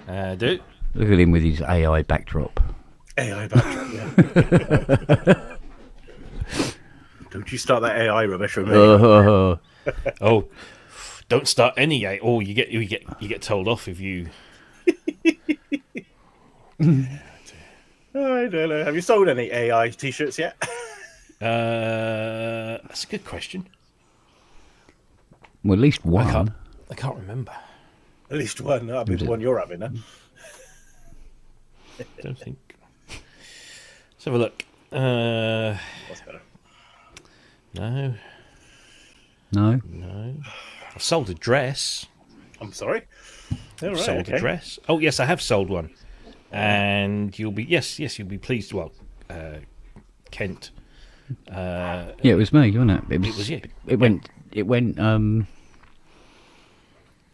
Do. Look at him with his AI backdrop. AI backdrop, yeah. Don't you start that AI rubbish with me. Oh, don't start any AI. Oh, you get told off if you. I don't know. Have you sold any AI t-shirts yet? That's a good question. Well, at least one. I can't remember. At least one. That'll be the one you're having, huh? Don't think. Let's have a look. What's better? No. I've sold a dress. I'm sorry? All right, Sold a dress. Oh yes, I have sold one, and you'll be you'll be pleased. Well, Kent. Yeah, it was me, wasn't it? It was you. It went.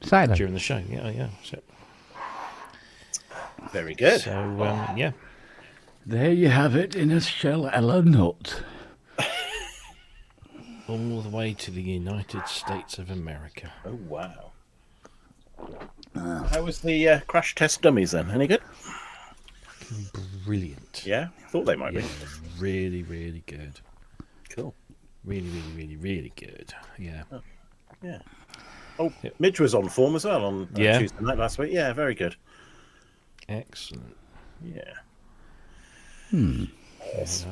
Saturday During the show. Yeah. So, very good. So yeah. There you have it in a shell and a nut. All the way to the United States of America. Oh wow. How was the crash test dummies then? Any good? Brilliant. Yeah, thought they might be. Really, really good. Cool. Really, really, really, really good. Yeah. Oh, yeah. Oh, Midge was on form as well on Tuesday night last week. Yeah, very good. Excellent. Yeah. Yes.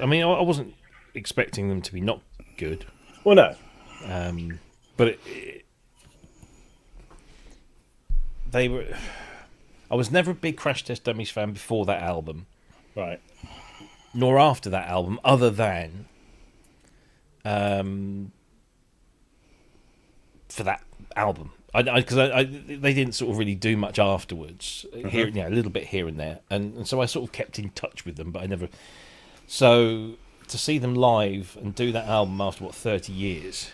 I mean, I wasn't expecting them to be not good. Well, no. But they were. I was never a big Crash Test Dummies fan before that album, Right. nor after that album, other than for that album. Because they didn't sort of really do much afterwards. Here, a little bit here and there, and so I sort of kept in touch with them, but I never. So to see them live and do that album after 30 years,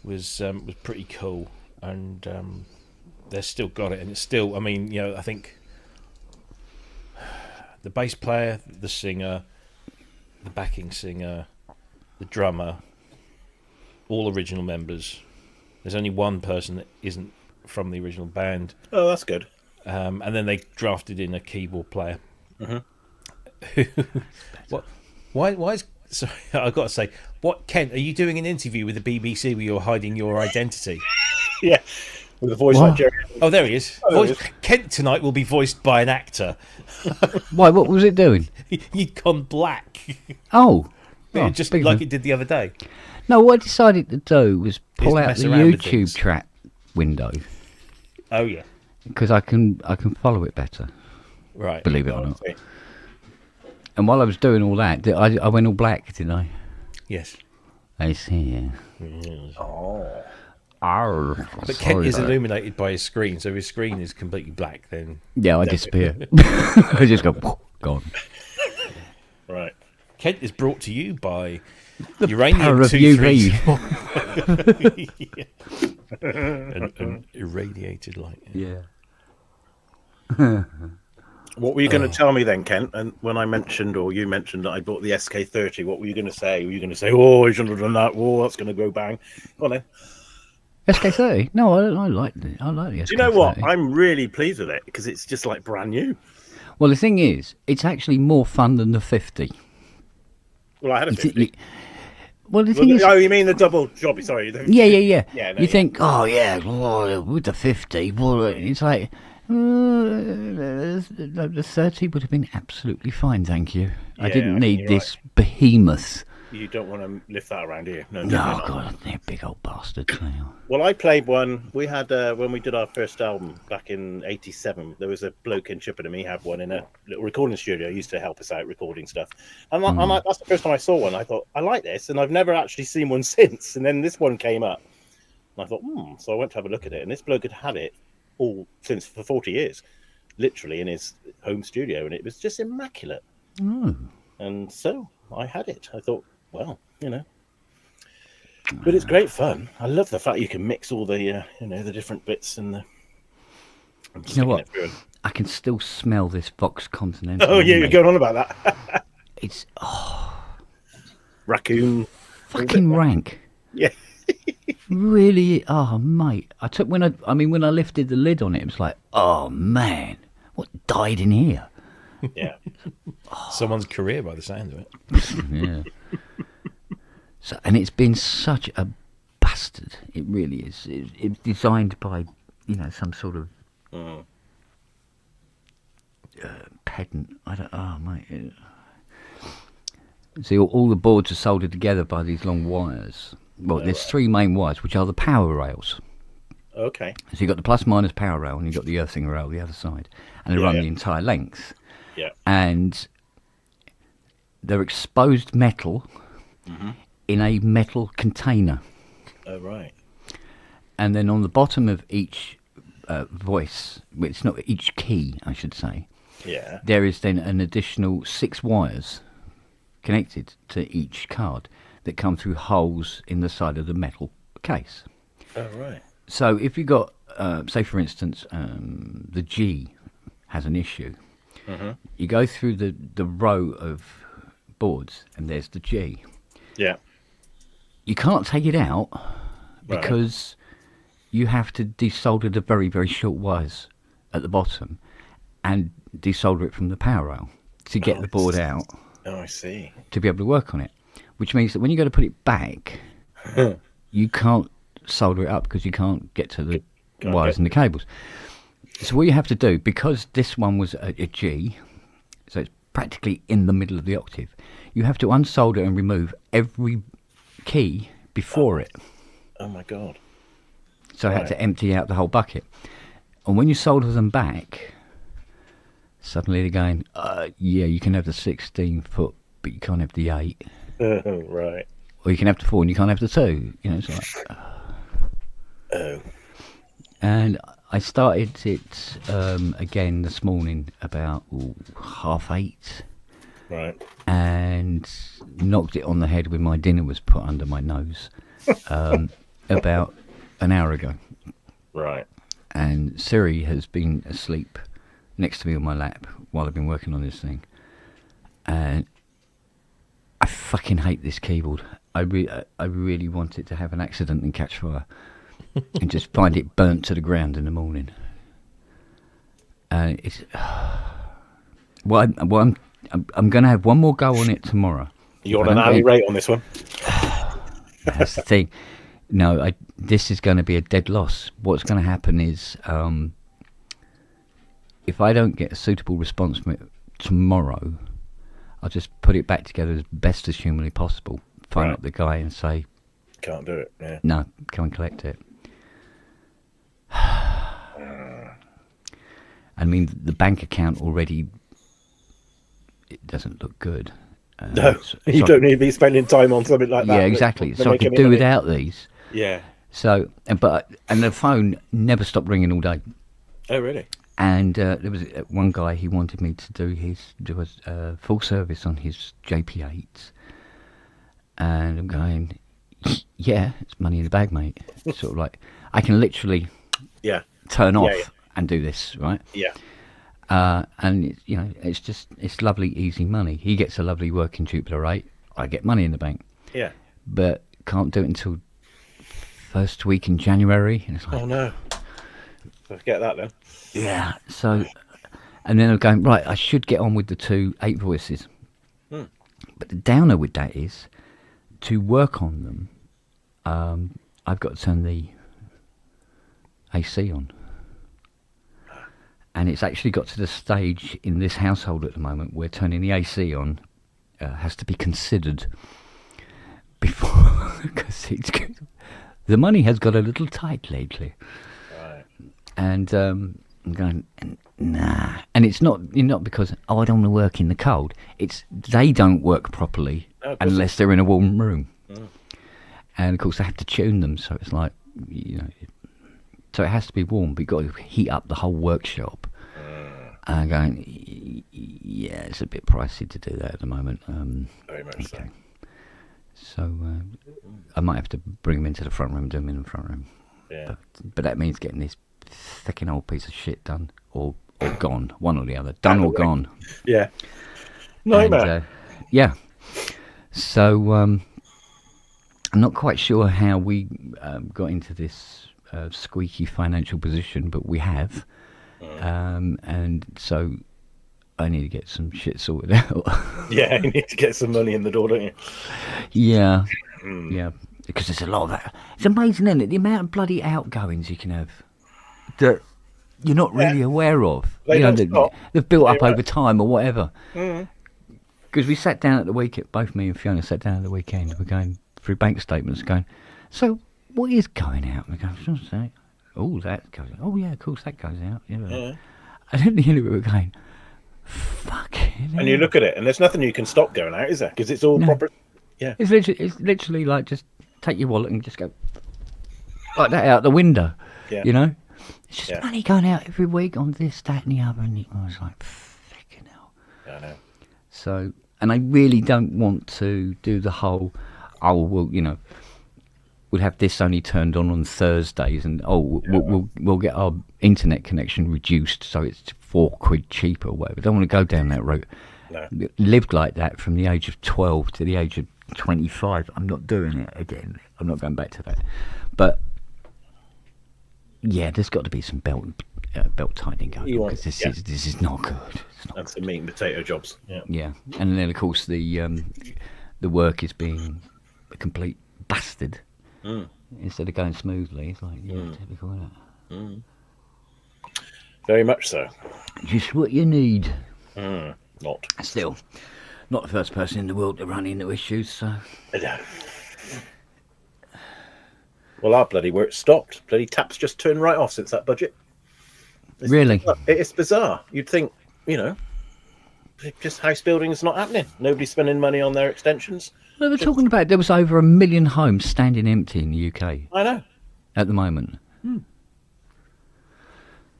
was pretty cool, and they've still got it, and it's still. I mean, I think the bass player, the singer, the backing singer, the drummer, all original members. There's only one person that isn't from the original band. Oh, that's good. And then they drafted in a keyboard player. What? Why is? Sorry, I've got to say, what, Kent? Are you doing an interview with the BBC where you're hiding your identity? Yeah, with a voice like Jerry. Oh, there he is. Kent tonight will be voiced by an actor. Why? What was it doing? You'd gone black. Oh, just like it did the other day. No, what I decided to do was pull out mess the around with YouTube things. track window Oh yeah, because I can follow it better. right. Believe it or not. And while I was doing all that, I went all black, didn't I? Yes. I see. Oh. But Kent is illuminated by his screen, so if his screen is completely black, then Yeah, I disappear. I just go gone. Right. Kent is brought to you by Power uranium of 234 and irradiated light. Yeah. What were you going to tell me then, Kent? And when I mentioned, or you mentioned that I bought the SK30, what were you going to say? Were you going to say, "Oh, you shouldn't have done that. Oh, that's going to go bang"? Go on then. SK30? No, I like it. I like the SK30. Do you know what? I'm really pleased with it because it's just like brand new. Well, the thing is, it's actually more fun than the 50. Well, I had a 50. Well, the thing is... Oh, you mean the double job? Sorry. Yeah. No, you think, with the 50, well, it's like... the 30 would have been absolutely fine, thank you. I didn't need this behemoth. You don't want to lift that around here. No, God, they're big old bastards now. Well, I played one. We had, when we did our first album back in '87, there was a bloke in Chippenham. He had one in a little recording studio. He used to help us out recording stuff. And that's the first time I saw one. I thought, I like this. And I've never actually seen one since. And then this one came up. And I thought, So I went to have a look at it. And this bloke had it all since for 40 years, literally in his home studio. And it was just immaculate. And so I had it. I thought, well, but it's great fun. I love the fact you can mix all the, the different bits and the. You know what? I can still smell this Vox Continental. Oh yeah, you're going on about that. It's raccoon. fucking rank. Yeah. Really? Oh, mate. When I lifted the lid on it, it was like, oh man, what died in here? Yeah. Someone's career by the sound of it. Yeah. So, and it's been such a bastard. It really is. It's designed by, some sort of pedant. I don't. Oh, mate. See, all the boards are soldered together by these long wires. Well, there's three main wires, which are the power rails. Okay. So you've got the plus minus power rail, and you've got the earthing rail the other side, and they run the entire length. Yeah. And they're exposed metal in a metal container. Oh, right. And then on the bottom of each voice, well, it's not each key, I should say. Yeah. There is then an additional 6 wires connected to each card that come through holes in the side of the metal case. Oh, right. So if you've got, say for instance, the G has an issue, you go through the row of boards and there's the G. Yeah. You can't take it out because you have to desolder the very, very short wires at the bottom and desolder it from the power rail to get the board out. Oh, I see. To be able to work on it, which means that when you go to put it back, you can't solder it up because you can't get to the wires and the cables. So what you have to do, because this one was a G, so it's practically in the middle of the octave, you have to unsolder and remove every key before it. Oh my God. So I had to empty out the whole bucket. And when you solder them back, suddenly they're going, yeah, you can have the 16-foot, but you can't have the 8. Right. Or you can have the 4 and you can't have the 2. It's like... Oh. And I started it again this morning about 8:30. Right. And knocked it on the head when my dinner was put under my nose about an hour ago. Right. And Siri has been asleep next to me on my lap while I've been working on this thing. And I fucking hate this keyboard. I really want it to have an accident and catch fire. And just find it burnt to the ground in the morning. It's... Well, I'm going to have one more go on it tomorrow. You're on an hourly rate on this one? That's the thing. No, this is going to be a dead loss. What's going to happen is, if I don't get a suitable response from it tomorrow, I'll just put it back together as best as humanly possible. Phone up the guy and say, can't do it. Yeah. No, come and collect it. I mean, the bank account already, it doesn't look good. No, you don't need to be spending time on something like that. Yeah, exactly. So I could do without these. Yeah. So, and the phone never stopped ringing all day. Oh, really? And there was one guy, he wanted me to do full service on his JP8s. And I'm going, yeah, it's money in the bag, mate. It's sort of like, I can literally turn off and do this, right? Yeah. And it's lovely, easy money. He gets a lovely working Jupiter 8. I get money in the bank. Yeah. But can't do it until first week in January. And it's like, oh no. Forget that then. Yeah. So, and then I'm going, right, I should get on with the 2 8 voices. But the downer with that is, to work on them, I've got to turn the AC on. And it's actually got to the stage in this household at the moment where turning the AC on has to be considered before, because the money has got a little tight lately. Right. And I'm going, nah. And it's not because, I don't want to work in the cold. It's they don't work properly unless they're in a warm room. And of course I have to tune them, so it's like, so it has to be warm, but you've got to heat up the whole workshop. And I'm going, yeah, it's a bit pricey to do that at the moment. Very much so. So I might have to bring them into the front room, do them in the front room. Yeah. But that means getting this fucking old piece of shit done, or gone, one or the other, done or gone. Yeah. Nightmare. And, yeah. So I'm not quite sure how we got into this squeaky financial position, but we have. And so I need to get some shit sorted out. Yeah, you need to get some money in the door, don't you? Yeah. Yeah. Because there's a lot of that. It's amazing, isn't it? The amount of bloody outgoings you can have that you're not really aware of. They don't stop. They've built up over time or whatever. Because we sat down at the weekend, both me and Fiona sat down at the weekend, we're going through bank statements going, so what is going out? And we go, oh, that goes out. Oh, yeah, of course, that goes out. Yeah. And at the end of it, we're going, fucking And you look at it, and there's nothing you can stop going out, is there? Because it's all proper. Yeah. It's literally like just take your wallet and just go like that out the window. Yeah. You know? It's just money going out every week on this, that, and the other. And I was like, freaking hell. Yeah, I know. So, and I really don't want to do the whole, we'll have this only turned on Thursdays, and we'll get our internet connection reduced so it's £4 cheaper or whatever. Don't want to go down that route. No. Lived like that from the age of 12 to the age of 25. I'm not doing it again. I'm not going back to that. But yeah, there's got to be some belt tightening going on, because this is not good. That's the meat and potato jobs. Yeah, and then of course the work is being a complete bastard. Instead of going smoothly. It's like typical, isn't it? Very much so. Just what you need. Not. Still, not the first person in the world to run into issues. So. Yeah. Well, our bloody work stopped. Bloody taps just turned right off since that budget. Really? It's bizarre. You'd think, just house building is not happening. Nobody's spending money on their extensions. Well, they're talking about there was over 1 million homes standing empty in the UK. I know. At the moment.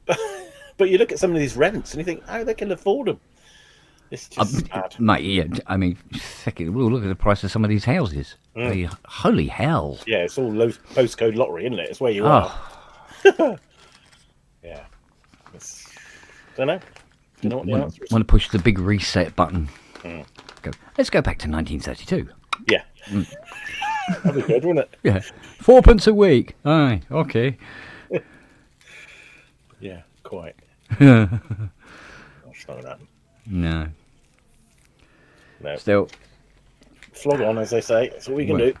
But you look at some of these rents and you think, how they can afford them. It's just sad. Mate, yeah, I mean, look at the price of some of these houses. Holy hell. Yeah, it's all postcode lottery, isn't it? It's where you are. Yeah. Don't know. Don't know what the answer is. Want to push the big reset button. Let's go back to 1932. Yeah. That'd be good, wouldn't it? Yeah. 4p a week. Aye, okay. Yeah, quite. Not like that. No. Still. Flog on, as they say. That's all we can do.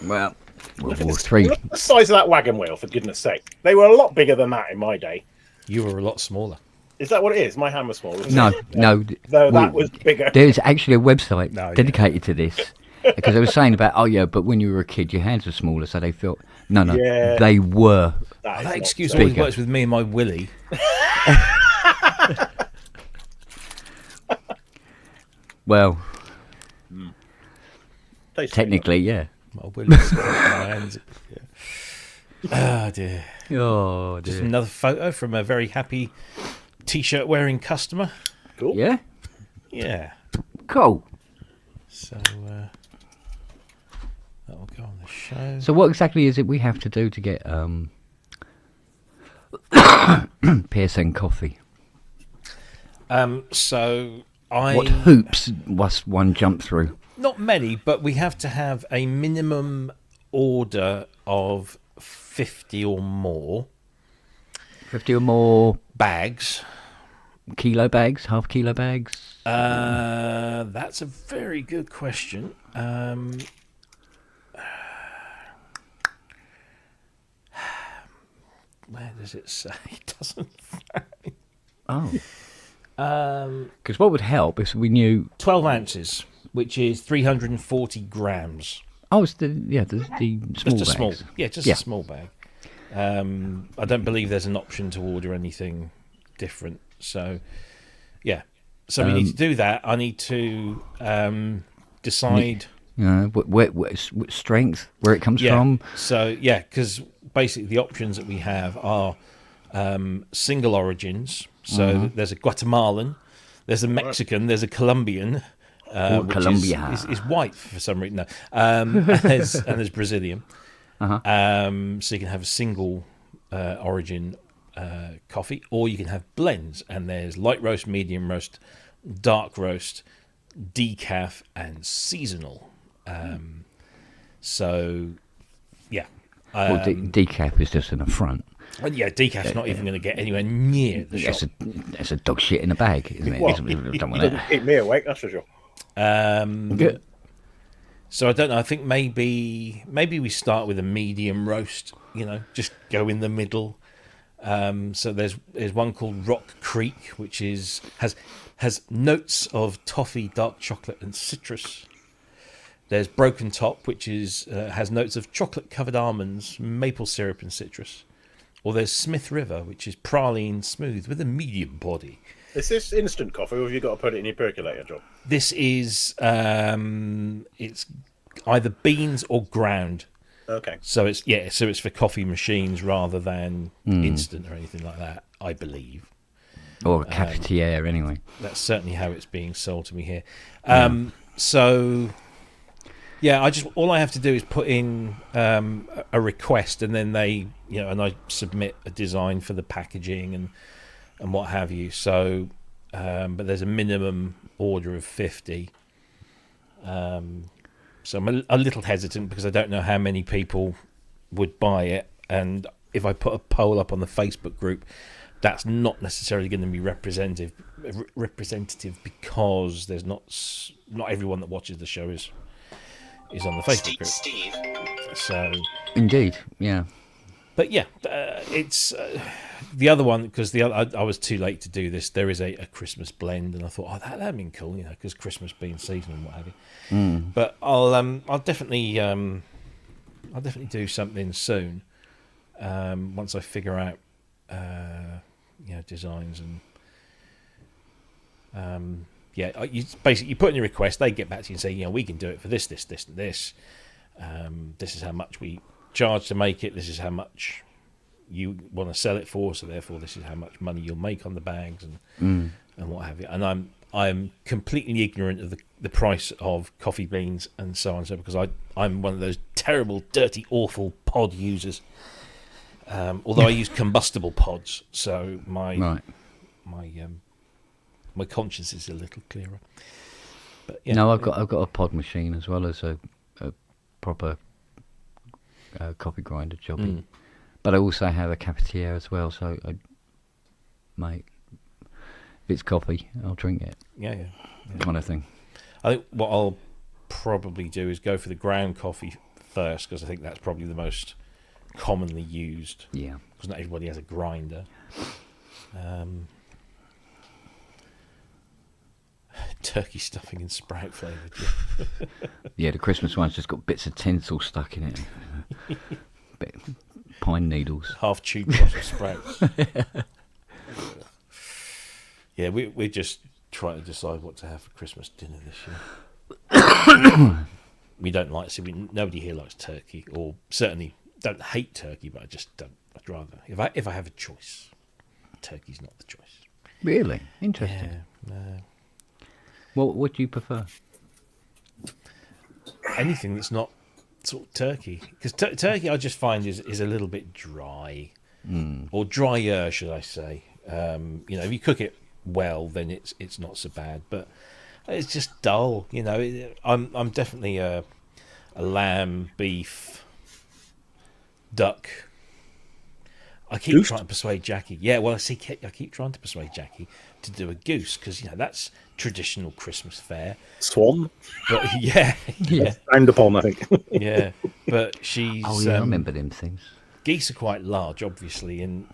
Well, World War III. Look at the size of that wagon wheel, for goodness sake. They were a lot bigger than that in my day. You were a lot smaller. Is that what it is? My hand was small. No. No, that was bigger. There's actually a website dedicated to this. Because they were saying about, but when you were a kid, your hands were smaller, so they felt... No, they were. That excuse always works with me and my willy. Well, technically, yeah. My willy's got my hands. Oh, dear. Oh, dear. Just another photo from a very happy T-shirt wearing customer. Cool. Yeah? Yeah. Cool. So, that'll go on the show. So what exactly is it we have to do to get PSN coffee? What hoops must one jump through? Not many, but we have to have a minimum order of 50 or more. 50 or more bags. Kilo bags? Half kilo bags? That's a very good question. Where does it say? It doesn't say. Oh. Because what would help if we knew 12 ounces, which is 340 grams. Oh, it's the small bags. A small bag. I don't believe there's an option to order anything different. So, yeah. So we need to do that. I need to decide. What strength, where it comes from. So, because basically the options that we have are single origins. So there's a Guatemalan, there's a Mexican, there's a Colombian. Which Colombia is white for some reason. No. And there's Brazilian. So you can have a single origin coffee, or you can have blends. And there's light roast, medium roast, dark roast, decaf, and seasonal. So Well, decaf is just an affront. Yeah, decaf's not even going to get anywhere near the shop. That's a dog shit in a bag, isn't it? Well, Don't want doesn't that. keep me awake, that's for sure. So I don't know. I think maybe we start with a medium roast. Just go in the middle. So there's one called Rock Creek, which has notes of toffee, dark chocolate, and citrus. There's Broken Top, which has notes of chocolate-covered almonds, maple syrup, and citrus. Or there's Smith River, which is praline smooth with a medium body. Is this instant coffee, or have you got to put it in your percolator, John? This is it's either beans or ground. Okay. So it's for coffee machines rather than instant or anything like that, I believe. Or a cafetiere, anyway. That's certainly how it's being sold to me here. So, yeah, all I have to do is put in a request, and then and I submit a design for the packaging and what have you. So, but there's a minimum order of 50. So I'm a little hesitant because I don't know how many people would buy it, and if I put a poll up on the Facebook group, that's not necessarily going to be representative because there's not everyone that watches the show is on the Facebook group. So indeed, yeah. But yeah, it's the other one because I was too late to do this. There is a Christmas blend, and I thought, that'd been cool, because Christmas being season and what have you. But I'll definitely do something soon once I figure out designs and you put in your request, they get back to you and say, we can do it for this, and this. This is how much we charge to make it. This is how much you want to sell it for. So therefore, this is how much money you'll make on the bags and what have you. And I'm completely ignorant of the price of coffee beans and so on. So because I'm one of those terrible, dirty, awful pod users. Although I use combustible pods, so my conscience is a little clearer. But yeah. No, I've got a pod machine as well as a proper coffee grinder jobbing. But I also have a cafetiere as well, so if it's coffee, I'll drink it. Yeah. Kind of thing. I think what I'll probably do is go for the ground coffee first, because I think that's probably the most commonly used. Yeah. Because not everybody has a grinder. Turkey stuffing and sprout flavoured. Yeah, the Christmas one's just got bits of tinsel stuck in it. Pine needles. Half chewed pot of sprouts. Yeah, we're just trying to decide what to have for Christmas dinner this year. We don't like, nobody here likes turkey, or certainly don't hate turkey, but I just don't. I'd rather, if I have a choice, turkey's not the choice. Really? Interesting. Yeah, no. What do you prefer? Anything that's not sort of turkey, because turkey I just find is a little bit dry, or drier, should I say? If you cook it well, then it's not so bad, but it's just dull. I'm definitely a lamb, beef, duck. I keep trying to persuade Jackie. Yeah, well, I keep trying to persuade Jackie to do a goose, because that's traditional Christmas fare. Swan. But yeah. Frowned upon, I think. Yeah, but she's. Oh yeah, I remember them things. Geese are quite large, obviously, and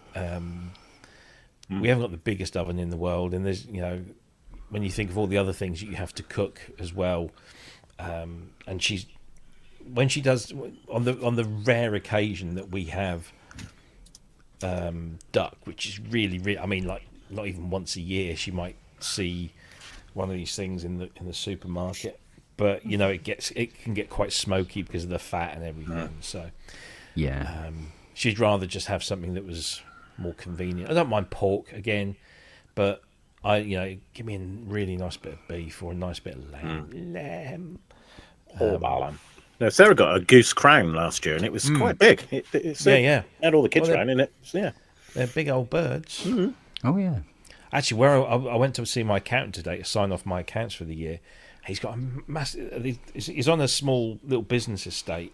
we haven't got the biggest oven in the world. And there's, when you think of all the other things that you have to cook as well, and when she does on the rare occasion that we have duck, which is really, I mean, like not even once a year, she might see one of these things in the supermarket, but it can get quite smoky because of the fat and everything. So yeah, she'd rather just have something that was more convenient. I don't mind pork again, but give me a really nice bit of beef or a nice bit of lamb. Lamb. No, Sarah got a goose crown last year, and it was quite big. It had all the kids around in it. So, they're big old birds. Mm-hmm. Oh yeah. Actually, where I went to see my accountant today to sign off my accounts for the year, he's got a massive. He's on a small little business estate,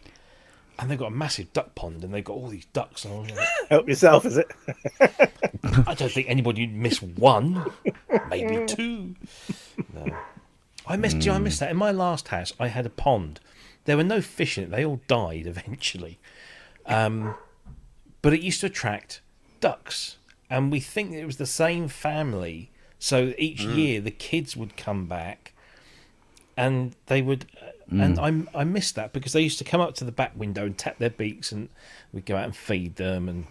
and they've got a massive duck pond, and they've got all these ducks. And I was like, Help yourself, is it? I don't think anybody would miss one, maybe two. No. I missed that. In my last house, I had a pond. There were no fish in it. They all died eventually. But it used to attract ducks. And we think it was the same family. So each year the kids would come back and they would... And I missed that because they used to come up to the back window and tap their beaks, and we'd go out and feed them, and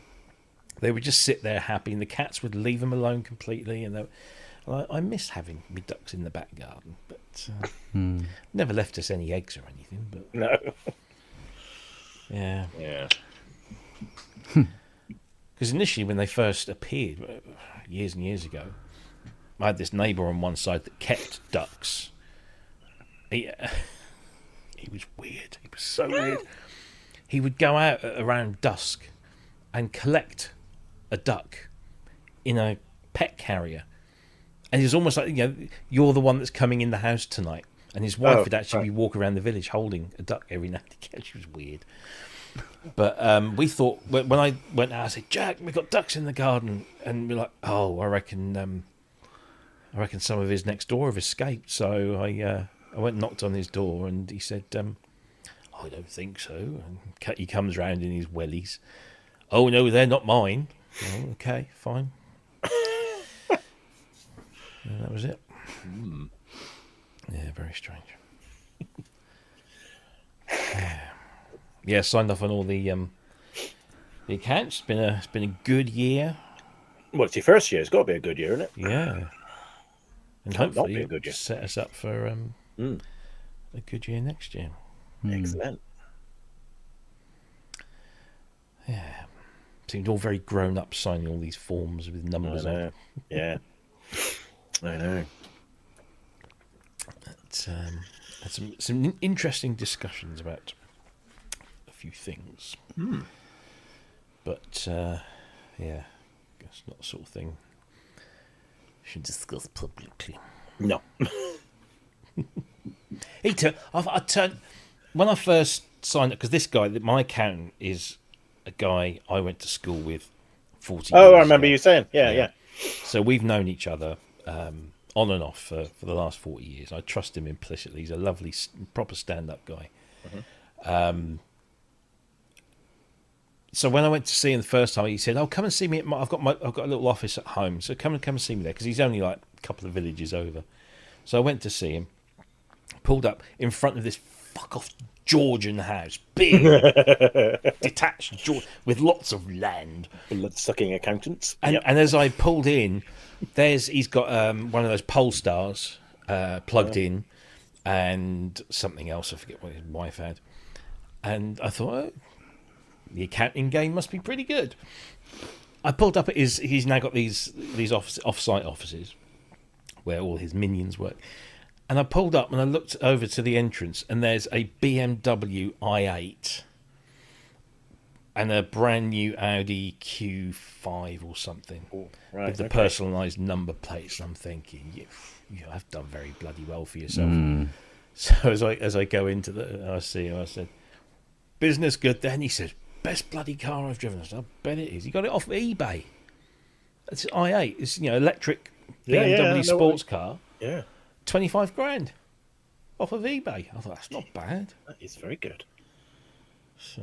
they would just sit there happy, and the cats would leave them alone completely. And I miss having me ducks in the back garden, but never left us any eggs or anything. But No. yeah. Yeah. Because initially, when they first appeared, years and years ago, I had this neighbour on one side that kept ducks. He was weird. He was so weird. He would go out around dusk and collect a duck in a pet carrier. And it's almost like, you're the one that's coming in the house tonight. And his wife would actually be walking around the village holding a duck every now and again. She was weird. But we thought, when I went out, I said, Jack, we've got ducks in the garden. And we're like, I reckon some of his next door have escaped. So I went and knocked on his door, and he said, I don't think so. And he comes round in his wellies. Oh, no, they're not mine. Oh, okay, fine. And that was it. Yeah, very strange. Yeah, signed off on all the accounts. It's been a good year. Well, it's your first year. It's got to be a good year, isn't it? Yeah. And Can't not hopefully be a good year. set us up for a good year next year. Excellent. Yeah. Seemed all very grown up, signing all these forms with numbers I on. know. Yeah. I know. Had some interesting discussions about a few things. But yeah, it's not the sort of thing you should discuss publicly. No. I turned when I first signed up, because this guy, my accountant, is a guy I went to school with 40 years Oh, I remember ago. you saying. Yeah. So we've known each other on and off for the last 40 years. I trust him implicitly. He's a lovely, proper stand-up guy. So when I went to see him the first time, he said, "Oh, come and see me. I've got a little office at home. So come and see me there," because he's only like a couple of villages over. So I went to see him. Pulled up in front of this fuck off Georgian house, big, detached, with lots of land. Blood-sucking accountants. And as I pulled in, he's got one of those Polestars plugged in, and something else, I forget what his wife had. And I thought, the accounting game must be pretty good. I pulled up at he's now got these off-site offices where all his minions work. And I pulled up and I looked over to the entrance, and there's a BMW i8 and a brand new Audi Q5 or something with the personalised number plates. And I'm thinking, you have done very bloody well for yourself. So as I go into I see him, I said, "Business good then?" He says, "Best bloody car I've driven." I said, "I bet it is." He got it off eBay. It's an i8. It's electric BMW sports car. Yeah. 25 grand off of eBay. I thought, that's not bad. That is very good. So,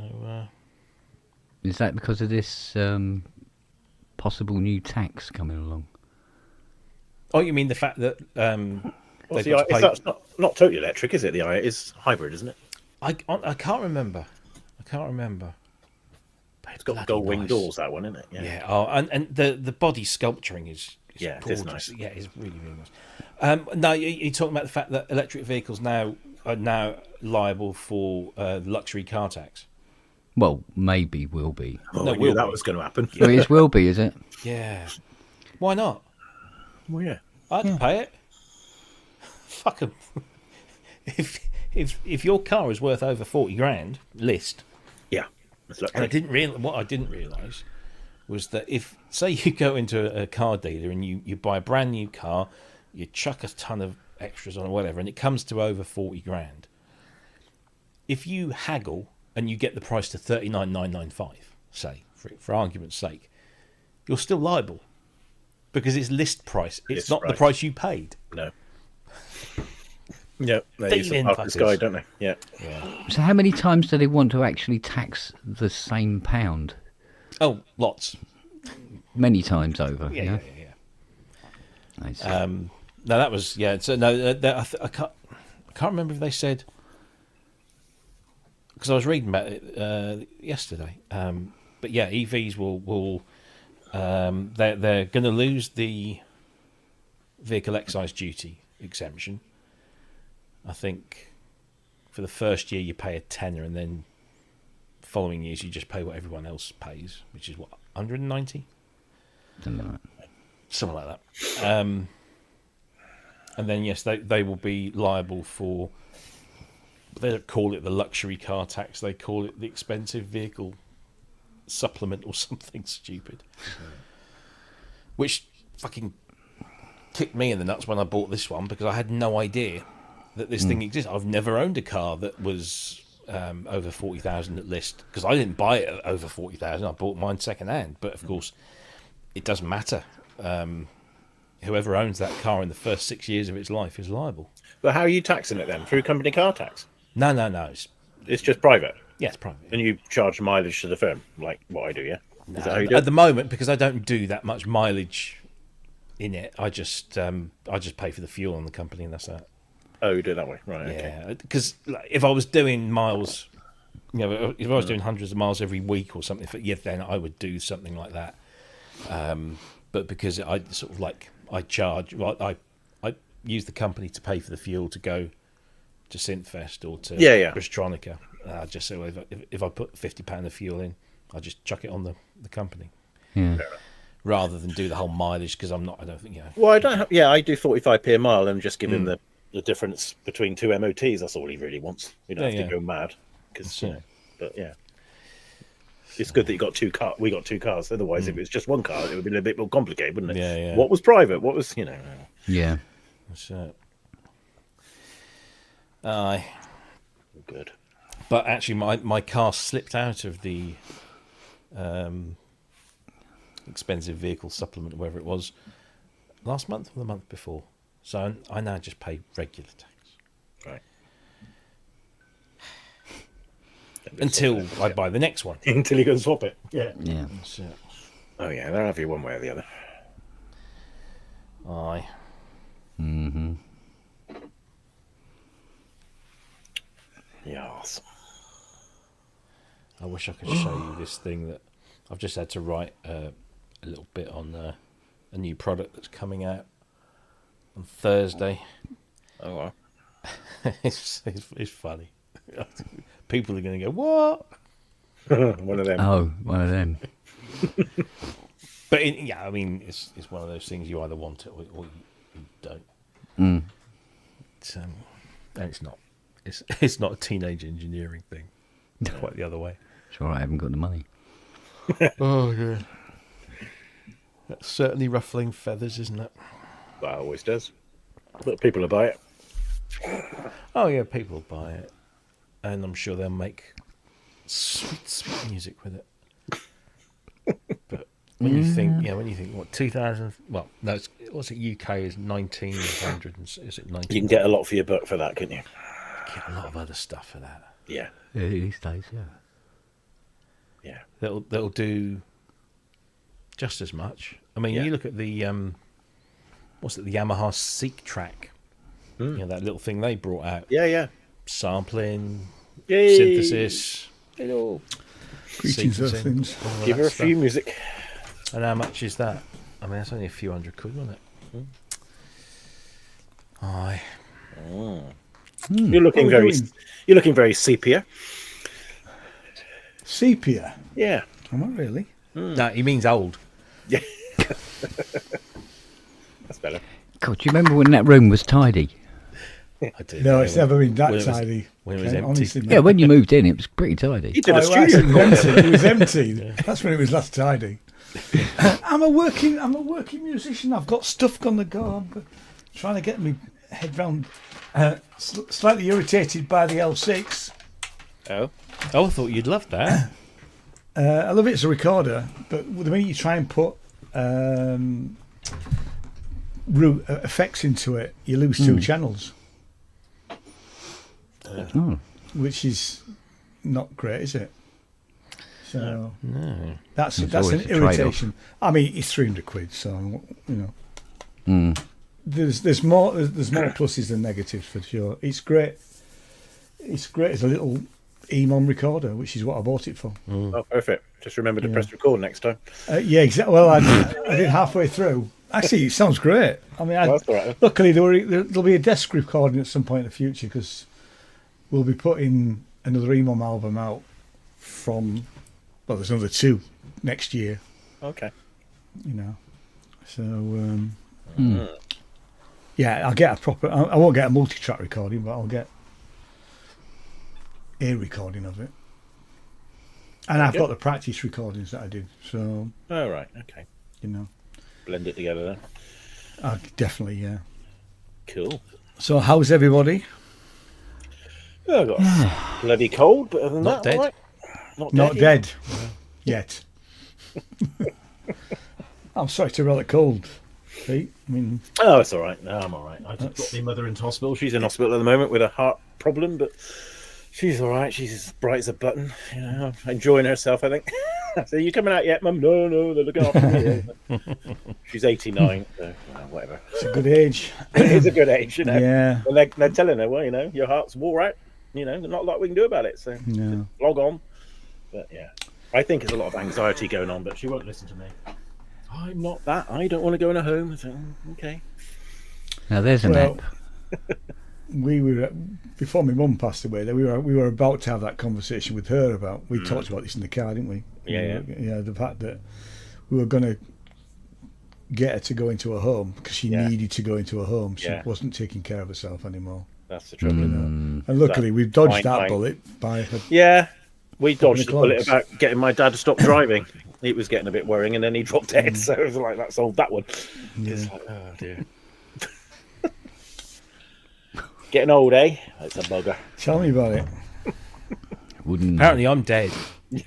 is that because of this possible new tax coming along? oh, you mean the fact that That's not totally electric, is it? The i8 is hybrid, isn't it? I can't remember. It's got gold wing doors, that one, isn't it? Yeah. Oh, and the body sculpturing is Yeah, it gorgeous. is nice. Yeah, it's really, really nice. No, you're talking about the fact that electric vehicles are now liable for luxury car tax. Well, maybe will be. Oh, No, I knew will that be. was going to happen. Well, it will be, is it? Yeah. Why not? Well, yeah. I'd pay it. Fuck 'em. If your car is worth over 40 grand, list. Yeah. It's And what I didn't realise was that if, say, you go into a car dealer and you buy a brand new car, you chuck a ton of extras on or whatever, and it comes to over 40 grand. If you haggle and you get the price to 39,995, say, for argument's sake, you're still liable because it's list price. It's not the price you paid. No. Yeah, they use the Parker's Guide, don't they? Yeah. So how many times do they want to actually tax the same pound? Oh, lots. Many times over. Yeah. Nice. No, that was So no, I can't remember if they said, because I was reading about it yesterday. But yeah, EVs will they're going to lose the vehicle excise duty exemption. I think for the first year you pay a tenner, and then following years you just pay what everyone else pays, which is what, 190? Something like that. And then yes, they will be liable for. They don't call it the luxury car tax; they call it the expensive vehicle supplement or something stupid, which fucking kicked me in the nuts when I bought this one, because I had no idea that this thing exists. I've never owned a car that was over 40,000 at list, because I didn't buy it at over 40,000. I bought mine second hand, but of course it doesn't matter. Whoever owns that car in the first 6 years of its life is liable. But how are you taxing it then? Through company car tax? No. It's just private. Yeah, it's private. And you charge mileage to the firm, like what I do, yeah? No, Is that how you do it? at the moment, because I don't do that much mileage in it, I just pay for the fuel on the company, and that's that. Oh, you do it that way, right? Yeah, Okay. because if I was doing miles, if I was doing hundreds of miles every week or something, then I would do something like that. But because I sort of I charge, I use the company to pay for the fuel to go to Synthfest or to Bristronica. Just so if I put £50 of fuel in, I just chuck it on the company. Yeah. Rather than do the whole mileage, because I don't think. Well, I don't. I do 45p a mile and just give him the difference between two MOTs. That's all he really wants. You don't have to go mad, because But yeah, it's good that you got two cars. We got two cars. Otherwise, if it was just one car, it would be a little bit more complicated, wouldn't it? Yeah. What was private? What was Yeah. So, good. But actually, my car slipped out of the expensive vehicle supplement, whatever it was, last month or the month before. So I now just pay regular tax. Right. Until I buy the next one. Until you can swap it. Yeah. Yeah. So, Oh yeah, they'll have you one way or the other. aye. Mm-hmm. Yes. I wish I could show you this thing that I've just had to write a little bit on a new product that's coming out on Thursday. Oh well. It's funny. People are going to go, what? One of them. Oh, one of them. But I mean, it's one of those things, you either want it or you don't. Mm. And it's not. It's not a teenage engineering thing. It's quite the other way. Sure, I haven't got the money. Oh yeah. That's certainly ruffling feathers, isn't it? Well, it always does. But people will buy it. Oh yeah, people will buy it, and I'm sure they'll make sweet music with it. But when you think, what 2000? Well, no, what's it? UK is 1900. Is it 19? You can get a lot for your buck for that, couldn't you? Get a lot of other stuff for that. Yeah. Yeah, these days, yeah. Yeah. That'll do just as much. I mean, you look at the the Yamaha Seek Track. That little thing they brought out. Yeah. Sampling, Yay. synthesis, Greetings, sequencing, Earthlings. all of Give that her a stuff. few music. And how much is that? I mean, that's only a few £100, wasn't it? Aye. You're looking What are we very. doing? You're looking very sepia. Sepia. Yeah. Am I really? No, he means old. Yeah. That's better. God, do you remember when that room was tidy? I do. No, it's never been that when it was- tidy. when it was Ken, empty. honestly, Yeah, when you moved in, it was pretty tidy. You did a Oh, it studio. was empty. It was empty. That's when it was last tidy. I'm a working musician. I've got stuff on the go. I'm trying to get my head round. Slightly irritated by the L6. Oh, I thought you'd love that. I love it as a recorder, but the minute you try and put effects into it, you lose 2 channels, which is not great, is it? So No. that's an always a irritation. I mean, it's 300 quid, so you know. There's more pluses than negatives for sure. It's great. It's great as a little EMOM recorder, which is what I bought it for. Oh, perfect. Just remember to press record next time. Yeah, exactly. Well, I did halfway through. Actually, it sounds great. I mean, That's all right. luckily there'll be a desk recording at some point in the future because we'll be putting another EMOM album out from. Well, there's another 2 next year. Okay. You know, so yeah, I'll get a proper. I won't get a multi-track recording, but I'll get a recording of it. And I've got the practice recordings that I did, so. Oh, right. Okay. You know. Blend it together then. Definitely, yeah. Cool. So, how's everybody? Oh, I got bloody cold, but other than Not that, dead. all right. Not dead yet. I'm sorry to roll it cold, Pete. I mean, Oh, it's all right. No, I'm all right. I just got my mother into hospital. She's in hospital at the moment with a heart problem, but she's all right. She's as bright as a button. You know, enjoying herself, I think. So, you coming out yet, Mum? No, they're looking after me. She's 89, so whatever. it's a good age. It is a good age, you know. Yeah. And they're telling her, well, you know, your heart's wore out. You know, not a lot we can do about it. So No. log on. But yeah, I think there's a lot of anxiety going on, but she won't listen to me. I'm not that. I don't want to go in a home. I think, okay. Now there's an Well, app. We were before my mum passed away. We were about to have that conversation with her about. We talked about this in the car, didn't we? Yeah. Yeah. The fact that we were going to get her to go into a home because she needed to go into a home. She wasn't taking care of herself anymore. That's the trouble. And luckily, we've dodged that fine. bullet by her. Yeah, we dodged the clogs. bullet about getting my dad to stop driving. It was getting a bit worrying, and then he dropped dead. So it was like, that solved that one. It's like, oh dear. Getting old, eh? It's a bugger. Tell me about it. Wouldn't. Apparently, I'm dead. Oh,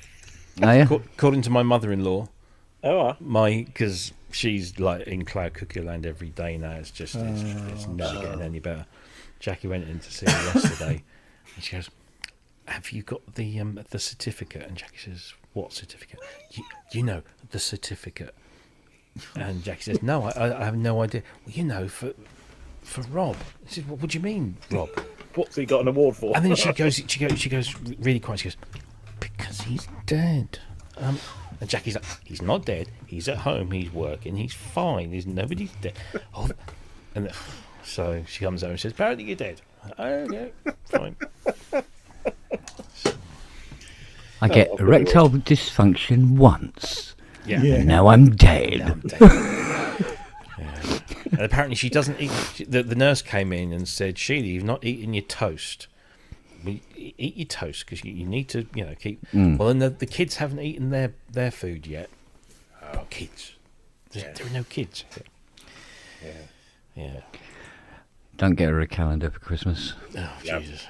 yeah? According to my mother-in-law, Oh, because she's like in cloud cookie land every day now. It's just it's never getting any better. Jackie went in to see her yesterday, and she goes, "Have you got the certificate?" And Jackie says, "What certificate?" You know, the certificate. And Jackie says, "No, I have no idea." Well, you know, for Rob. He says, "What do you mean, Rob?" what's he got an award for? And then she goes really quiet. She goes, "Because he's dead." And Jackie's like, "He's not dead. He's at home. He's working. He's fine. There's nobody's dead." Oh, and so she comes over and says, "Apparently you're dead." Okay, fine. I get erectile dysfunction once. Yeah. Yeah. And now I'm dead. I'm dead. Yeah. And apparently she doesn't eat. The nurse came in and said, "Sheila, you've not eaten your toast. Eat your toast because you need to, keep." Well, and the kids haven't eaten their food yet. Oh, kids! There are no kids. Yeah. Don't get her a calendar for Christmas. Oh, Yep. Jesus.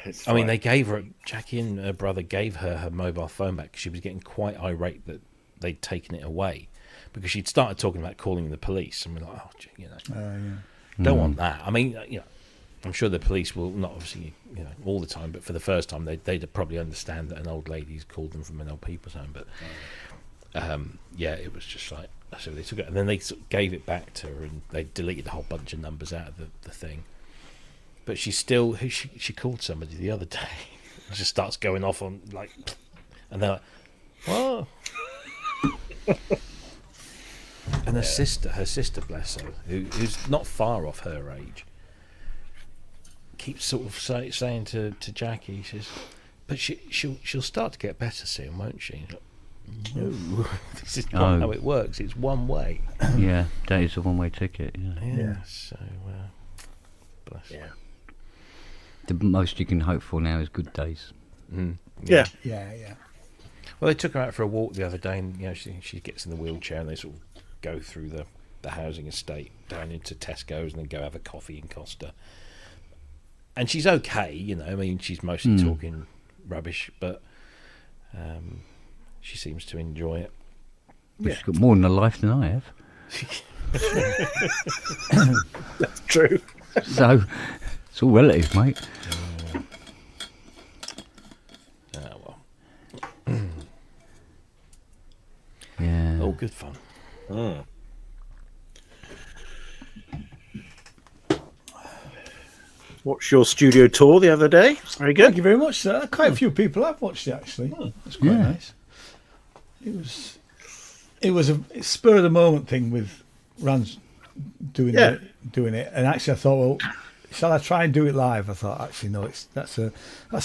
It's I mean, fine. they gave her, Jackie and her brother gave her mobile phone back. She was getting quite irate that they'd taken it away because she'd started talking about calling the police. And we're like, don't want that. I mean, I'm sure the police will not obviously, all the time, but for the first time, they'd probably understand that an old lady's called them from an old people's home. But it was just like, so they took it, and then they sort of gave it back to her, and they deleted a whole bunch of numbers out of the thing. But she still, she called somebody the other day. It just starts going off on like, and they're like, "Whoa!" And her sister, bless her, who's not far off her age, keeps sort of saying to Jackie, she says, "But she'll start to get better soon, won't she?" Like, no, this is not how it works. It's one way. Yeah, that is a one-way ticket. Yeah. So, bless. Yeah. The most you can hope for now is good days. Yeah. Yeah. Well, they took her out for a walk the other day, and she gets in the wheelchair, and they sort of go through the housing estate down into Tesco's, and then go have a coffee in Costa. and she's okay, you know. I mean, she's mostly talking rubbish, but she seems to enjoy it. She's got more in her life than I have. That's true. So it's all relative, mate. Well. Yeah. All good fun. Watched your studio tour the other day. Very good. Thank you very much, sir. Quite a few people have watched it, actually. That's quite nice. It was a spur of the moment thing with Rans doing it, and actually I thought, well, shall I try and do it live? I thought, actually, no, that's a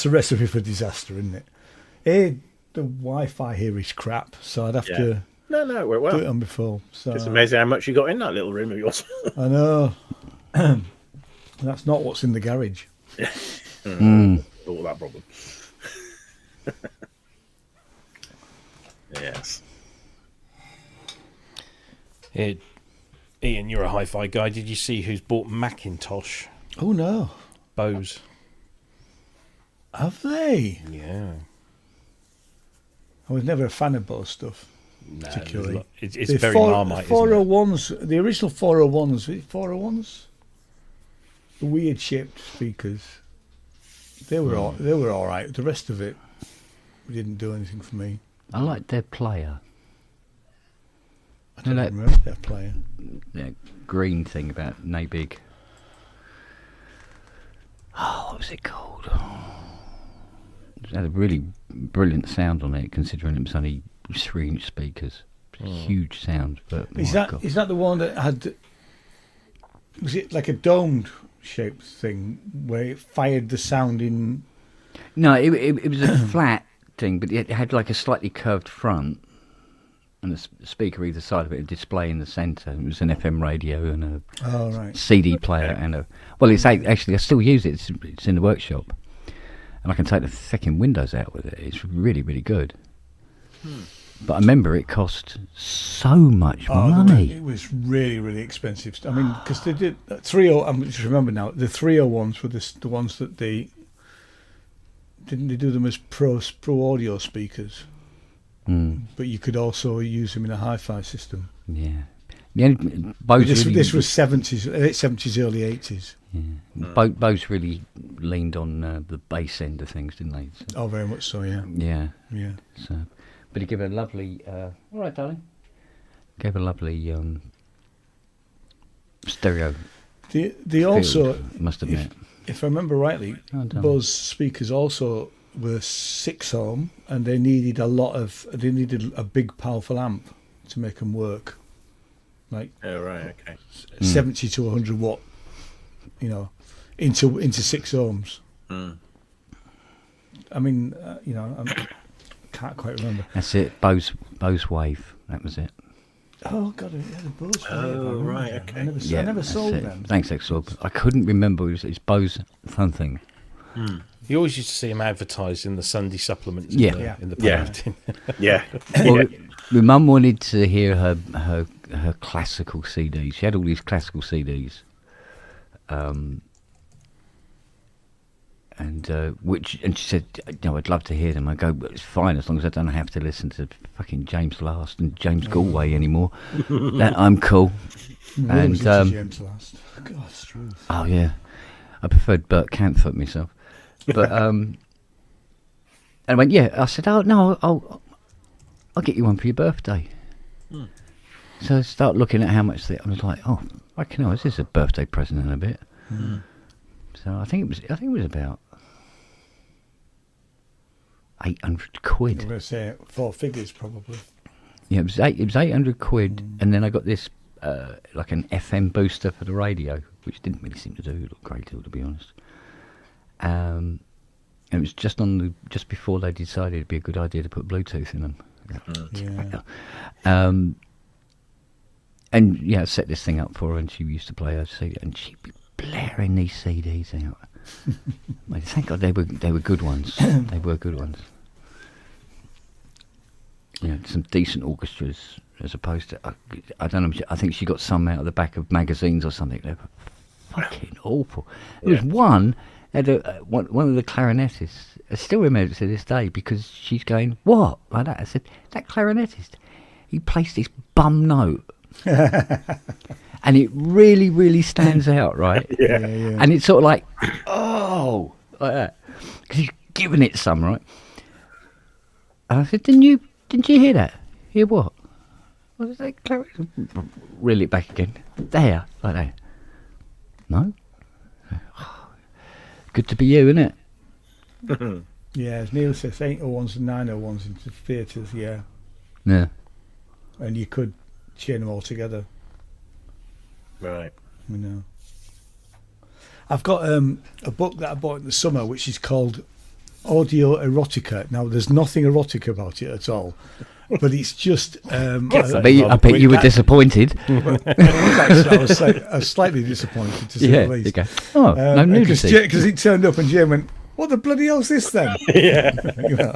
recipe for disaster, isn't it? The Wi-Fi here is crap, so I'd have to it worked well. do it on before. So It's amazing how much you got in that little room of yours. I know. That's not what's in the garage. All that problem. Yes. Here, Ian, you're a hi-fi guy. Did you see who's bought Macintosh? Oh no, Bose. have they? Yeah. I was never a fan of Bose stuff. No, particularly. it's very Marmite, isn't it? 401s, the original 401s, 401s, the weird shaped speakers. They were all right. The rest of it didn't do anything for me. I liked their player. I don't remember their player. That green thing about Nabig. Oh, what was it called? It had a really brilliant sound on it, considering it was only 3-inch speakers. Huge sound, but Is that the one that had? Was it like a domed shaped thing where it fired the sound in? No, it was a flat thing, but it had like a slightly curved front and a speaker either side of it, a display in the centre. It was an FM radio and a CD player and a. Well, it's actually I still use it. It's in the workshop, and I can take the fucking windows out with it. It's really, really good. But I remember it cost so much money. It was really, really expensive. I mean, because they did 30. I just remember now the 301s were the ones that they didn't they do them as pro audio speakers, but you could also use them in a hi-fi system. Yeah. This was 70s, late 70s, early 80s. Yeah. Bose really leaned on the bass end of things, didn't they? So, oh, very much so. Yeah. Yeah. So, but he gave a lovely. All right, darling. Gave a lovely stereo. They also must admit. If I remember rightly, Bose speakers also were 6-ohm, and they needed a big, powerful amp to make them work. Like 70 to 100 watt, into 6 ohms. I mean, I can't quite remember. That's it. Bose Wave. That was it. Oh God, yeah, the Bose Wave. Oh right, okay. I never sold them. Thanks, Exorb. I couldn't remember. It's Bose something. You always used to see him advertised in the Sunday supplements. Yeah. In the packaging. Yeah. Well, my mum wanted to hear her classical CDs. She had all these classical CDs, and she said, I'd love to hear them. I go, but it's fine as long as I don't have to listen to fucking James Last and James Galway anymore. I'm cool. And James Last. God's truth. Oh yeah, I preferred Burt Camphor myself. But and I went, yeah. I said, oh no, I'll get you one for your birthday. So I start looking at how much I was like, oh, this is a birthday present in a bit. So I think it was about 800 quid. I'm going to say 4 figures probably. Yeah, it was 800 quid, and then I got this like an FM booster for the radio, which didn't really seem to do a great deal, to be honest. And it was just before they decided it'd be a good idea to put Bluetooth in them. And I set this thing up for her, and she used to play her CD, and she'd be blaring these CDs out. Thank God they were good ones. They were good ones. Some decent orchestras, as opposed to I don't know. I think she got some out of the back of magazines or something. They were fucking awful. There was one. had one of the clarinetists. I still remember it to this day because she's going, "What?" like that. I said, "That clarinetist, he placed this bum note." And it really, really stands out, right? Yeah. And it's sort of like, oh, like that. Because he's giving it some, right? And I said, didn't you hear that? Hear what? What was that? Reel it back again. There, like that. No? Good to be you, isn't it? Yeah, as Neil says, 801s and 901s into theatres, yeah. Yeah. And you could chain them all together. Right. You know. I've got a book that I bought in the summer which is called Audio Erotica. Now, there's nothing erotic about it at all, but it's just... I bet you were disappointed. I was slightly disappointed, to say the least. Okay. Oh, no nudity. Because it turned up and Jane went, what the bloody hell's this then? Yeah. You know?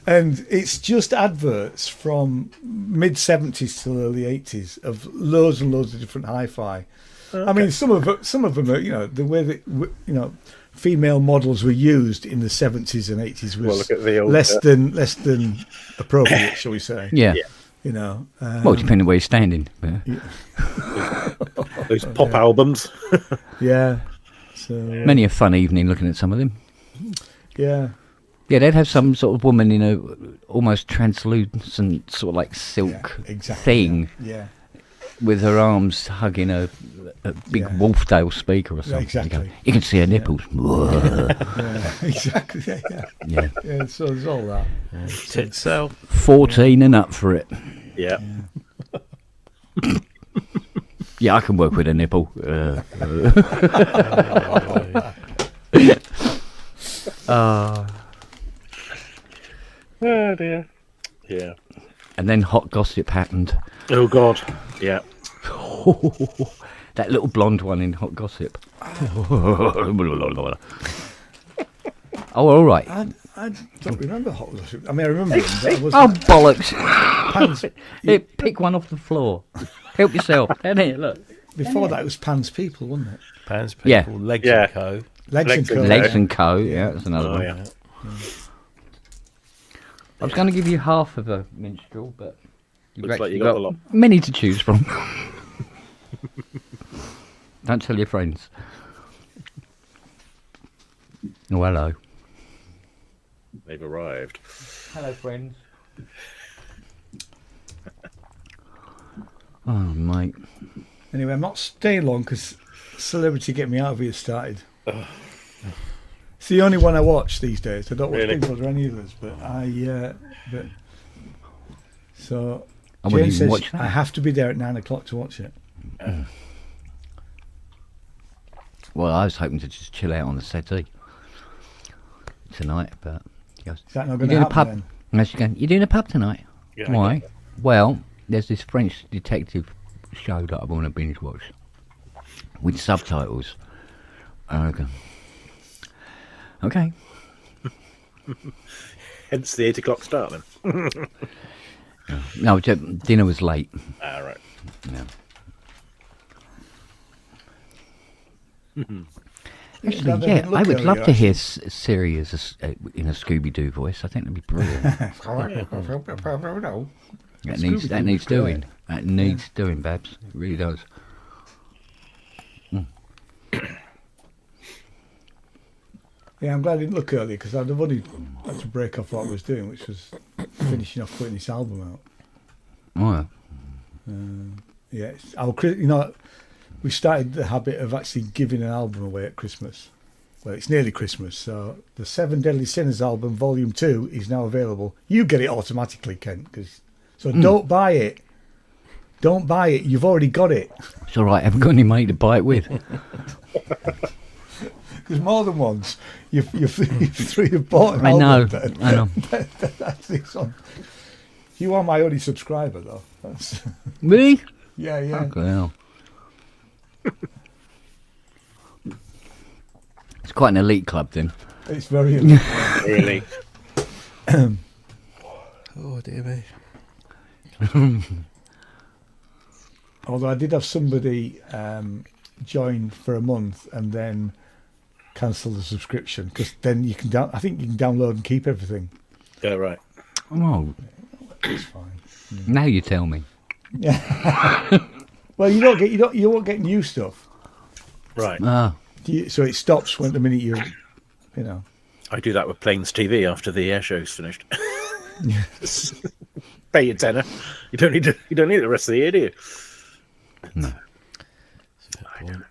And it's just adverts from mid-70s till early 80s of loads and loads of different hi-fi. Okay. I mean, some of them are, you know, the way that, you know, female models were used in the 70s and 80s was less than appropriate, shall we say. Yeah. You know. Well, depending on where you're standing. Yeah. Those pop albums. Yeah. So many a fun evening looking at some of them. Yeah. Yeah, they'd have some sort of woman in a almost translucent sort of like silk thing. Yeah. With her arms hugging a big Wolfdale speaker or something. Exactly. You can see her nipples. Yeah, exactly. Yeah. So there's all that. Tits sell. 14 and up for it. Yeah. Yeah, I can work with a nipple. Oh dear. Yeah. And then hot gossip happened. Oh God. Yeah. That little blonde one in Hot Gossip. Oh, all right. I don't remember Hot Gossip. I mean, I remember him, but I wasn't... Oh, bollocks. Pans, Here, pick one off the floor. Help yourself. Down here, look. Before that, it was Pan's People, wasn't it? Pan's People, Yeah. Legs and Co. Legs and Co. Legs and Co. Yeah, that's another one. Yeah. I was going to give you half of a minstrel, but Looks like you got a lot. many to choose from. Don't tell your friends. Oh, hello. They've arrived. Hello, friends. Oh, mate. Anyway, I'm not staying long because Celebrity Get Me Out of Here started. It's the only one I watch these days. I don't watch Big Brother or any others, but so I wouldn't Jane even says watch that. I have to be there at 9 o'clock to watch it. Well, I was hoping to just chill out on the settee tonight, but he goes, Is that not "You going to doing a happen pub?" then? And she's going, "You doing a pub tonight?" Yeah, Why? Well, there's this French detective show that I want to binge watch with subtitles. And I go, okay. Hence the 8 o'clock start then. No, dinner was late. Ah, right. Yeah. Actually, yeah, I would love to hear Siri as in a Scooby-Doo voice. I think that'd be brilliant. That needs doing. That needs doing, Babs. It really does. Yeah, I'm glad I didn't look earlier because I'd have only had to break off what I was doing, which was finishing off putting this album out. Oh, Yeah, you know, we started the habit of actually giving an album away at Christmas. Well, it's nearly Christmas, so the 7 Deadly Sinners album, Volume 2, is now available. You get it automatically, Kent. Don't buy it. Don't buy it. You've already got it. it's all right. I haven't got any money to buy it with. Because more than once, you've three have bought an I know. album. I know. That's this one. You are my only subscriber, though. That's, Really? yeah. Okay, hell. It's quite an elite club, then. It's very... Really? Oh dear me. Although I did have somebody join for a month and then cancel the subscription because then you can I think you can download and keep everything. Yeah, right. Oh, It's fine. now you tell me. Well, you won't get new stuff. Right. So it stops when the minute you know. I do that with Plains TV after the air show's finished. Pay your tenner. You don't need the rest of the year, do you? No.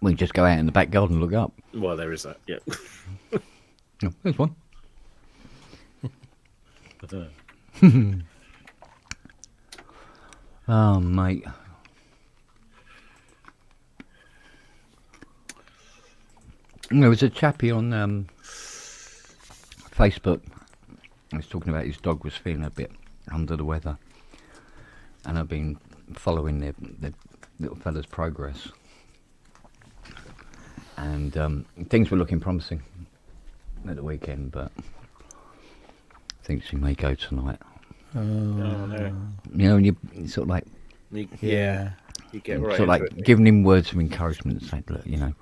We just go out in the back garden and look up. Well, there is that. Yeah. Oh, there's one. Oh, mate. There was a chappie on Facebook. He was talking about his dog was feeling a bit under the weather. And I've been following the little fella's progress. And things were looking promising at the weekend, but I think she may go tonight. Oh, no. You know, and you sort of like... Yeah. You get right sort of like giving him words of encouragement, saying, look, you know,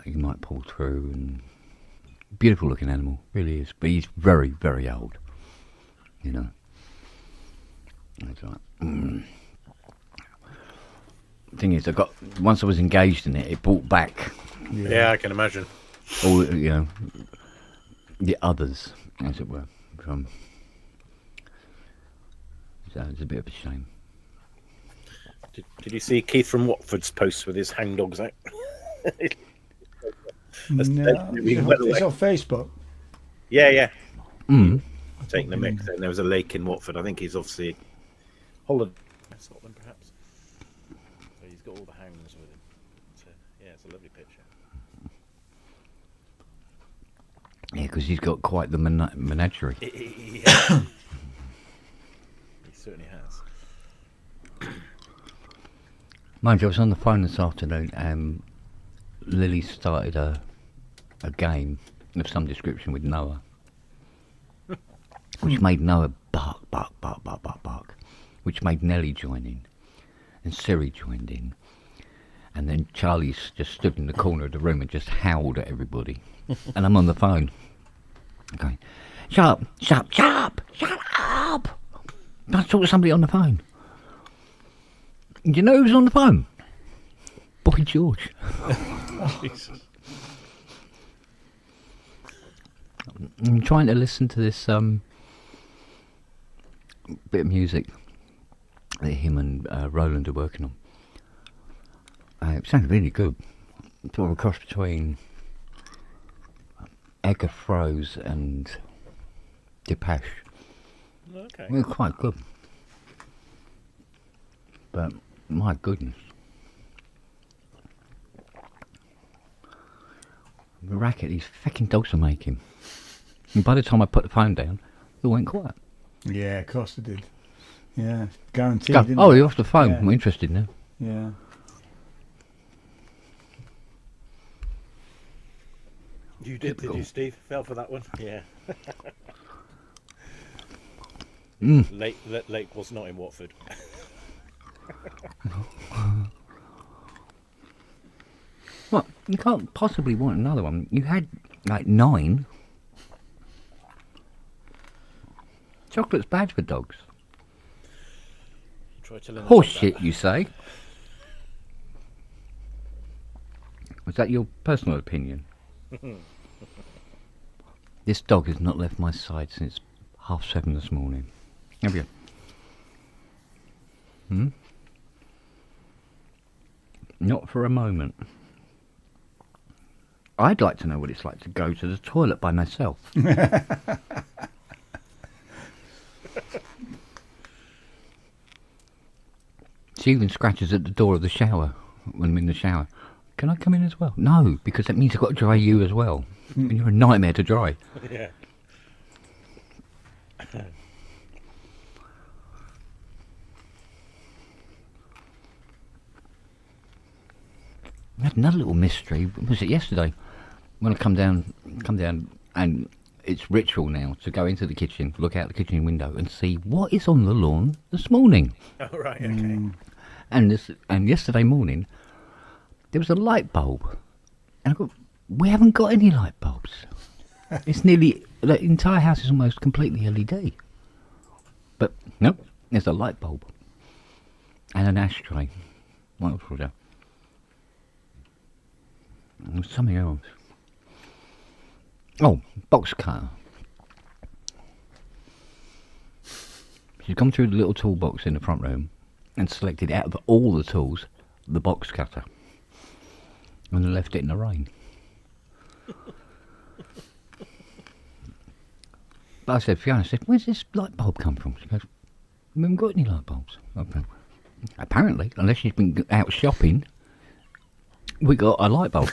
he might pull through. And beautiful looking animal, really is. But he's very, very old, you know. And it's like, Thing is, once I was engaged in it, it brought back. Yeah, I can imagine. All, you know, the others, as it were, from. So it's a bit of a shame. Did you see Keith from Watford's post with his hangdogs out? No, it's on Facebook. Yeah. Mm. Taking the mix. And there was a lake in Watford. I think he's obviously Holland, Scotland, perhaps. So he's got all the hounds with him. Yeah, it's a lovely picture. Yeah, because he's got quite the menagerie. Yeah. He certainly has. Mind you, I was on the phone this afternoon and Lily started a game of some description with Noah, which made Noah bark, which made Nelly join in, and Siri joined in, and then Charlie just stood in the corner of the room and just howled at everybody. And I'm on the phone going, shut up! Don't talk to somebody on the phone. Do you know who's on the phone? Boy George. Jesus. I'm trying to listen to this bit of music that him and Roland are working on. It sounds really good. Sort of a cross between Edgar Froese and Depeche. Okay. They're quite good. But my goodness. The racket these fucking dogs are making. And by the time I put the phone down, it went quiet. Yeah, of course they did. Yeah, guaranteed. Go, Didn't oh, they? you're off the phone. Yeah. I'm interested now. Yeah. You did Typical. you, Steve? Fell for that one? Yeah. Lake was not in Watford. What? You can't possibly want another one. You had like 9. Chocolate's bad for dogs. Try telling them Horse that. shit, you say? Was that your personal opinion? This dog has not left my side since 7:30 this morning. Have you? Not for a moment. I'd like to know what it's like to go to the toilet by myself. She even scratches at the door of the shower when I'm in the shower. Can I come in as well? No, because that means I've got to dry you as well. And you're a nightmare to dry. Yeah. I had another little mystery. Was it yesterday? When I come down, and it's ritual now to go into the kitchen, look out the kitchen window, and see what is on the lawn this morning. Oh, right, okay. And yesterday morning, there was a light bulb And I go, we haven't got any light bulbs. It's nearly, the entire house is almost completely LED. But, nope, there's a light bulb. And an ashtray. What else was there? There was something else. Oh, box cutter. She's gone through the little toolbox in the front room and selected out of all the tools the box cutter. And then left it in the rain. But I said, Fiona, where's this light bulb come from? She goes, we haven't got any light bulbs. Okay. Apparently, unless she's been out shopping, we got a light bulb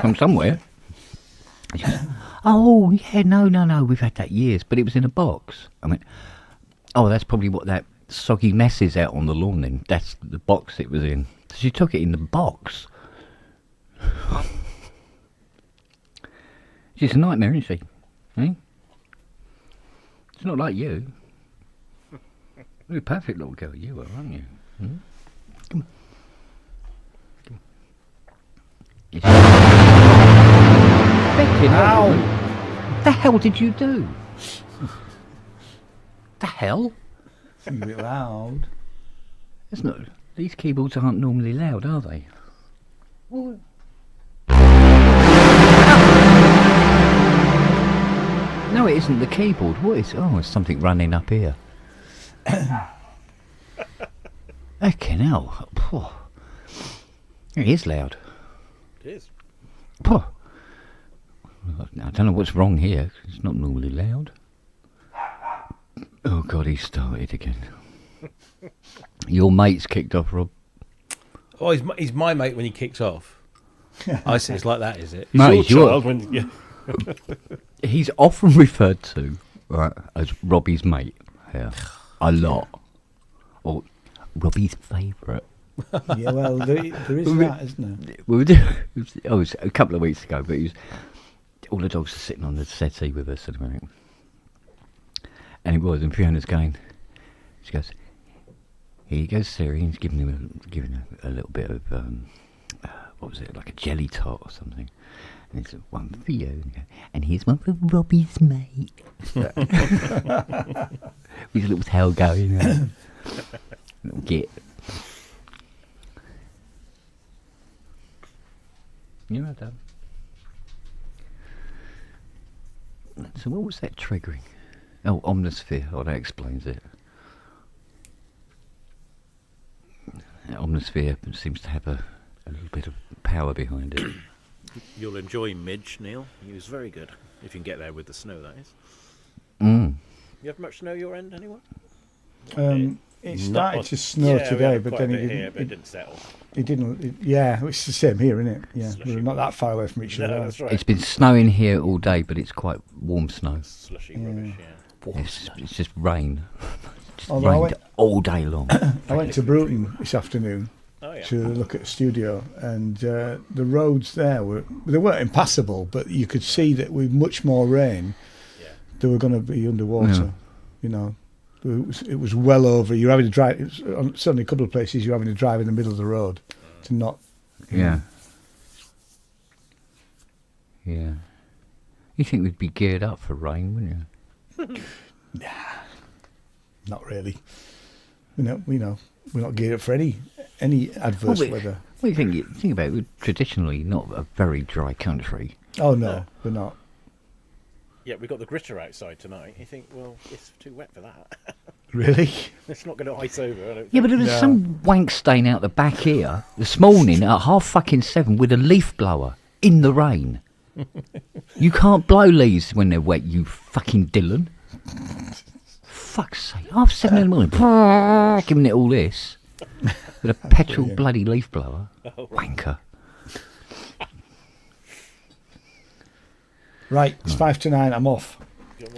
from somewhere. She goes, oh, yeah, no, we've had that years, but it was in a box. I mean, oh, that's probably what that soggy mess is out on the lawn then. That's the box it was in. So she took it in the box. She's a nightmare, isn't she? Eh? It's not like you. You're a perfect little girl, you are, aren't you? Hmm? Come on. Come on. Becky, Ow! What the hell did you do? The hell? It's a bit loud. It's not. These keyboards aren't normally loud, are they? What? No, it isn't the keyboard. What is? Oh, it's something running up here. Fucking hell. Poor. It is loud. It is. Poor. I don't know what's wrong here. It's not normally loud. Oh God, he started again. Your mate's kicked off, Rob. Oh, he's my mate when he kicks off. I see, it's like that, is it? No, It's he's your yours. child when, yeah. He's often referred to as Robbie's mate here. A lot. Or Robbie's favourite. Yeah, well, there is that, isn't there? We were doing, it was a couple of weeks ago, but all the dogs are sitting on the settee with us. And and Fiona's going, she goes, here you go, Siri, and he's giving him a little bit of, what was it, like a jelly tot or something. And it's one for you, and here's one for Robbie's mate. With his little tail going, little git. You know that. So what was that triggering? Oh, Omnisphere. Oh, that explains it. Omnisphere seems to have a little bit of power behind it. You'll enjoy Midge, Neil. He was very good. If you can get there with the snow, that is. Mm. You have much snow your end, anyone? It started to snow today, but then it didn't settle. It didn't. Yeah, it's the same here, isn't it? Yeah, Slushy we're not that far away from each other. No, that's right. It's been snowing here all day, but it's quite warm snow. Slushy rubbish, yeah. It's just rain. Just Although I rained went- all day long. I went to Bruton this afternoon Oh, yeah. to look at the studio, and the roads there they weren't impassable, but you could see that with much more rain, Yeah. they were going to be underwater. Yeah. You know, it was well over. You're having to drive. Certainly, a couple of places you're having to drive in the middle of the road to not. Yeah. Yeah. You think we'd be geared up for rain, wouldn't you? Not really. We're not geared up for any adverse weather. What do you think about it? We're traditionally not a very dry country. Oh no, we're not. Yeah, we got the gritter outside tonight. You think, well, it's too wet for that. Really? It's not going to ice over. I don't Yeah, think. but there was No. some wank stain out the back here this morning at 7:30 with a leaf blower in the rain. You can't blow leaves when they're wet, you fucking Dylan. Fuck's sake, 7:30 in the morning, giving it all this with a petrol Brilliant. bloody leaf blower. Wanker. Right, it's 8:55. I'm off.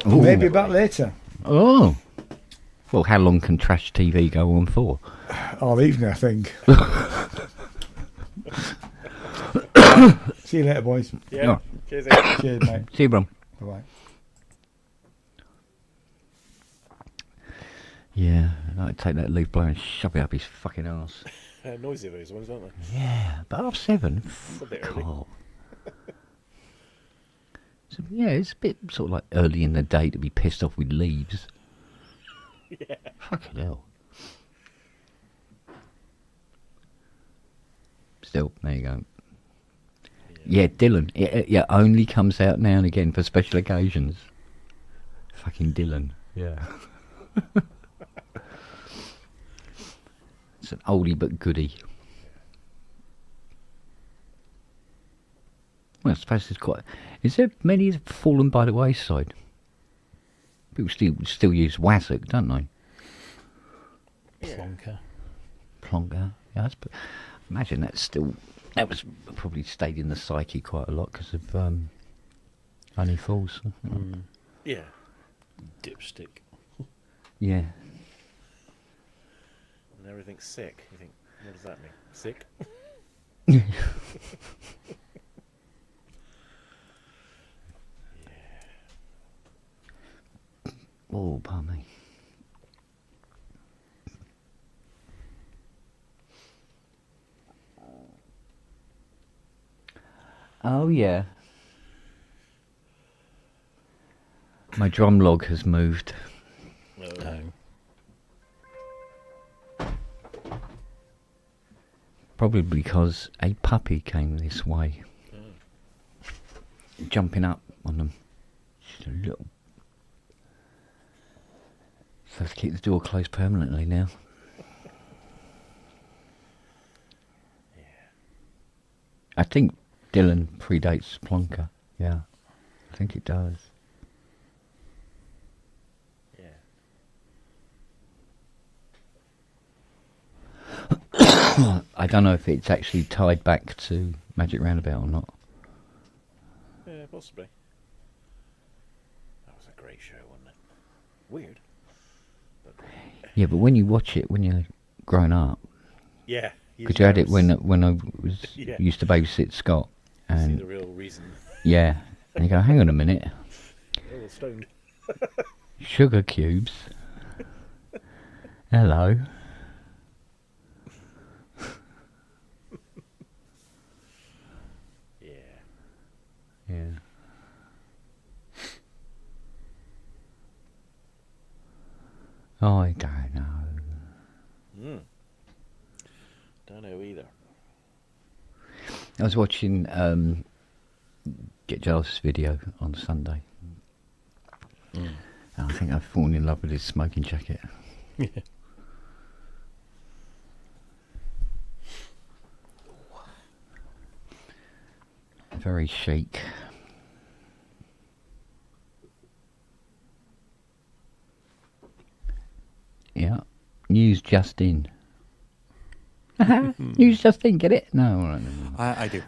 Ooh. Maybe back later. Oh. Well, how long can trash TV go on for? All evening, I think. See you later, boys. Yeah. Oh. Cheers, Ian. Cheers, mate. See you, bro. Bye bye. Yeah, I'd take that leaf blower and shove it up his fucking arse. Noisy those ones, aren't they? Yeah, but 7:30? a bit Fuck early. off. So, yeah, it's a bit sort of like early in the day to be pissed off with leaves. Yeah. Fucking hell. Still, there you go. Yeah, Dylan. Yeah, only comes out now and again for special occasions. Fucking Dylan. Yeah. It's an oldie but goodie. Well, I suppose there's quite... Is there many that have fallen by the wayside? People still use Wazzock, don't they? Plonker. Yeah, imagine that's still... That was probably stayed in the psyche quite a lot because of Only Fools. Yeah. Dipstick. Yeah. And everything's sick. You think, what does that mean? Sick? Oh, pardon me. Oh, yeah. My drum log has moved. No. Probably because a puppy came this way. Jumping up on them. Just a little. So I have to keep the door closed permanently now. Yeah. I think Dylan predates Plonker. Yeah. I think it does. Yeah. I don't know if it's actually tied back to Magic Roundabout or not. Yeah, possibly. That was a great show, wasn't it? Weird. Yeah, but when you watch it when you're growing up, Yeah. because you had it when I was Yeah. used to babysit Scott, See and the real reason. yeah, and you go, hang on a minute, All stoned. sugar cubes. Hello. Yeah. Yeah. I don't know. Don't know either. I was watching Get Daws' video on Sunday. And I think I've fallen in love with his smoking jacket. Yeah. Very chic. Yeah. News just in. News just in, get it? No, all right. I do.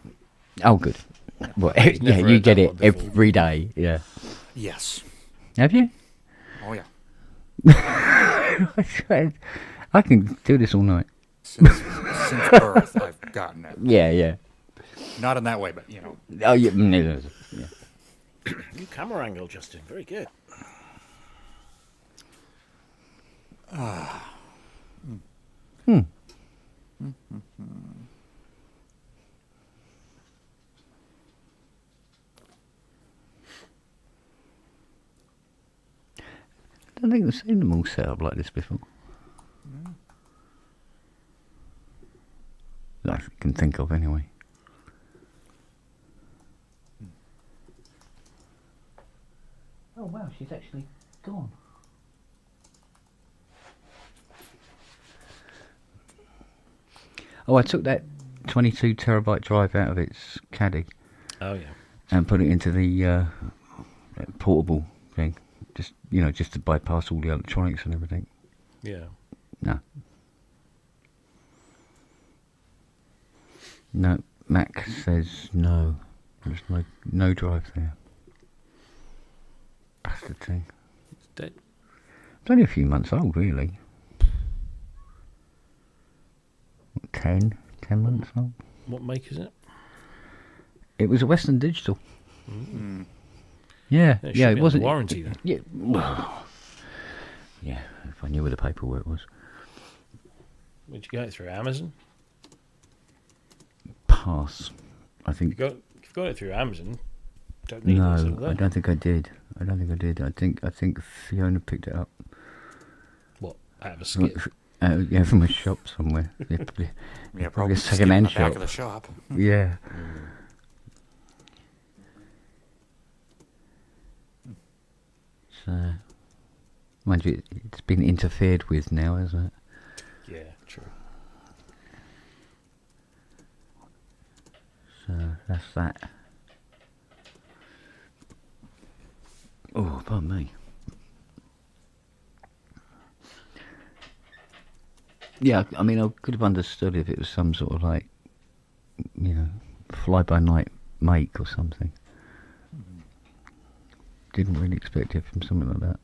Oh, good. Well, yeah, never you heard get that it one before. every day. Yeah. Yes. Have you? Oh, yeah. I swear, I can do this all night. Since birth, I've gotten it. Yeah, yeah. Not in that way, but, you know. Oh, yeah. Yeah. New camera angle, Justin. Very good. I don't think I've seen them all set up like this before. That I can think of anyway. Oh wow, she's actually gone. Oh, I took that 22 terabyte drive out of its caddy Oh yeah. and put it into the portable thing. Just just to bypass all the electronics and everything. Yeah. No. No, Mac says no. There's no drive there. Bastard thing. It's dead. It's only a few months old, really. 10 months old. What make is it? It was a Western Digital. Mm. Yeah, It yeah, should it be wasn't. under warranty then. Yeah. Yeah, if I knew where the paperwork was. Where'd you get it through? Amazon? Pass. I You think. got got it through Amazon. Don't need it. No, It's all I there. don't think I did. I think Fiona picked it up. What? Out of a skip? Yeah, from a shop somewhere. Yeah, Probably a second-hand skip in the back shop. of the shop. Yeah. So, mind you, it's been interfered with now, hasn't it? Yeah, true. So that's that. Oh, pardon me. Yeah, I mean, I could have understood if it was some sort of like, fly-by-night make or something. Didn't really expect it from something like that.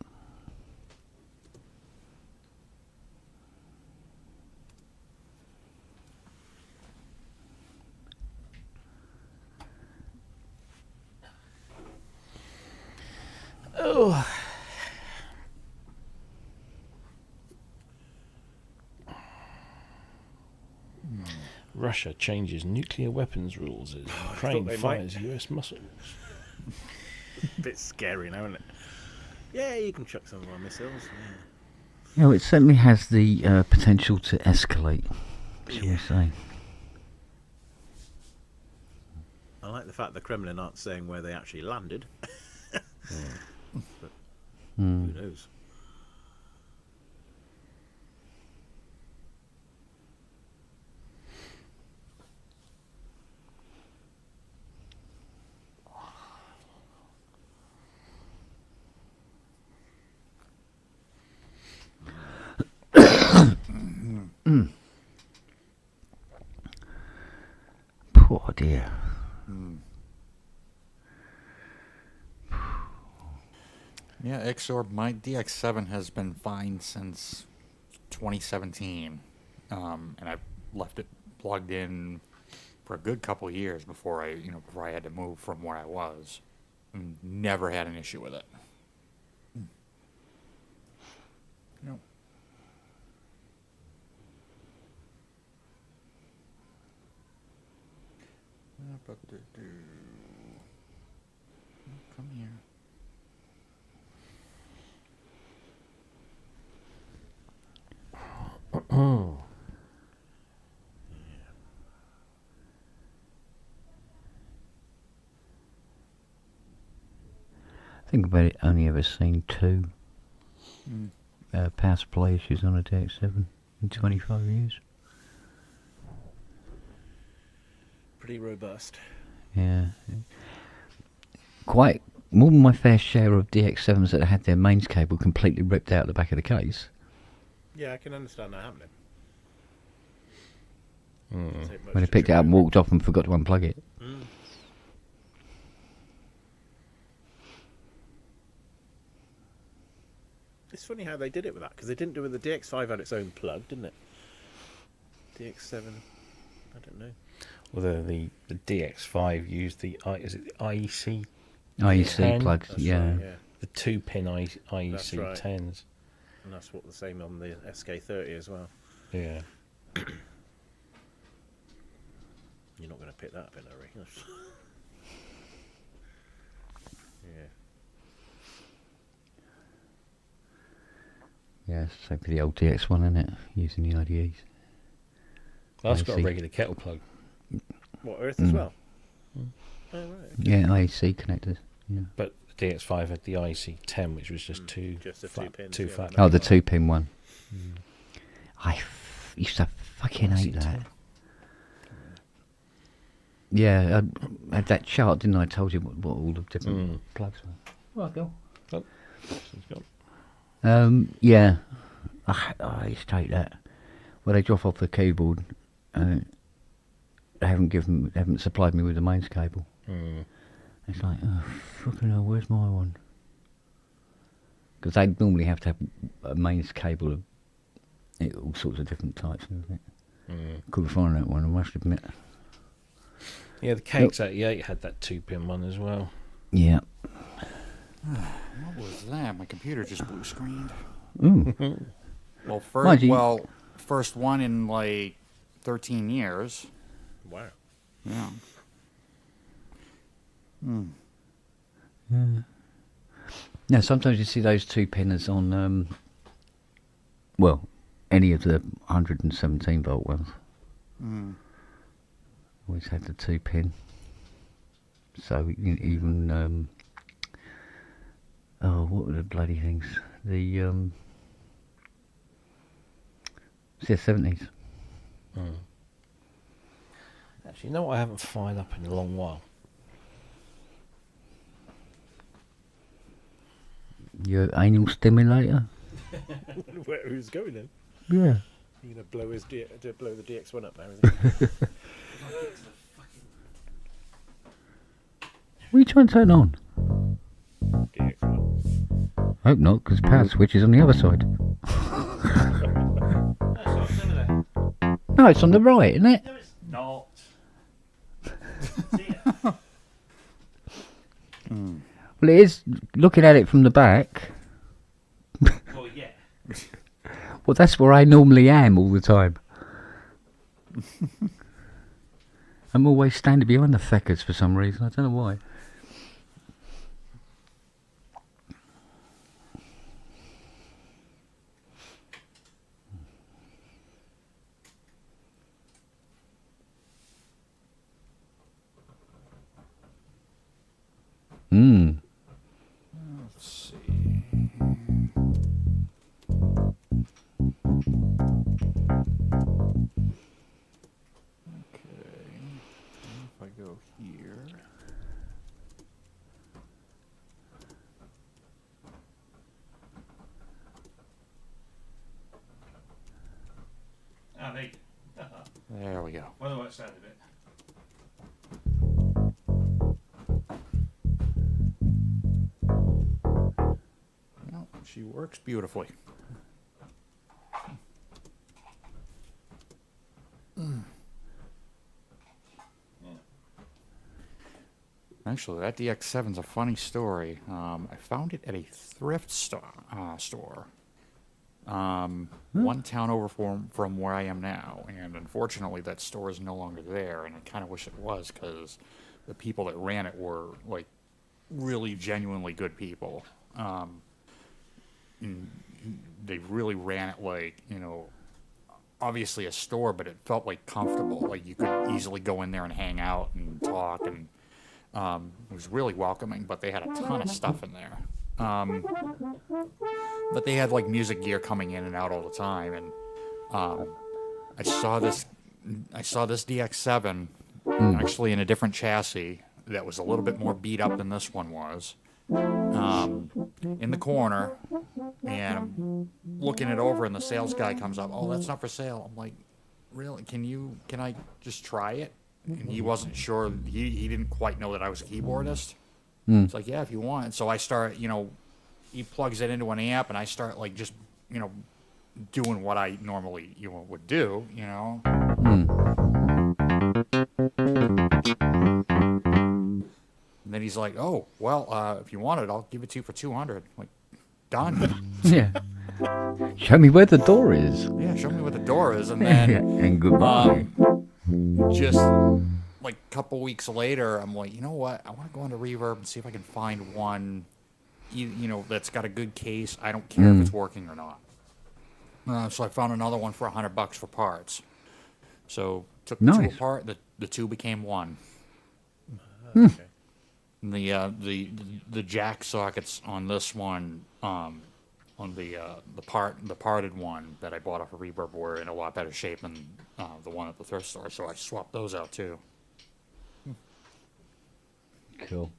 Oh. Russia changes nuclear weapons rules as Ukraine they fires US missiles. A bit scary now, isn't it? Yeah, you can chuck some of our missiles. It certainly has the potential to escalate, shall we say. I like the fact the Kremlin aren't saying where they actually landed. But who knows? Poor dear. Yeah, Xorb, my DX7 has been fine since 2017. And I've left it plugged in for a good couple of years before I had to move from where I was. And never had an issue with it. No. Come here. I think I've only ever seen two power supply issues on a DX7 in 25 years. Pretty robust. Yeah. Quite more than my fair share of DX7s that had their mains cable completely ripped out the back of the case. Yeah, I can understand that happening. When I picked it up and walked off and forgot to unplug it. It's funny how they did it with that, because they didn't do it with the DX5 had its own plug, didn't it? DX7, I don't know. Although the DX5 used the IEC IEC 10? plugs, That's yeah. right, yeah. the 2-pin IEC That's right. 10s. And that's what the same on the SK30 as well. Yeah. You're not going to pick that up in a hurry. Yeah. Yeah, it's same for the old DX1, isn't it? Using the IDEs. Well, that's got a IEC. regular kettle plug. What, Earth as well? Oh, right. Okay. Yeah, IEC connectors. Yeah. But the DX5 had the IEC 10, which was just two Just the flat, 2 pins, two yeah, flat. no. Oh, the 2-pin one. I used to fucking hate that. Yeah, I had that chart, didn't I? I told you what all the different plugs were. Right, go. Oh, it's gone. Yeah, I used to hate that. When they drop off the keyboard, they haven't supplied me with the mains cable. It's like, oh, fucking hell, where's my one? Because they normally have to have a mains cable of all sorts of different types and everything. Couldn't find that one, I must admit. Yeah, the KX88 had that 2-pin one as well. Yeah. What was that? My computer just blue screened. Ooh. Well, Mind you- first one in like 13 years. Wow. Yeah. Now, sometimes you see those 2-pinners on, any of the 117 volt ones. Always had the 2-pin. So even, what were the bloody things? The CS70s. Actually, you know what I haven't fired up in a long while? Your anal stimulator? Where who's going then? Yeah. You're gonna blow blow the DX1 up now, isn't it? What are you trying to turn on? DX1. I hope not, because power switch is on the other side. No, it's on the right, isn't it? No, it's not. Well, it is, looking at it from the back. Well, yeah. Well, that's where I normally am all the time. I'm always standing behind the feckers for some reason. I don't know why. Let's see. Okay. If I go here. Ah, there. There we go. Wonder what it sounded a bit. Well, she works beautifully. Actually, that DX7's a funny story. I found it at a thrift store. One town over from where I am now, and unfortunately that store is no longer there, and I kind of wish it was, because the people that ran it were, like, really genuinely good people. They really ran it like, obviously a store, but it felt like comfortable, like you could easily go in there and hang out and talk, and it was really welcoming, but they had a ton of stuff in there. But they had like music gear coming in and out all the time, and I saw this DX7 actually in a different chassis that was a little bit more beat up than this one was, in the corner, and I'm looking it over, and the sales guy comes up. Oh, that's not for sale. I'm like, really? Can I just try it? And he wasn't sure. He didn't quite know that I was a keyboardist. It's like, yeah, if you want. So I start, he plugs it into an amp, and I start like just, doing what I normally would do, And then he's like, oh, well, if you want it, I'll give it to you for $200. I'm like, done. Yeah. Show me where the door is. Yeah, show me where the door is, and then And goodbye. just like a couple weeks later, I'm like, you know what? I want to go into Reverb and see if I can find one, that's got a good case. I don't care if it's working or not. So I found another one for $100 for parts. So took the two apart. The two became one. Okay. And the jack sockets on this one, on the parted one that I bought off of Reverb were in a lot better shape than the one at the thrift store. So I swapped those out too. Cool.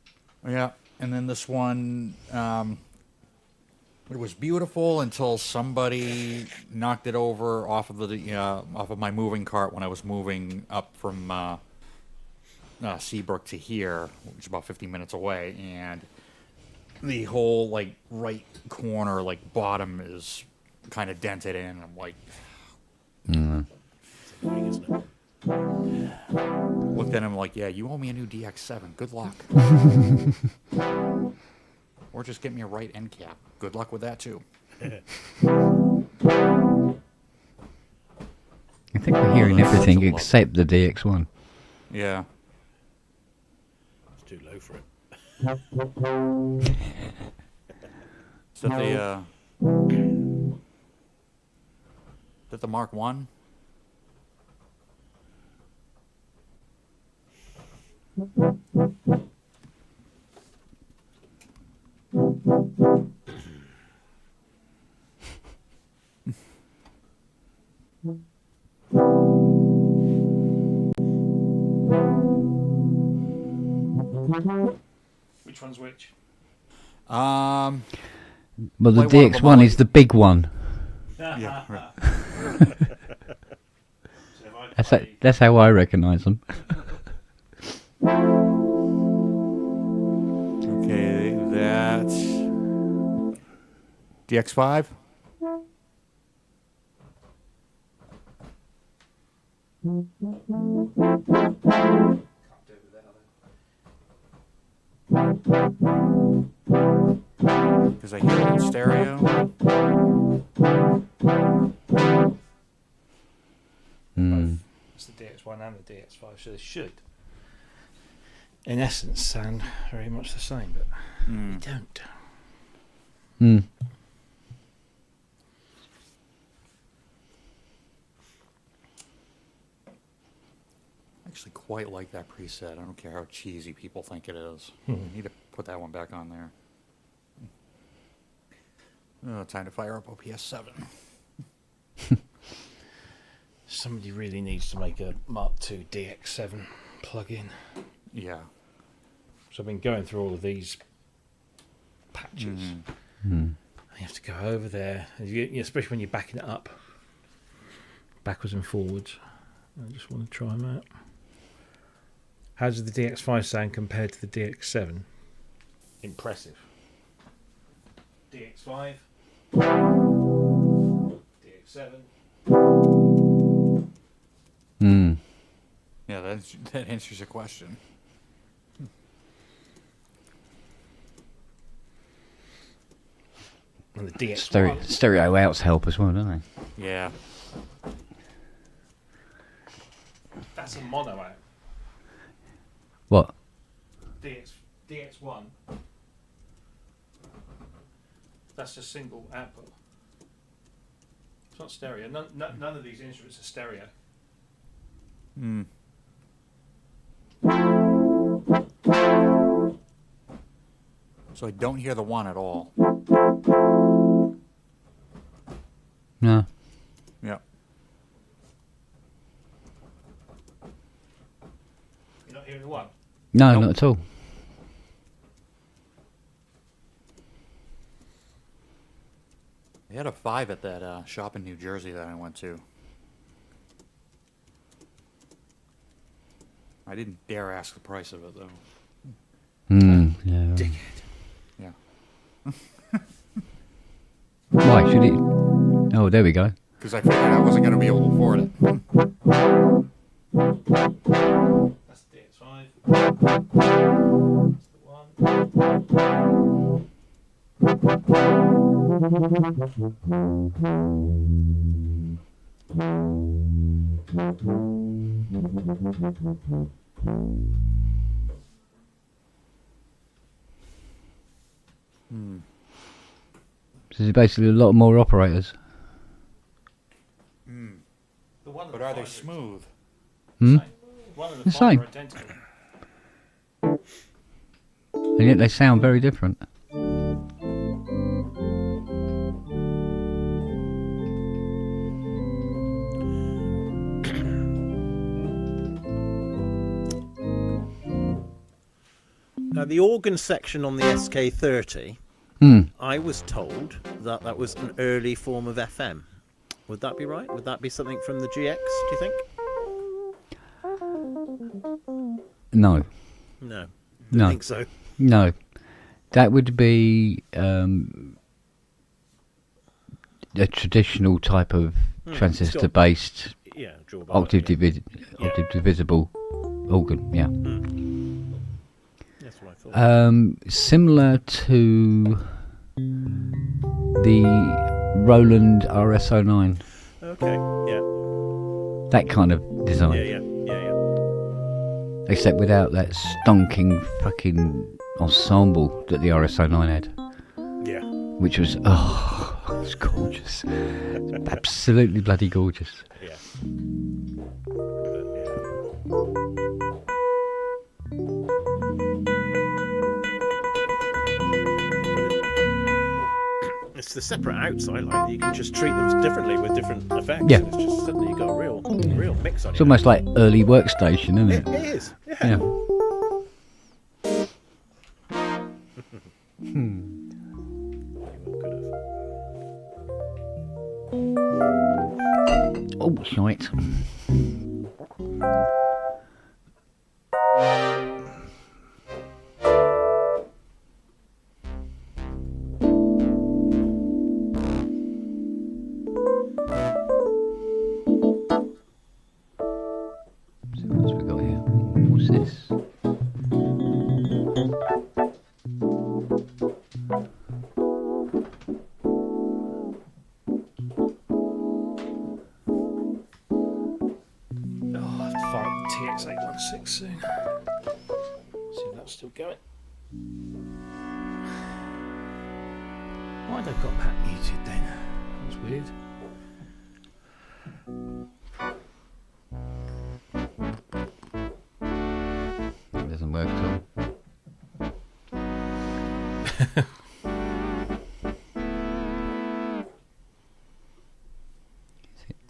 Yeah, and then this one, it was beautiful until somebody knocked it over off of my moving cart when I was moving up from Seabrook to here, which is about 50 minutes away, and the whole like right corner, like bottom, is kind of dented in. I'm like, It's annoying, isn't it? looked at him like, yeah, you owe me a new DX7. Good luck. Or just get me a right end cap. Good luck with that too. I think we're hearing everything except the DX1. Yeah. It's too low for it. Is that the Mark 1? Which one's which? Well, the Like one of them DX1 is the big one. Yeah, right. That's how I recognise them. Okay, that's DX5. Because I hear it in stereo. It's the DX1 and the DX5, so they should, in essence, sound very much the same, but they don't. I actually quite like that preset. I don't care how cheesy people think it is. You need to put that one back on there. Oh, time to fire up OPS 7. Somebody really needs to make a Mark II DX7 plug-in. Yeah. So I've been going through all of these patches. You have to go over there, especially when you're backing it up, backwards and forwards. I just want to try them out. How does the DX5 sound compared to the DX7? Impressive. DX5. DX7. Yeah, that answers your question. And the DX1. Stereo outs help as well, don't they? Yeah. That's a mono out. What? DX1. That's a single output. It's not stereo. None of these instruments are stereo. So I don't hear the one at all. No. Yeah. You're not hearing the one? No, Nope. not at all. They had a 5 at that shop in New Jersey that I went to. I didn't dare ask the price of it, though. Yeah. Dickhead. Yeah. Why should it? Oh, there we go. Because I figured I wasn't going to be able to afford it. That's the DX5. That's the one. So there's basically a lot more operators. The one and But the are they five smooth? Same. One and The the five same. are identical. And yet they sound very different. Now, the organ section on the SK30, I was told that that was an early form of FM. Would that be right? Would that be something from the GX, do you think? No. No. No. I think so. No. That would be a traditional type of transistor-based Yeah, drawbar. octave yeah. divisible organ, yeah. That's what I thought. Similar to the Roland RS09, Okay, yeah. that kind of design, Yeah. except without that stonking fucking ensemble that the RSO9 had, Yeah. which was it's gorgeous, absolutely bloody gorgeous. Yeah. It's the separate outs I like. You can just treat them differently with different effects. Yeah. And it's just suddenly you've got a real mix on It's you. almost like early workstation, isn't it? It is. Yeah. Yeah. Oh, shite. So what's we got here? What's this? I'll have to fire up the TX816 soon. See if that's still going. Why'd I got that muted then? That was weird. It doesn't work at all.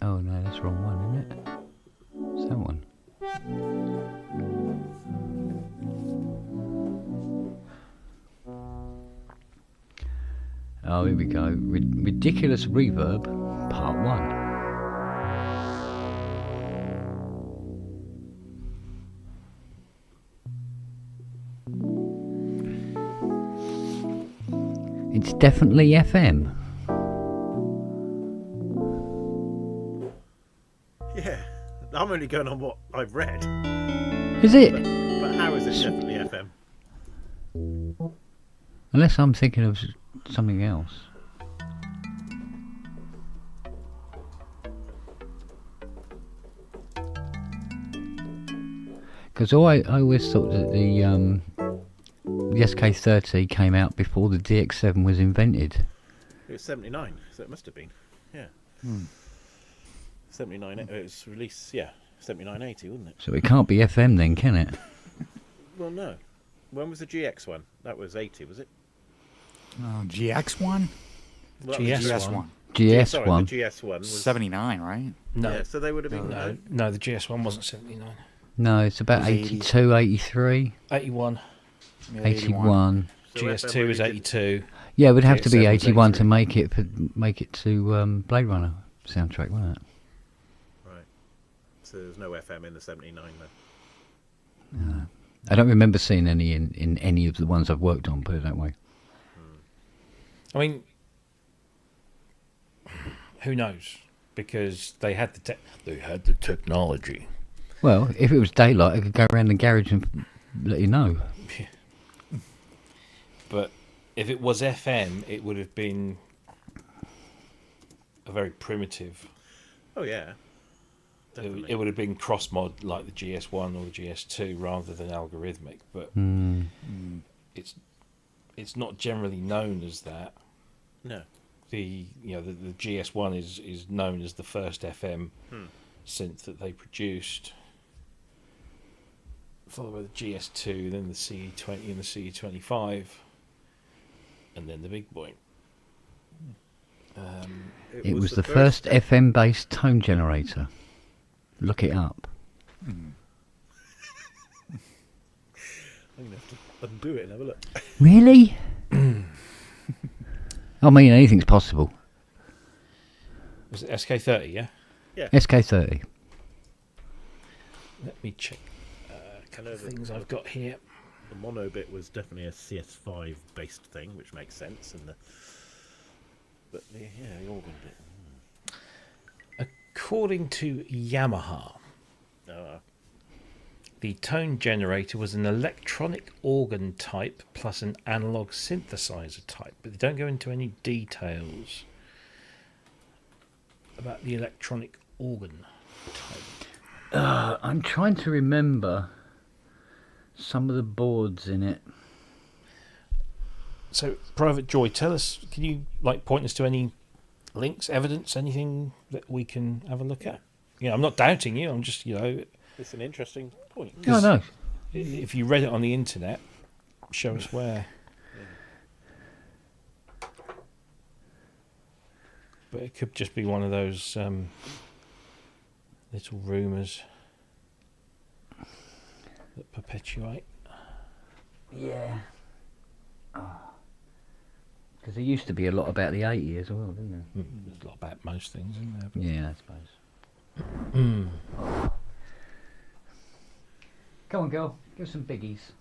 Oh no, that's the wrong one, isn't it? It's that one. Oh, here we go. Ridiculous Reverb, Part 1. It's definitely FM. Yeah. I'm only going on what I've read. Is it? But how is it definitely FM? Unless I'm thinking of something else. Because I always thought that the SK30 came out before the DX7 was invented. It was 79, so it must have been. Yeah. 79, it was released, 7980, wasn't it? So it can't be FM then, can it? Well, no. When was the GX one? That was 80, was it? GX one? Well, GS1. GS1. Sorry, the GS one was 79, right? No, Yeah, so they would have been. no, the GS1 wasn't 79. No, it's about It was 82, 83, 81. Yeah, 81. So GS2 FM is really 82. Yeah, it would have to be GS7 was 81 to 83. make it to Blade Runner soundtrack, wouldn't it? Right. So there's no FM in the 79 then. I don't remember seeing any in any of the ones I've worked on, put it that way. I mean, who knows? Because they had the technology. Well, if it was daylight, I could go around the garage and let you know. But if it was FM, it would have been a very primitive. Oh, yeah. Definitely. It would have been cross mod like the GS1 or the GS2 rather than algorithmic. But it's not generally known as that. No. The GS1 is known as the first FM synth that they produced, followed by the GS2, then the CE20 and the CE25, and then the big boy. It was the first FM based tone generator. Look it up. I'm going to have to undo it and have a look. Really? I mean, anything's possible. Was it SK30, yeah? SK30. Let me check a couple of things I've got here. The mono bit was definitely a CS5 based thing, which makes sense. But the organ bit. According to Yamaha, the tone generator was an electronic organ type plus an analog synthesizer type, but they don't go into any details about the electronic organ type. I'm trying to remember some of the boards in it. So, Private Joy, tell us, can you point us to any links, evidence, anything that we can have a look at? Yeah, I'm not doubting you. I'm just, it's an interesting point. No. If you read it on the internet, show us where. But it could just be one of those little rumours that perpetuate. Yeah. Because there used to be a lot about the 80s as well, didn't there? There's a lot about most things, isn't there? But Yeah, I suppose. Come on, girl. Give us some biggies.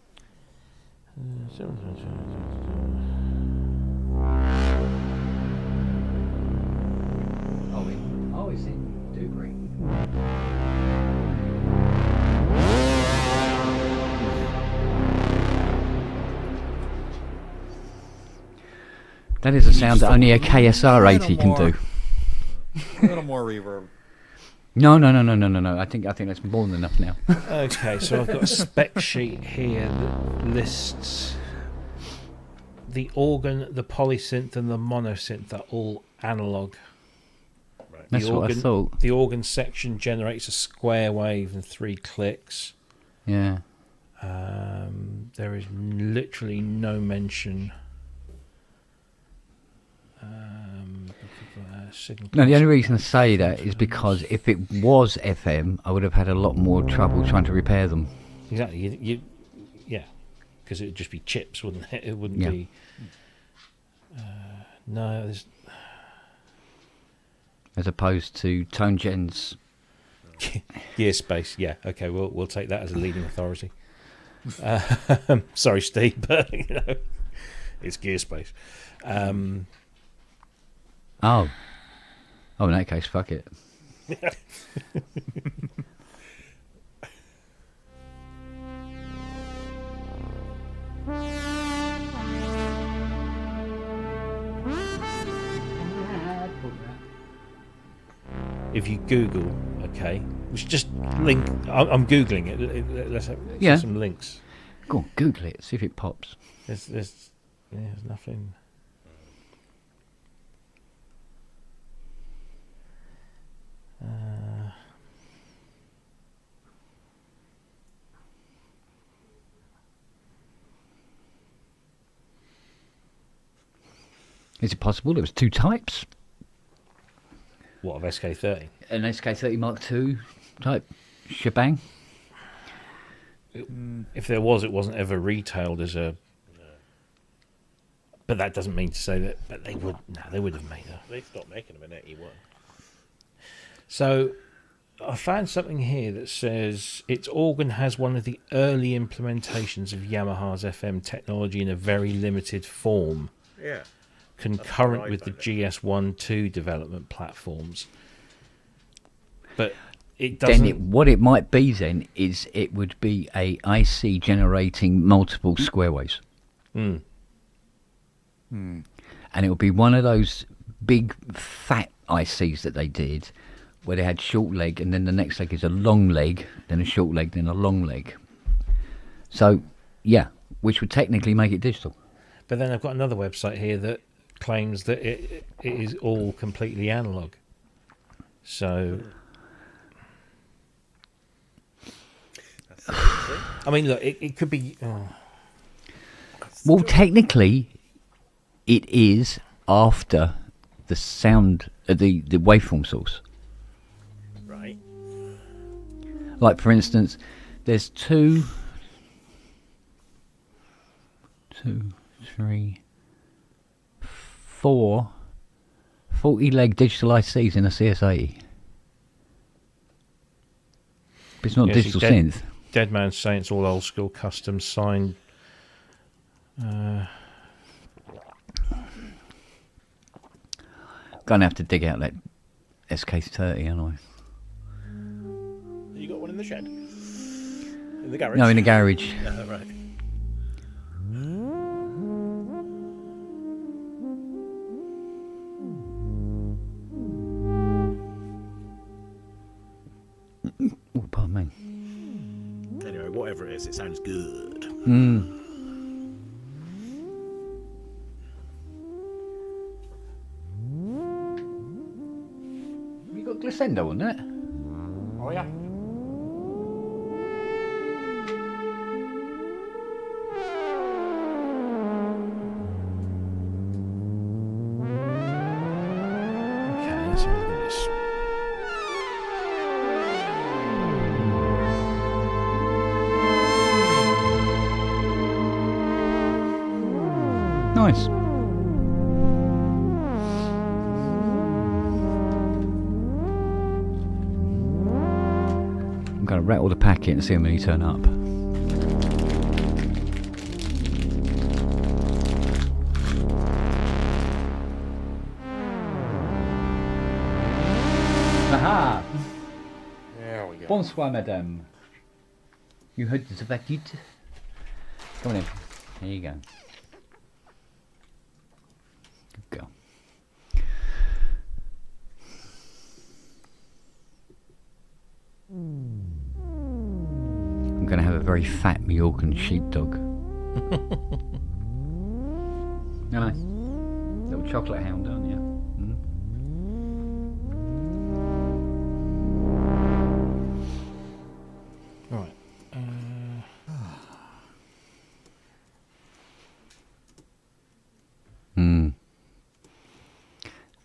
It's in Dewberry. That is a sound that only a KSR 80 can do. A little more reverb. No. I think that's more than enough now. Okay, so I've got a spec sheet here that lists the organ, the polysynth, and the monosynth are all analog. That's what I thought. The organ section generates a square wave in 3 clicks. Yeah. There is literally no mention. No, the only reason I say that is because if it was FM, I would have had a lot more trouble trying to repair them. Exactly. Yeah, because it would just be chips, wouldn't it? It wouldn't be. No, there's. As opposed to Tone Gen's Gear Space, yeah. Okay, we'll take that as a leading authority. Sorry, Steve, but it's Gear Space. Oh, in that case, fuck it. If you Google, okay, we should just link. I'm Googling it. Let's have some links. Go on, Google it, see if it pops. There's nothing. Is it possible there was 2 types? What, of SK30? An SK30 Mark II type shebang? If there was, it wasn't ever retailed as a. But that doesn't mean to say that. But they would. No, they would have made a. They stopped making them in '81. So, I found something here that says its organ has one of the early implementations of Yamaha's FM technology in a very limited form. Yeah. Concurrent with the GS1-2 development platforms. But it doesn't... Then what it might be then is it would be a IC generating multiple square waves. And it would be one of those big fat ICs that they did where they had short leg and then the next leg is a long leg, then a short leg, then a long leg. So, yeah, which would technically make it digital. But then I've got another website here that claims that it is all completely analog. So, I mean, look, it could be. Well, technically, it is after the sound, the waveform source. Right. Like, for instance, there's 2, 3, 4 40-leg digital ICs in a CS80. But it's not digital synth. Dead Man's saying it's all old school, custom signed. Gonna have to dig out that SK30, aren't You got one in the shed? In the I? garage? No, in the garage. Right. Oh, pardon me. Anyway, whatever it is, it sounds good. Sender, wasn't it? Oh yeah. Okay, let's have a look at this. Nice. I'm going to rattle the packet and see how many turn up. Aha! There we go. Bonsoir, madame. You heard the vacuum? Come on in. There you go. Good girl. I'm going to have a very fat Mallorcan sheepdog. Nice. Little chocolate hound, aren't you? Mm. Right.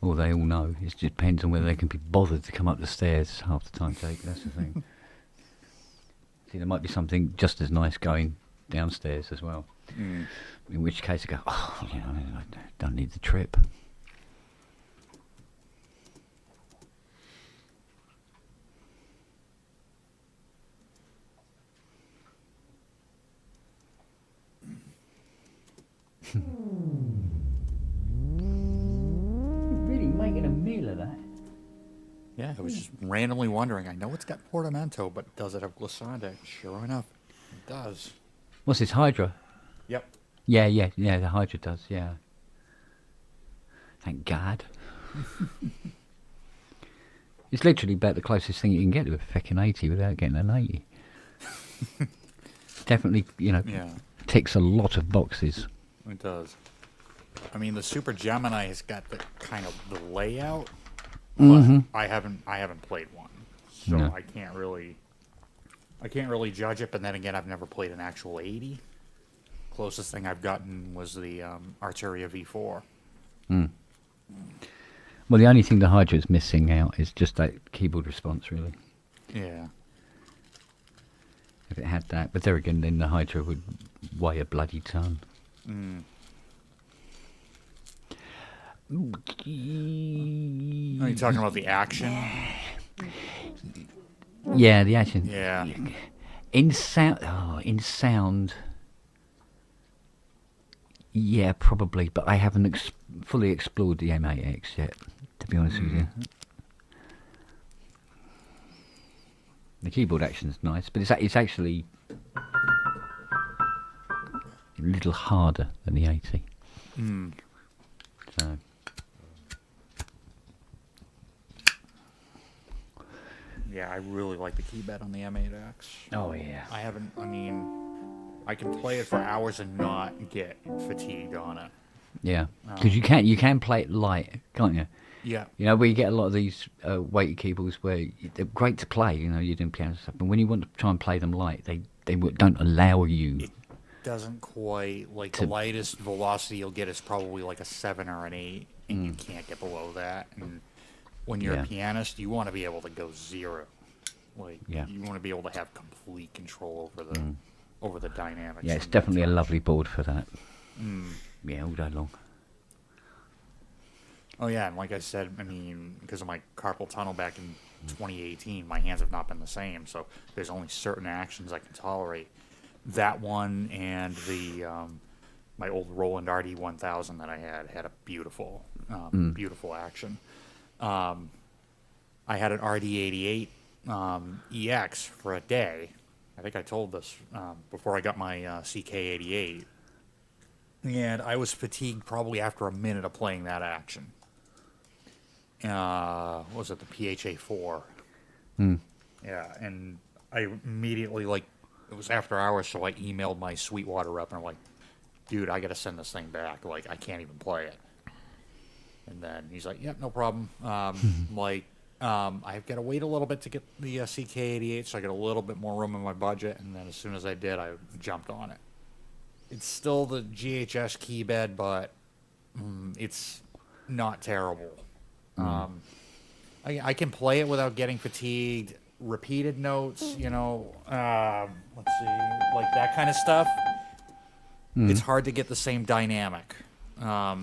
All they all know. It just depends on whether they can be bothered to come up the stairs half the time, Jake. That's the thing. See, there might be something just as nice going downstairs as well. In which case I go, oh, you know, I don't need the trip. Really making a meal of that. Yeah, I was just randomly wondering. I know it's got portamento, but does it have glissando? Sure enough, it does. What's this, Hydra? Yep. Yeah, the Hydra does, yeah. Thank God. It's literally about the closest thing you can get to a fucking 80 without getting an 80. Definitely, you know, Yeah, ticks a lot of boxes. it does. I mean, the Super Gemini has got the kind of the layout, but I haven't played one, so No. I can't really judge it. But then again, I've never played an actual 80. Closest thing I've gotten was the Arturia V4. Well, the only thing the Hydra's missing out is just that keyboard response, really. Yeah. If it had that. But there again, then the Hydra would weigh a bloody ton. Are you talking about the action? Yeah, the action. Yeah. In sound. Yeah, probably, but I haven't fully explored the M8X yet, to be honest with you. The keyboard action's nice, but it's actually a little harder than the 80. So. Yeah, I really like the keybed on the M8X. Oh yeah. I can play it for hours and not get fatigued on it. Yeah, because you can play it light, can't you? Yeah. You know, where you get a lot of these weighted keyboards where they're great to play, you know, you're doing piano stuff, but when you want to try and play them light, they don't allow you. It doesn't quite, like, the lightest velocity you'll get is probably like a 7 or an 8, and you can't get below that. And when you're a pianist, you want to be able to go 0. Like, you want to be able to have complete control over the dynamics. Yeah, it's definitely a lovely board for that. Yeah, all day long. Oh, yeah, and like I said, I mean, because of my carpal tunnel back in 2018, my hands have not been the same, so there's only certain actions I can tolerate. That one and the my old Roland RD1000 that I had a beautiful, beautiful action. I had an RD88 EX for a day. I think I told this before I got my CK88. And I was fatigued probably after a minute of playing that action. What was it, the PHA4? Yeah, and I immediately, like, it was after hours, so I emailed my Sweetwater rep, and I'm like, dude, I got to send this thing back. Like, I can't even play it. And then he's like, yep, no problem. Like, I've got to wait a little bit to get the CK88, so I got a little bit more room in my budget, and then as soon as I did, I jumped on it. It's still the GHS keybed, but it's not terrible. I can play it without getting fatigued. Repeated notes, let's see, like that kind of stuff. It's hard to get the same dynamic. I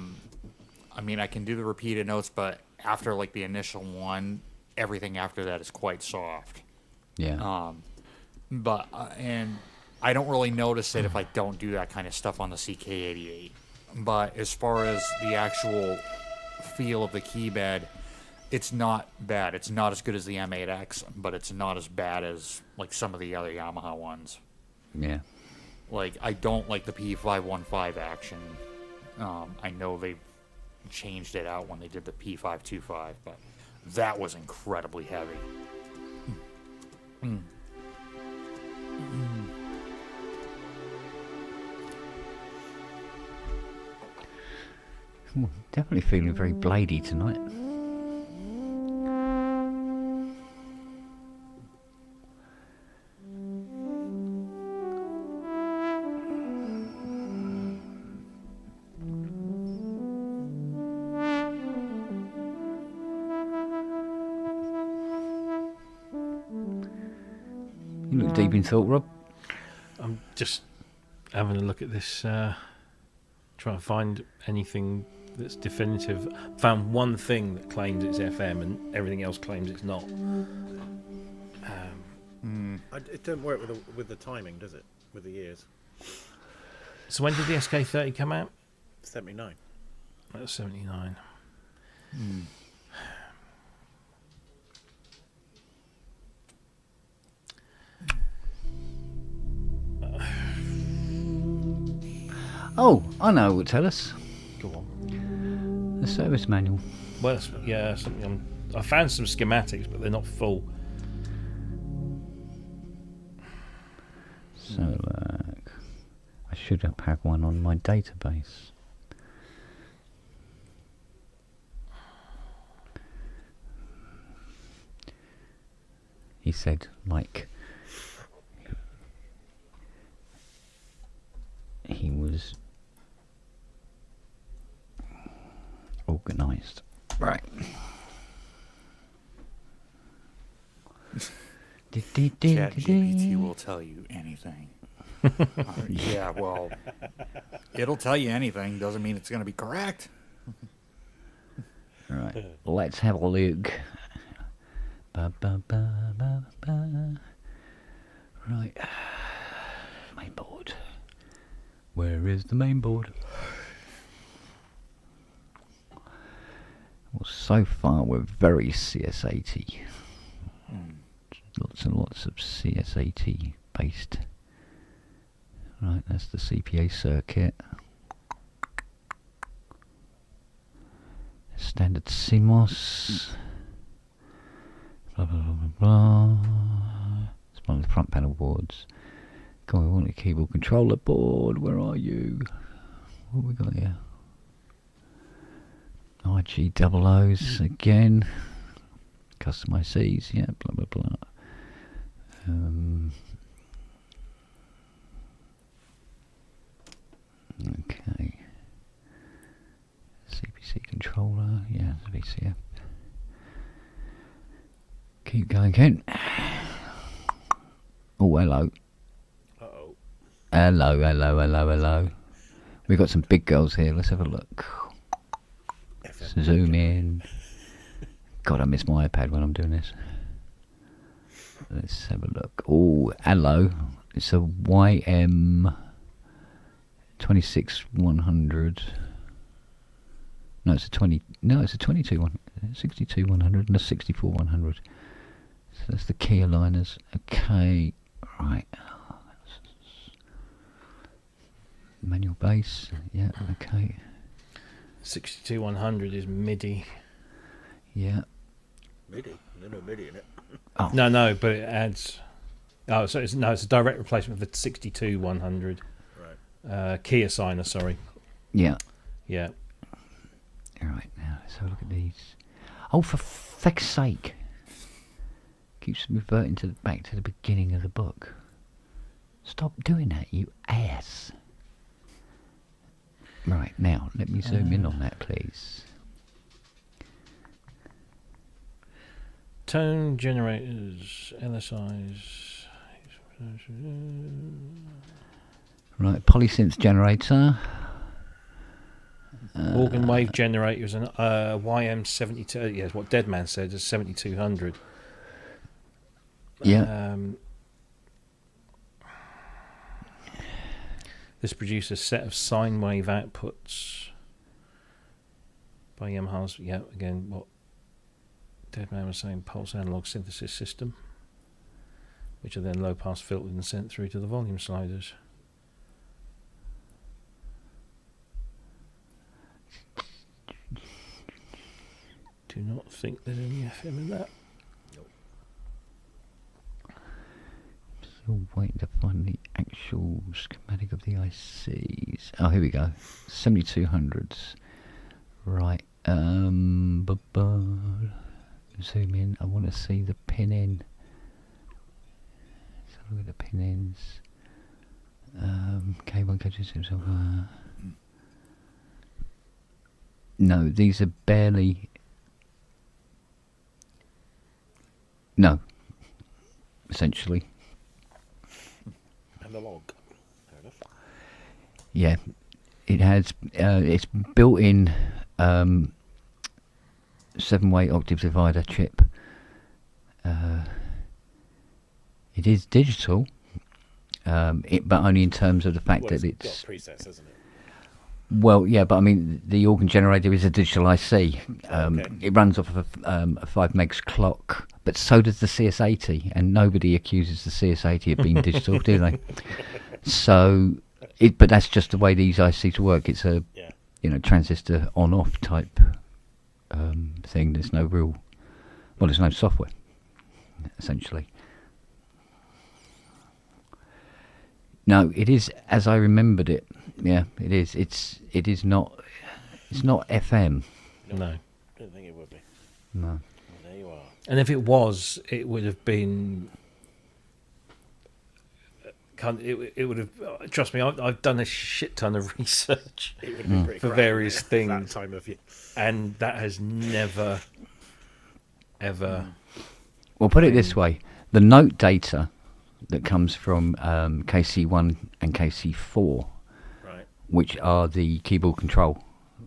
mean, I can do the repeated notes, but after like the initial one, everything after that is quite soft. Yeah. And I don't really notice it if I don't do that kind of stuff on the CK88. But as far as the actual feel of the keybed, it's not bad. It's not as good as the M8X, but it's not as bad as like some of the other Yamaha ones. Yeah. Like, I don't like the P515 action. I know they've changed it out when they did the P525, but that was incredibly heavy. Ooh, definitely feeling very bladey tonight. You look deep in thought, Rob. I'm just having a look at this, trying to find anything that's definitive. Found one thing that claims it's FM and everything else claims it's not. It don't work with the timing, does it? With the years. So when did the SK30 come out? 79. That was 79. Oh, I know what will tell us. Go on. The service manual. Well, yeah, something. I found some schematics, but they're not full. So, I should have had one on my database. He said, like, he was organised. Right. ChatGPT will tell you anything. Yeah, well, it'll tell you anything. Doesn't mean it's going to be correct. Right, let's have a look. Right, main board. Where is the main board? Well, so far we're very CS80. Lots and lots of CS80 based. Right, that's the CPA circuit. Standard CMOS. Blah blah blah blah blah. It's one of the front panel boards. Go on, we want a keyboard controller board. Where are you? What have we got here? IG double O's again. Custom ICs, yeah, blah blah blah. Okay. CPC controller, yeah, VCF. Keep going, Ken. Oh, hello. Uh-oh. Hello. We've got some big girls here. Let's have a look. Zoom in. God, I miss my iPad when I'm doing this. Let's have a look. Oh, hello. It's a YM 26100. No, it's a 20. No, it's a 62 100 and a 64 100. So that's the key aligners. Okay, right. Manual bass. Yeah. Okay. 62100 is MIDI. Yeah. MIDI? No MIDI in it. Oh. No, but it adds. Oh, so it's a direct replacement for the 62100. Right. Key assigner, sorry. Yeah. Yeah. All right, now let's have a look at these. Oh, for feck's sake! Keeps reverting back to the beginning of the book. Stop doing that, you ass. Right, now, let me zoom in on that, please. Tone generators, LSIs. Right, polysynth generator. Organ wave generator is an YM72. Yes, what Deadman said is 7200. Yeah. This produces a set of sine wave outputs by Yamaha's. Yeah, again, what Deadman was saying, pulse analog synthesis system, which are then low pass filtered and sent through to the volume sliders. Do not think there's any FM in that. Still waiting to find the actual schematic of the ICs. Oh, here we go. 7200s. Right. Zoom in. I want to see the pin in. Let's have a look at the pin ins. K1, K2, no, these are barely. No. Essentially. Analog. Fair enough. Yeah, it has. It's built-in 7-way octave divider chip. It is digital, but only in terms of the fact that it's got presets, hasn't it? Well, yeah, but I mean the organ generator is a digital IC. Okay. It runs off of a 5 megs clock, but so does the CS80, and nobody accuses the CS80 of being digital, do they? So, but that's just the way these ICs work. It's a transistor on-off type thing. There's no real, well, there's no software, essentially. No, it is as I remembered it. Yeah, it is. It is not. It's not FM. No. I don't think it would be. No. Well, there you are. And if it was, it would have been. It would have. Trust me, I've done a shit ton of research It would have been pretty for crap, various wouldn't it, things, that time of year. and that has never, ever. Well, put it this way: the note data that comes from KC1 and KC4, Right. which are the keyboard control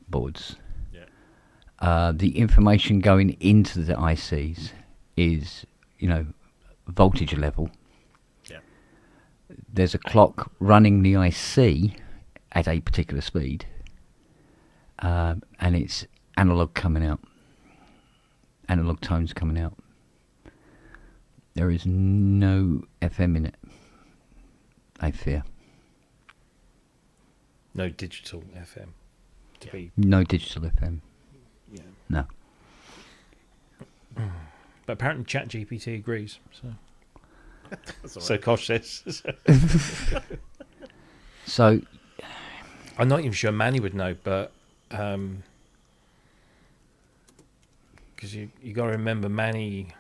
boards. Yeah. The information going into the ICs is, voltage level. Yeah. There's a clock running the IC at a particular speed, and it's analog coming out, analog tones coming out. There is no FM in it, I fear. No digital FM. To be. No digital FM. Yeah. No. But apparently ChatGPT agrees. So. That's all So right. Kosh says. So, I'm not even sure Manny would know, but because you got to remember Manny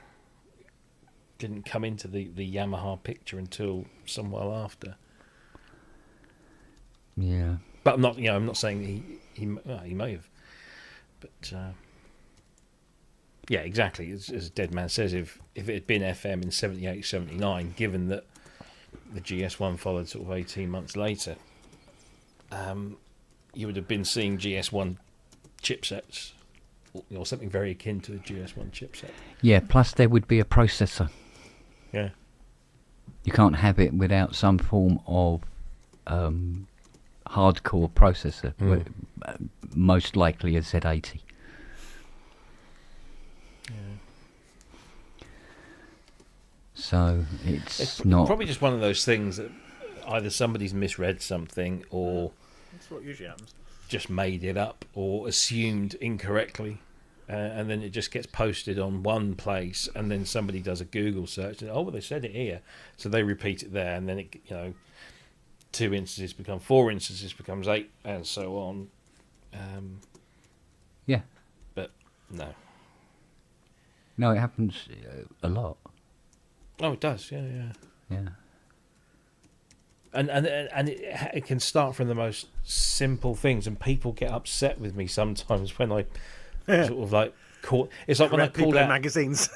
didn't come into the Yamaha picture until some while after. yeah. But I'm not saying he may have, but yeah, exactly. As Deadman says, if it had been FM in 78, 79, given that the GS1 followed sort of 18 months later, you would have been seeing GS1 chipsets, or something very akin to a GS1 chipset. Yeah, plus there would be a processor. Yeah. You can't have it without some form of hardcore processor, most likely a Z80. So it's not. Probably just one of those things that either somebody's misread something or That's what usually happens. just made it up or assumed incorrectly. And then it just gets posted on one place, and then somebody does a Google search, and well, they said it here, so they repeat it there, and then it, 2 instances become 4 instances, becomes 8, and so on. Yeah. But no, No, it happens a lot. Oh, it does. Yeah, yeah. Yeah. And it can start from the most simple things, and people get upset with me sometimes when I sort of like call. It's like when I Correct people called in out magazines.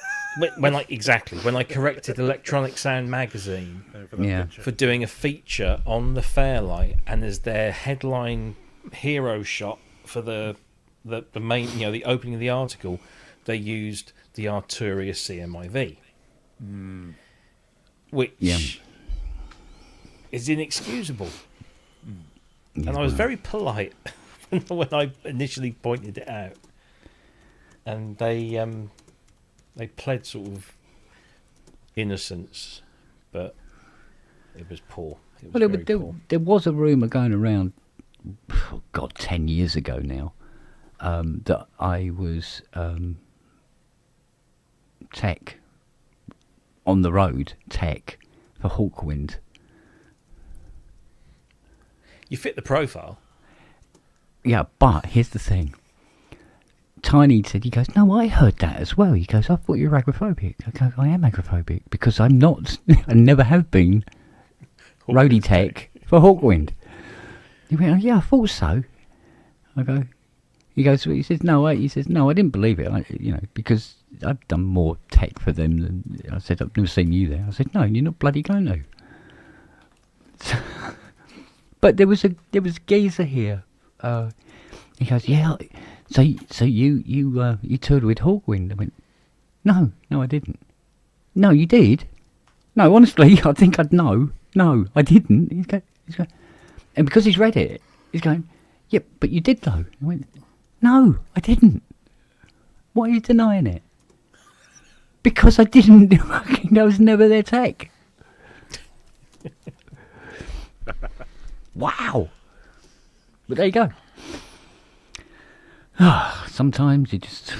when I corrected Electronic Sound magazine Yeah. for doing a feature on the Fairlight, and as their headline hero shot for the main, the opening of the article, they used the Arturia CMIV, which Yeah. is inexcusable. Yeah, And I was well, very polite when I initially pointed it out, and they pled sort of innocence, but it was poor. It was very poor. there was a rumour going around, oh God, 10 years ago now, that I was tech, on the road, tech, for Hawkwind. You fit the profile. Yeah, but here's the thing. Tiny said, he goes, no, I heard that as well. He goes, I thought you were agoraphobic. I go, I am agoraphobic because I'm not, I never have been roadie tech for Hawkwind. He went, oh, yeah, I thought so. I go, he says, no, I didn't believe it, because I've done more tech for them than, I said, I've never seen you there. I said, no, you're not bloody going to. But there was a geezer here. He goes, yeah, so you toured with Hawkwind. I went, no, I didn't. No, you did. No, honestly, I think I'd know. No, I didn't. He's going, and because he's read it, he's going, yeah, but you did though. I went, no, I didn't. Why are you denying it? Because I didn't. I was never their tech. Wow. But there you go. Sometimes you just...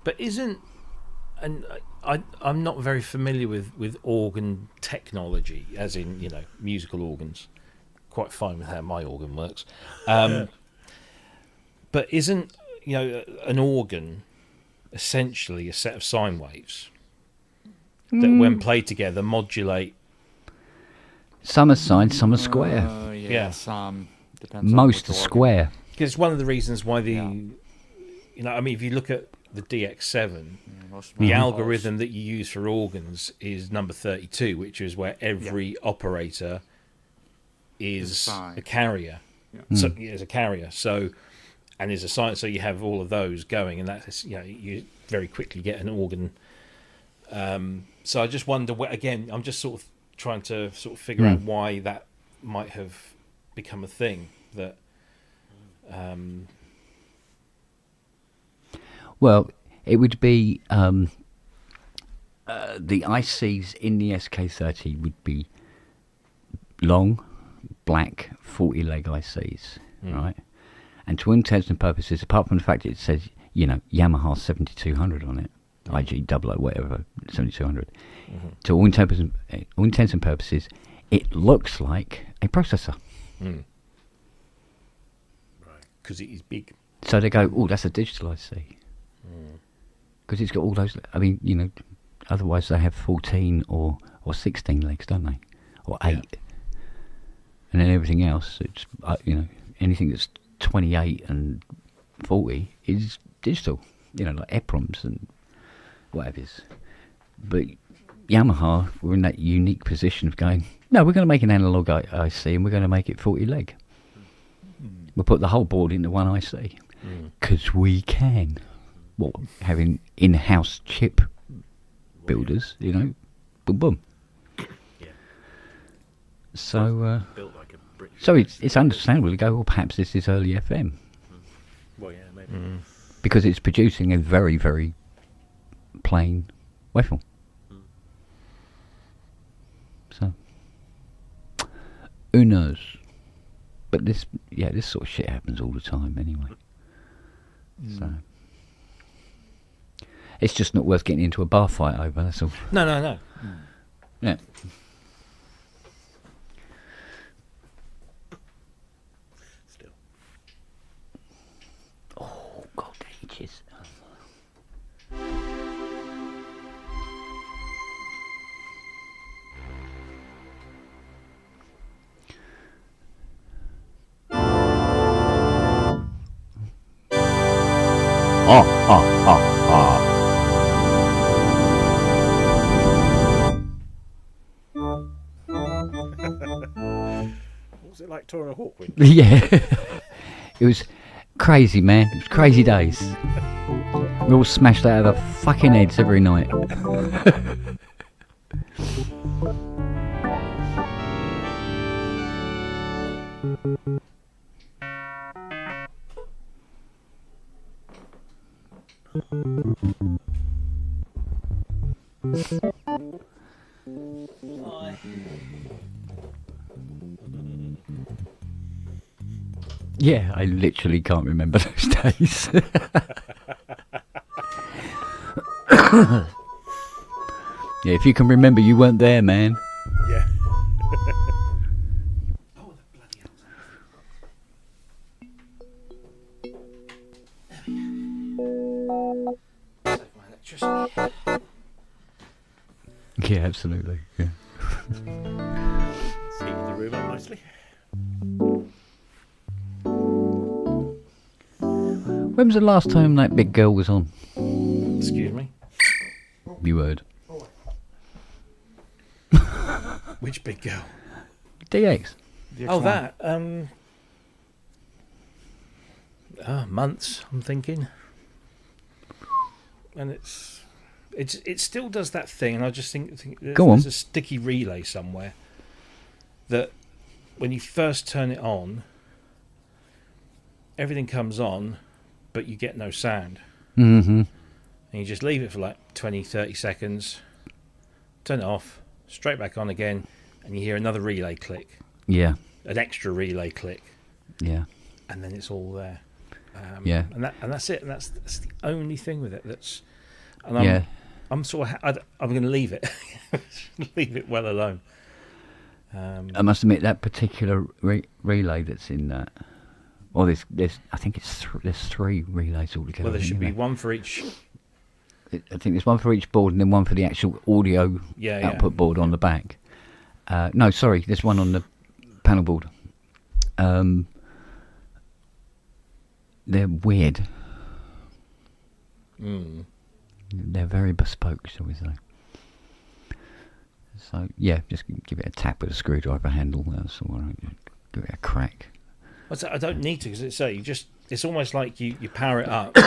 But isn't... And I'm not very familiar with organ technology, as in, musical organs. Quite fine with how my organ works. But isn't, an organ essentially a set of sine waves that, when played together, modulate? Some are sine, some are square. Yeah. Some depends on Most which are organ. square. Because it's one of the reasons why Yeah. if you look at the DX7, Most of the them are algorithm that you use for organs is number 32, which is where every operator is Is assigned. a carrier. Yeah. So is a carrier. So, and is a science. So you have all of those going, and that's you very quickly get an organ. So I just wonder. Again, I'm just sort of trying to figure out why that might have become a thing. That. Well, it would be the ICs in the SK30 would be long, black, 40-leg ICs, right? And to all intents and purposes, apart from the fact it says, Yamaha 7200 on it, IG 00 whatever, 7200, to all intents and purposes, it looks like a processor. Right. Because it is big. So they go, oh, that's a digital IC. Because it's got all those, otherwise they have 14 or 16 legs, don't they? Or 8. Yeah. And then everything else, it's, anything that's 28 and 40 is digital, like EPROMs and whatever. But Yamaha were in that unique position of going, no, we're going to make an analog IC and we're going to make it 40 leg. We'll put the whole board into one IC. Because we can. Well, having in-house chip builders, boom, boom. Yeah. So, Built like a British. so it's understandable to go, well, perhaps this is early FM. Well, yeah, maybe. Because it's producing a very, very plain waveform. So, who knows? But this sort of shit happens all the time anyway. So, it's just not worth getting into a bar fight over, that's all. No. Yeah. Still. Oh, God, ages. What was it like touring a Hawkwind? Yeah. It was crazy, man. It was crazy days. We all smashed out of our fucking heads every night. Yeah, I literally can't remember those days. Yeah, if you can remember, you weren't there, man. Yeah. Oh, the bloody hell. Save my electricity. Yeah, absolutely. Yeah. Let's heat the room up nicely. When was the last time that big girl was on? Excuse me. You heard. Which big girl? DX. Oh, that. Months. I'm thinking, and it still does that thing, and I just think there's a sticky relay somewhere that when you first turn it on, everything comes on, but you get no sound. Mm-hmm. And you just leave it for like 20, 30 seconds, turn it off, straight back on again, and you hear another relay click, Yeah. an extra relay click, Yeah. and then it's all there. Yeah. And that's it. And that's the only thing with it. I'm sort of I'm going to leave it, leave it well alone. I must admit that particular relay that's in that. Well, there's I think there's 3 relays altogether. Well, there should be one for each. I think there's one for each board and then one for the actual audio output board on the back. No, sorry, there's one on the panel board. They're weird. They're very bespoke, shall we say. So, yeah, just give it a tap with a screwdriver handle. That's all right. Give it a crack. I don't need to, because it's almost like you power it up.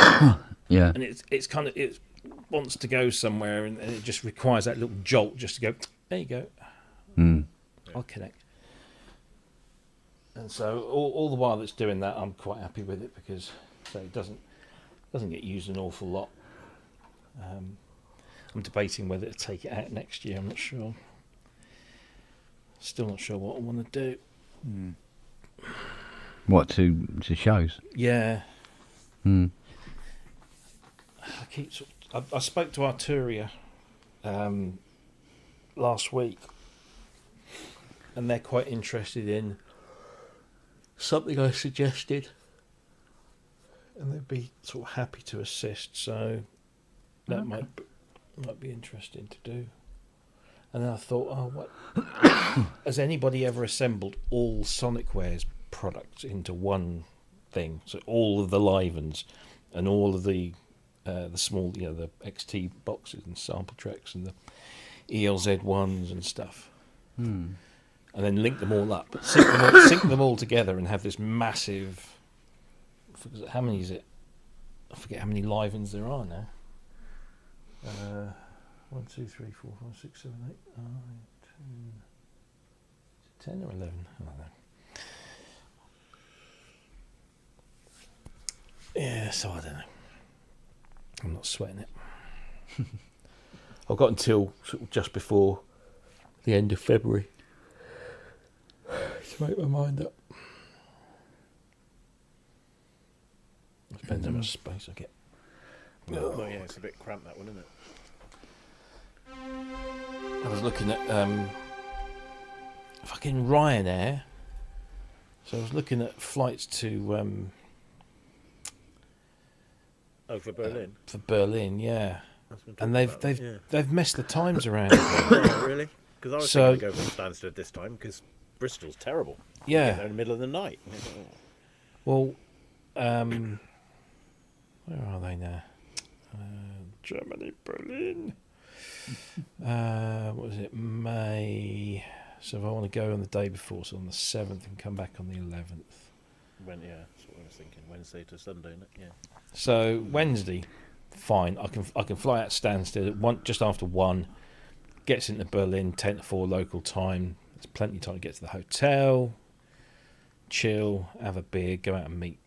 Yeah. And it's kind of, it wants to go somewhere, and it just requires that little jolt just to go, there you go. I'll connect. And so all the while it's doing that, I'm quite happy with it, because it doesn't get used an awful lot. I'm debating whether to take it out next year. I'm not sure. Still not sure what I want to do. What, to shows? Yeah. I spoke to Arturia last week, and they're quite interested in something I suggested, and they'd be sort of happy to assist. So that might be interesting to do. And then I thought, what has anybody ever assembled all Sonicware's products into one thing? So all of the Livens and all of the small, the XT boxes and sample tracks and the ELZ ones and stuff, and then link them all up, sync them all together, and have this massive. How many is it? I forget how many Livens there are now. 1, 2, 3, 4, 5, 6, 7, 8, 9, 10 or 11. I don't know. Yeah, so I don't know. I'm not sweating it. I've got until sort of just before the end of February to make my mind up. Depends how much space I get. Well, yeah, it's a bit cramped, that one, isn't it? I was looking at fucking Ryanair. So I was looking at flights to for Berlin. For Berlin, yeah. And they've messed the times around. Oh, really? Because I was thinking to go from Stansted this time, because Bristol's terrible. Yeah. They're in the middle of the night. Well, I Where are they now? Germany, Berlin. What was it? May. So if I want to go on the day before, so on the 7th, and come back on the 11th. That's what I was thinking. Wednesday to Sunday, isn't it? Yeah. So Wednesday, fine. I can fly out Stansted at just after 1. Gets into Berlin 10 to 4 local time. There's plenty of time to get to the hotel, chill, have a beer, go out and meet,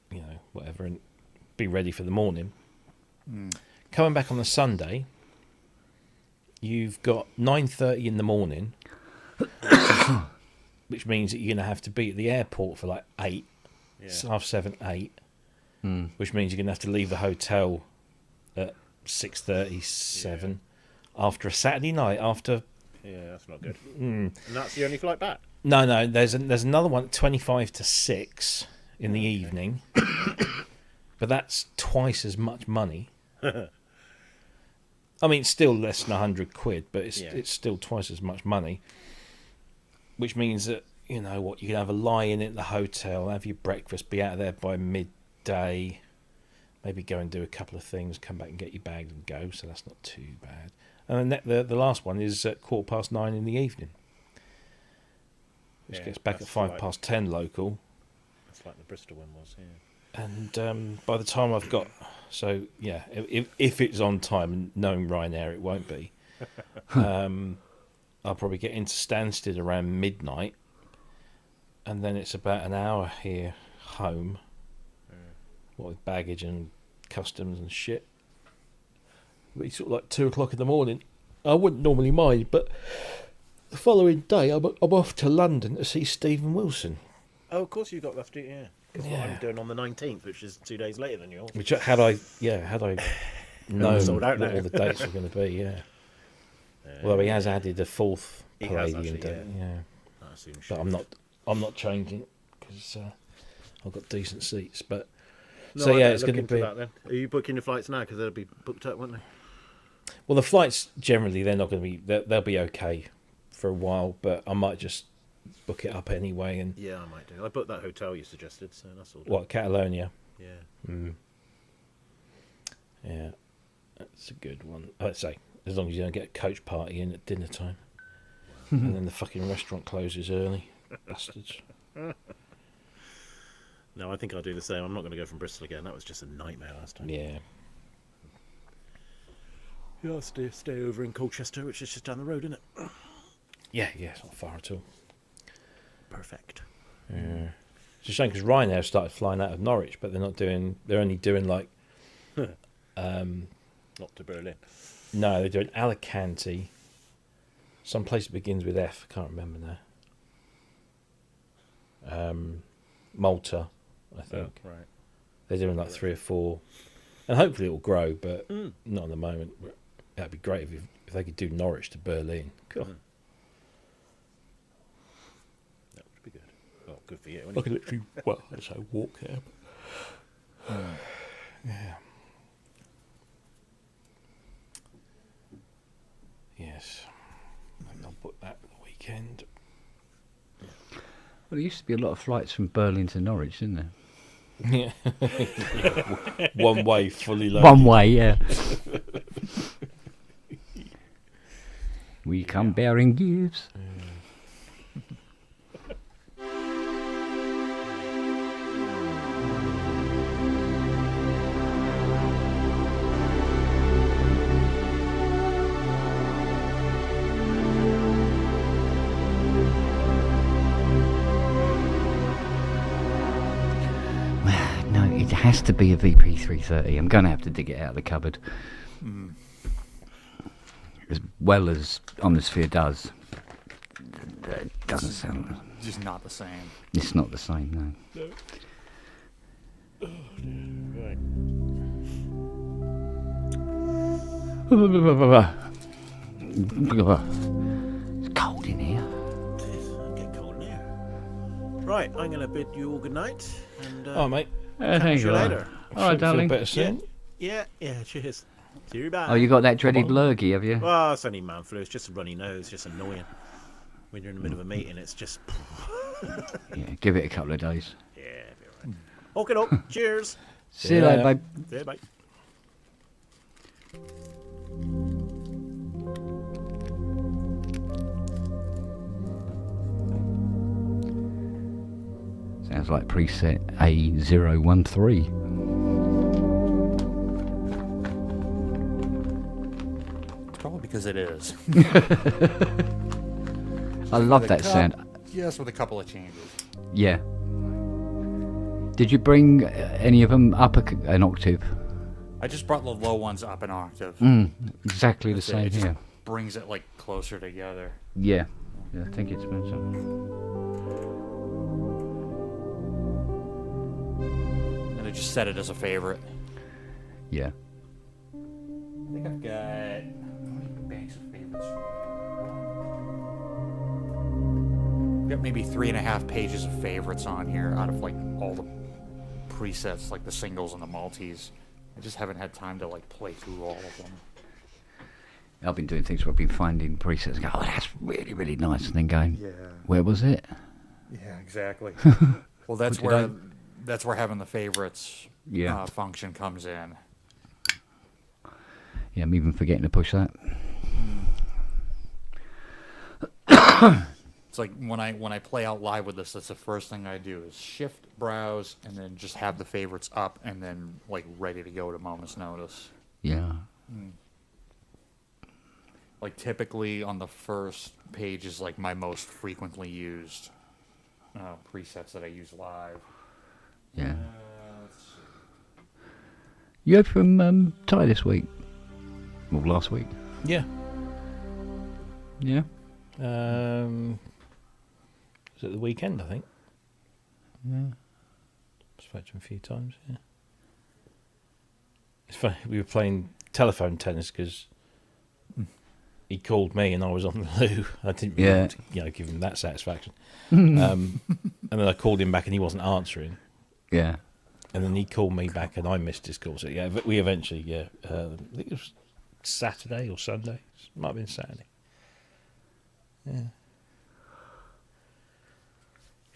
whatever, and be ready for the morning. Coming back on the Sunday, you've got 9:30 in the morning, which means that you're going to have to be at the airport for like 8, it's 7:30, 8, which means you're going to have to leave the hotel at 6:30, 7, after a Saturday night, after... Yeah, that's not good. And that's the only flight back? No, there's another one at 25 to 6 in the evening, but that's twice as much money. I mean, it's still less than £100, but it's still twice as much money. Which means that, you can have a lie-in at the hotel, have your breakfast, be out of there by midday, maybe go and do a couple of things, come back and get your bag and go, so that's not too bad. And then the last one is at 9:15 in the evening, which gets back at 10:05 local. That's like the Bristol one was, yeah. And by the time I've got... So, yeah, if it's on time, and knowing Ryanair, it won't be. I'll probably get into Stansted around midnight, and then it's about an hour here home, with baggage and customs and shit. It'll be sort of like 2 o'clock in the morning. I wouldn't normally mind, but the following day I'm off to London to see Stephen Wilson. Oh, of course you've got left, yeah. Because what I'm doing on the 19th, which is 2 days later than yours. Which had I known sold out what now. all the dates were going to be, yeah. Although he has added a 4th Palladium date, but I'm not changing because I've got decent seats. But it's going to be. That, then. Are you booking your flights now? Because they'll be booked up, won't they? Well, the flights generally they're not going to be. They'll be okay for a while, but I might just book it up anyway. And yeah, I might do. I booked that hotel you suggested, so that's all. What, Catalonia? Yeah. Yeah, that's a good one. I'd say as long as you don't get a coach party in at dinner time, and then the fucking restaurant closes early, bastards. No, I think I'll do the same. I'm not going to go from Bristol again. That was just a nightmare last time. Yeah. Yeah, I'll stay over in Colchester, which is just down the road, isn't it? Yeah, it's not far at all. Perfect. Yeah. It's a shame because Ryanair started flying out of Norwich, but they're only doing like... Not to Berlin. No, they're doing Alicante. Some place that begins with F, I can't remember now. Malta, I think. Oh, right. They're doing like 3 or 4. And hopefully it will grow, but not at the moment. That'd be great if they could do Norwich to Berlin. Cool. That would be good. Oh, good for you. I could literally, I'd say walk there. Yeah. Yes. I think I'll put that the weekend. Well, there used to be a lot of flights from Berlin to Norwich, didn't there? Yeah. One way, fully loaded. One way, yeah. We come bearing gifts. It has to be a VP330. I'm going to have to dig it out of the cupboard. As well as Omnisphere does. It doesn't sound... Just not the same. It's not the same, no. It's cold in here. It is. It'll get cold in here. Right, I'm going to bid you all good night. And, Oh, mate. Thank you later. All right, darling. Feel better soon. Yeah, cheers. See you back. Oh, you got that dreaded lurgy, have you? Well, it's only man flu. It's just a runny nose. It's just annoying. When you're in the middle of a meeting, it's just... Yeah, give it a couple of days. Yeah, be alright. Okay, cheers. See you later, babe. See you, bye. Sounds like preset A013. It's probably because it is. I love that sound. Yes, with a couple of changes. Yeah. Did you bring any of them up an octave? I just brought the low ones up an octave. Exactly the That's it. same It just here. brings it like closer together. Yeah. Yeah, I think it's better. And I just set it as a favorite. Yeah. I think I've got how many banks of favorites? I've got maybe 3.5 pages of favorites on here out of like all the presets, like the singles and the multis. I just haven't had time to like play through all of them. I've been doing things where I've been finding presets and go, oh, that's really, really nice. And then going, Yeah. where was it? Yeah, exactly. Well, What did that's where having the favorites Yeah. function comes in. Yeah, I'm even forgetting to push that. It's like when I play out live with this, that's the first thing I do is shift, browse, and then just have the favorites up and then like ready to go at a moment's notice. Yeah. Like typically on the first page is like my most frequently used presets that I use live. Yeah. Let's see. You heard from Ty this week? Well, last week. Yeah. Yeah. Was it the weekend, I think? Yeah. Spoke to him a few times, yeah. It's funny, we were playing telephone tennis because he called me and I was on the loo. I didn't really want to, give him that satisfaction. And then I called him back and he wasn't answering. Yeah. And then he called me back and I missed his call. So, yeah, but we eventually, I think it was Saturday or Sunday. It might have been Saturday. Yeah.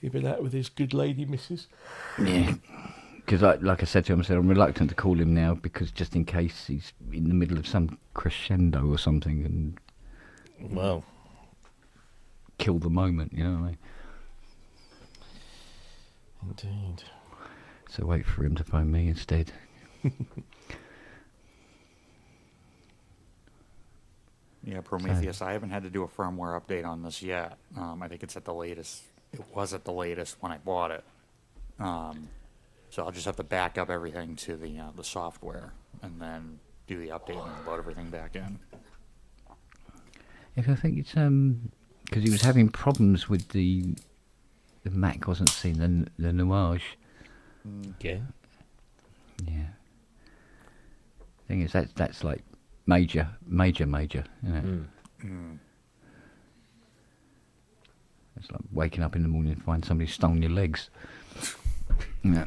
He'd been out with his good lady missus. Yeah. Because, like I said to him, I'm reluctant to call him now because just in case he's in the middle of some crescendo or something and Well, kill the moment, you know what I mean? indeed. So wait for him to phone me instead. Yeah, Prometheus. I haven't had to do a firmware update on this yet. I think it's at the latest. It was at the latest when I bought it. So I'll just have to back up everything to the software and then do the update and load everything back in. Yeah, I think it's because he was having problems with the Mac wasn't seeing the nuage. Yeah. Yeah. Thing is, that's like major, isn't it? It's like waking up in the morning and find somebody stolen your legs. Yeah.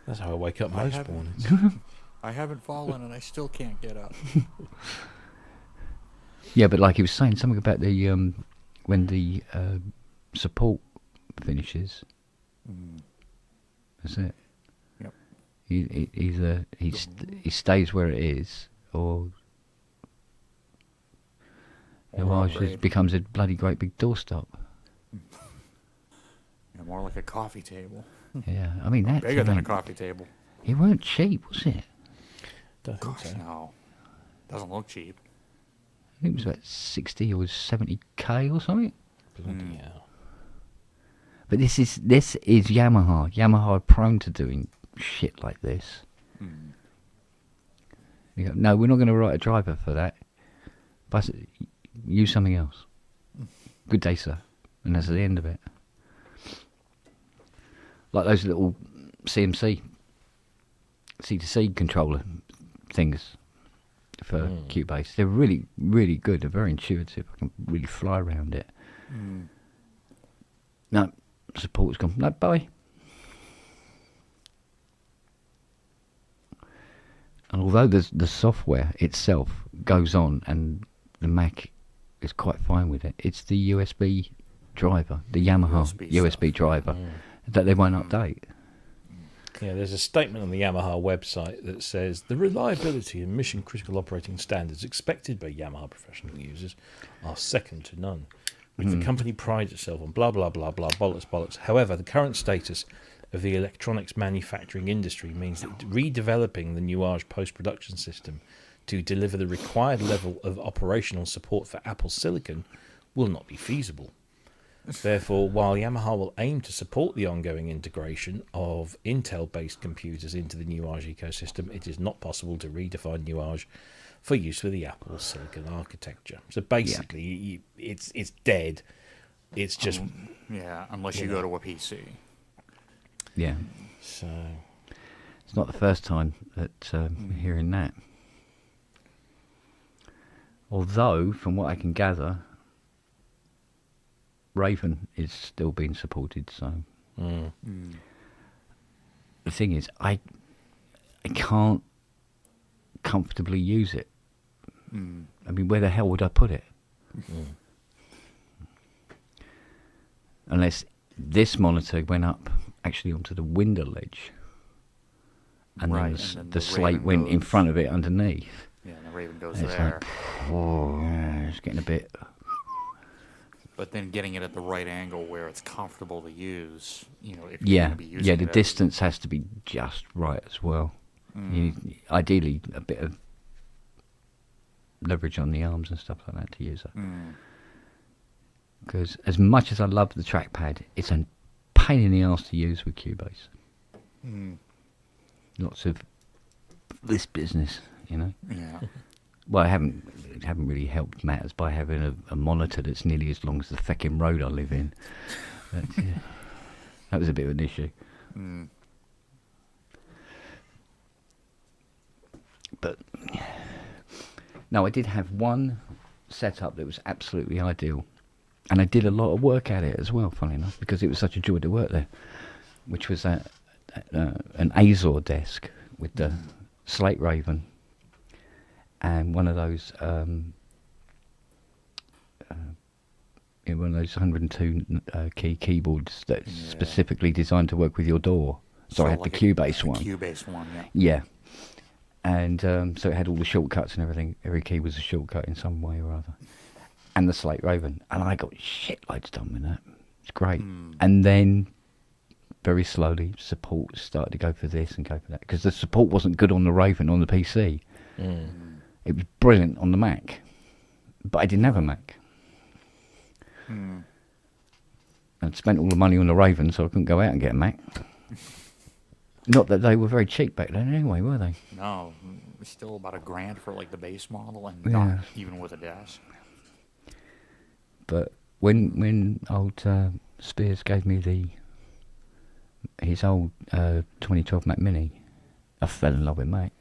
That's how I wake up most mornings. I haven't fallen and I still can't get up. Yeah, but like he was saying something about the when the support finishes. That's it. Yep. He stays where it is, or it becomes a bloody great big doorstop. Yeah, more like a coffee table. Yeah, I mean that's Bigger than a coffee table. It weren't cheap, was it? Don't think Gosh, so. no. Doesn't look cheap. I think it was about 60 or 70k or something. Bloody hell. But this is Yamaha. Yamaha are prone to doing shit like this. You go, no, we're not going to write a driver for that. But use something else. Good day, sir. And that's the end of it. Like those little CMC C2C controller things for Cubase. They're really, really good. They're very intuitive. I can really fly around it. No, support's gone. No, bye. And although the software itself goes on and the Mac is quite fine with it, it's the USB driver, the Yamaha USB driver, that they won't update. Yeah, there's a statement on the Yamaha website that says the reliability and mission-critical operating standards expected by Yamaha professional users are second to none, which the company prides itself on. Blah blah blah blah bollocks. However, the current status of the electronics manufacturing industry means that redeveloping the Nuage post-production system to deliver the required level of operational support for Apple Silicon will not be feasible. Therefore, while Yamaha will aim to support the ongoing integration of Intel-based computers into the Nuage ecosystem, it is not possible to redefine Nuage for use with the Apple Silicon architecture. So basically, it's dead. It's just unless you go to a PC. Yeah. So it's not the first time that we're hearing that. Although, from what I can gather, Raven is still being supported, so the thing is, I can't comfortably use it. I mean, where the hell would I put it? Unless this monitor went up actually onto the window ledge, and then the slate went in front of it underneath. Yeah, and the Raven goes It's there. like, it's getting a bit. But then getting it at the right angle where it's comfortable to use, if you're going to be using the it distance has to be just right as well. Ideally, a bit of leverage on the arms and stuff like that to use it. Because as much as I love the trackpad, it's a pain in the arse to use with Cubase. Lots of this business, Yeah. Well, I haven't really helped matters by having a monitor that's nearly as long as the feckin' road I live in. That was a bit of an issue. But no, I did have one setup that was absolutely ideal, and I did a lot of work at it as well. Funny enough, because it was such a joy to work there, which was an Azor desk with the Slate Raven. And one of those, one of those 102 key keyboards that's specifically designed to work with your DAW. So I had like the Cubase one. Cubase one, Yeah. And so it had all the shortcuts and everything. Every key was a shortcut in some way or other. And the Slate Raven. And I got shitloads done with that. It's great. And then, very slowly, support started to go for this and go for that. Because the support wasn't good on the Raven, on the PC. It was brilliant on the Mac, but I didn't have a Mac. I'd spent all the money on the Raven, so I couldn't go out and get a Mac. Not that they were very cheap back then anyway, were they? No, it was still about $1,000 for like the base model, and Yeah. not even with a desk. But when old Spears gave me his old 2012 Mac Mini, I fell in love with Mac.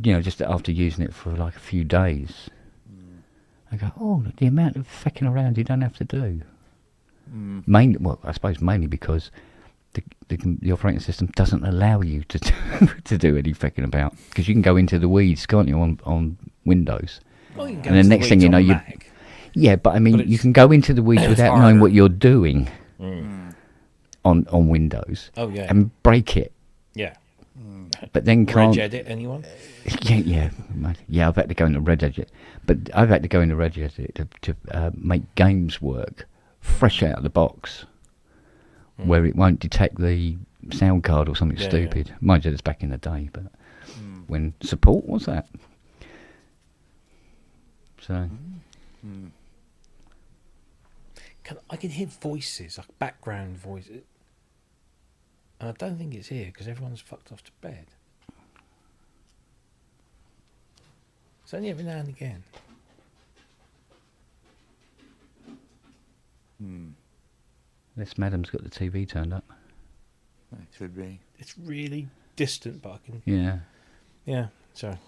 Just after using it for like a few days, I go, oh, the amount of fecking around you don't have to do. Mainly, well, I suppose mainly because the operating system doesn't allow you to do any fecking about. Because you can go into the weeds, can't you, on Windows? Well, you can go And the into next thing you know, weeds you on Mac. yeah, but I mean, But you can go into the weeds without knowing what you're doing on Windows Yeah. and break it. Yeah. But then can't. Regedit, anyone? Yeah. I've had to go into Regedit, but I've had to go into Regedit to make games work fresh out of the box, where it won't detect the sound card or something stupid. Mind you, it's back in the day, but when support was that? So. I can hear voices, like background voices. And I don't think it's here because everyone's fucked off to bed. It's only every now and again. This madam's got the TV turned up. It could be. It's really distant, but I can. Yeah. Yeah, sorry.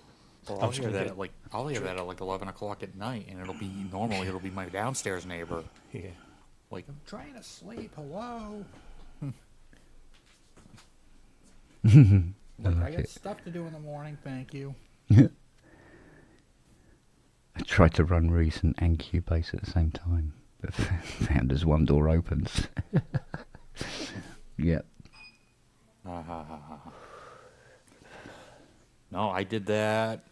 Well, I'm I'll just hear gonna that get- I'll hear that at like 11 o'clock at night, and it'll be my downstairs neighbor. Yeah. Like, I'm trying to sleep. Hello. Like, I got stuff to do in the morning. Thank you. I tried to run Reason and Cubase at the same time, but found as one door opens. Yep. No, I did that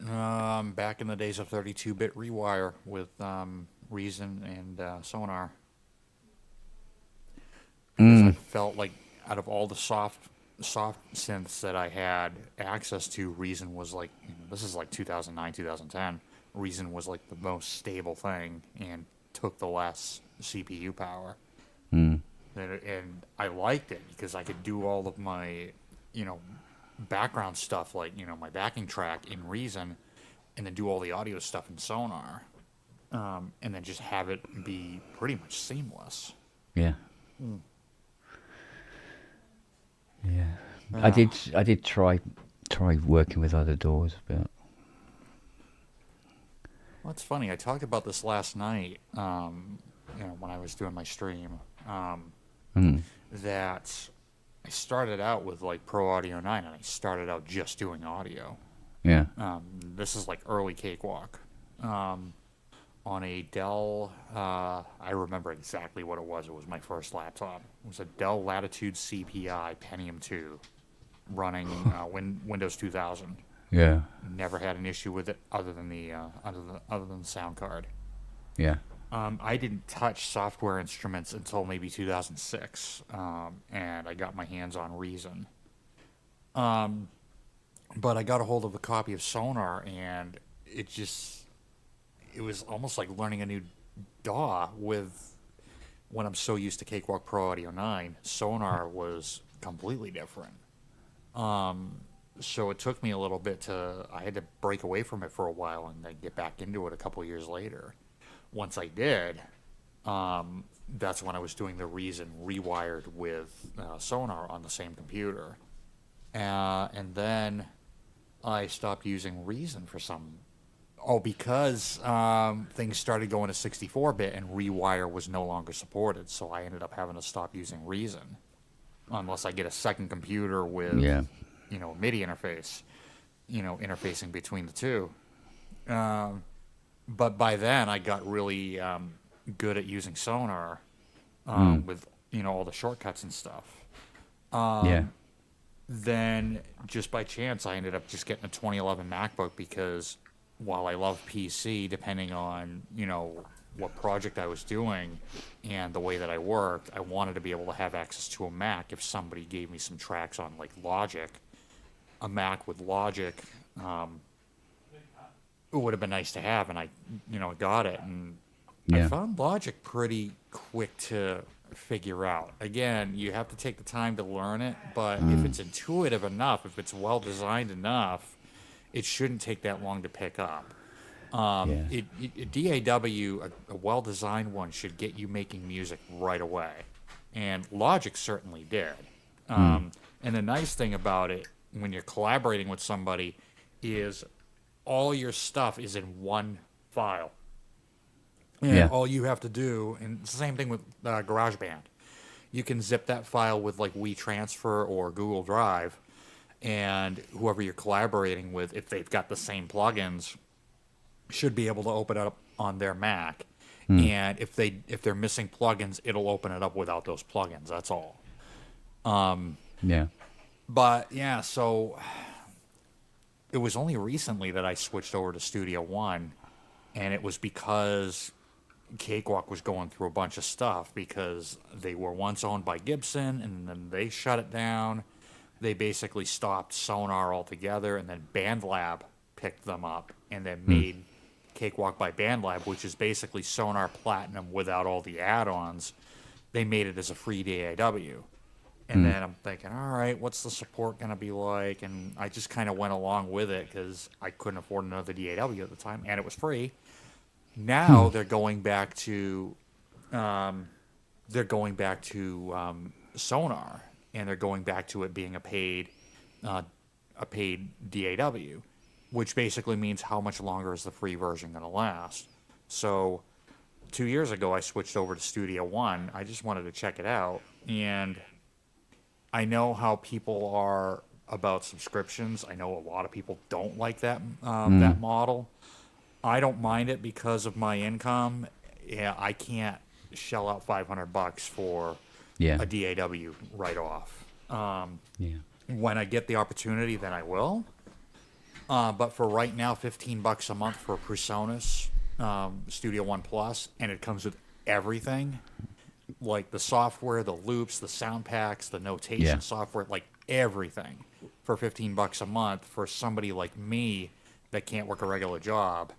back in the days of 32-bit rewire with Reason and Sonar. Because I felt like out of all the soft synths that I had access to, Reason was like, this is like 2009, 2010. Reason was like the most stable thing and took the less CPU power. And I liked it because I could do all of my, background stuff, like, my backing track in Reason, and then do all the audio stuff in Sonar. And then just have it be pretty much seamless. Yeah. Yeah. I did try working with other Daws, but well, it's funny. I talked about this last night, when I was doing my stream, that I started out with like Pro Audio 9, and I started out just doing audio. yeah. This is like early Cakewalk. On a Dell, I remember exactly what it was. It was my first laptop. It was a Dell Latitude CPI Pentium 2 running Windows 2000. Yeah. Never had an issue with it other than the sound card. Yeah. I didn't touch software instruments until maybe 2006, and I got my hands on Reason. But I got a hold of a copy of Sonar, and it was almost like learning a new DAW with when I'm so used to Cakewalk Pro Audio 9. Sonar was completely different. So it took me a little bit I had to break away from it for a while and then get back into it a couple years later. Once I did, that's when I was doing the Reason rewired with Sonar on the same computer. And then I stopped using Reason for because things started going to 64-bit and rewire was no longer supported, so I ended up having to stop using Reason unless I get a second computer with a MIDI interface, interfacing between the two. But by then I got really good at using Sonar with all the shortcuts and stuff. Then just by chance I ended up just getting a 2011 MacBook because while I love PC, depending on, what project I was doing and the way that I worked, I wanted to be able to have access to a Mac if somebody gave me some tracks on, like, Logic. A Mac with Logic, it would have been nice to have, and I got it. And I found Logic pretty quick to figure out. Again, you have to take the time to learn it, but if it's intuitive enough, if it's well-designed enough, it shouldn't take that long to pick up. DAW, a well-designed one, should get you making music right away. And Logic certainly did. And the nice thing about it, when you're collaborating with somebody, is all your stuff is in one file. And all you have to do, and it's the same thing with GarageBand. You can zip that file with like WeTransfer or Google Drive, and whoever you're collaborating with, if they've got the same plugins, should be able to open it up on their Mac. And if they're missing plugins, it'll open it up without those plugins. That's all. But yeah, so it was only recently that I switched over to Studio One, and it was because Cakewalk was going through a bunch of stuff because they were once owned by Gibson, and then they shut it down. They basically stopped Sonar altogether, and then BandLab picked them up and then made Cakewalk by BandLab, which is basically Sonar Platinum without all the add-ons. They made it as a free DAW. And then I'm thinking, all right, what's the support going to be like? And I just kind of went along with it because I couldn't afford another DAW at the time, and it was free. Now they're going back to Sonar, and they're going back to it being a paid DAW, which basically means how much longer is the free version going to last. So 2 years ago, I switched over to Studio One. I just wanted to check it out, and I know how people are about subscriptions. I know a lot of people don't like that that model. I don't mind it because of my income. Yeah, I can't shell out $500 for a DAW right off. when I get the opportunity, then I will. But for right now, $15 a month for PreSonus Studio One Plus, and it comes with everything, like the software, the loops, the sound packs, the notation software, like everything, for $15 a month for somebody like me that can't work a regular job.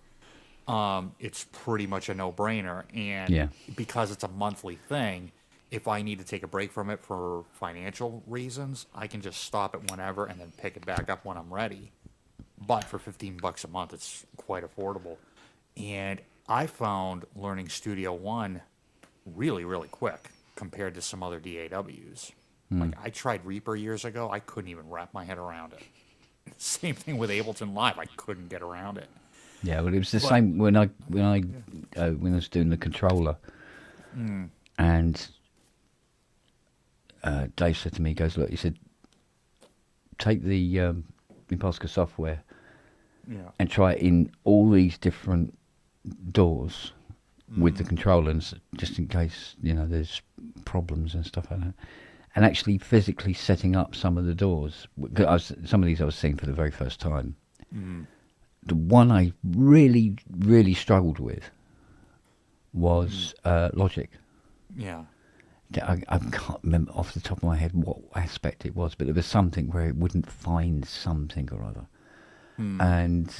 It's pretty much a no-brainer, and because it's a monthly thing, if I need to take a break from it for financial reasons, I can just stop it whenever and then pick it back up when I'm ready. But for $15 a month, it's quite affordable. And I found learning Studio One really, really quick compared to some other DAWs. Like, I tried Reaper years ago. I couldn't even wrap my head around it. Same thing with Ableton Live. I couldn't get around it. Yeah, well, it was the same when I was doing the controller, and Dave said to me, he goes, look, he said, take the Imposca software and try it in all these different doors with the controller, and just in case, you know, there's problems and stuff like that. And actually physically setting up some of the doors. Some of these I was seeing for the very first time. The one I really, really struggled with was Logic. Yeah. I can't remember off the top of my head what aspect it was, but there was something where it wouldn't find something or other. And,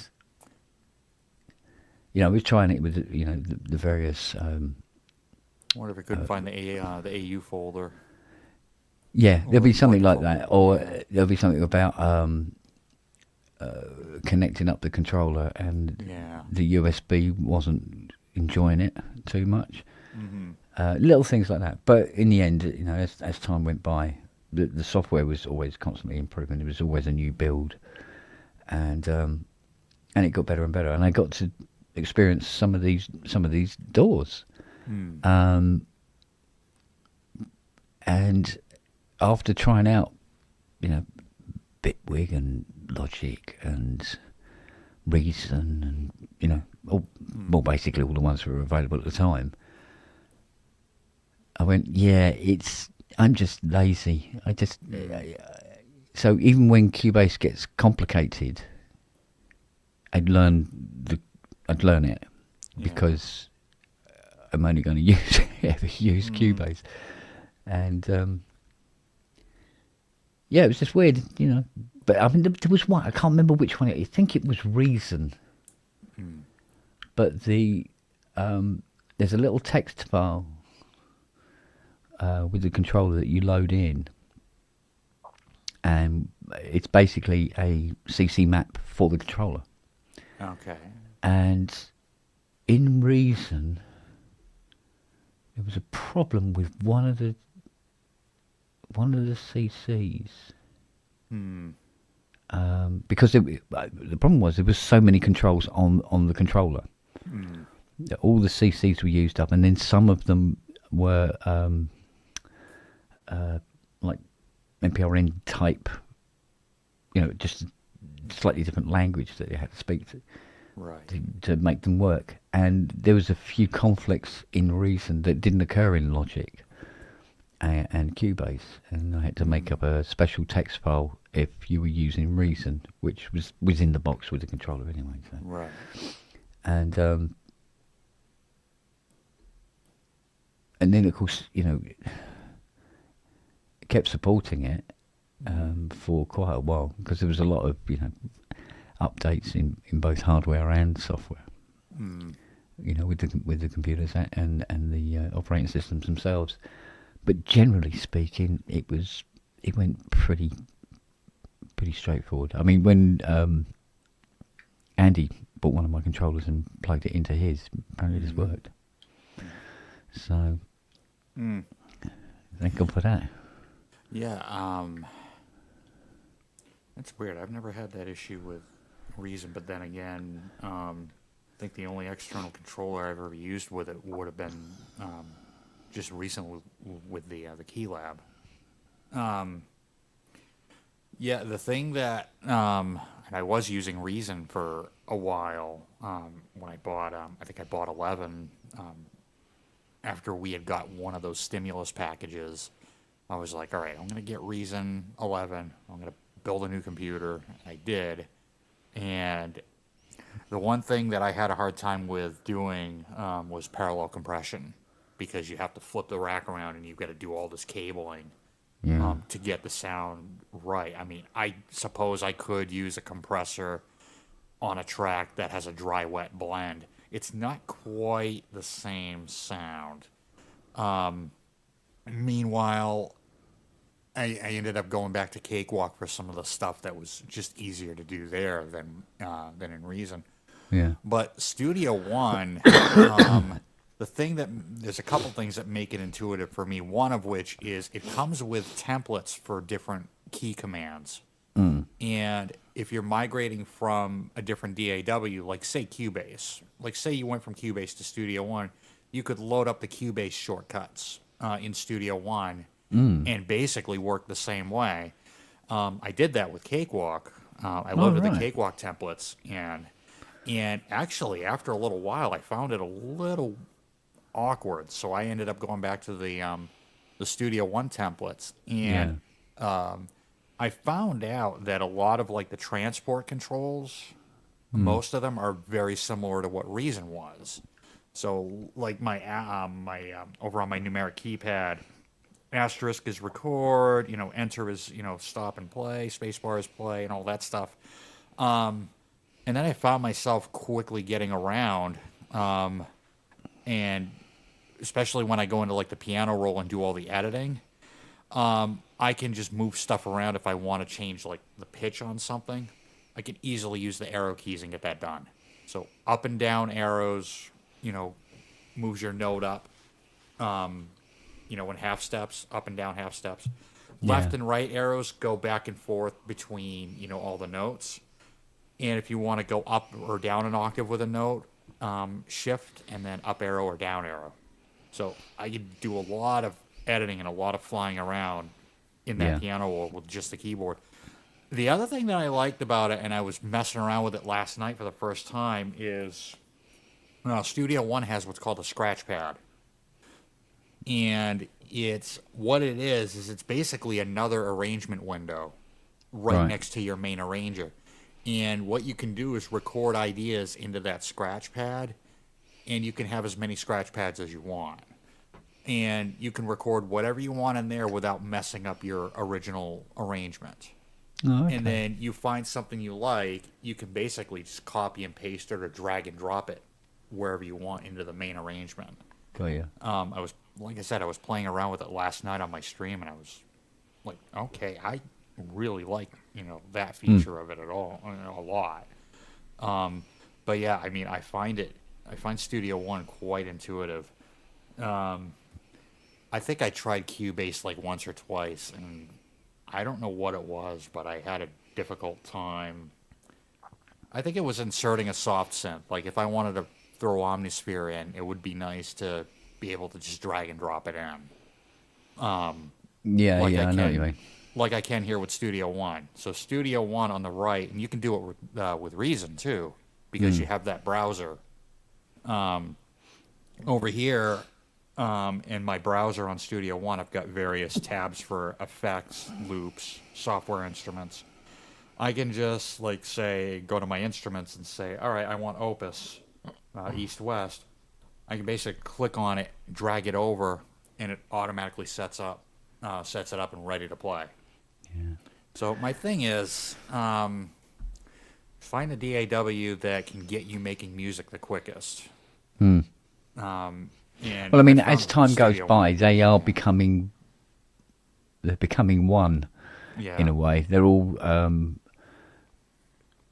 you know, I was trying it with, you know, the various... What if I couldn't find the AU folder? Yeah, there'll be something like that, or there'll be something about connecting up the controller, and the USB wasn't enjoying it too much. Little things like that. But in the end, you know, as time went by, the software was always constantly improving. There was always a new build, and it got better and better. And I got to experience some of these doors, and after trying out, you know, Bitwig and Logic and Reason and, you know, well, basically all the ones that were available at the time, I went, I'm just lazy. So even when Cubase gets complicated, I'd learn it because I'm only going to use Cubase. And it was just weird, you know. But I mean, there was one, I can't remember which one. I think it was Reason. But there's a little text file with the controller that you load in, and it's basically a CC map for the controller. Okay. And in Reason, there was a problem with one of the CCs. Because the problem was there was so many controls on the controller. All the CCs were used up, and then some of them were like NPRN type, you know, just a slightly different language that you had to speak to, to make them work. And there was a few conflicts in Reason that didn't occur in Logic and Cubase, and I had to make up a special text file if you were using Reason, which was in the box with the controller anyway. So. Right. And then of course, you know, it kept supporting it for quite a while, because there was a lot of, you know, updates in both hardware and software. You know, with the computers and the operating systems themselves. But generally speaking, it went pretty straightforward. I mean, when Andy bought one of my controllers and plugged it into his, apparently it just worked. So, thank God for that. Yeah, that's weird. I've never had that issue with Reason, but then again, I think the only external controller I've ever used with it would have been just recently with the Keylab. Yeah, the thing that and I was using Reason for a while when I bought I think I bought 11 after we had got one of those stimulus packages I was like, all right, I'm going to get Reason 11. I'm going to build a new computer. I did. And the one thing that I had a hard time with doing was parallel compression, because you have to flip the rack around and you've got to do all this cabling to get the sound right. I mean, I suppose I could use a compressor on a track that has a dry-wet blend. It's not quite the same sound. Meanwhile, I ended up going back to Cakewalk for some of the stuff that was just easier to do there than in Reason. Yeah. But Studio One, there's a couple things that make it intuitive for me. One of which is it comes with templates for different key commands. And if you're migrating from a different DAW, like say Cubase, like say you went from Cubase to Studio One, you could load up the Cubase shortcuts in Studio One and basically work the same way. I did that with Cakewalk. I loaded the Cakewalk templates, and actually after a little while, I found it a little awkward. So I ended up going back to the Studio One templates, and I found out that a lot of like the transport controls, most of them are very similar to what Reason was. So like my over on my numeric keypad, asterisk is record, enter is stop and play, spacebar is play, and all that stuff. And then I found myself quickly getting around, and especially when I go into like the piano roll and do all the editing. I can just move stuff around if I want to change like the pitch on something. I can easily use the arrow keys and get that done. So up and down arrows, moves your note up, in half steps, up and down half steps. Left and right arrows go back and forth between, all the notes. And if you want to go up or down an octave with a note, shift and then up arrow or down arrow. So I can do a lot of editing and a lot of flying around in that piano roll with just the keyboard. The other thing that I liked about it, and I was messing around with it last night for the first time, is Studio One has what's called a scratch pad. And it's it's basically another arrangement window right next to your main arranger. And what you can do is record ideas into that scratch pad, and you can have as many scratch pads as you want. And you can record whatever you want in there without messing up your original arrangement. Oh, okay. And then you find something you like, you can basically just copy and paste it or drag and drop it wherever you want into the main arrangement. Got you. I was playing around with it last night on my stream, and I was like, okay, I really like that feature of it at all, a lot. But yeah, I mean, I find Studio One quite intuitive. I think I tried Cubase like once or twice, and I don't know what it was, but I had a difficult time. I think it was inserting a soft synth. Like if I wanted to throw Omnisphere in, it would be nice to be able to just drag and drop it in. I know what you mean. Like I can here with Studio One. So Studio One on the right, and you can do it with Reason too, because you have that browser. Over here, in my browser on Studio One, I've got various tabs for effects, loops, software instruments. I can just go to my instruments and say, all right, I want Opus, East-West. I can basically click on it, drag it over, and it automatically sets it up and ready to play. Yeah. So my thing is, find a DAW that can get you making music the quickest. Well, I mean, as time goes by, they are becoming one in a way. They're all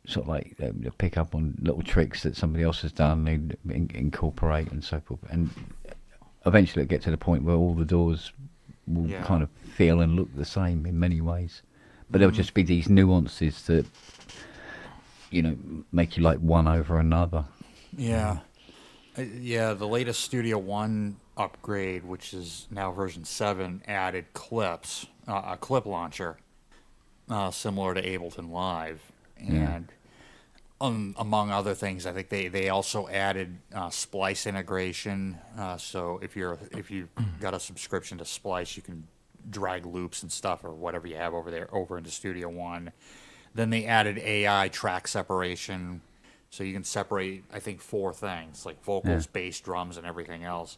sort of like they pick up on little tricks that somebody else has done, they incorporate and so forth, and eventually it gets to the point where all the doors will kind of feel and look the same in many ways, but there'll just be these nuances that make you like one over another. The latest Studio One upgrade, which is now version 7, added clips, a clip launcher, similar to Ableton Live, and among other things, I think they also added Splice integration. So if you got a subscription to Splice, you can drag loops and stuff or whatever you have over there over into Studio One. Then they added AI track separation, so you can separate, I think, 4 things, like vocals, bass, drums, and everything else.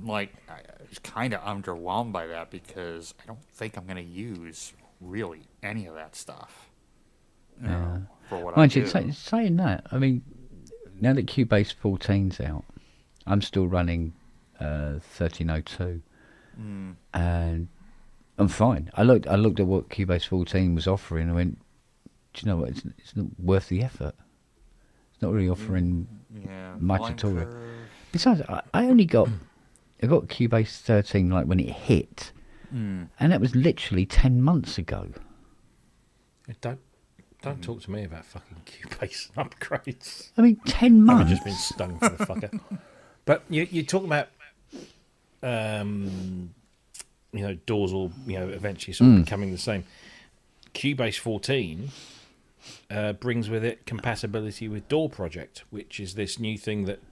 Like, I was kind of underwhelmed by that because I don't think I'm going to use really any of that stuff. You know, for what I do. Saying that, I mean, now that Cubase 14's out, I'm still running 1302, and I'm fine. I looked at what Cubase 14 was offering, and I went, do you know what? It's not worth the effort. It's not really offering much at all. Besides, I got Cubase 13 like when it hit, and that was literally 10 months ago. Don't talk to me about fucking Cubase upgrades. I mean, 10 months. I've just been stung for the fucker. But you talk about, Daws will eventually sort of becoming the same. Cubase 14 brings with it compatibility with DAW Project, which is this new thing that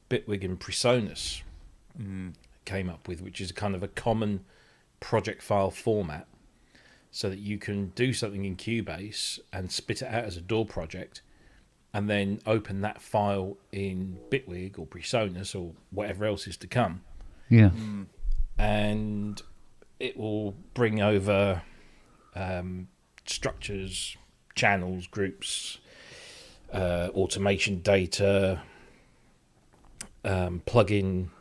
Bitwig and Presonus came up with, which is kind of a common project file format, so that you can do something in Cubase and spit it out as a DAW project, and then open that file in Bitwig or Presonus or whatever else is to come. Yeah. And it will bring over structures, channels, groups, automation data, plug-in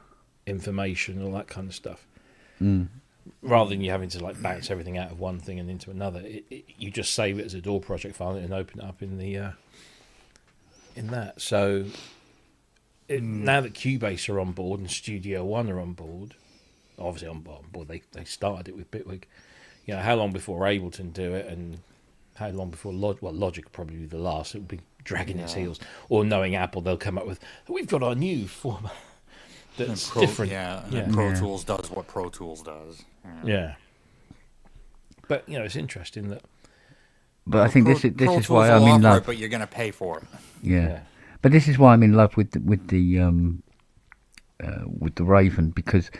information, all that kind of stuff. Rather than you having to like bounce everything out of one thing and into another, you just save it as a DAW project file and open it up in the in that. So now that Cubase are on board and Studio One are on board, obviously on board, they started it with Bitwig. How long before Ableton do it, and how long before Logic will probably be the last. It will be dragging its heels, or knowing Apple, they'll come up with, we've got our new format that's different. Pro Tools does what Pro Tools does. Yeah. But it's interesting that. But I think this is why I'm in love. But you're going to pay for it. Yeah. But this is why I'm in love with the Raven, because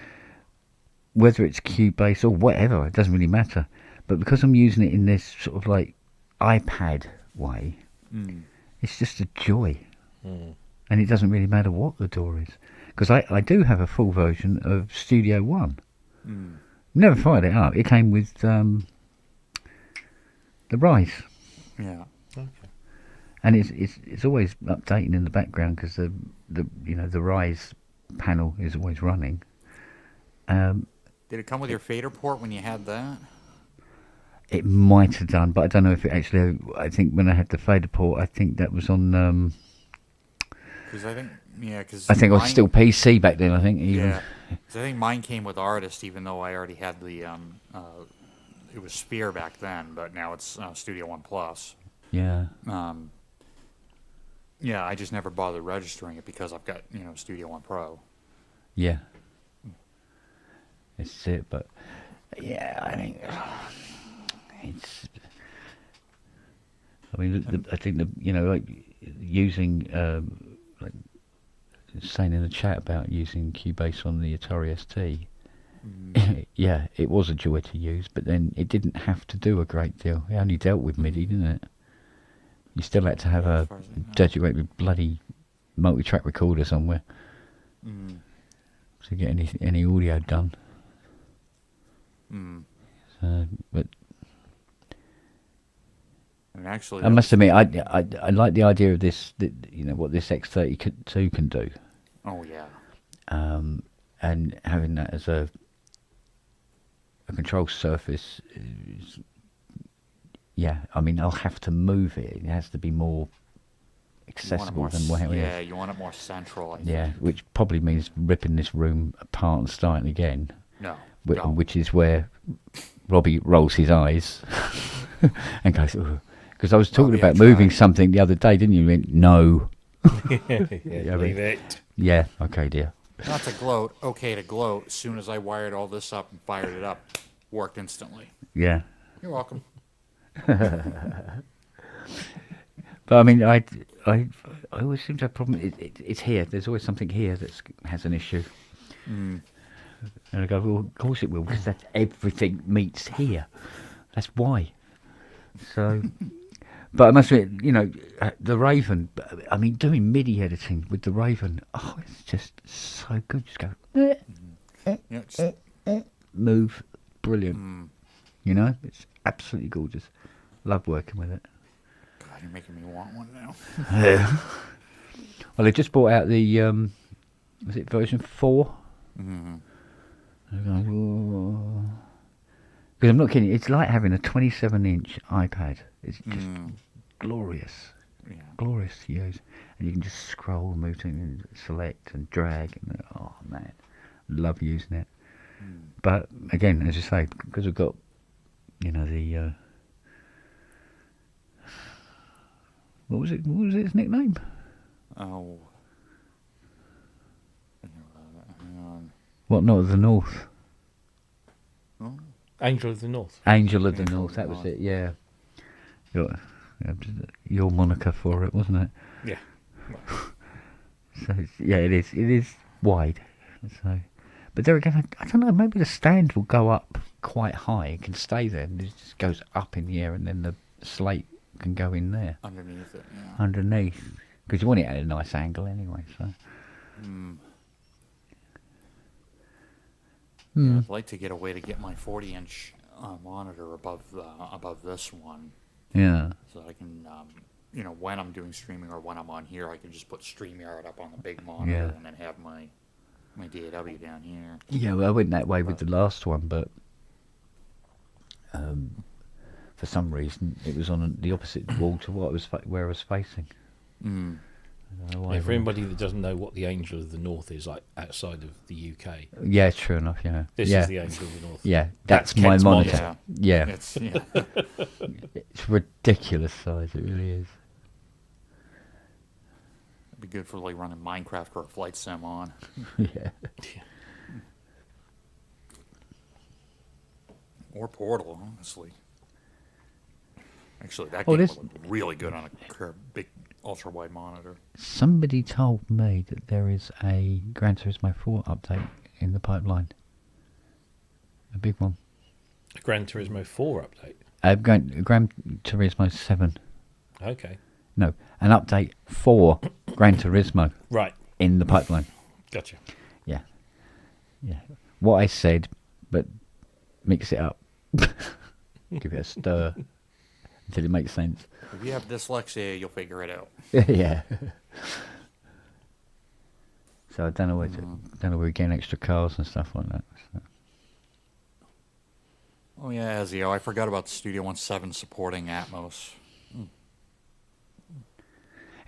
whether it's Cubase or whatever, it doesn't really matter. But because I'm using it in this sort of like iPad way, it's just a joy. And it doesn't really matter what the DAW is. Because I do have a full version of Studio One. Never fired it up. It came with the Rise. Yeah. Okay. And it's always updating in the background because the Rise panel is always running. Did it come with your fader port when you had that? It might have done, but I don't know if it actually. I think when I had the fader port, I think that was on. Because I think I was still PC back then. I think even. Yeah. Because I think mine came with Artist, even though I already had the. It was Sphere back then, but now it's Studio One Plus. Yeah. Yeah, I just never bothered registering it because I've got Studio One Pro. Yeah. It's it, but yeah, I mean, it's. I mean, I think like using like saying in the chat about using Cubase on the Atari ST. Yeah, it was a joy to use, but then it didn't have to do a great deal. It only dealt with MIDI, didn't it? You still had to have a dedicated bloody multi-track recorder somewhere to get any audio done. So, but and actually, I must admit, I like the idea of this. What this X32 can do. Oh yeah. And having that as a control surface is, yeah, I mean, I'll have to move it. It has to be more accessible than what it is. Yeah, you want it more central, I think. Yeah, which probably means ripping this room apart and starting again. No. Which is where Robbie rolls his eyes and goes, because I was talking about moving something the other day, didn't you? You went, no. Leave it. Yeah, okay, dear. Not to gloat, okay to gloat. As soon as I wired all this up and fired it up, worked instantly. Yeah. You're welcome. But I mean, I always seem to have a problem. It's here. There's always something here that has an issue. And I go, well, of course it will, because that's everything meets here. That's why. So, but I must admit, the Raven, I mean, doing MIDI editing with the Raven, it's just so good. Just go, move, brilliant. It's absolutely gorgeous. Love working with it. God, you're making me want one now. Well, they just brought out the, was it version 4? Because I'm not kidding, it's like having a 27-inch iPad. It's just glorious. Yeah. Glorious to use. And you can just scroll, move to and select and drag. And, oh, man. Love using it. But, again, as you say, because we've got, the... What was its nickname? Oh. Hang on. What, not of the North? Oh. Angel of the North. Angel of the North, that was it, yeah. Your moniker for it, wasn't it? Yeah. So, it is. It is wide. So, but there again, I don't know, maybe the stand will go up quite high. It can stay there, and it just goes up in the air, and then the slate can go in there. Underneath it, yeah. Underneath. Because you want it at a nice angle anyway, so... Yeah, I'd like to get a way to get my 40-inch monitor above this one. Yeah. So I can, when I'm doing streaming or when I'm on here, I can just put StreamYard up on the big monitor and then have my DAW down here. Yeah, well, I went that way with the last one, but for some reason it was on the opposite wall to what where I was facing. I don't know why. Yeah, for anybody that doesn't know what the Angel of the North is like outside of the UK, Yeah, true enough. Yeah. this is the Angel of the North. Yeah, that's my Kent's monitor. Yeah, It's, it's ridiculous size. It really is. it'd be good for like running Minecraft or a flight sim on. Yeah. Or Portal, honestly. Actually, that Oh, game this- would look really good on a big ultra-wide monitor. Somebody told me that there is a Gran Turismo 4 update in the pipeline. A big one. A Gran Turismo 4 update. Gran Turismo 7. Okay. No, an update for Gran Turismo Right. in the pipeline. Gotcha. Yeah. Yeah. What I said, but mix it up. Give it a stir until it makes sense. If you have dyslexia, you'll figure it out. Yeah. So I don't know where we get extra cars and stuff like that. So. Oh yeah, Ezio, I forgot about Studio 1.7 supporting Atmos.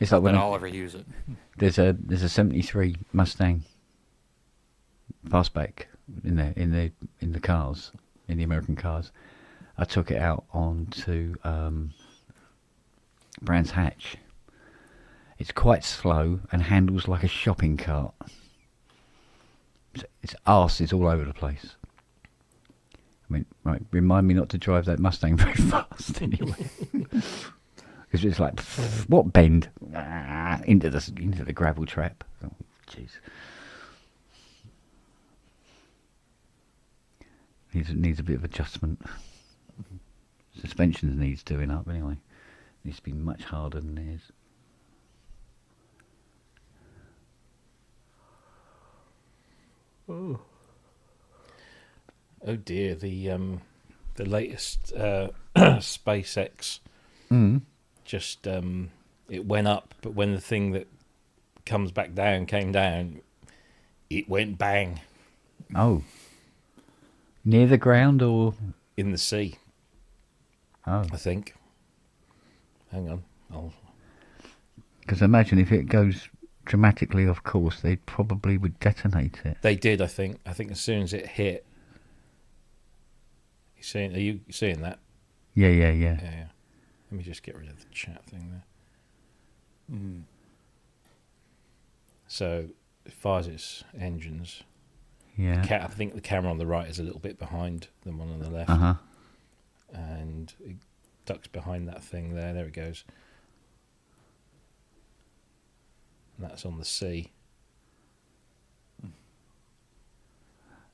It's like But when I'll ever use it. there's a 73 Mustang fastback in the cars, in the American cars. I took it out onto Brands Hatch. It's quite slow and handles like a shopping cart. Its arse is all over the place. I mean, right, remind me not to drive that Mustang very fast anyway. Because it's like, what bend? Into the gravel trap. Oh, jeez. Needs a bit of adjustment. Suspensions needs doing up anyway. Needs to be much harder than it is. Oh dear, the latest SpaceX just it went up, but when the thing that comes back down came down, it went bang Oh. Near the ground or? in the sea. Oh. I think. Hang on. Because imagine if it goes dramatically off course, they probably would detonate it. They did, I think. I think as soon as it hit. Are you seeing that? Yeah. Yeah. Let me just get rid of the chat thing there. So it fires its engines. Yeah. I think the camera on the right is a little bit behind the one on the left. Uh-huh. And it ducks behind that thing there. There it goes. And that's on the sea.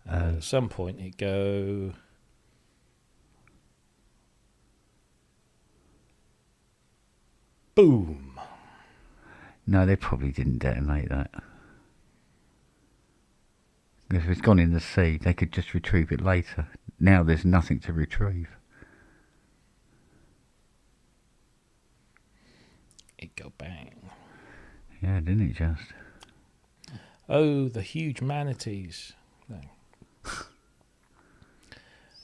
At some point it go. Boom. No, they probably didn't detonate that. If it's gone in the sea, they could just retrieve it later. Now there's nothing to retrieve. It go bang. Yeah, didn't it just? Oh, the huge manatees. No.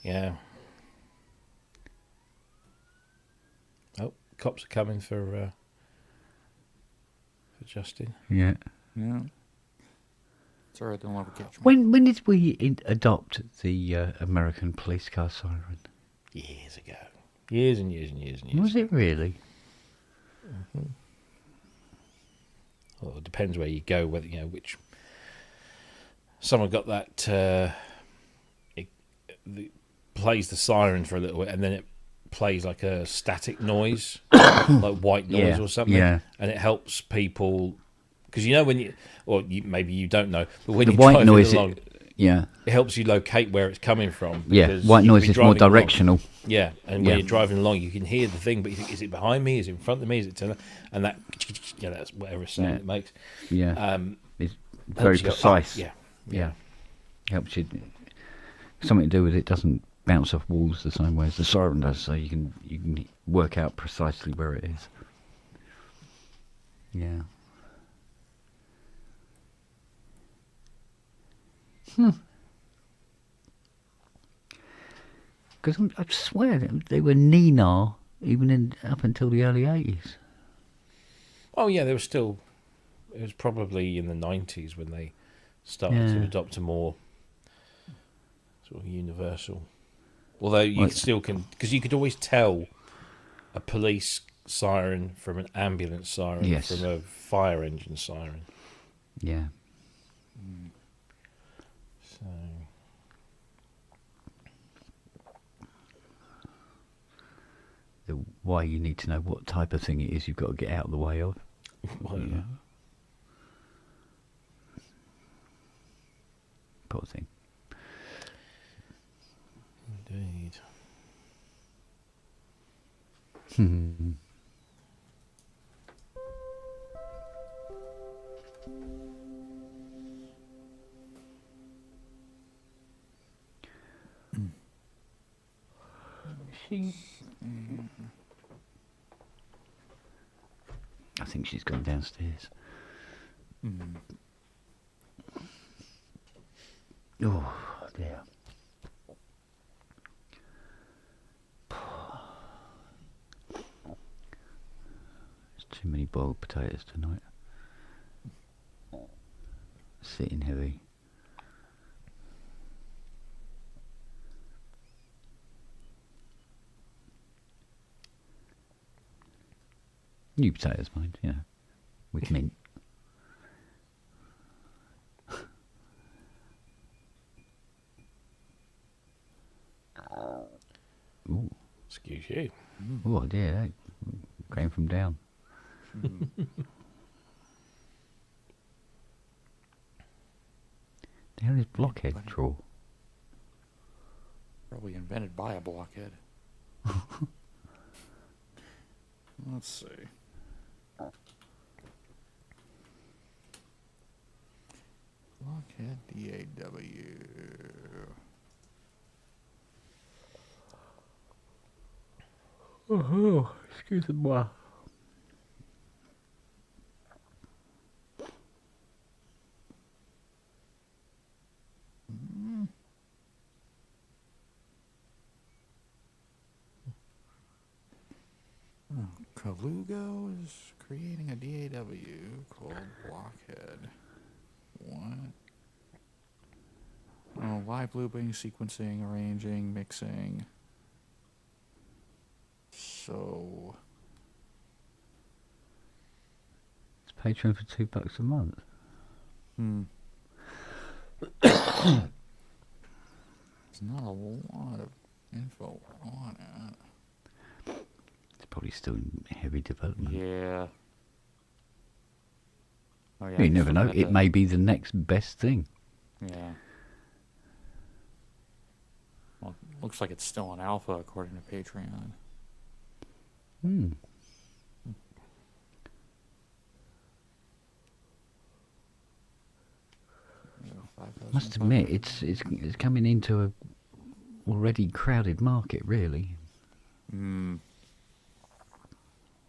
Yeah. Oh, cops are coming for Justin. Yeah. Yeah. It's alright, don't let me catch me. When did we adopt the American police car siren? Years ago. Years and years and years and years. Was it really? Mm-hmm. Well, it depends where you go, whether which. Someone got that. It plays the siren for a little bit, and then it plays like a static noise, like white noise or something, and it helps people because when maybe you don't know, but when the you white drive noise, along, it helps you locate where it's coming from. Yeah, white noise is more directional. Along, yeah, and when you're driving along, you can hear the thing, but you think, is it behind me? Is it in front of me? Is it to and that? That's whatever sound it makes. Yeah, it's very precise. Yeah. Helps you. Something to do with it doesn't bounce off walls the same way as the siren does, so you can work out precisely where it is. Yeah. Because I swear they were Nina even up until the early 80s. Oh yeah, they were still. It was probably in the 90s when they started to adopt a more sort of universal. Although you still can, because you could always tell a police siren from an ambulance siren from a fire engine siren. Yeah. So. Why you need to know what type of thing it is you've got to get out of the way of. Well, yeah. Poor thing. Indeed. I think she's gone downstairs. Oh dear. There's too many boiled potatoes tonight. Sitting heavy. New potatoes, mind, with mint. Ooh. Excuse you. Oh dear, that came from down. The hell is blockhead drawer? Probably invented by a blockhead. Let's see. Blockhead DAW. Oh, excusez-moi. Kalugo is creating a DAW called Blockhead. What? Oh, live looping, sequencing, arranging, mixing. So It's Patreon for $2 a month. There's not a lot of info on it. It's probably still in heavy development. Yeah. Oh, yeah, You never know. It may be the next best thing. Yeah. Looks like it's still in alpha according to Patreon. Hmm. Must admit, it's coming into a already crowded market, really. I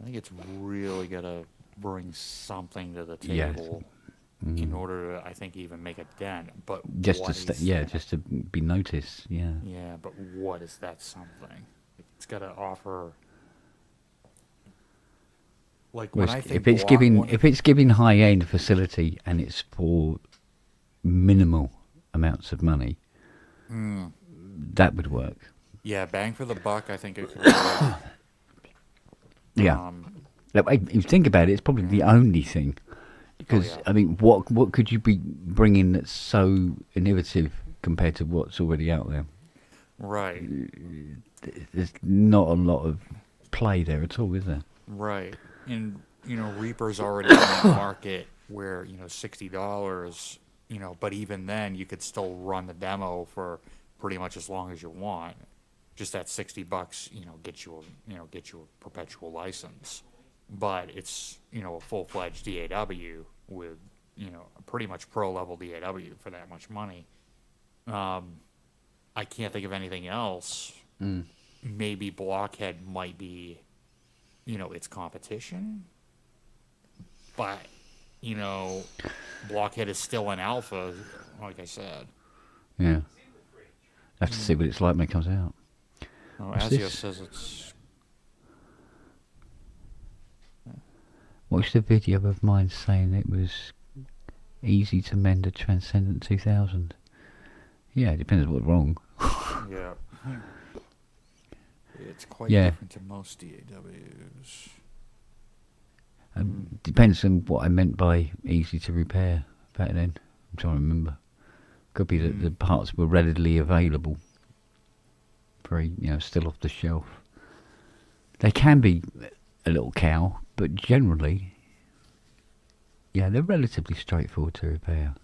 think it's really gotta bring something to the table in order to, I think, even make a dent. But just to be noticed. Yeah. Yeah, but what is that something? It's gotta offer. Like Well, when I think if it's giving high end facility and it's for minimal amounts of money, that would work. Yeah, bang for the buck. I think it could work. Yeah. If you think about it, it's probably the only thing. Because, I mean, what could you be bringing that's so innovative compared to what's already out there? Right. There's not a lot of play there at all, is there? Right. And, Reaper's already in that market where, $60, but even then you could still run the demo for pretty much as long as you want. Just that $60, get you a perpetual license. But it's, a full-fledged DAW with, a pretty much pro-level DAW for that much money. I can't think of anything else. Maybe Blockhead might be, its competition. But, Blockhead is still in alpha, like I said. Yeah. Have to see what it's like when it comes out. Oh, Azio says it's... Watched a video of mine saying it was easy to mend a Transcendent 2000. Yeah, it depends what's wrong. Yeah. It's quite different to most DAWs. Depends on what I meant by easy to repair back then. I'm trying to remember. Could be that the parts were readily available. Very, still off the shelf. They can be a little cow, but generally, they're relatively straightforward to repair.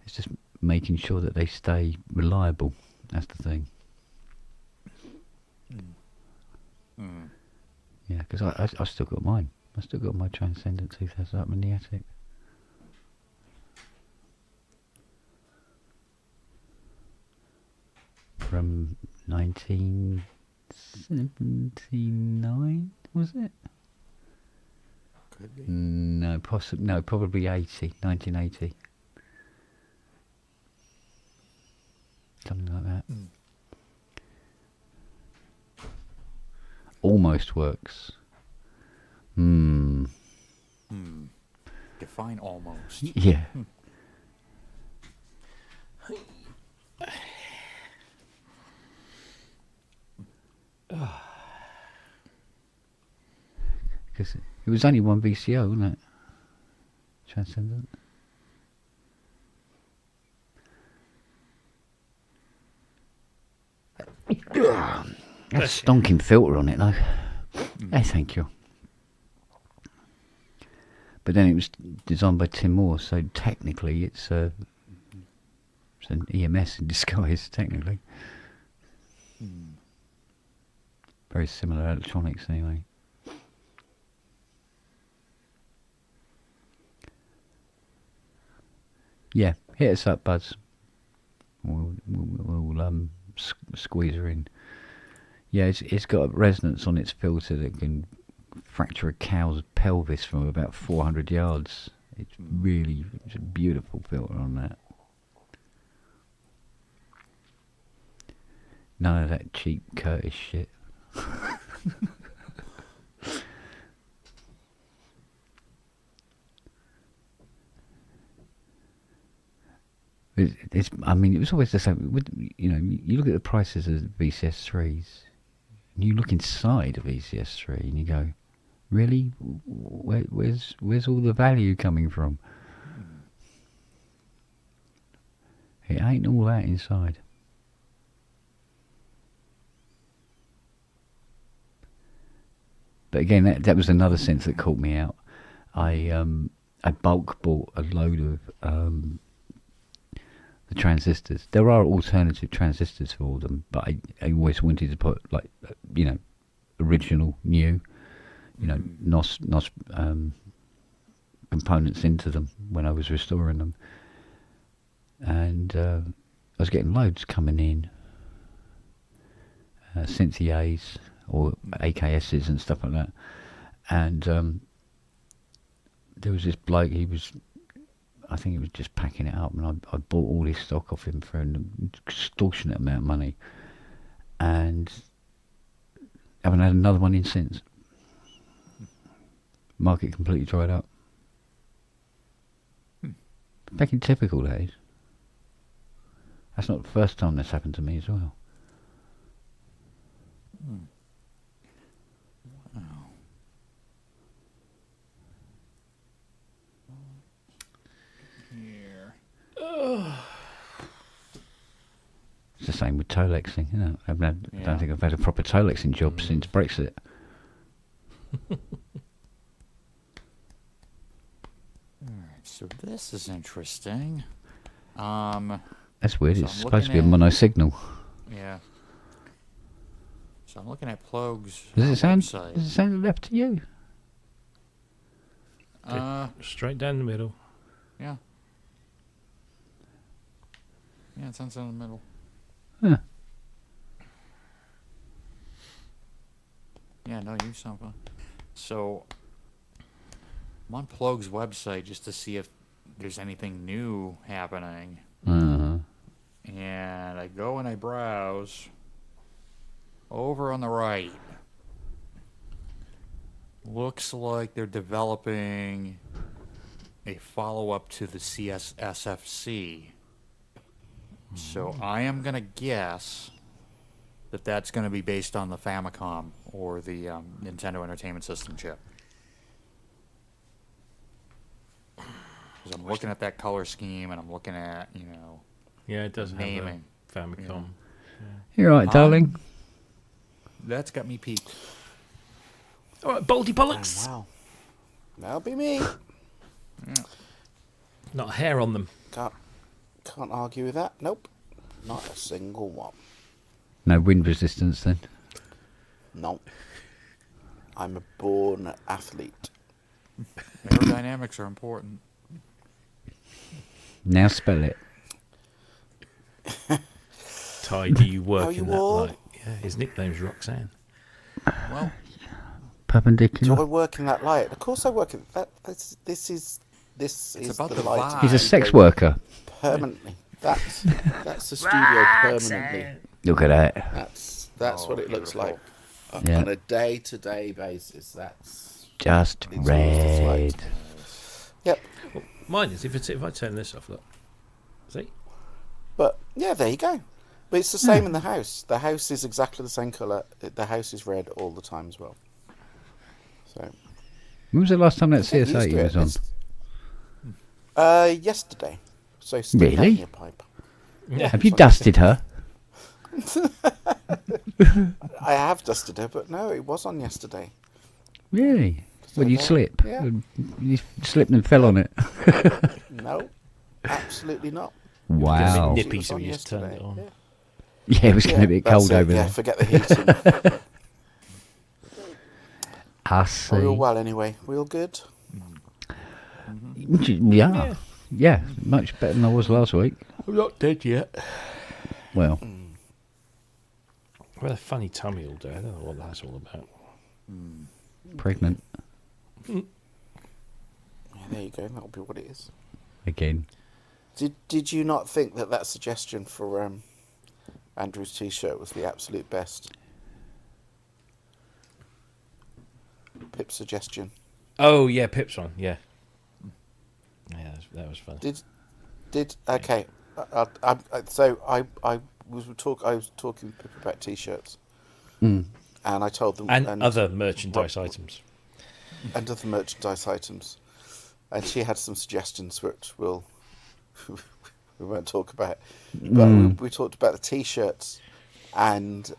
It's just making sure that they stay reliable. That's the thing. Yeah, because I still got mine. I still got my Transcendent 2000 up in the attic. From 1979, was it? Could be. No, probably 1980. Something like that. Almost works. Define almost. Yeah. Because it was only one VCO, wasn't it? Transcendent. That's a stonking filter on it, though. Hey, thank you. But then it was designed by Tim Moore, so technically it's an EMS in disguise, technically. Very similar electronics, anyway. Yeah, hit us up, buds. We'll squeeze her in. Yeah, it's got a resonance on its filter that can fracture a cow's pelvis from about 400 yards. It's a beautiful filter on that. None of that cheap Curtis shit. It was always the same. You look at the prices of VCS3s, and you look inside a VCS3, and you go, really? Where's all the value coming from? It ain't all that inside. But again, that was another sense that caught me out. I bulk bought a load of the transistors. There are alternative transistors for them, but I always wanted to put like original new, NOS components into them when I was restoring them, and I was getting loads coming in, Synthesizers or AKSs and stuff like that, and there was this bloke. I think he was just packing it up, and I bought all his stock off him for an extortionate amount of money, and haven't had another one in since. Market completely dried up. Back in typical days. That's not the first time that's happened to me as well. Wow. Here. It's the same with Tolexing, I don't think I've had a proper Tolexing job since Brexit. Alright, so this is interesting. That's weird. So It's I'm supposed to be a looking at- mono signal. Yeah. So I'm looking at Plug's Does it sound? website. Does it sound left to you? Straight down the middle. Yeah. Yeah, it sounds in the middle. Huh. Yeah, no, you sound fine. So, I'm on Plug's website just to see if there's anything new happening. Uh-huh. And I go and I browse. Over on the right, looks like they're developing a follow-up to the CSSFC. So I am going to guess that that's going to be based on the Famicom or the Nintendo Entertainment System chip. Because I'm looking at that color scheme and I'm looking at, Yeah, it does have naming. a Famicom. You're right, darling. That's got me peaked. All right, Baldy Bollocks. Wow. That'll be me. Not a hair on them. Can't argue with that. Nope. Not a single one. No wind resistance then. No. I'm a born athlete. Aerodynamics are important. Now spell it. Ty, do you work How in you that all? light? Yeah, his nickname's Roxanne. Well, Perpendicular. Do I work in that light? Of course I work in that. This is about the the light. vibe. He's a sex worker. Permanently. That's the studio permanently. Look at that. That's what it looks like Yeah. on a day-to-day basis. That's Just it's always this light. red. Yep. Well, mine is if I turn this off, look. See? But yeah, there you go. But it's the same in the house. The house is exactly the same colour. The house is red all the time as well. So When was the last time that get used CS80 to was it. on? Yesterday. So still Really? hanging a pipe. Have you dusted her? I have dusted her, but no, it was on yesterday. Really? When you there. slip? Yeah. You slipped and fell on it. No, absolutely not. Wow. Nippy, It was so on you just turned yesterday, it on. yeah. Yeah, it was getting a bit that's cold it, over yeah, there. forget the heating. I see. We all well anyway. We all good? Yeah. Yeah, much better than I was last week. I'm not dead yet. Well, I've had a funny tummy all day. I don't know what that's all about. pregnant Yeah, there you go. That'll be what it is. again. Did you not think that suggestion for Andrew's t-shirt was the absolute best? Pip's suggestion. Oh yeah, Pip's one. Yeah. Yeah, that was fun. Okay. I was talking to Pip about t-shirts, and I told them And other merchandise items. and other merchandise items, and she had some suggestions which we won't talk about. But we talked about the t-shirts, and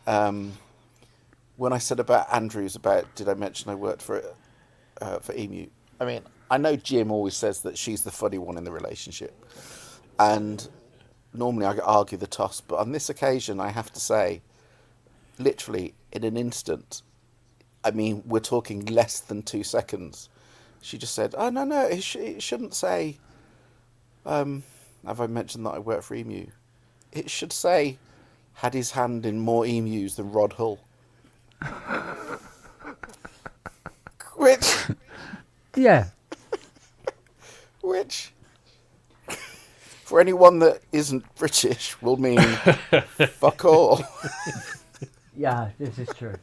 when I said about Andrews, did I mention I worked for Emu? I mean, I know Jim always says that she's the funny one in the relationship, and normally I argue the toss, but on this occasion, I have to say, literally in an instant, I mean, we're talking less than 2 seconds, she just said, "Oh no, it shouldn't say. Have I mentioned that I work for Emu? It should say, had his hand in more emus than Rod Hull." Yeah. Which, for anyone that isn't British, will mean fuck all. Yeah, this is true.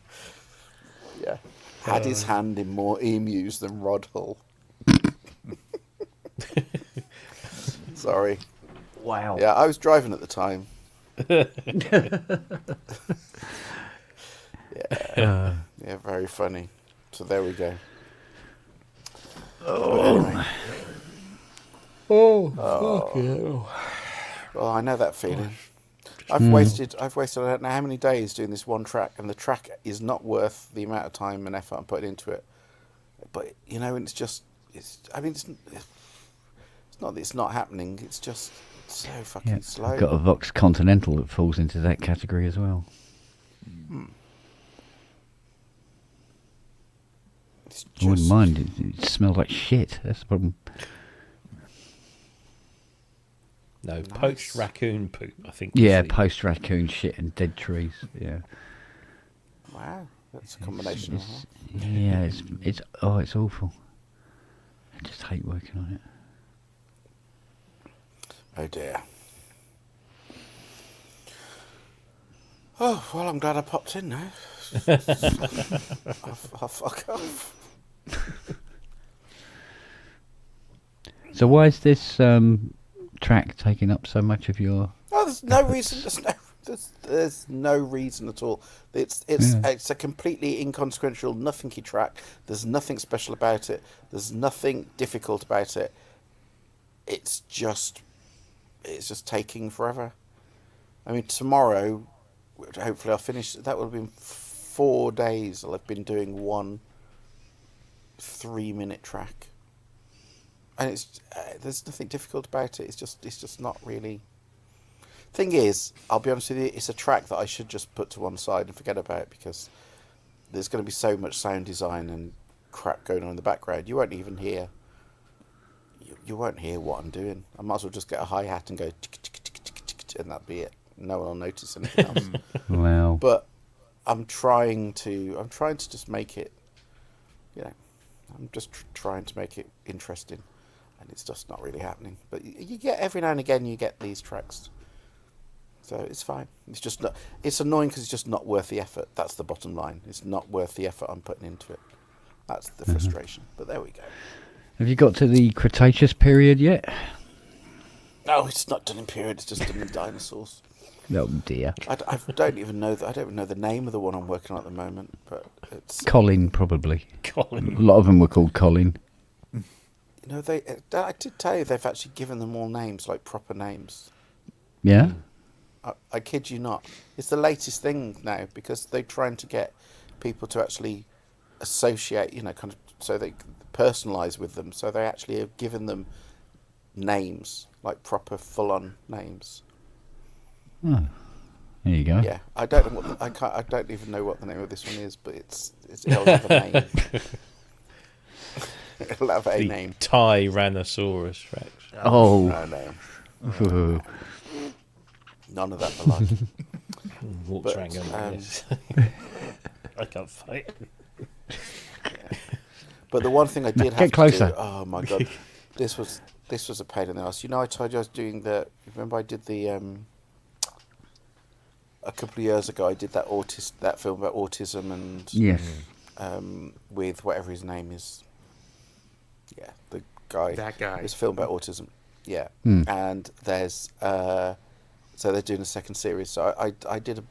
Yeah. Had his hand in more emus than Rod Hull. Sorry. Wow. Yeah, I was driving at the time. Yeah, very funny. So there we go. Anyway. Fuck yeah. Well, I know that feeling. I've wasted I don't know how many days doing this one track, and the track is not worth the amount of time and effort I'm putting into it. But you know, it's not that it's not happening. It's just so fucking slow. I've got a Vox Continental that falls into that category as well. I wouldn't mind. It smells like shit. That's the problem. No, poached raccoon poop, I think. Yeah, post raccoon shit and dead trees. Yeah. Wow, that's a combination. Yeah, it's awful. I just hate working on it. Oh dear. Oh well, I'm glad I popped in now. I'll fuck off. So why is this track taking up so much of your? Oh, there's no reason. There's no reason at all. It's a completely inconsequential, nothingy track. There's nothing special about it. There's nothing difficult about it. It's just taking forever. I mean, tomorrow, hopefully I'll finish. That will have been 4 days. I'll have been doing one 3-minute track, and there's nothing difficult about it. It's just not really. Thing is, I'll be honest with you, it's a track that I should just put to one side and forget about, because there's going to be so much sound design and crap going on in the background. You won't even hear. You won't hear what I'm doing. I might as well just get a hi-hat and go tick, tick, tick, tick, tick, and that'd be it. No one will notice anything else. Wow. But I'm trying to just make it, I'm just trying to make it interesting, and it's just not really happening. But you get, every now and again, you get these tracks, so it's fine. It's just not. It's annoying because it's just not worth the effort. That's the bottom line. It's not worth the effort I'm putting into it. That's the frustration. But there we go. Have you got to the Cretaceous period yet? No, it's not done in period. It's just done in dinosaurs. Oh dear. I don't even know. I don't even know the name of the one I'm working on at the moment. But it's Colin, probably. Colin. A lot of them were called Colin. I did tell you they've actually given them all names, like proper names. Yeah. I kid you not. It's the latest thing now, because they're trying to get people to actually associate, kind of, so they personalise with them. So they actually have given them names, like proper full-on names. Oh, there you go. Yeah, I don't know what I don't even know what the name of this one is, but it'll have a name. It'll have a name. Tyrannosaurus Rex. Oh. No. None of that belong. Walks around going, yes. I can't fight. Yeah. But the one thing I did have Get closer. to do, oh my god, this was a pain in the ass. I told you I was doing remember I did the a couple of years ago I did that film about autism, and yes, with whatever his name is. Yeah, the guy. That guy. It's a film about autism. Yeah, Mm. and there's so they're doing a second series. So I did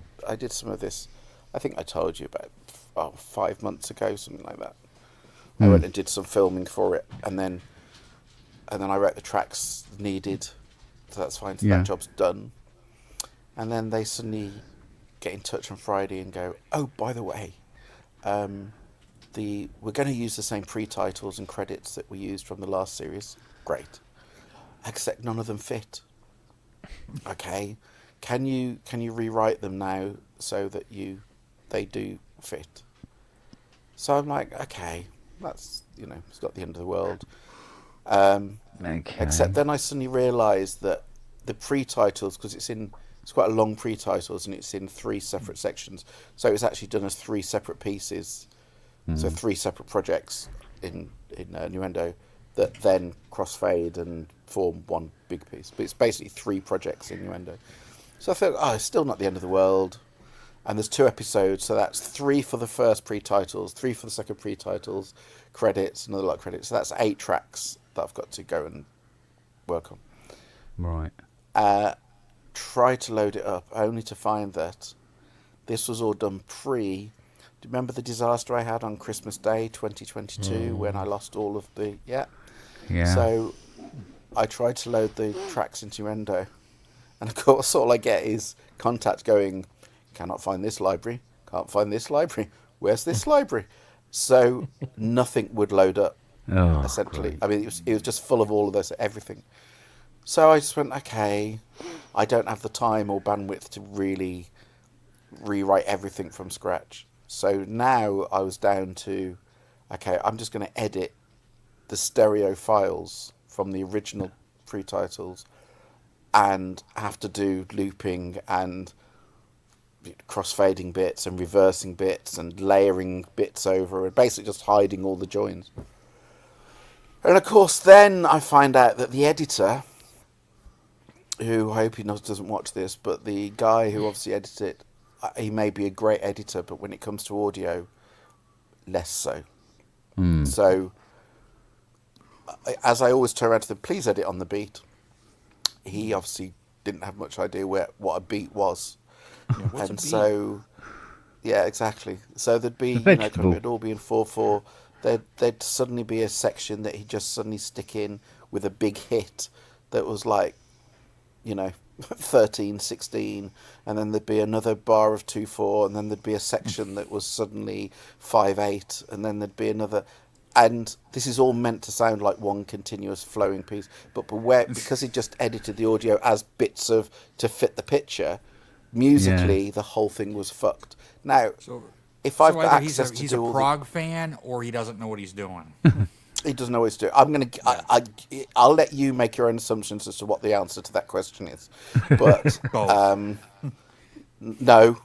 some of this. I think I told you about 5 months ago, something like that. I went and did some filming for it, and then I wrote the tracks needed. So that's fine. So Yeah. that job's done. And then they suddenly get in touch on Friday and go, "Oh, by the way, we're going to use the same pre-titles and credits that we used from the last series. Great, except none of them fit." okay, can you rewrite them now so that they do fit? So I'm like, okay, that's, it's not the end of the world. Okay. Except then I suddenly realised that the pre-titles, because it's quite a long pre-titles and it's in 3 separate sections, so it's actually done as 3 separate pieces, so 3 separate projects in Nuendo that then crossfade and form one big piece. But it's basically 3 projects in Nuendo. So I thought, it's still not the end of the world. And there's 2 episodes, so that's 3 for the first pre-titles, 3 for the second pre-titles, credits, another lot of credits. So that's 8 tracks that I've got to go and work on. Right. Try to load it up, only to find that this was all done pre. Do you remember the disaster I had on Christmas Day 2022 when I lost all of the... Yeah. So I tried to load the tracks into Nuendo, and of course all I get is Contact going, cannot find this library, can't find this library, where's this library? So nothing would load up, essentially. Great. I mean, it was just full of all of this, everything. So I just went, okay, I don't have the time or bandwidth to really rewrite everything from scratch. So now I was down to, okay, I'm just going to edit the stereo files from the original pre-titles and have to do looping and crossfading bits and reversing bits and layering bits over and basically just hiding all the joins. And of course then I find out that the editor, who I hope he doesn't watch this, but the guy who obviously edited it, he may be a great editor, but when it comes to audio, less so. So as I always turn around to them, please edit on the beat. He obviously didn't have much idea what a beat was. What's And a beat? so, yeah, exactly. So there'd be, it'd all be in 4/4. There'd suddenly be a section that he'd just suddenly stick in with a big hit that was like, 13, 16, and then there'd be another bar of 2/4, and then there'd be a section that was suddenly 5/8, and then there'd be another. And this is all meant to sound like one continuous flowing piece, but because he just edited the audio as bits to fit the picture, musically the whole thing was fucked. Now, if I've got either access he's to a all prog fan or he doesn't know what he's doing. he doesn't know what he's doing. I'll let you make your own assumptions as to what the answer to that question is. But no,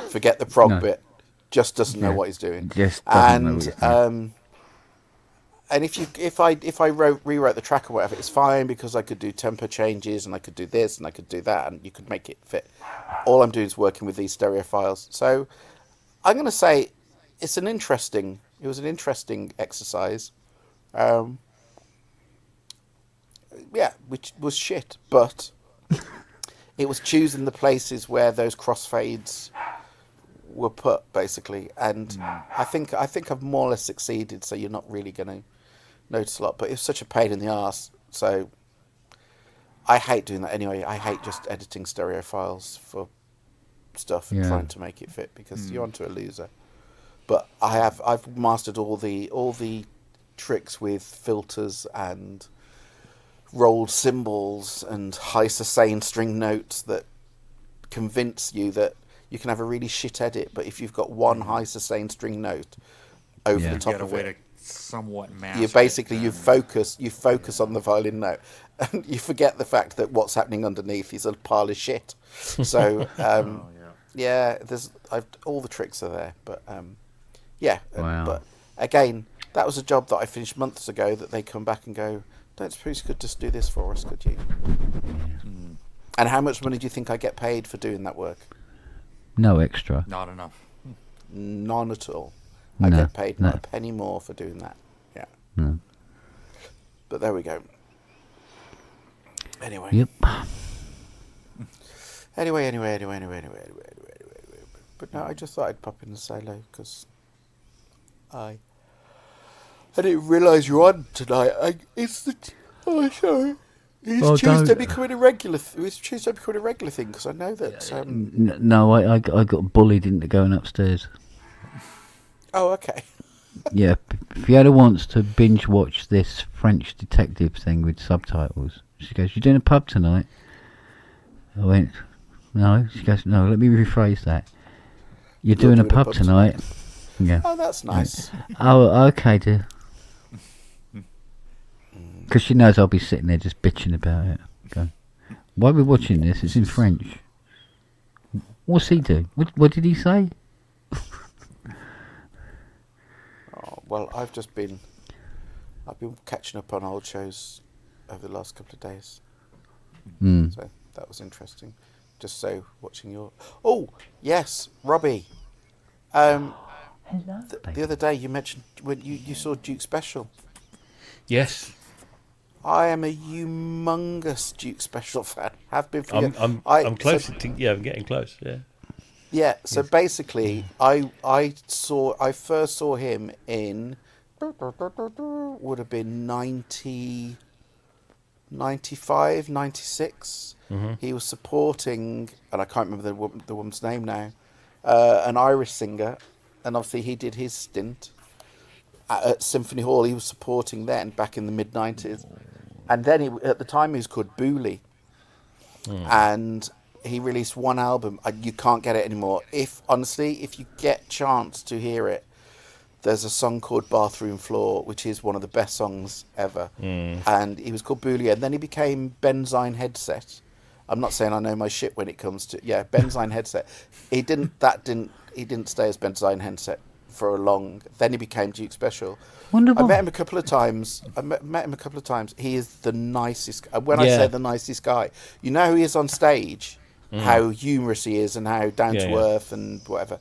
forget the prog bit. Just doesn't know what he's doing. Just doesn't know what he's doing. And if I rewrote the track or whatever, it's fine because I could do tempo changes and I could do this and I could do that and you could make it fit. All I'm doing is working with these stereo files. So I'm going to say it was an interesting exercise. Which was shit, but it was choosing the places where those crossfades were put, basically, and I think I've more or less succeeded. So you're not really going to notice a lot, but it's such a pain in the arse. So I hate doing that anyway. I hate just editing stereo files for stuff and trying to make it fit because you're onto a loser. But I've mastered all the tricks with filters and rolled cymbals and high sustain string notes that convince you that you can have a really shit edit, but if you've got one high sustained string note over the top of it, somewhat mask you focus on the violin note, and you forget the fact that what's happening underneath is a pile of shit. So all the tricks are there, but but again, that was a job that I finished months ago. That they come back and go, "Don't suppose you could just do this for us, could you?" And how much money do you think I get paid for doing that work? No extra. Not enough. None at all. I get paid not a penny more for doing that. Yeah. No. But there we go. Anyway. Yep. Anyway. But no, I just thought I'd pop in and say hello because I didn't realise you were on tonight. Sorry. Is Tuesday becoming a regular? Is Tuesday becoming a regular thing? Because I know that. No, I got bullied into going upstairs. Oh, okay. Yeah, Fiona wants to binge watch this French detective thing with subtitles. She goes, "You doing a pub tonight?" I went, no. She goes, no, let me rephrase that. You're doing a pub tonight. Yeah. Oh, that's nice. Oh, okay, dear. Because she knows I'll be sitting there just bitching about it. Go, why are we watching this? It's in French. What's he do? What did he say? Well, I've been catching up on old shows over the last couple of days. So that was interesting. Just so watching your... Oh, yes, Robbie. Hello, The other day you mentioned when you saw Duke Special. Yes. I am a humongous Duke Special fan. Have been for years. I'm close I'm getting close. Yeah. Yeah. So basically, I first saw him in would have been 95, 96. He was supporting, and I can't remember the woman's name now, an Irish singer, and obviously he did his stint at Symphony Hall. He was supporting then back in the mid-90s, and then at the time he was called Booley, and he released one album. You can't get it anymore. If you get chance to hear it, there's a song called Bathroom Floor, which is one of the best songs ever. And he was called Booley, and then he became Benzine Headset. I'm not saying I know my shit when it comes to Benzine Headset. He didn't stay as Benzine Headset for a long. Then he became Duke Special. Wonderful. I met him a couple of times. He is the nicest. When I say the nicest guy, you know who he is on stage, how humorous he is, and how down to earth and whatever.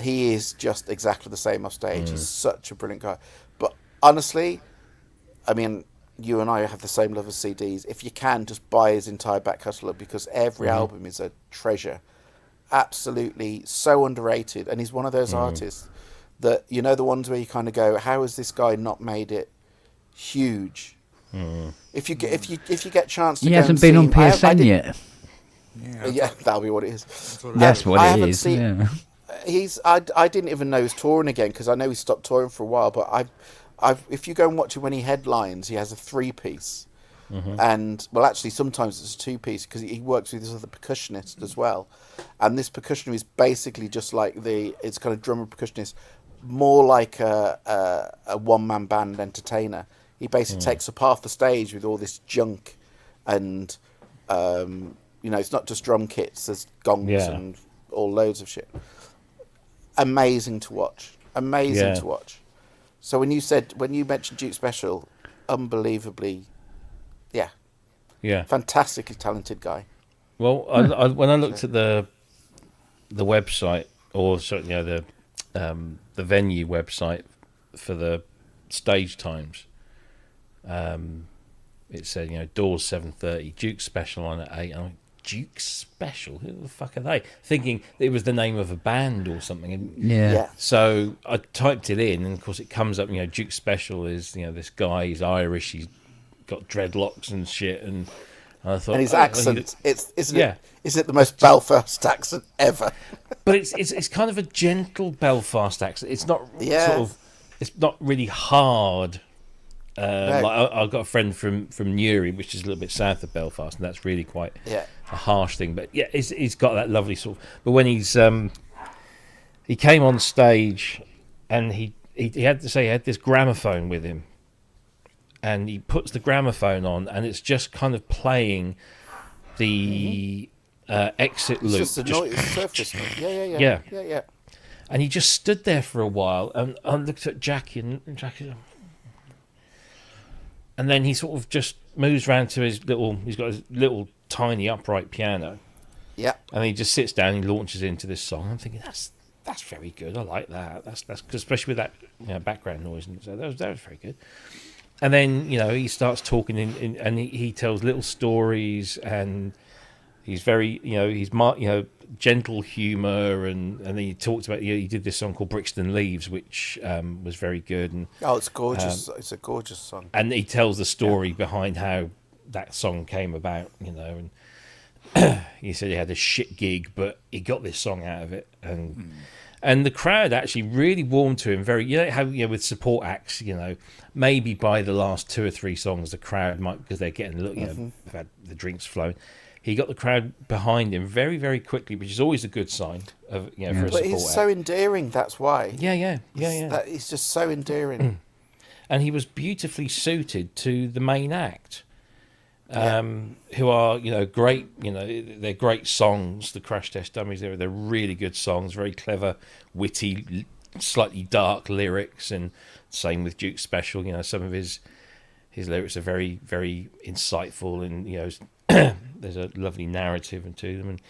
He is just exactly the same off stage. He's such a brilliant guy. But honestly, I mean, you and I have the same love of CDs. If you can, just buy his entire back catalogue, because every album is a treasure. Absolutely so underrated. And he's one of those artists that, you know, the ones where you kind of go, how has this guy not made it huge? If you get a chance to he go hasn't and been see on him, PSN yet. Yeah, that'll be what it is. That's what I it is. Yeah. I didn't even know he was touring again, because I know he stopped touring for a while. But if you go and watch him when he headlines, he has a 3-piece, and well, actually sometimes it's a 2-piece, because he works with this other percussionist as well. And this percussionist is basically just like it's kind of drummer percussionist, more like a one-man band entertainer. He basically takes up half the stage with all this junk, and it's not just drum kits. There's gongs and all loads of shit. Amazing to watch. To watch. So when you mentioned Duke Special, unbelievably, fantastically talented guy. Well, when I looked at the website, or certainly the venue website for the stage times, it said Daws 7:30, Duke Special on at 8. I'm like, Duke Special? Who the fuck are they? Thinking it was the name of a band or something. And so I typed it in, and of course it comes up. Duke Special is this guy. He's Irish. He's got dreadlocks and shit. And I thought, and his accent, isn't it the most Belfast accent ever? But it's kind of a gentle Belfast accent. It's not it's not really hard. No. Like I've got a friend from Newry, which is a little bit south of Belfast, and that's really quite a harsh thing. But he's got that lovely sort of. But when he came on stage, and he had to say he had this gramophone with him, and he puts the gramophone on, and it's just kind of playing the exit loop. It's just a surface. Yeah. And he just stood there for a while, and I looked at Jackie, and Jackie. And then he sort of just moves around to he's got his little tiny upright piano. Yeah. And he just sits down and he launches into this song. I'm thinking, that's very good. I like that. That's especially with that background noise. And so that was very good. And then, he starts talking and he tells little stories, and he's very, he's gentle humour, and then he talked about he did this song called Brixton Leaves, which was very good. And it's gorgeous. It's a gorgeous song. And he tells the story behind how that song came about, and he said he had a shit gig, but he got this song out of it, and the crowd actually really warmed to him. Very, how with support acts, maybe by the last 2 or 3 songs, the crowd might, because they're getting a little, they've had the drinks flowing. he got the crowd behind him very, very quickly, which is always a good sign of for a But support he's act. so endearing. That's why. Yeah. He's just so endearing. And he was beautifully suited to the main act, who are great. They're great songs. The Crash Test Dummies. They're really good songs. Very clever, witty, slightly dark lyrics, and same with Duke Special. Some of his lyrics are very, very insightful, and there's a lovely narrative to them. And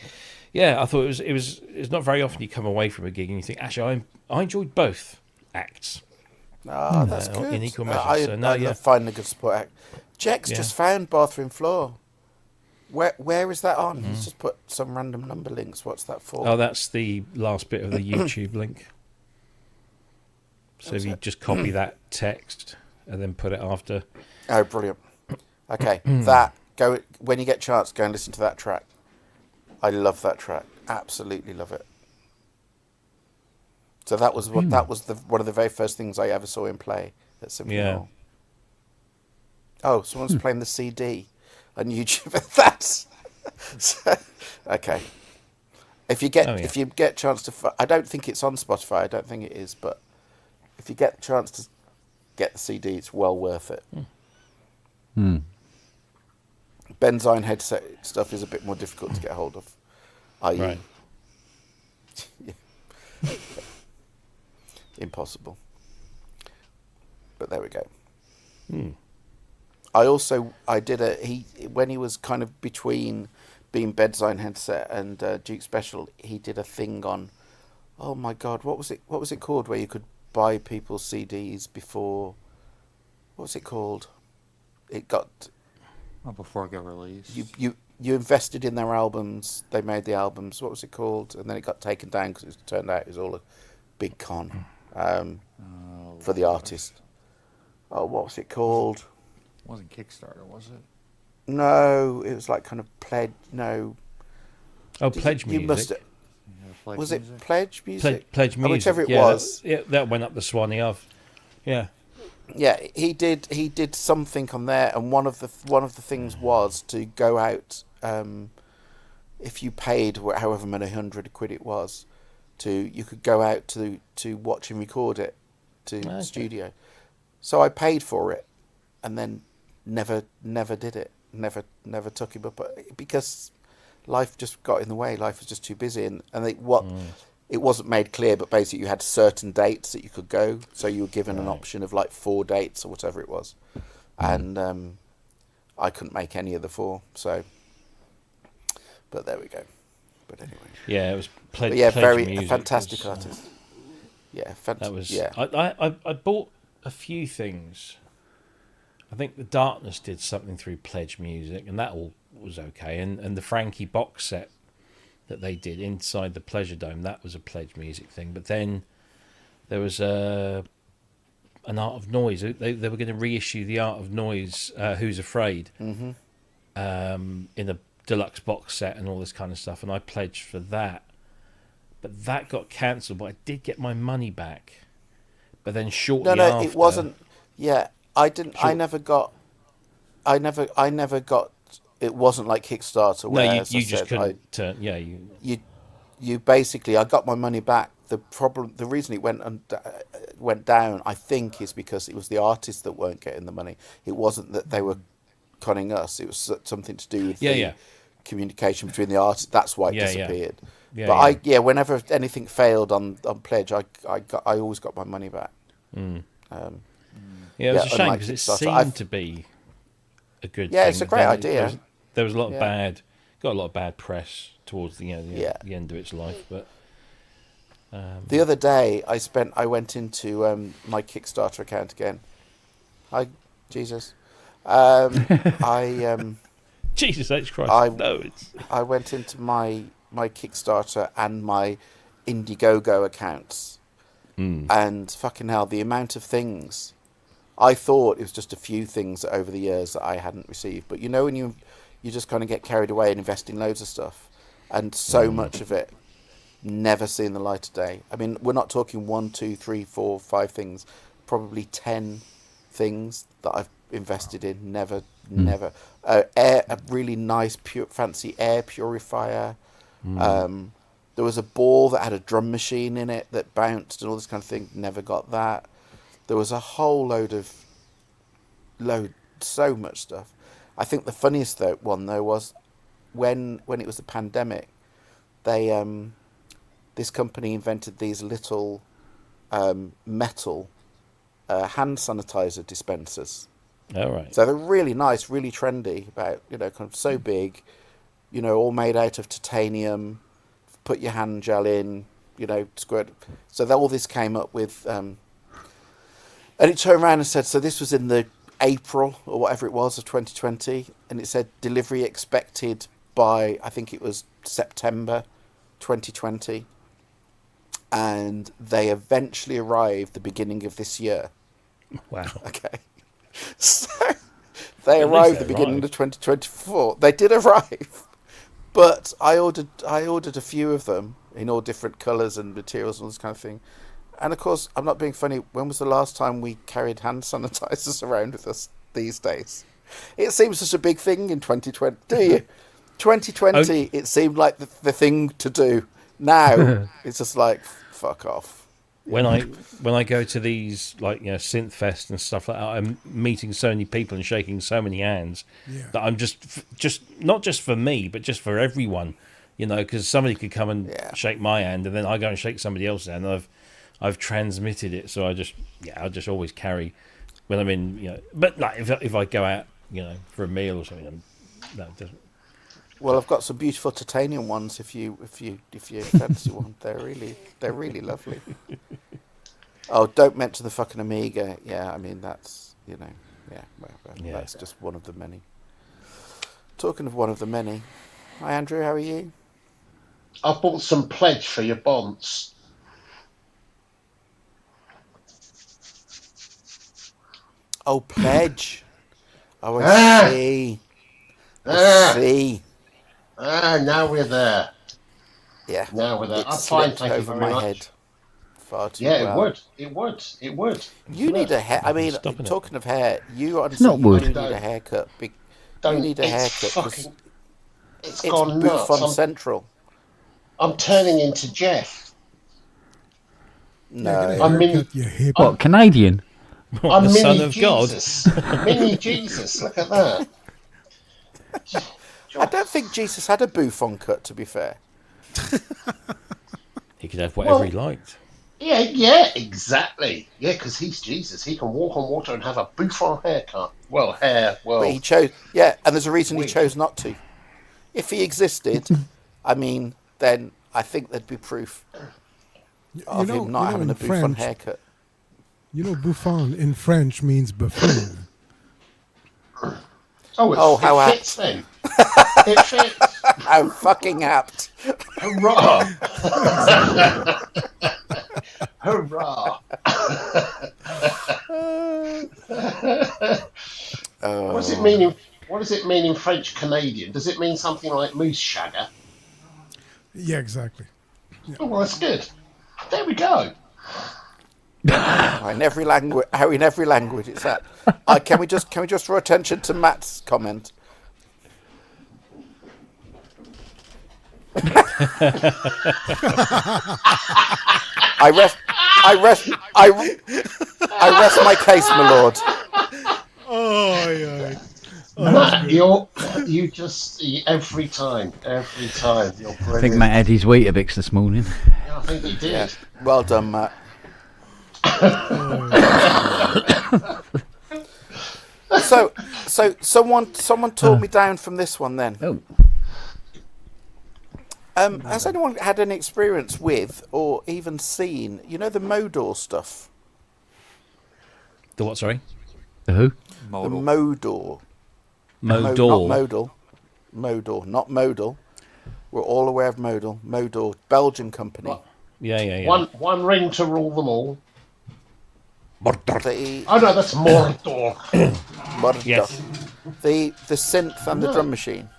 I thought it's not very often you come away from a gig and you think, actually, I enjoyed both acts. Oh, that's good. In equal measure. I love finding a good support act. Jack's just found Bathroom Floor. Where is that on? He's just put some random number links. What's that for? Oh, that's the last bit of the YouTube link. So if you just copy that text and then put it after. Oh, brilliant. Okay, go when you get a chance, go and listen to that track. I love that track. Absolutely love it. So that was one of the very first things I ever saw him play at Symphony Hall. Oh, someone's playing the CD on YouTube. That's okay. If you get a chance to, I don't think it's on Spotify. I don't think it is, but if you get a chance to get the CD, it's well worth it. Benzine headset stuff is a bit more difficult to get hold of. Right. Impossible. But there we go. I did when he was kind of between being Benzine headset and Duke Special, he did a thing on, oh my God, what was it called, where you could buy people's CDs before, what was it called? It got... before it got released. You invested in their albums, they made the albums, what was it called? And then it got taken down because it turned out it was all a big con for the artist. Oh, what was it called? It wasn't Kickstarter, was it? No, it was like kind of pledge. No. Oh, Pledge Music. Was it Pledge Music? Pledge Music. Whichever it was. That went up the Swanee of. Yeah. Yeah, he did something on there, and one of the things was to go out. If you paid however many £100 it was, you could go out to watch and record it to the studio. So I paid for it, and then never did it. Never took him up because life just got in the way. Life was just too busy, and it wasn't made clear, but basically you had certain dates that you could go. So you were given an option of like 4 dates or whatever it was, and I couldn't make any of the 4. So, but there we go. But anyway, it was Pledge. Very Music fantastic artist. That was. I bought a few things. I think the Darkness did something through Pledge Music, and that all was okay. And the Frankie box set that they did inside the Pleasure Dome, that was a Pledge Music thing. But then there was an Art of Noise. They were going to reissue the Art of Noise, Who's Afraid, in a deluxe box set and all this kind of stuff. And I pledged for that. But that got cancelled, but I did get my money back. But then shortly after... No, it wasn't... Yeah, I didn't... I never got... It wasn't like Kickstarter where... No, you just couldn't... You basically... I got my money back. The reason it went down, I think, is because it was the artists that weren't getting the money. It wasn't that they were conning us. It was something to do with the communication between the artists. That's why it disappeared. Whenever anything failed on Pledge, I always got my money back. It was a shame because it seemed to be a good thing. It's a great idea. There was a lot of got a lot of bad press towards the end of its life. But the other day, I went into my Kickstarter account again. Hi, Jesus. Jesus H Christ! I went into my Kickstarter and my Indiegogo accounts, and fucking hell, the amount of things. I thought it was just a few things over the years that I hadn't received, but when you just kind of get carried away and invest in loads of stuff, and so much of it never seen the light of day. I mean, we're not talking 1, 2, 3, 4, 5 things, probably 10 things that I've invested in never never. A really nice, fancy air purifier. There was a ball that had a drum machine in it that bounced and all this kind of thing. Never got that. There was a whole so much stuff. I think the funniest one was when it was the pandemic. They this company invented these little metal hand sanitizer dispensers. All right. So they're really nice, really trendy. About kind of so big, all made out of titanium. Put your hand gel in, squirt. So all this came up with, and it turned around and said, so this was in the April or whatever it was of 2020, and it said delivery expected by, I think it was September 2020, and they eventually arrived the beginning of this year. Wow. Okay. So they arrived the beginning of 2024. They did arrive. But I ordered a few of them in all different colours and materials and all this kind of thing. And of course, I'm not being funny. When was the last time we carried hand sanitizers around with us these days? It seems such a big thing in 2020. Do you? 2020, it seemed like the thing to do. Now, it's just like, fuck off. When I go to these Synth Fest and stuff like that, I'm meeting so many people and shaking so many hands that I'm just not just for me, but just for everyone, because somebody could come and shake my hand, and then I go and shake somebody else's hand, and I've transmitted it. So I just always carry when I'm in, But if I go out, for a meal or something, that doesn't. Well, I've got some beautiful titanium ones. If you fancy one, they're really lovely. Oh, don't mention the fucking Amiga. Yeah, I mean that's that's just one of the many. Talking of one of the many, hi Andrew, how are you? I bought some pledge for your bonds. Oh, pledge. Oh, I see. I see. Now we're there. Yeah. Now we're there. It I'm fine, slipped thank you over very my much. head. Far too Yeah, well. it would. You need a hair. I mean, talking of hair, you honestly not wood. do need a haircut. You need a haircut because it's it's gone nuts. Buffon Central. I'm turning into Jeff. No. I'm mini. What, Canadian? What, I'm the mini son of Jesus. Mini Jesus. Look at that. I don't think Jesus had a Buffon cut, to be fair. He could have whatever he liked. Yeah, exactly. Yeah, because he's Jesus. He can walk on water and have a Buffon haircut. Well, But he chose, and there's a reason he chose not to. If he existed, I mean, then I think there'd be proof of him not having a Buffon haircut. Buffon in French means buffoon. How it apt. fits then. It fits. How fucking apt. Hurrah! Hurrah! What does it mean? What does it mean in French Canadian? Does it mean something like moose shagger? Yeah, exactly. Yeah. Oh, well, that's good. There we go. In every language, it's that. Can we just draw attention to Matt's comment? I rest my case, my lord. Oh, yeah. Matt, you just every time. You're brilliant. I think Matt had his Weetabix this morning. Yeah, I think he did. Yeah. Well done, Matt. So someone talked me down from this one then. Oh. Has anyone had any experience with or even seen, the Modor stuff? The what, sorry? The who? The Modor. Modor. Not modal. Modor, not modal. We're all aware of Modal. Modor, Belgian company. What? Yeah. One ring to rule them all. The, Oh no, that's Mordor. Yes. the synth and the drum machine.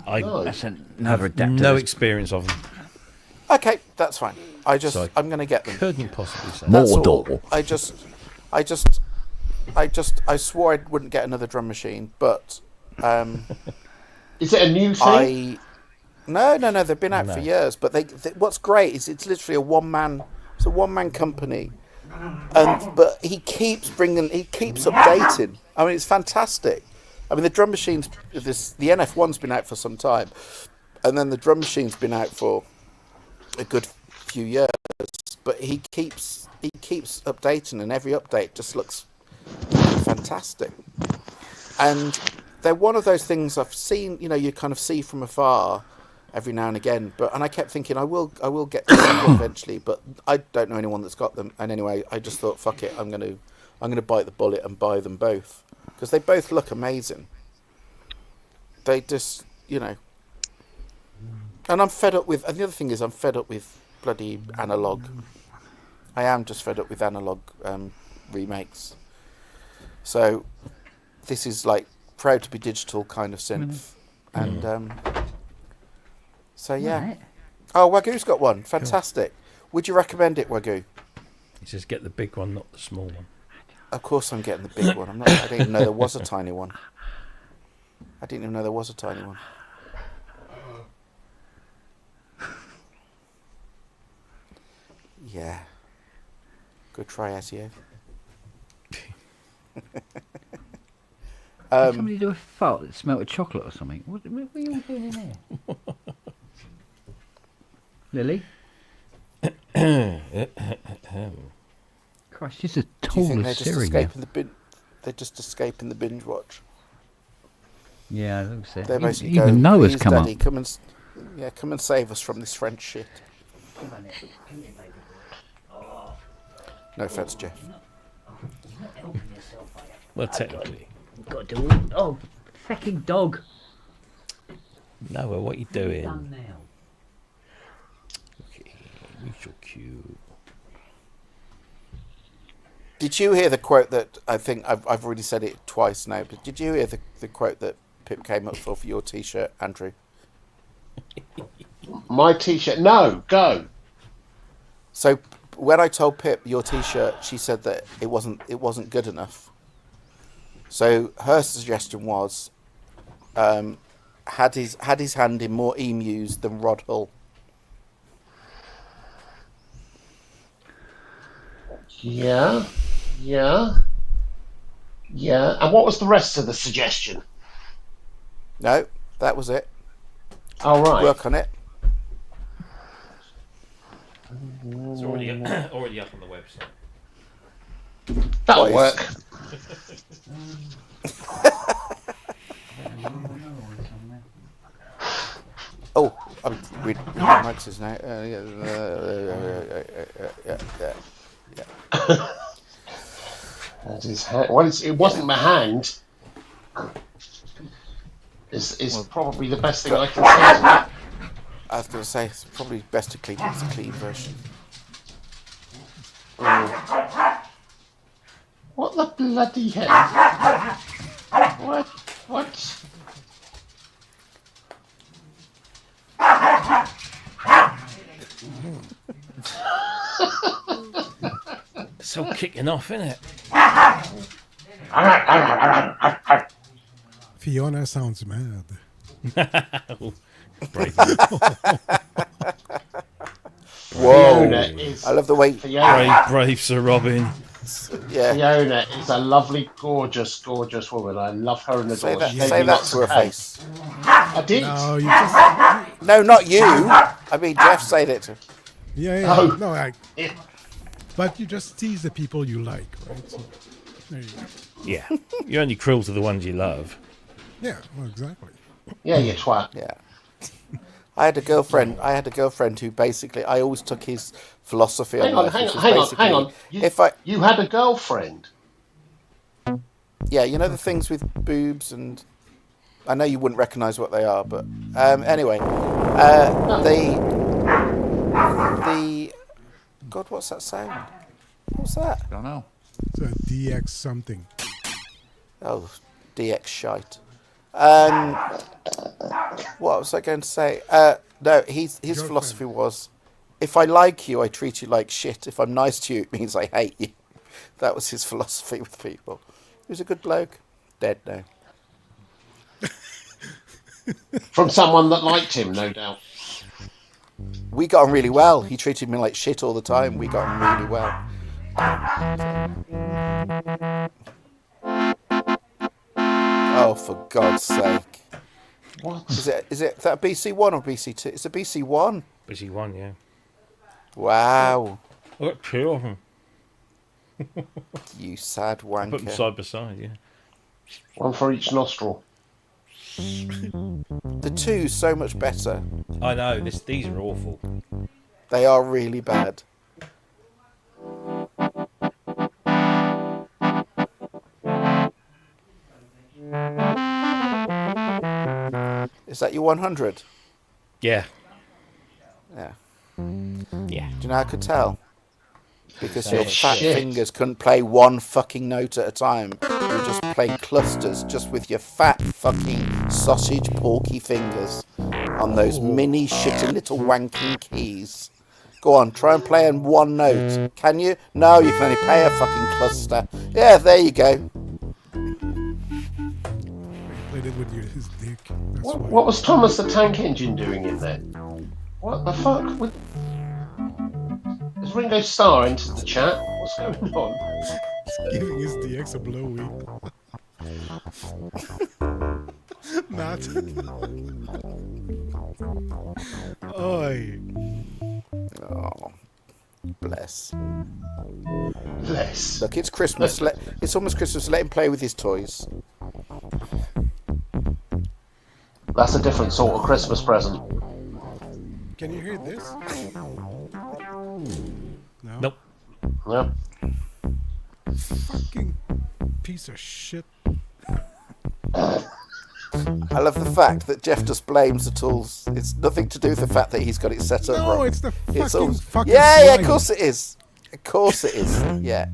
That's another adapter. No experience of them. Okay, that's fine. So I'm going to get them. Couldn't possibly say. That's Mordor. all. I just I swore I wouldn't get another drum machine, but is it a new thing? No, they've been out for years. But they what's great is it's literally a one man company, but he keeps updating. I mean, it's fantastic. I mean, the drum machines, the NF1's been out for some time, and then the drum machine's been out for a good few years. But he keeps updating, and every update just looks fantastic. And they're one of those things I've seen. You kind of see from afar every now and again. And I kept thinking I will get to them eventually, but I don't know anyone that's got them. And anyway, I just thought, fuck it, I'm gonna bite the bullet and buy them both because they both look amazing. They just, and I'm fed up with. And the other thing is, I'm fed up with bloody analog. I am just fed up with analog remakes. So this is like proud to be digital kind of synth, and so yeah. Right. Oh, Wagoo's got one. Fantastic. Cool. Would you recommend it, Wagoo? You just get the big one, not the small one. Of course, I'm getting the big one. I didn't even know there was a tiny one. Yeah. Good try, Ezio. Did somebody do a fart that smelled of chocolate or something? What are you all doing in there? Lily? Christ, she's a tall as Siri now. They're just escaping the binge watch. Yeah, I think so. They basically even Noah's come Daddy, up. come and save us from this French shit. No offence, Jeff. Well, technically. Got to do it. Oh, fucking dog. Noah, what are you doing? Done now. Okay, you're so cute. Did you hear the quote that I think I've already said it twice now? But did you hear the quote that Pip came up for your T-shirt, Andrew? My T-shirt? No, go. So when I told Pip your T-shirt, she said that it wasn't good enough. So her suggestion was, had his hand in more emus than Rod Hull. Yeah. And what was the rest of the suggestion? No, that was it. All right. Work on it. It's already up on the website. That'll work. Oh, I'm reading Max's now. Yeah. That is well, it wasn't my hand. Is probably the best thing I can say. I was going to say it's probably best to clean. It's a clean version. What the bloody hell? What? It's all kicking off, isn't it? Fiona sounds mad. Whoa! Is, I love the way brave Sir Robin. Yeah. Fiona is a lovely, gorgeous woman. I love her in the Say door. that to her face. I did. No, you just. No, not you. I mean, Jeff said it to. Yeah. Oh. No, but you just tease the people you like, right? So, there you go. Yeah, you're only cruel to the ones you love. Yeah, well, exactly. Yeah, you twat. Yeah. I had a girlfriend who basically I always took his philosophy on life. Hang on. You had a girlfriend? Yeah, you know the things with boobs, and I know you wouldn't recognise what they are, but anyway, the God, what's that sound? What's that? Don't know. It's a DX something. Oh, DX shite. What was I going to say? No, his philosophy was, if I like you, I treat you like shit. If I'm nice to you, it means I hate you. That was his philosophy with people. was a good bloke. Dead now. From someone that liked him, no doubt. We got on really well. He treated me like shit all the time. We got on really well. Oh, for God's sake. What? Is it that BC1 or BC2? It's a BC1. BC1, yeah. Wow. I got 2 of them. You sad Put them wanker. side by side, yeah. One for each nostril. The 2's so much better. I know, these are awful. They are really bad. Is that your 100? Yeah. Yeah. Yeah. Do you know how I could tell? Because your Oh, fat shit. fingers couldn't play one fucking note at a time. You were just playing clusters just with your fat fucking sausage porky fingers on those mini shitty little wanking keys. Go on, try and play in one note. Can you? No, you can only play a fucking cluster. Yeah, there you go. Played it with his dick. That's why. What was Thomas the Tank Engine doing in there? What the fuck? Has Ringo Starr entered the chat? What's going on? He's giving his DX a blowy. Not. Oi. Oh, bless. Bless. Look, it's Christmas. It's almost Christmas. Let him play with his toys. That's a different sort of Christmas present. Can you hear this? No. Nope. Yeah. Fucking piece of shit. I love the fact that Jeff just blames the tools. It's nothing to do with the fact that he's got it set up No, wrong. it's the It's fucking all- fucking Yeah, of slime. course it is. Of course it is. Yeah.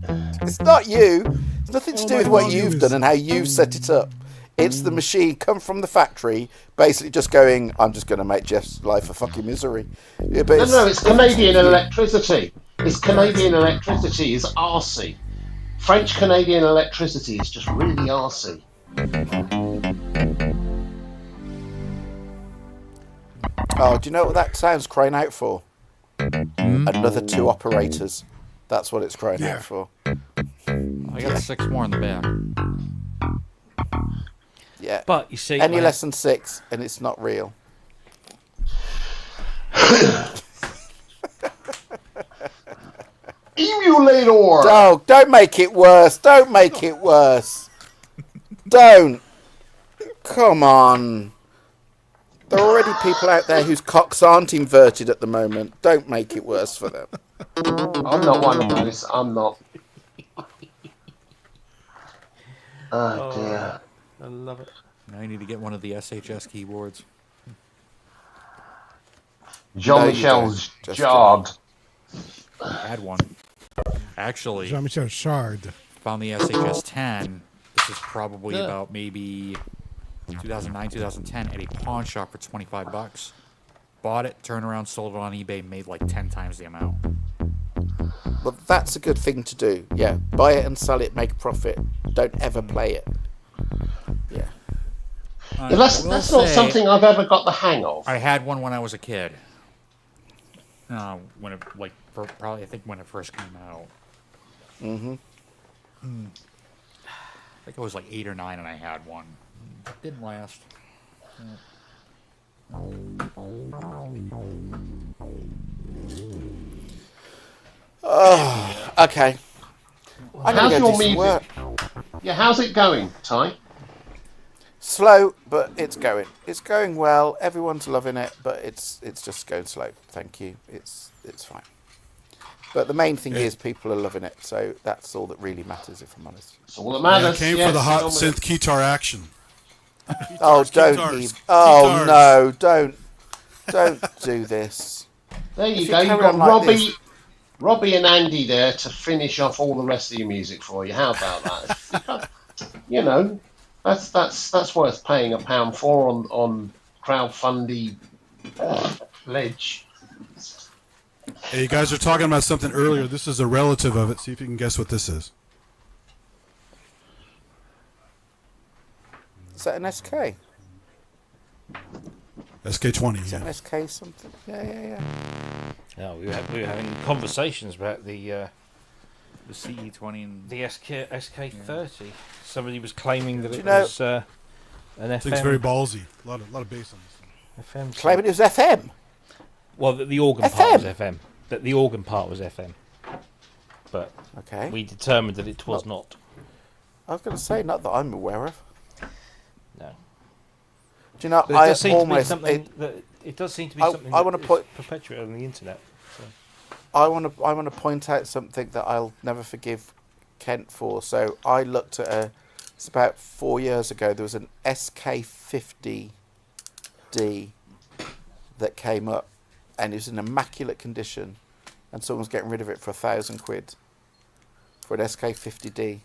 It's not you. It's nothing to All do my with what volume you've is- done and how you've set it up. It's the machine come from the factory, basically just going, I'm just going to make Jeff's life a fucking misery. Yeah, but No, it's Canadian electricity. It's Canadian electricity is arsey. French Canadian electricity is just really arsey. Oh, do you know what that sound's crying out for? Another 2 operators. That's what it's crying Yeah. out for. I got 6 more in the bag. Yeah. But you see, Any I- less than 6, and it's not real. Emulator! Oh, don't make it worse. Don't make it worse. Don't. Come on. There are already people out there whose cocks aren't inverted at the moment. Don't make it worse for them. I'm not one of those. I'm not. Oh dear. I love it. Now you need to get one of the SHS keyboards. Jean No, you Michel's don't. Just jarred. I had one. Actually, Jean-Michel Chard. found the SHS 10. This is probably about maybe 2009, 2010 at a pawn shop for $25. Bought it, turned around, sold it on eBay, made like 10 times the amount. Well, that's a good thing to do. Yeah. Buy it and sell it, make a profit. Don't ever play it. Yeah. Yeah, that's not something I've ever got the hang of. I had one when I was a kid. When it probably I think when it first came out. Mm-hmm. I think I was like 8 or 9 and I had one. Didn't last. Oh, okay. I'm How's going to your do some music? work. Yeah, how's it going, Ty? Slow, but it's going. It's going well. Everyone's loving it, but it's just going slow. Thank you. It's fine. But the main thing is people are loving it, so that's all that really matters, if I'm honest. It's all that Yeah, matters. came yes, for the hot it's synth guitar action. Oh, don't guitars, even. Oh guitars. no, don't do this. There If you you go. You've carry got on like this- Robbie and Andy there to finish off all the rest of your music for you. How about that? You know, that's worth paying £1 for on crowdfunding ledge. Hey, you guys are talking about something earlier. This is a relative of it. See if you can guess what this is. that an SK? SK20. Is that Yeah. an SK something? Yeah. No, we were having conversations about the CE20 and SK30. Somebody was claiming that Do you it know- was an I think it's FM. very ballsy. A lot of bass on this thing. FM. Claiming it was FM. Well, the organ part was FM. That the organ part was FM. But Okay. we determined that it was not. I was going to say, not that I'm aware of. No. Do you know, But it I does seem to be almost... something that it does seem to be I- something I that wanna is put- perpetuated on the internet. So. I want to point out something that I'll never forgive Kent for. So I looked at it's about 4 years ago. There was an SK50D that came up, and it was in immaculate condition, and someone was getting rid of it for £1,000 for an SK50D.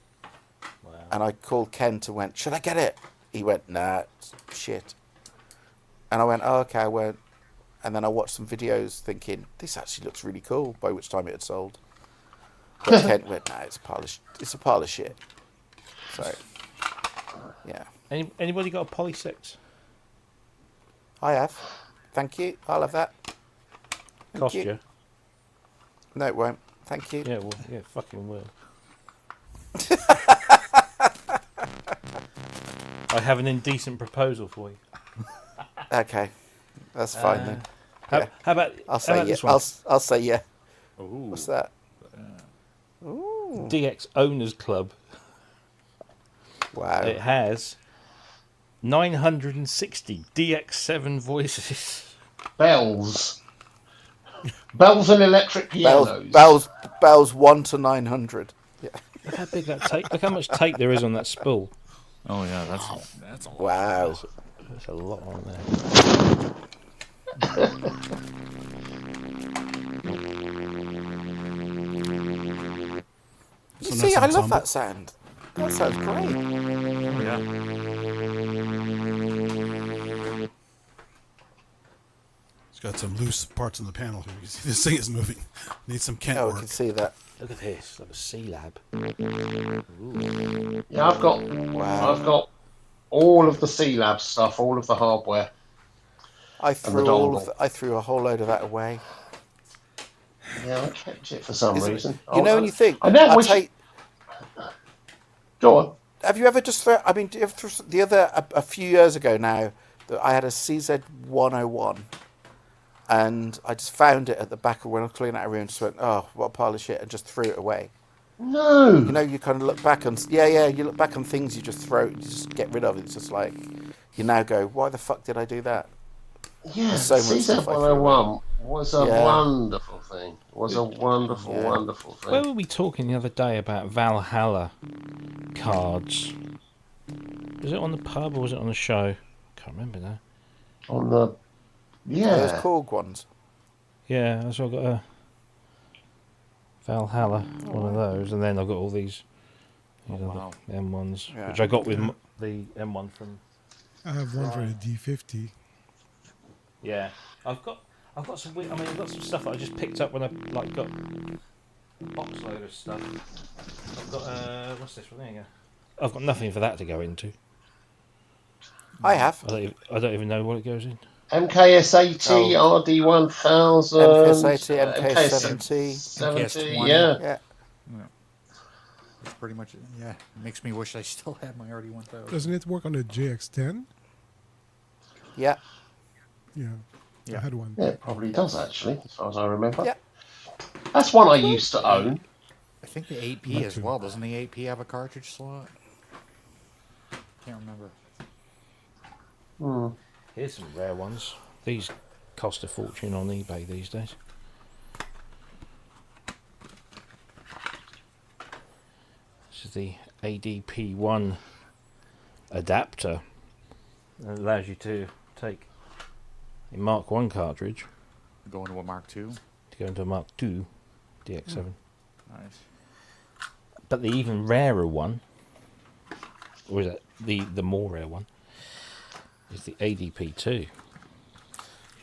Wow. And I called Kent and went, "Should I get it?" He went, "Nah, it's shit." And I went, "Oh, okay, I won't." And then I watched some videos thinking, this actually looks really cool, by which time it had sold. But Kent went, "Nah, it's a pile of shit." So, yeah. Anybody got a Poly 6? I have. Thank you. I'll have that. Cost you. you? No, it won't. Thank you. Yeah, well, yeah, fucking will. I have an indecent proposal for you. Okay. That's fine then. How about I'll how say about yeah. this one? I'll say yeah. Ooh. What's that? Ooh. DX Owners Club. Wow. It has 960 DX7 voices. Bells. Bells and electric pianos. Bells 1 to 900. Yeah. Look how big that tape. Look how much tape there is on that spool. Oh yeah, that's all. Wow. There's a lot on there. You So see, nice I love ensemble. that sound. That sounds great. Yeah. It's got some loose parts in the panel here. You can see this thing is moving. Needs some Kent Oh, I work. can see that. Look at this. Like a C-Lab. Yeah, I've got all of the C-Lab stuff, all of the hardware. I threw dongle. I threw a whole load of that away. Yeah, I kept it for some reason. You know, when you think, I now I'll wish. take. Go on. Have you ever just thrown? I mean, a few years ago now, that I had a CZ101, and I just found it at the back of when I was cleaning out a room, and just went, "Oh, what a pile of shit," and just threw it away. No. You know, you kind of look back on, you look back on things you just get rid of. It's just like, you now go, why the fuck did I do that? Yeah, There's so much stuff I threw CZ101 was a Yeah. wonderful thing. Was a wonderful, Yeah. wonderful thing. Where were we talking the other day about Valhalla cards? Was it on the pub or was it on the show? Can't remember now. On the Those Korg ones. Yeah, so I've got a Valhalla, one of those, and then I've got all these wow. the M1s, Yeah. which I got with the M1 from. I have one for the D50. Yeah, I've got some. I've got some stuff that I just picked up when I got a box load of stuff. I've got what's this one? There you go. I've got nothing for that to go into. I have. I don't even know what it goes in. MKS80, RD1000, MKS80, MK70. 70, MKS20. yeah. Yeah. That's pretty much it. Yeah. It makes me wish I still had my RD1000. Doesn't it work on the JX10? Yeah. Yeah. Yeah. I had one. Yeah, it probably does, actually, as far as I remember. Yeah. That's one I used to own. I think the 8P as well. Doesn't the 8P have a cartridge slot? Can't remember. Here's some rare ones. These cost a fortune on eBay these days. This is the ADP1 adapter. It allows you to take a Mark 1 cartridge Go into a Mark II. to go into a Mark 2 DX7. Nice. But the even rarer one, or is it the more rare one, is the ADP2. You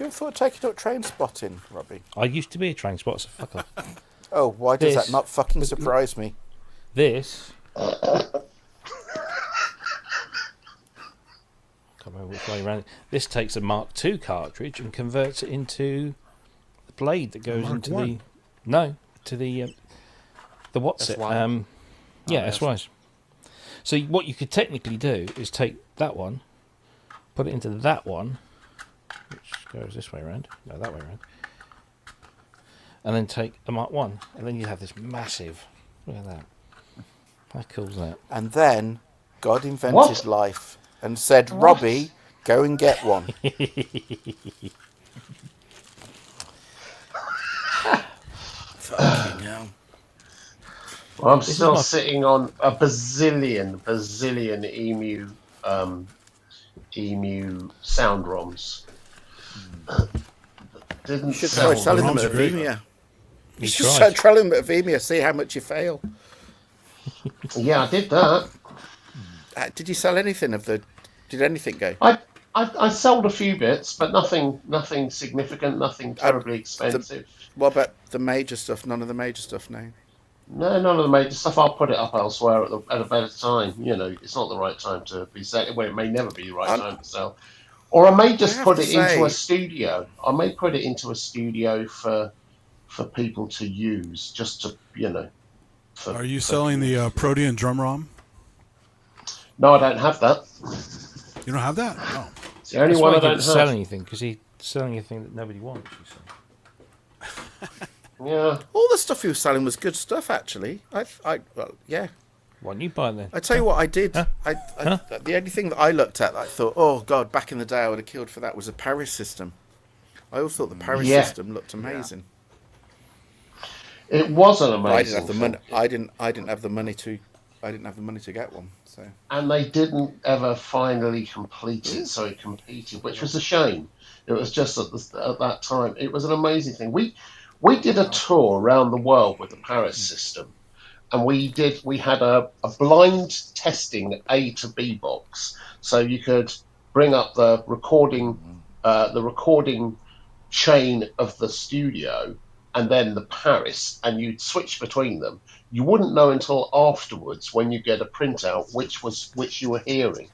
ever thought of taking up train spotting, Robbie? I used to be a train spotter, so fuck off. Oh, why does This- that not fucking surprise me? This this way around. This takes a Mark II cartridge and converts it into the blade that goes Mark into I? the what's it? SY? Yeah, yes. SYs. So what you could technically do is take that one, put it into that one, which goes this way around. No, that way around. And then take a Mark 1, and then you have this massive. Look at that. How cool is that? And then God invented What? life and said, Robbie, go and get one. Fucking hell. Well, I'm This is still my- sitting on a bazillion emu sound ROMs. Didn't You should sell try selling them ROMs at are great. Vimeo. You He should tried. try selling them at Vimeo, see how much you fail. Yeah, I did that. Did you sell anything of the... Did anything go? I sold a few bits, but nothing significant, nothing terribly expensive. What about the major stuff? None of the major stuff, no. No, none of the major stuff. I'll put it up elsewhere at a better time. You know, it's not the right time to be selling. Well, it may never be the right time to sell. Or I may just have put to it into a say- studio. I may put it into a studio for people to use, just to, you know. Are you selling the Protean drum ROM? No, I don't have that. You don't have that? Oh. It's the only That's one why I he don't didn't have. sell anything, because he's selling a thing that nobody wants. You see. Yeah. All the stuff he was selling was good stuff, actually. Well, yeah. Why don't you buy it then? I tell you what I did. The only thing that I looked at that I thought, oh, God, back in the day I would have killed for that was a Paris system. I always thought the Paris Yeah. system looked amazing. It was an But amazing I didn't have the money. thing. I didn't have the money to. I didn't have the money to get one. So And they didn't ever finally complete it, so it competed, which was a shame. It was just at that time. It was an amazing thing. We did a tour around the world with the Paris system, and we had a blind testing A to B box, so you could bring up the recording chain of the studio and then the Paris, and you'd switch between them. You wouldn't know until afterwards, when you get a printout, which you were hearing.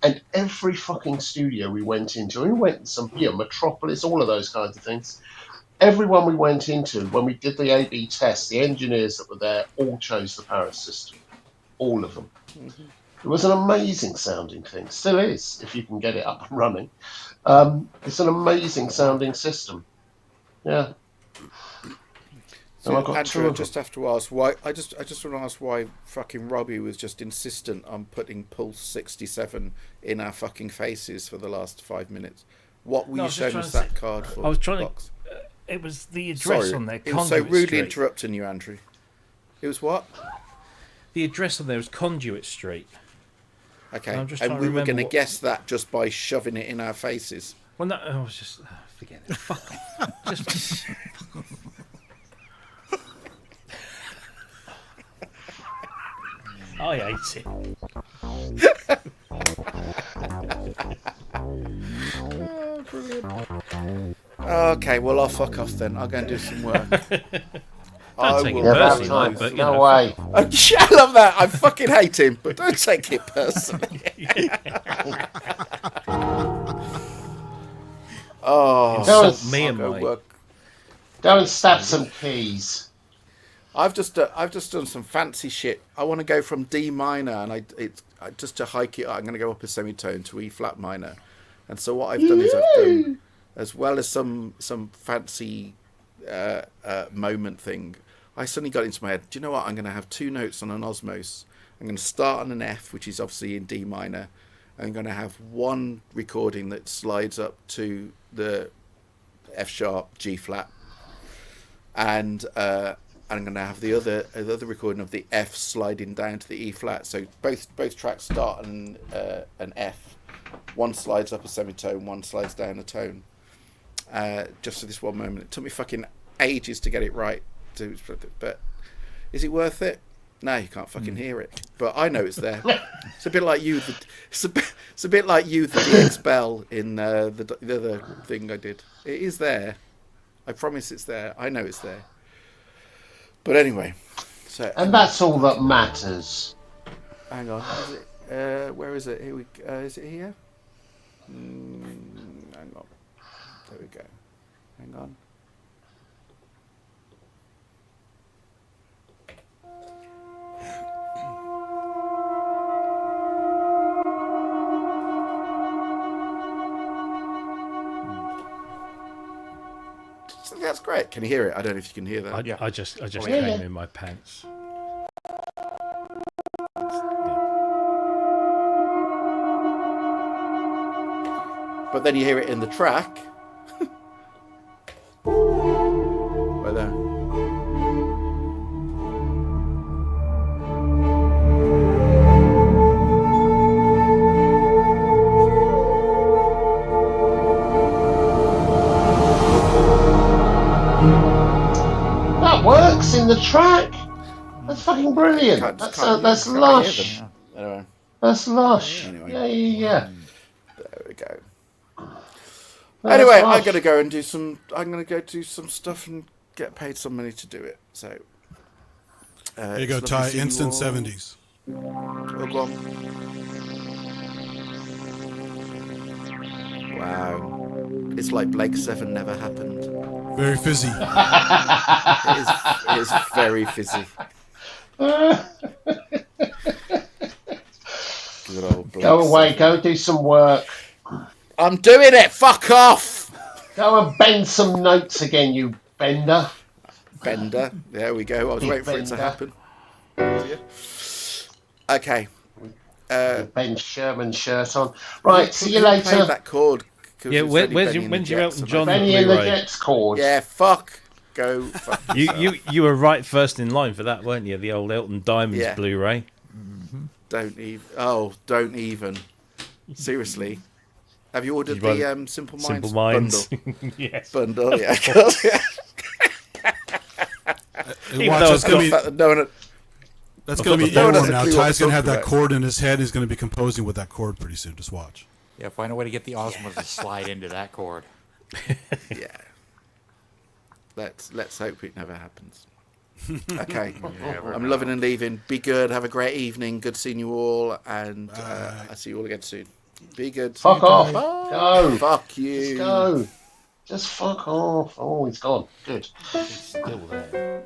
And every fucking studio we went into, we went to some, Metropolis, all of those kinds of things. Everyone we went into, when we did the A/B test, the engineers that were there all chose the Paris system, all of them. Mm-hmm. It was an amazing sounding thing, still is, if you can get it up and running. It's an amazing sounding system. Yeah. So, I've got two Andrew, I of them. just have to ask why. I just want to ask why fucking Robbie was just insistent on putting Pulse 67 in our fucking faces for the last 5 minutes. What were No, I you was just showing trying us to that say- card for? I was trying Box? to. It was the address Sorry, on there. it was so Conduit rudely Street. interrupting you, Andrew. It was what? The address on there was Conduit Street. Okay, I'm just and trying to we were remember going to what- guess that just by shoving it in our faces. Well, no, I was just forget it. Fuck off. Just. I hate it. Okay, well I'll fuck off then. I'll go and do some work. Don't take it Never have personally, time. but, you No know. way. I love that. I fucking hate him, but don't take it personally. Oh, Insult me I'll and go my. work. Go and stab some keys. I've just done some fancy shit. I want to go from D minor, and just to hike it up, I'm going to go up a semitone to E flat minor. And so what I've done is I've done, as well as some fancy moment thing, I suddenly got into my head, do you know what? I'm going to have two notes on an Osmos. I'm going to start on an F, which is obviously in D minor. I'm going to have one recording that slides up to the F sharp, G flat, and I'm going to have the other recording of the F sliding down to the E flat. So both tracks start on an F. One slides up a semitone, one slides down a tone. Just for this one moment, it took me fucking ages to get it right. But is it worth it? No, you can't fucking hear it. But I know it's there. It's a bit like you. It's a bit like you, the DX Bell in the other thing I did. It is there. I promise it's there. I know it's there. But anyway, so And that's all that matters. hang on. Is it, where is it? Here is it here? Hang on. There we go. Hang on. That's great. Can you hear it? I don't know if you can hear that. I just yeah. came in my pants. But then you hear it in the track. Right there. That works in the track. That's fucking brilliant. That's lush. Anyway. That's lush. Anyway. Yeah. There we go. That's Anyway, lush. I'm gonna go and do some. I'm gonna go do some stuff and get paid some money to do it. So. There you go, Ty. Instant 70s. Oh, go on. Wow. It's like Blake 7 never happened. Very fizzy. It is very fizzy. Good old Blake Go away. 7. Go do some work. I'm doing it. Fuck off. Go and bend some notes again, you bender. Bender. There we go. I was Big waiting for it to bender. happen. Okay. Ben Sherman shirt on. Right. See you Who later. played that chord? 'Cause Yeah, it's when's only Benny your and when's the your Jets, Elton and John Benny and the Blu-ray? Jets chord. Yeah, fuck. Go fuck yourself. You were right first in line for that, weren't you? The old Elton Diamonds Yeah. Blu-ray. Don't even. Oh, don't even. Seriously. Have you ordered You the Simple Minds, Simple Minds. bundle? Yes. Bundle, yeah. Even Watch, though that's it's going to be, no one, that's going to be no one has earworm a now. clue what Ty's going to we're have that talking chord in his head. He's going to be composing with that chord pretty soon. Just watch. Yeah, find a way to get the Osmos to slide into that chord. yeah. Let's hope it never happens. Okay. I'm loving and leaving. Be good. Have a great evening. Good seeing you all, and I'll see you all again soon. Be good. Fuck off. Bye. Go. Fuck you. Just go. Just fuck off. Oh, he's gone. Good. It's still there.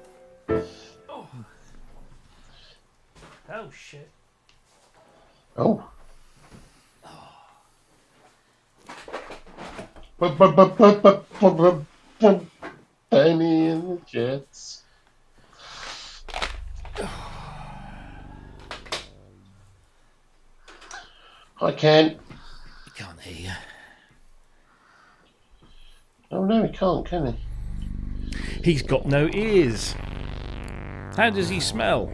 Oh shit. Oh. Benny and the Jets. Hi, Ken. He can't hear you. Oh, no, he can't, can he? He's got no ears. How does he smell?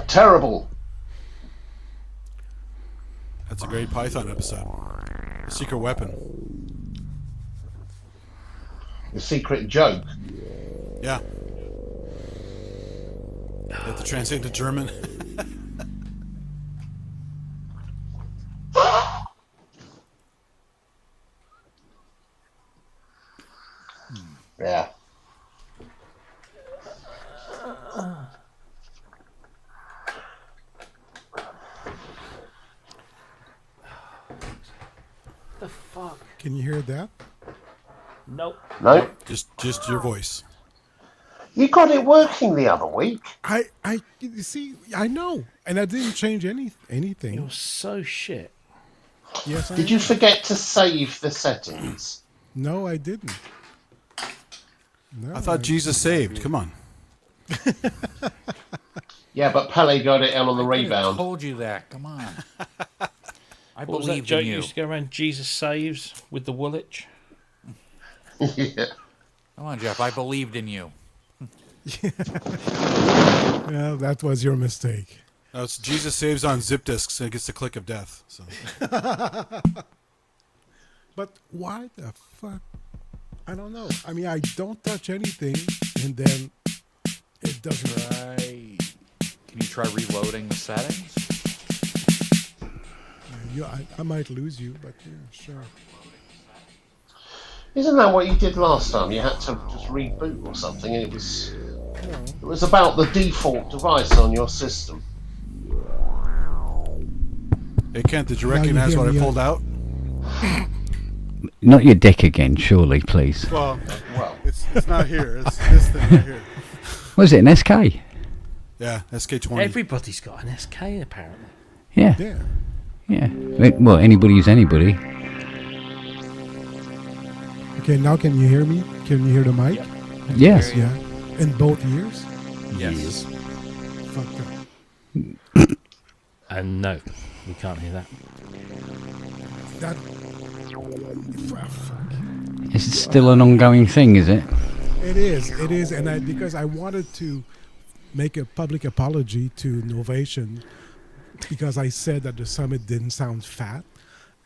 Terrible. That's a great Python episode. Secret weapon. The secret joke. Yeah. You have to translate to German. Yeah. The fuck? Can you hear that? Nope. No. Just your voice. You got it working the other week. You see, I know, and I didn't change anything. You're so shit. Yes, I Did you forget to save the settings? No, I didn't. No, I thought Jesus saved. Come on. Yeah, but Pele got it on the I rebound. told you that. Come on. I What was that believed joke in you you. used to go around? Jesus saves with the Woolwich. Yeah. Come on, Jeff. I believed in you. Well, that was your mistake. No, it's Jesus saves on zip disks and it gets the click of death. So But why the fuck? I don't know. I mean, I don't touch anything, and then it doesn't. Right. Can you try reloading the settings? I might lose you, but yeah, sure. Isn't that what you did last time? You had to just reboot or something. It was about the default device on your system. Hey, Kent, did you recognize what I pulled out? Not your dick again, surely, please. Well, it's not here. It's this thing right here. Was it an SK? Yeah, SK20. Everybody's got an SK apparently. Yeah. Yeah. Yeah. Well, anybody is anybody. Okay, now can you hear me? Can you hear the mic? Yes. Yeah. In both ears? Yes. Fuck that. And no, we can't hear that. That. Is it still an ongoing thing, is it? It is, and because I wanted to make a public apology to Novation because I said that the Summit didn't sound fat,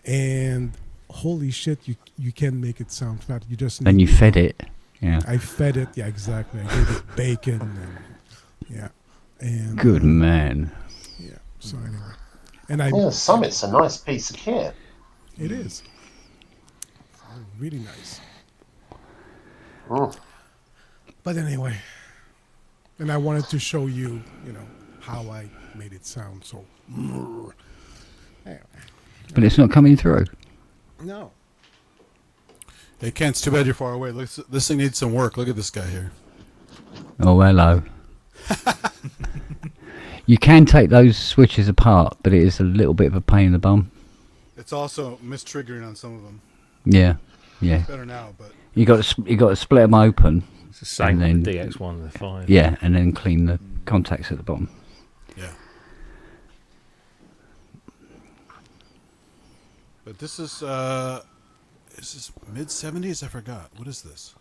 and holy shit, you can make it sound fat. You just And you fed it. Yeah. I fed it, yeah, exactly. I gave it bacon, and yeah, and Good man. yeah. So anyway, and Yeah, Summit's a nice piece of kit. it is really nice. Mm. But anyway, and I wanted to show you, how I made it sound. So, anyway. But it's not coming through. No. Hey, Kent, it's too bad you're far away. This thing needs some work. Look at this guy here. Oh, hello. You can take those switches apart, but it is a little bit of a pain in the bum. It's also mistriggering on some of them. Yeah. Yeah. Better now, but You got to split them open. It's the same And with the then- DX1 and the 5. Yeah, and then clean the contacts at the bottom. yeah. But this is mid 70s. I forgot. What is this?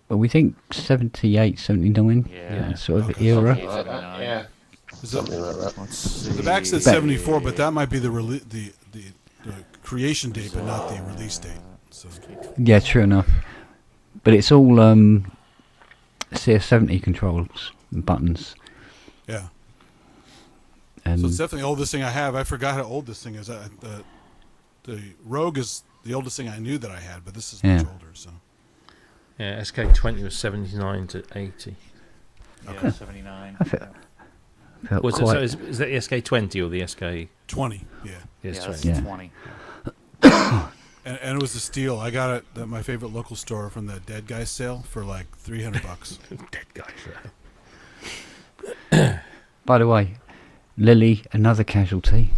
Well, we think 78, 79. Yeah. Sort of Okay. era. Something like that, yeah. Is it, Something like that. Let's see. the back said 74, but that might be the creation date, but not the release date. So Yeah, true enough. But it's all CS70 controls and buttons. yeah. And So it's definitely the oldest thing I have. I forgot how old this thing is. The Rogue is the oldest thing I knew that I had, but this is much Yeah. older. So Yeah, SK20 was 79 to 80. Yeah, 79. I felt Was it, quite... so is that the SK20 or the SK? 20, yeah. Yeah, Yes, that's 20. Yeah. 20. And it was a steal. I got it at my favorite local store from the Dead Guy sale for like $300. Dead guys. By the way, Lily, another casualty.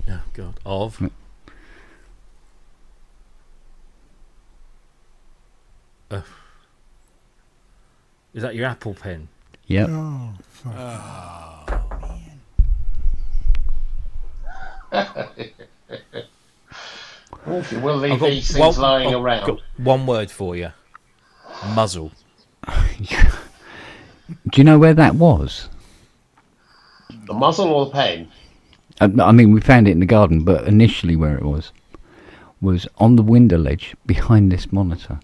Oh, God. Of? Is that your Apple Pen? Yep. Oh, fuck. Well, if you will leave I've got these things lying I've around. got one word for you. Muzzle. Do you know where that was? The muzzle or the pen? I mean, we found it in the garden, but initially where it was on the window ledge behind this monitor.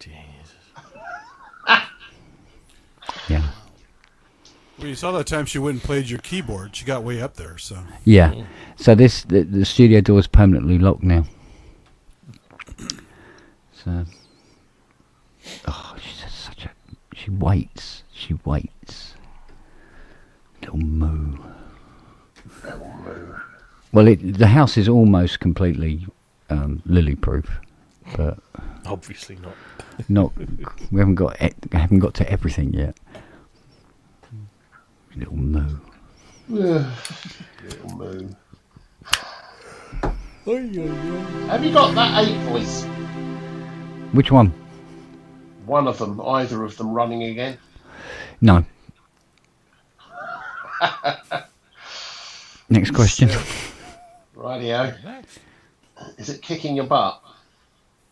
Jesus. Yeah. Well, you saw that time she went and played your keyboard. She got way up there, so. Yeah. So the studio door is permanently locked now. So, she's just such a. She waits. Little moo. Well, the house is almost completely lily-proof, but Obviously not. not. We haven't got to everything yet. Little moo. Little moon. Have you got that 8 voice? Which one? One of them, either of them running again? No. Next question. Rightio. Is it kicking your butt?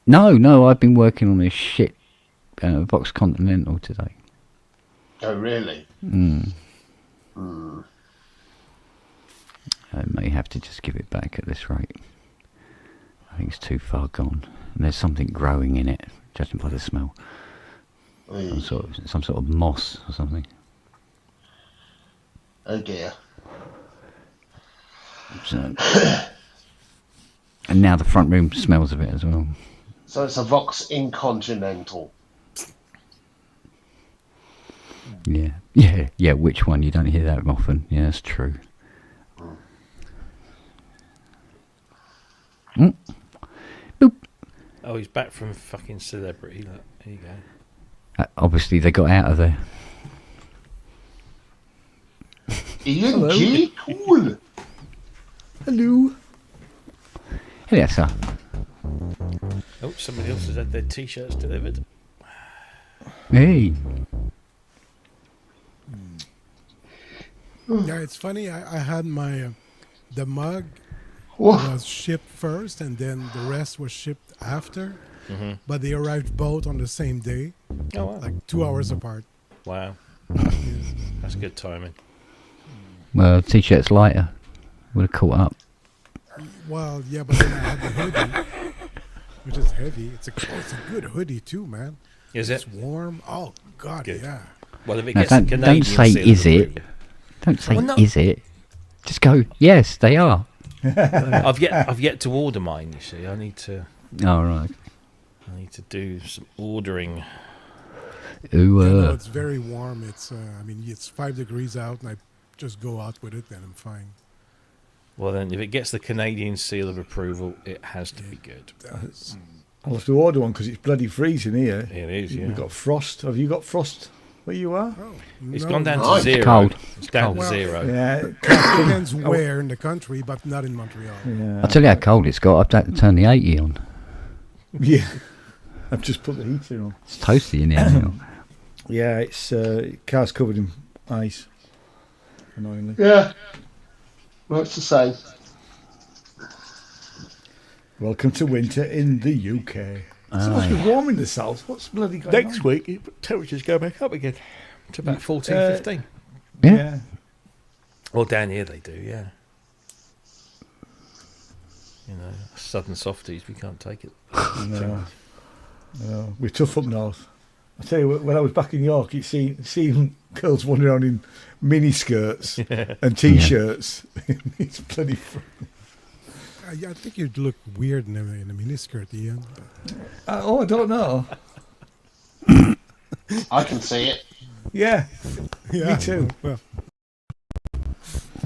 No, I've been working on this shit Vox Continental today. Oh, really? I may have to just give it back at this rate. I think it's too far gone. And there's something growing in it, judging by the smell. Some sort of moss or something. Oh, dear. So, and now the front room smells of it as well. So it's a Vox Incontinental. Yeah. Which one? You don't hear that often. Yeah, that's true. Boop. Oh, he's back from fucking Celebrity. Look, there you go. Obviously, they got out of there. Ian G. Cool. Hello. Yeah, so. Oh, somebody else has had their T-shirts delivered. Hey. Yeah, it's funny. I had my the mug was shipped first, and then the rest was shipped after. Mm-hmm. But they arrived both on the same day, Oh, wow. like 2 hours apart. Wow. That's good timing. Well, T-shirt's lighter. Would have caught up. Well, yeah, but then I had the hoodie, which is heavy. It's a good hoodie too, man. Is It's it? warm. Oh God, Good. yeah. Well, if it No, gets the Canadian don't say seal is of it. approval. Don't say Well, no. is it. Just go. Yes, they are. I've yet to order mine. You see, I need to All right. do some ordering. Ooh, Yeah, no, it's very warm. It's I mean, it's 5 degrees out, and I just go out with it, and I'm fine. Well, then, if it gets the Canadian seal of approval, it has to be good. I'll have to order one because it's bloody freezing here. It is, yeah. We've got frost. Have you got frost where you are? Oh, It's no, gone down no. to zero. Cold. It's down Cold. to zero. Yeah. It depends where in the country, but not in Montreal. Yeah. I'll tell you how cold it's got. I've had to turn the 80 on. Yeah. I've just put the heater on. It's toasty in here now. Yeah, it's car's covered in ice. Annoyingly. Yeah. What's to say? Welcome to winter in the UK. It's supposed to be warm in the south. What's bloody going on? Next week, temperatures go back up again to about 14, 15. Yeah. Well, down here they do, yeah. You know, southern softies, we can't take it. No. No. We're tough up north. I tell you, when I was back in York, you see girls wandering around in mini skirts and t-shirts. It's bloody fun. I think you'd look weird in a miniskirt, Ian. I don't know. I can see it. Yeah, Yeah, me too. Well,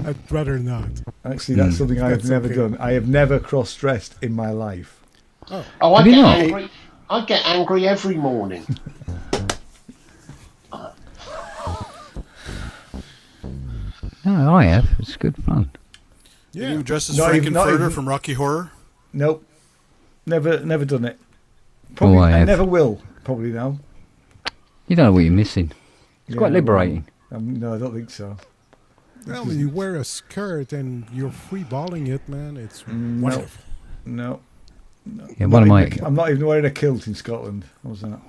I'd rather not. Actually, that's something I have That's never okay. done. I have never cross-dressed in my life. Oh, I Have you get not? angry. I get angry every morning. No, I have. It's good fun. Yeah. You dressed as Not even- not Frankenfurter even- from Rocky Horror? Nope, never done it. Probably, I I have. never will. Probably now. You don't know what you're missing. It's Yeah, quite liberating. No, I don't think so. Well, when you wear a skirt and you're free balling it, man, it's No, wonderful. no. Yeah, one of my I'm not even wearing a kilt in Scotland. How's that?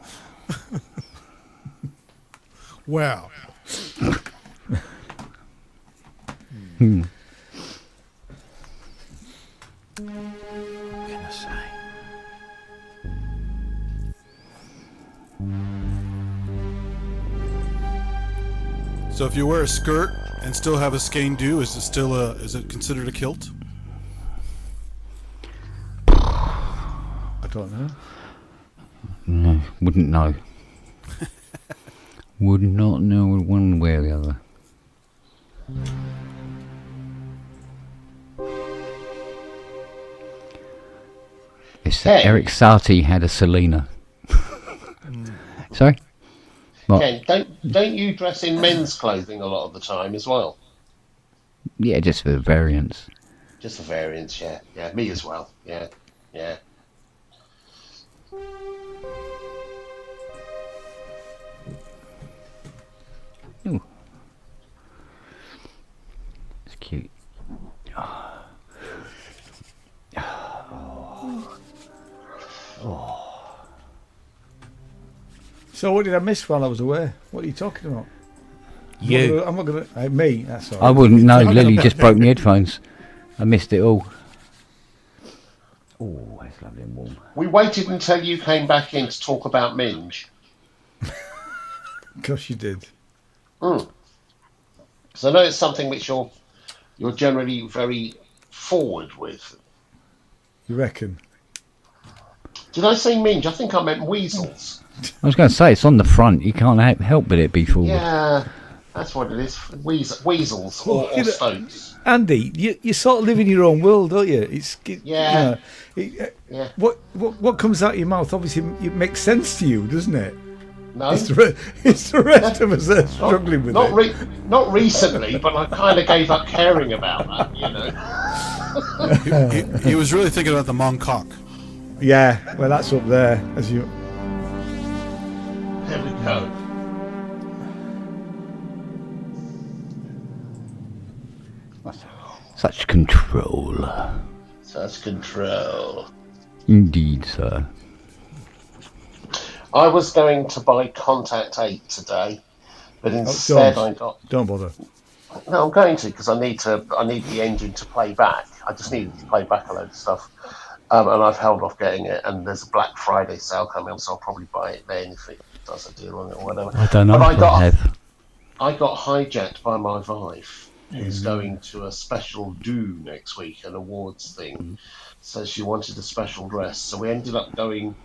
Well, What can I say? So if you wear a skirt and still have a skein do, is it considered a kilt? I don't know. no, wouldn't know. Would not know one way or the other. Yes, Hey. Eric Satie had a Selena. Sorry? What? Ken, don't you dress in men's clothing a lot of the time as well? Yeah, just for the variants. Just the variants, yeah. Yeah, me as well. Yeah, yeah. Ooh. It's cute. So what did I miss while I was away? What are you talking about? You. I'm not gonna. Me. That's all. I wouldn't know. Lily just broke my headphones. I missed it all. Oh, that's lovely and warm. We waited until you came back in to talk about Minge. Gosh, you did. Because I know it's something which you're generally very forward with. You reckon? Did I say Minge? I think I meant weasels. I was going to say, it's on the front. You can't help but it be forward. Yeah. That's what it is. Weasels or stoats. Andy, you sort of live in your own world, don't you? Yeah. Yeah. What comes out of your mouth, obviously, it makes sense to you, doesn't it? No. It's the rest of us that are struggling with it. Not recently, but I kind of gave up caring about that, He was really thinking about the Mongkok. Yeah, well, that's up there, as you... There we go. Such control. Such control. Indeed, sir. I was going to buy Contact 8 today, but instead I got... Don't bother. No, I'm going to, because I need the engine to play back. I just needed to play back a load of stuff. And I've held off getting it, and there's a Black Friday sale coming, so I'll probably buy it then if it does a deal on it or whatever. I don't know. But I got hijacked by my wife, who's going to a special do next week, an awards thing. So she wanted a special dress, so we ended up going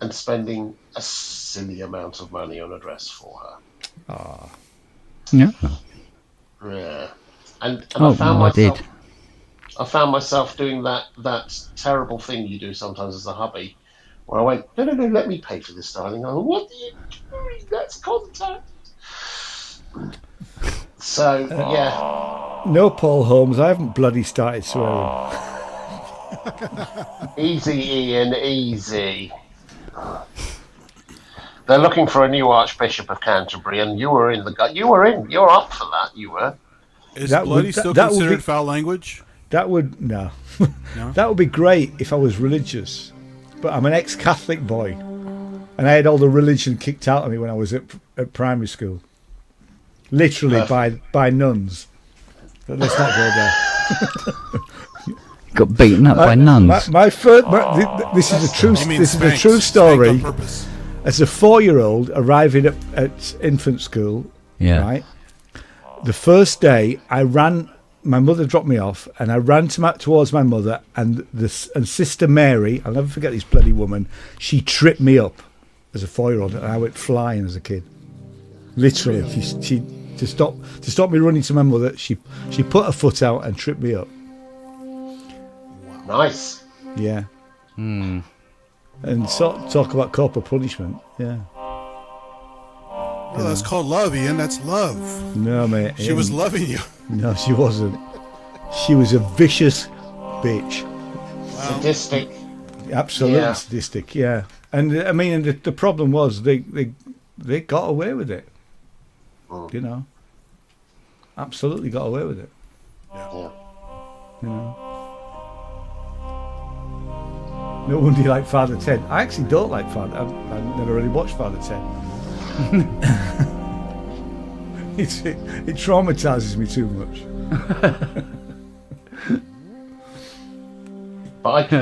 and spending a silly amount of money on a dress for her. Yeah. Yeah. And I found myself doing that terrible thing you do sometimes as a hubby, where I went, no, let me pay for this, darling. I went, what are you doing? That's Contact. So, yeah. No, Paul Holmes, I haven't bloody started swearing. Easy, Ian, easy. They're looking for a new Archbishop of Canterbury, and you're up for that, you were. Is bloody still considered foul language? That would, no. That would be great if I was religious. But I'm an ex-Catholic boy. And I had all the religion kicked out of me when I was at primary school. Literally by nuns. But let's not go there. Got beaten up by nuns. This is a true story. As a 4-year-old arriving at infant school, right? The first day I ran, my mother dropped me off, and I ran towards my mother, and Sister Mary, I'll never forget this bloody woman, she tripped me up as a 4-year-old, and I went flying as a kid. Literally, she to stop me running to my mother, she put her foot out and tripped me up. Nice. Yeah. And talk about corporal punishment. Yeah. Well, that's called love, Ian. That's love. No, mate. She was loving you. No, she wasn't. She was a vicious bitch. Sadistic. Absolutely sadistic. Yeah. And I mean, the problem was they got away with it. You know. Absolutely got away with it. Yeah. You know. No wonder you like Father Ted. I actually don't like Father. I've never really watched Father Ted. It traumatizes me too much. But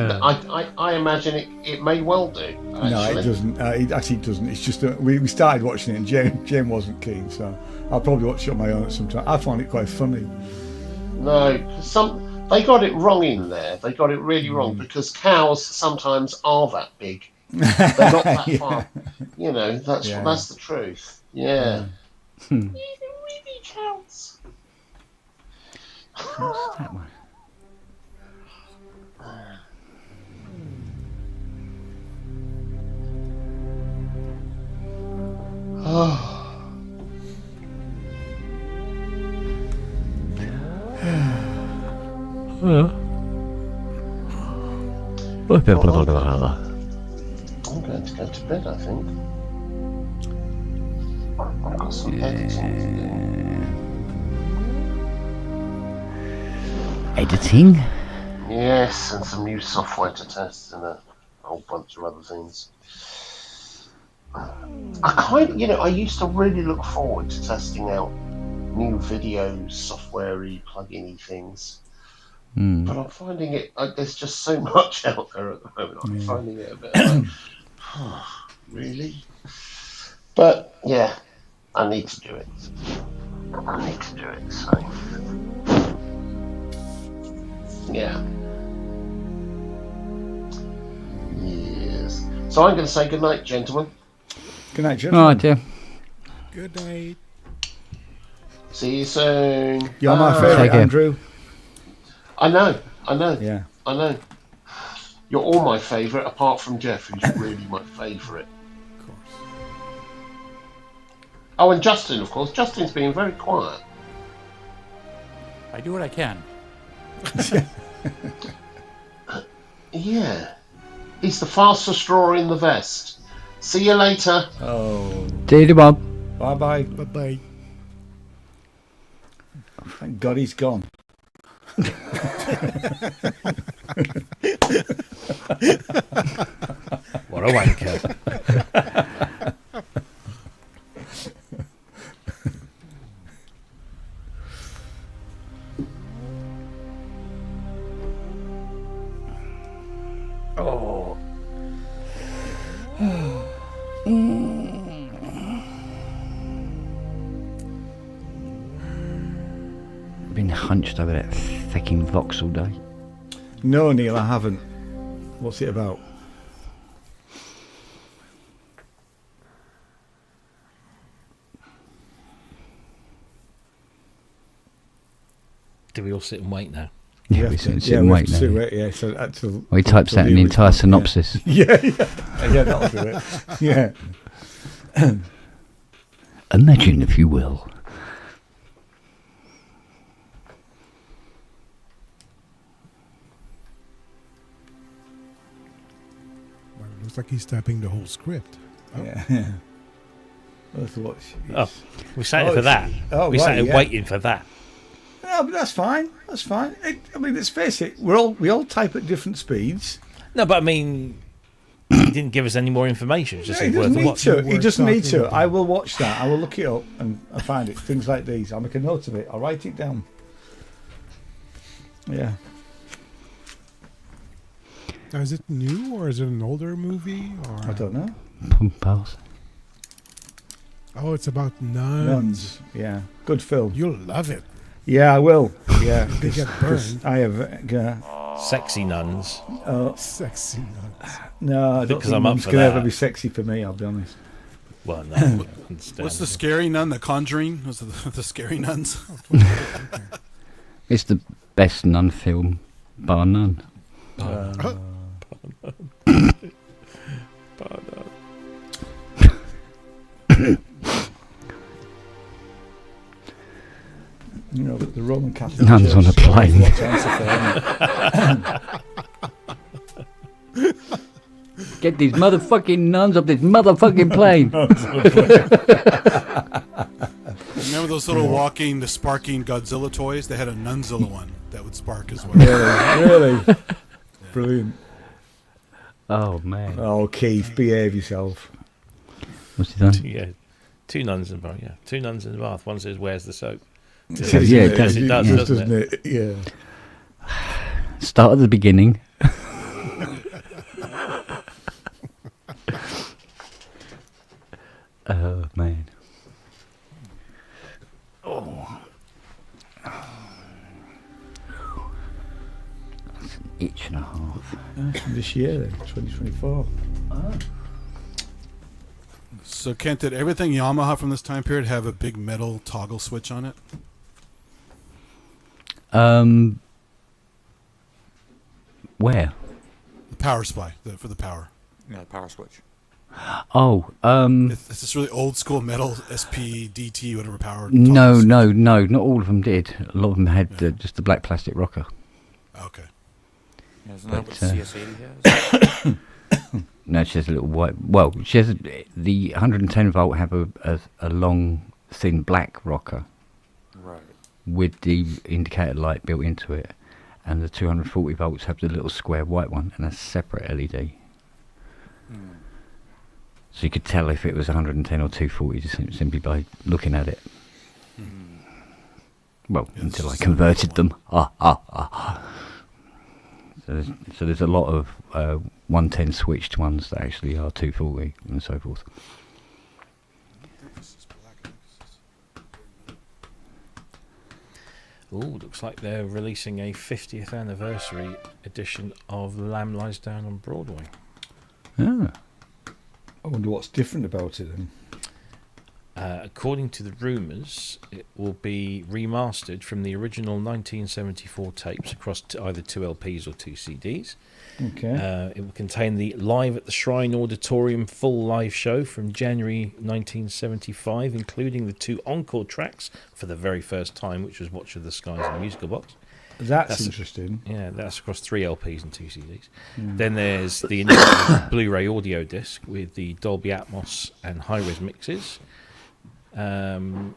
I imagine it may well do. Actually. No, it doesn't. It actually doesn't. It's just we started watching it, and Jane wasn't keen, so I'll probably watch it on my own at some time. I find it quite funny. No, they got it wrong in there. They got it really wrong because cows sometimes are that big. They're not that far. You know, that's the truth. Yeah. It really counts. What's that one? I'm going to go to bed, I think. I've got some editing. Yes, and some new software to test and a whole bunch of other things. I used to really look forward to testing out new video software-y, plug-in-y things. But I'm finding it, there's just so much out there at the moment. I'm finding it a bit like, really? But, yeah, I need to do it. So. Yeah. Yes. So I'm going to say good night, gentlemen. Good night, gentlemen. Oh, dear. Good night. See you soon. You're my Bye. favourite, Take care. Andrew. I know. Yeah. I know. You're all my favourite, apart from Jeff, who's really my favourite. Of course. Oh, and Justin, of course. Justin's being very quiet. I do what I can. Yeah. He's the fastest straw in the vest. See you later. Oh. See you, Bob. Bye-bye. Bye-bye. Thank God he's gone. What a wanker. Oh. Been hunched over that fucking Vox all day. No, Neil, I haven't. What's it about? Do we all sit and wait now? Yeah, we have sit to- and we wait have to now. wait, yeah, so actual, Well, he types out an entire synopsis. Yeah, that'll do it. Yeah. Imagine, if you will. Well, it looks like he's typing the whole script. Oh. Yeah. I thought Oh, we sat here for that. We sat here waiting for that. No, but that's fine. That's fine. I mean, let's face it. We all type at different speeds. No, but I mean, he didn't give us any more information. It's just he worth doesn't a need watch. to. He We're doesn't need talking to. about- I will watch that. I will look it up and find it. Things like these. I'll make a note of it. I'll write it down. Yeah. Now, is it new or is it an older movie? Or I don't know. Pals. Oh, it's about nuns. Nuns. Yeah. Good film. You'll love it. Yeah, I will. Yeah. They get 'Cause burned. I have. Sexy nuns. Sexy nuns. No, I don't Because think I'm up Mum's for gonna that. ever be sexy for me. I'll be honest. Well, no. I understand. What's the scary nun? The Conjuring? Was it the scary nuns? It's the best nun film, bar none. You know, the Roman Catholic Nuns Church on a plane. is what's answer for, isn't it? Get these motherfucking nuns off this motherfucking plane. Remember those little walking, the sparking Godzilla toys? They had a Nunzilla one that would spark as well. Really? Brilliant. Oh, man. Oh, Keith, behave yourself. What's he done? Yeah, two nuns in the bath. Yeah, two nuns in the bath. One says, "Where's the soap?" Yeah, it does. It does, Yeah. doesn't it? Yeah. Start at the beginning. Oh, man. Oh. That's an itch and a half. This year, then, 2024. So, Kent, did everything Yamaha from this time period have a big metal toggle switch on it? Where? The power supply for the power. Yeah, power switch. Oh, It's this really old school metal SP, DT, whatever power. no, toggle no, no. Not all of them did. A lot of them had just the black plastic rocker. switch. Okay. Yeah, isn't that what But, CS80 has? No, she has a little white. Well, she has the 110 volt have a long, thin black rocker Right. with the indicator light built into it, and the 240 volts have the little square white one and a separate LED. So you could tell if it was 110 or 240 just simply by looking at it. Well, Yeah, until I it's converted them. simple. So there's a lot of 110 switched ones that actually are 240 and so forth. Oh, looks like they're releasing a 50th anniversary edition of Lamb Lies Down on Broadway. Ah. I wonder what's different about it then. According to the rumours, it will be remastered from the original 1974 tapes across either 2 LPs or 2 CDs. Okay. It will contain the Live at the Shrine Auditorium full live show from January 1975, including the 2 encore tracks for the very first time, which was Watch of the Skies and Musical Box. That's interesting. That's across 3 LPs and 2 CDs. Then there's the initial Blu-ray audio disc with the Dolby Atmos and high-res mixes.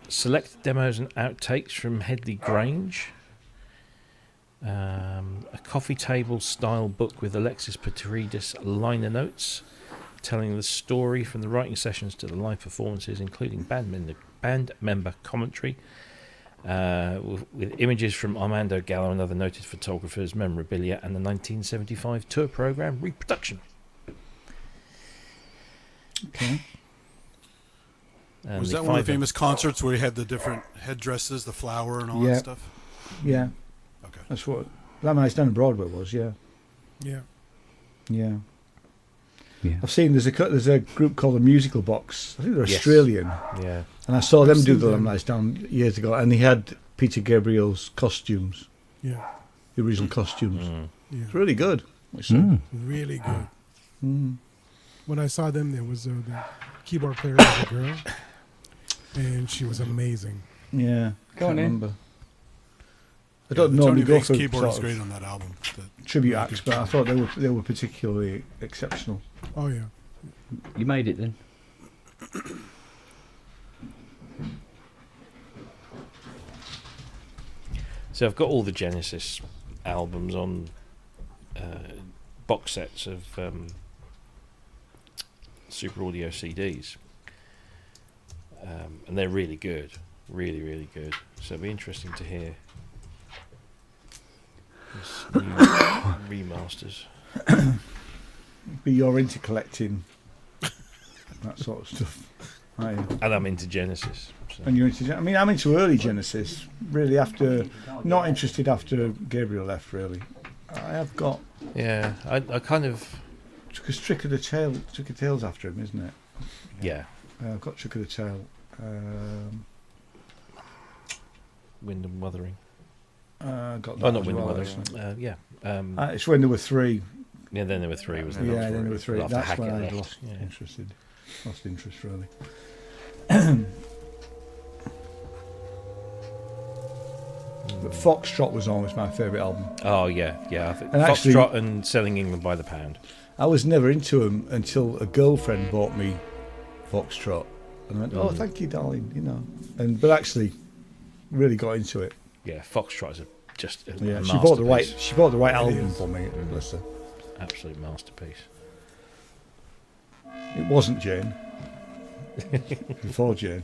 Select demos and outtakes from Headley Grange. A coffee table style book with Alexis Petridis liner notes telling the story from the writing sessions to the live performances, including band member commentary, with images from Armando Gallo and other noted photographers, memorabilia, and the 1975 tour program reproduction. Okay. Was that one of the famous concerts where he had the different headdresses, the flower, and all that stuff? Yeah. Okay. That's what that Nice Down on Broadway was. Yeah. Yeah. Yeah. Yeah. I've seen there's a group called the Musical Box. I think they're Australian. Yeah. And I saw them do the them. Nice Down years ago, and they had Peter Gabriel's costumes, Yeah. the original costumes. Yeah. It's really good. Actually. Really good. Mm. When I saw them, there was the keyboard player was a girl, and she was amazing. Yeah. Go on Can't in. remember. I Yeah, don't the normally Tony go Bates for keyboard sort is of great on that album. tribute acts, but I thought they were particularly exceptional. Oh yeah. You made it then. So I've got all the Genesis albums on box sets of Super Audio CDs, and they're really good, really, really good. So it'll be interesting to hear this new remasters. But you're into collecting that sort of stuff. I am. And I'm into Genesis. So. And you're into. I mean, I'm into early Genesis. Really, not interested after Gabriel left. Really, I have got. Yeah, I kind of. Because Trick of Tail's after him, isn't it? Yeah. I've got Trick of the Tail. Wind and Wuthering. Got that Oh, not as Wind well, and actually. Wuthering. Yeah. It's when there were 3. Yeah, then there were 3, wasn't there? Yeah, then there were 3. After That's Hackett when I left. lost Yeah. Lost interest, really. But Foxtrot was always my favourite album. Oh yeah. I think And actually- Foxtrot and Selling England by the Pound. I was never into them until a girlfriend bought me Foxtrot, and I went, "Oh, thank you, darling," but actually, really got into it. Yeah, Foxtrot is just a Yeah, she masterpiece. bought the right album for me. Bless her. Absolute masterpiece. It wasn't Jane. Before Jane.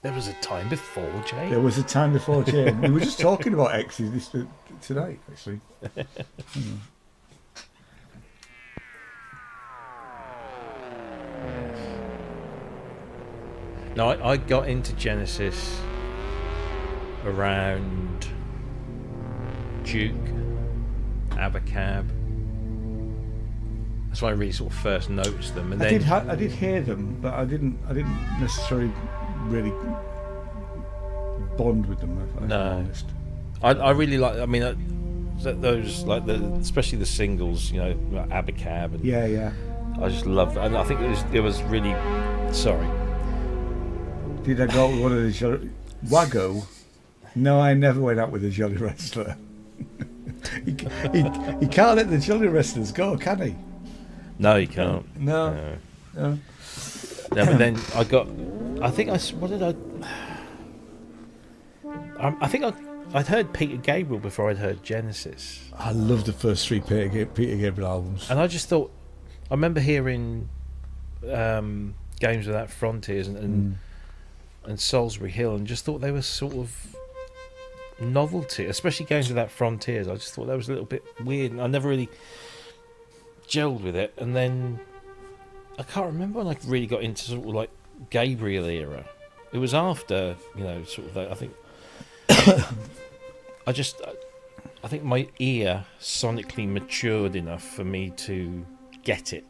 There was a time before Jane. There was a time before Jane. We were just talking about exes tonight, actually. No, I got into Genesis around Duke, Abacab. That's when I really sort of first noticed them, and I then did hear them, but I didn't necessarily really bond with them. If I'm No. honest. I really like. I mean, those like especially the singles, like Abacab, and Yeah. I just love that. And I think it was really. Sorry. Did I go with one of the Waggo? No, I never went out with a Jolly Wrestler. he can't let the Jolly Wrestlers go, can he? No, you can't. No. No, but then I got. I think what did I think I'd heard Peter Gabriel before I'd heard Genesis. I love the first 3 Peter Gabriel albums. And I just thought, I remember hearing Games Without Frontiers and Salisbury Hill, and just thought they were sort of novelty, especially Games Without Frontiers. I just thought that was a little bit weird, and I never really gelled with it. And then I can't remember when I really got into sort of like Gabriel era. It was after, sort of I think. I think my ear sonically matured enough for me to get it.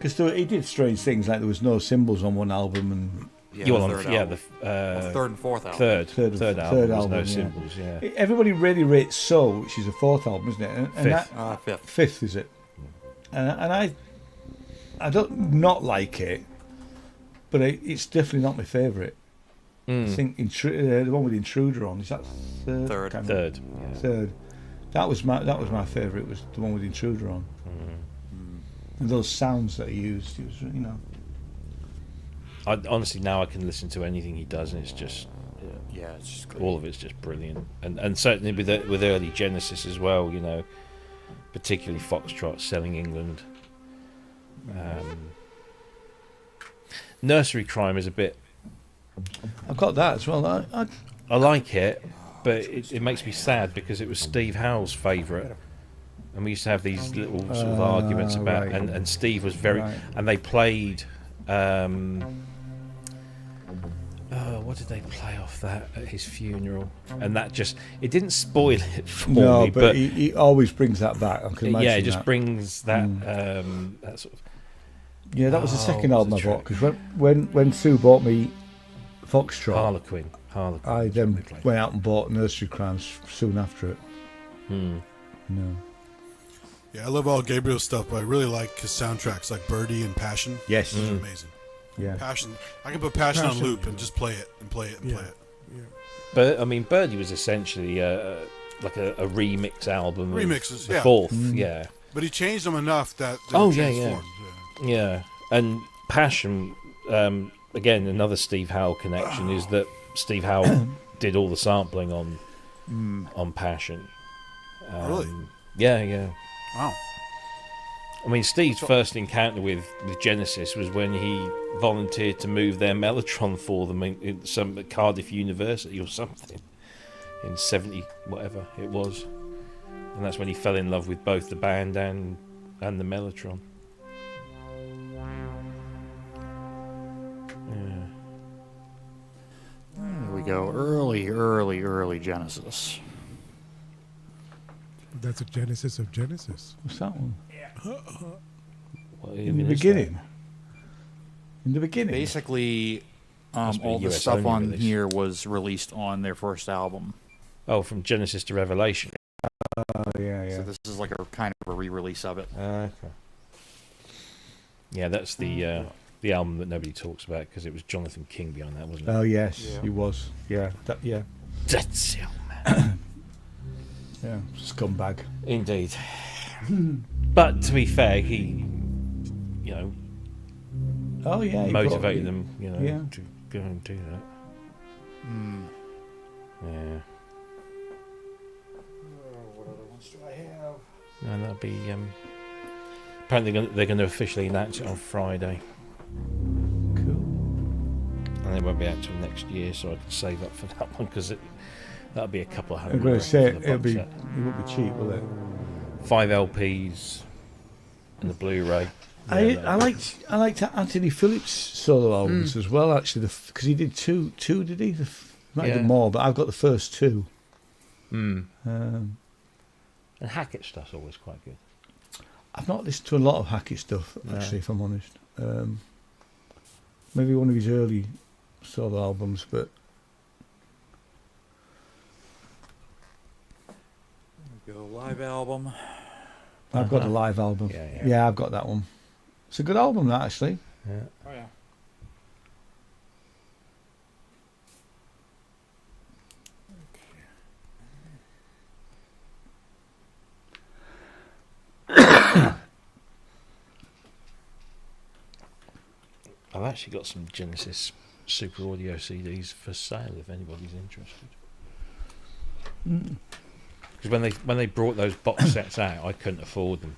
Because he did strange things, like there was no cymbals on one album, and third and fourth album. Third album, no yeah. cymbals, yeah. Everybody really rates Soul, which is a fourth album, isn't it? And Fifth. Fifth, is it? And I don't not like it, but it's definitely not my favourite. I think the one with Intruder on, is that third? Third. Yeah. Third. That was my favourite. Was the one with Intruder on. And those sounds that he used, Honestly, now I can listen to anything he does, and it's just It's just great. all of it's just brilliant. And certainly with early Genesis as well, particularly Foxtrot, Selling England. Nursery Crime is a bit. I've got that as well. I like it, but it makes me sad because it was Steve Howe's favourite. And we used to have these little sort of arguments about, right. and Steve was very, Right. and they played, what did they play off that at his funeral? And that it didn't spoil it for me, but he always brings that back. I can imagine it just that. brings that, that sort of. Yeah, that was the second what album was I the bought, because when Sue bought me Foxtrot, Harlequin. I then went out and bought Nursery Crimes soon after it. No. Yeah, I love all Gabriel's stuff, but I really like his soundtracks, like Birdie and Passion. Yes. Those are amazing. Yeah. Passion. I can put Passion on Passion, loop and just play it and play it and Yeah. play it. But I mean, Birdie was essentially like a remix album. of Remixes, the yeah. Fourth, yeah. But he changed them enough that they Oh, were yeah, yeah. transformed. Yeah, and Passion, again, another Steve Howe connection is that Steve Howe did all the sampling on Passion. Really? Yeah. Wow. I mean, Steve's first encounter with Genesis was when he volunteered to move their Mellotron for them in some Cardiff University or something in 70, whatever it was. And that's when he fell in love with both the band and the Mellotron. Here we go. Early Genesis. That's a Genesis of Genesis. What's that one? What In even the is beginning. In the beginning. Basically, Must be all the US stuff only on release. here was released on their first album. that? Oh, from Genesis to Revelation. Oh yeah. So this is like a kind of a re-release of it. Okay. Yeah, that's the album that nobody talks about because it was Jonathan King behind that, wasn't it? Oh yes, Yeah. he was. Yeah. Yeah. That's it, man. Yeah. Scumbag. Indeed. But to be fair, he, Oh yeah. he motivated brought- them, yeah. to go and do that. Yeah. What other ones do I have? And that'll be. Apparently, they're going to officially announce it on Friday, Cool. and it won't be out till next year, so I can save up for that one because that'll be a couple of I'm hundred. going to for say the it'll box be. set. It won't be cheap, will it? 5 LPs and the Blu-ray. I liked Anthony Phillips' solo albums as well. Actually, because he did two. Did he? Might have Yeah. done more, but I've got the first two. Mm. Um, And Hackett stuff's always quite good. I've not listened to a lot of Hackett stuff, actually, if I'm honest. Maybe one of his early solo albums, but Go live album. I've got the live album. Yeah. I've got that one. It's a good album, that, actually. Yeah. Oh yeah. I've actually got some Genesis Super Audio CDs for sale if anybody's interested. Because when they brought those box sets out, I couldn't afford them.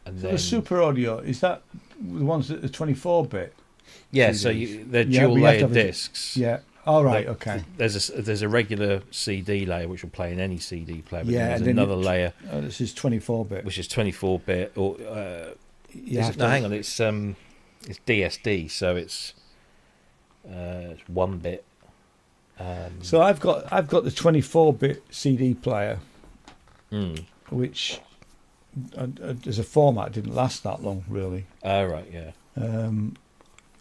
And So the Super Audio, is that the ones that are 24-bit? yeah, CDs? so they're Yeah, dual we have to layered have a- discs. Yeah. All right, Like, okay. There's a regular CD layer which will play in any CD player, but Yeah, then there's and then another layer This is 24-bit. which is 24-bit or You have to- hang on, it's DSD, so it's 1-bit. So I've got the 24-bit CD player, Mm. which as a format, it didn't last that long, really. Oh, right, yeah.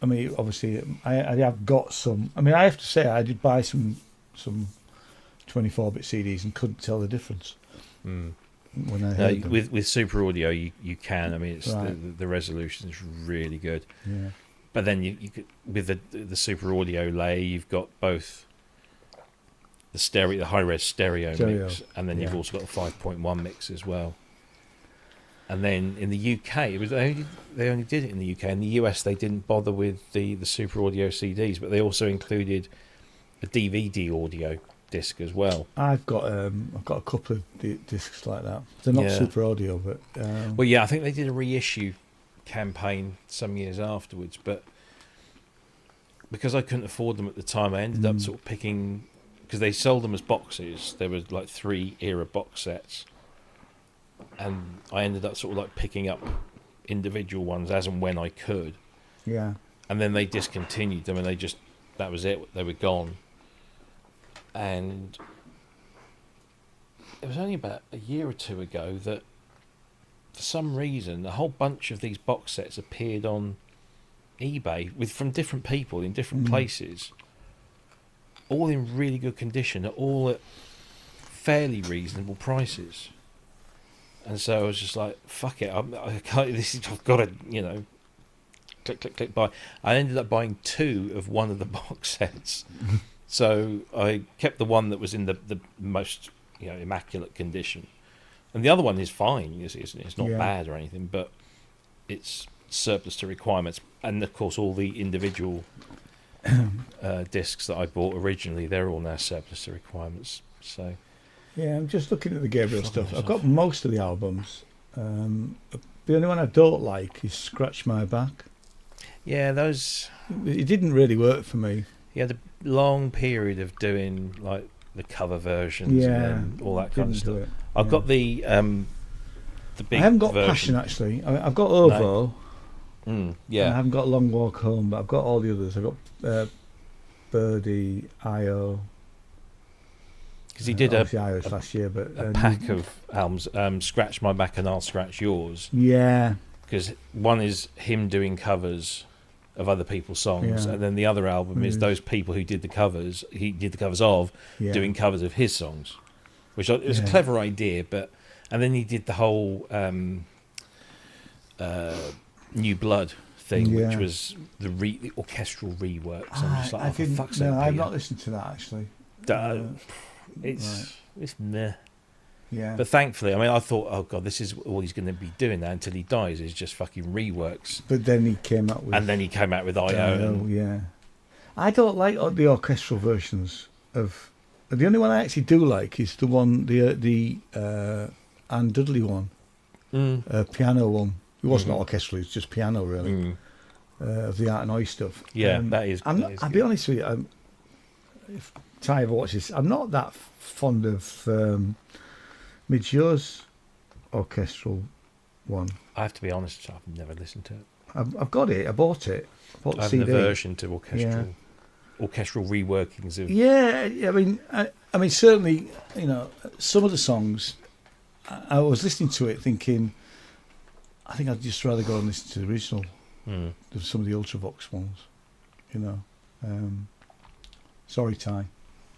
I mean, obviously, I have got some. I mean, I have to say, I did buy some 24-bit CDs and couldn't tell the difference when I heard them. With Super Audio, you can. I mean, it's Right. the resolution is really good. Yeah. But then you could, with the Super Audio layer, you've got both the high res stereo mix, and then you've also got the 5.1 mix as well. And then in the UK, they only did it in the UK. In the US, they didn't bother with the Super Audio CDs, but they also included a DVD audio disc as well. I've got a couple of discs like that. They're not Super Audio, but well, yeah, I think they did a reissue campaign some years afterwards, but because I couldn't afford them at the time, I ended up sort of picking, because they sold them as boxes. There were like 3 era box sets, and I ended up sort of like picking up individual ones as and when I could. Yeah. And then they discontinued them, and that was it. They were gone. And it was only about a year or two ago that, for some reason, a whole bunch of these box sets appeared on eBay from different people in different places, all in really good condition, all at fairly reasonable prices. And so I was just like, "Fuck it! I've got to, click, buy." I ended up buying 2 of one of the box sets. So I kept the one that was in the most immaculate condition, and the other one is fine. It's not bad or anything, but it's surplus to requirements. And of course, all the individual discs that I bought originally, they're all now surplus to requirements. So yeah, I'm just looking at the Gabriel stuff. I've got most of the albums. The only one I don't like is "Scratch My Back." Yeah, those. It didn't really work for me. He had a long period of doing like the cover versions and all that kind of stuff. I've got the big. I haven't got version. Passion actually. I've got Ovo. No. I haven't got Long Walk Home, but I've got all the others. I've got Birdie, IO. Because he did IO's last year, but a pack of albums. Scratch My Back and I'll Scratch Yours. Yeah. Because one is him doing covers of other people's songs, and then the other album is those people who did the covers. He did the covers of doing covers of his songs, which is a clever idea. And then he did the whole New Blood thing, which was the orchestral reworks. I'm just like, for fuck's sake, I've not listened to that actually. It's meh. Yeah. But thankfully, I mean, I thought, oh god, this is all he's going to be doing now until he dies, is just fucking reworks. But then he came out with. And then he came out with IO. Yeah. I don't like the orchestral versions of. The only one I actually do like is the one, the Anne Dudley one, piano one. It wasn't orchestral; it was just piano, really. Of the Art and Oi stuff. Yeah, that is. I'll be honest with you. If Ty ever watches this, I'm not that fond of Midge's orchestral one. I have to be honest, I've never listened to it. I've got it. I bought it. I bought the I have CD. an aversion to orchestral reworkings of. Yeah, I mean, certainly, some of the songs. I was listening to it, thinking, I think I'd just rather go and listen to the original than some of the Ultravox ones. Sorry, Ty.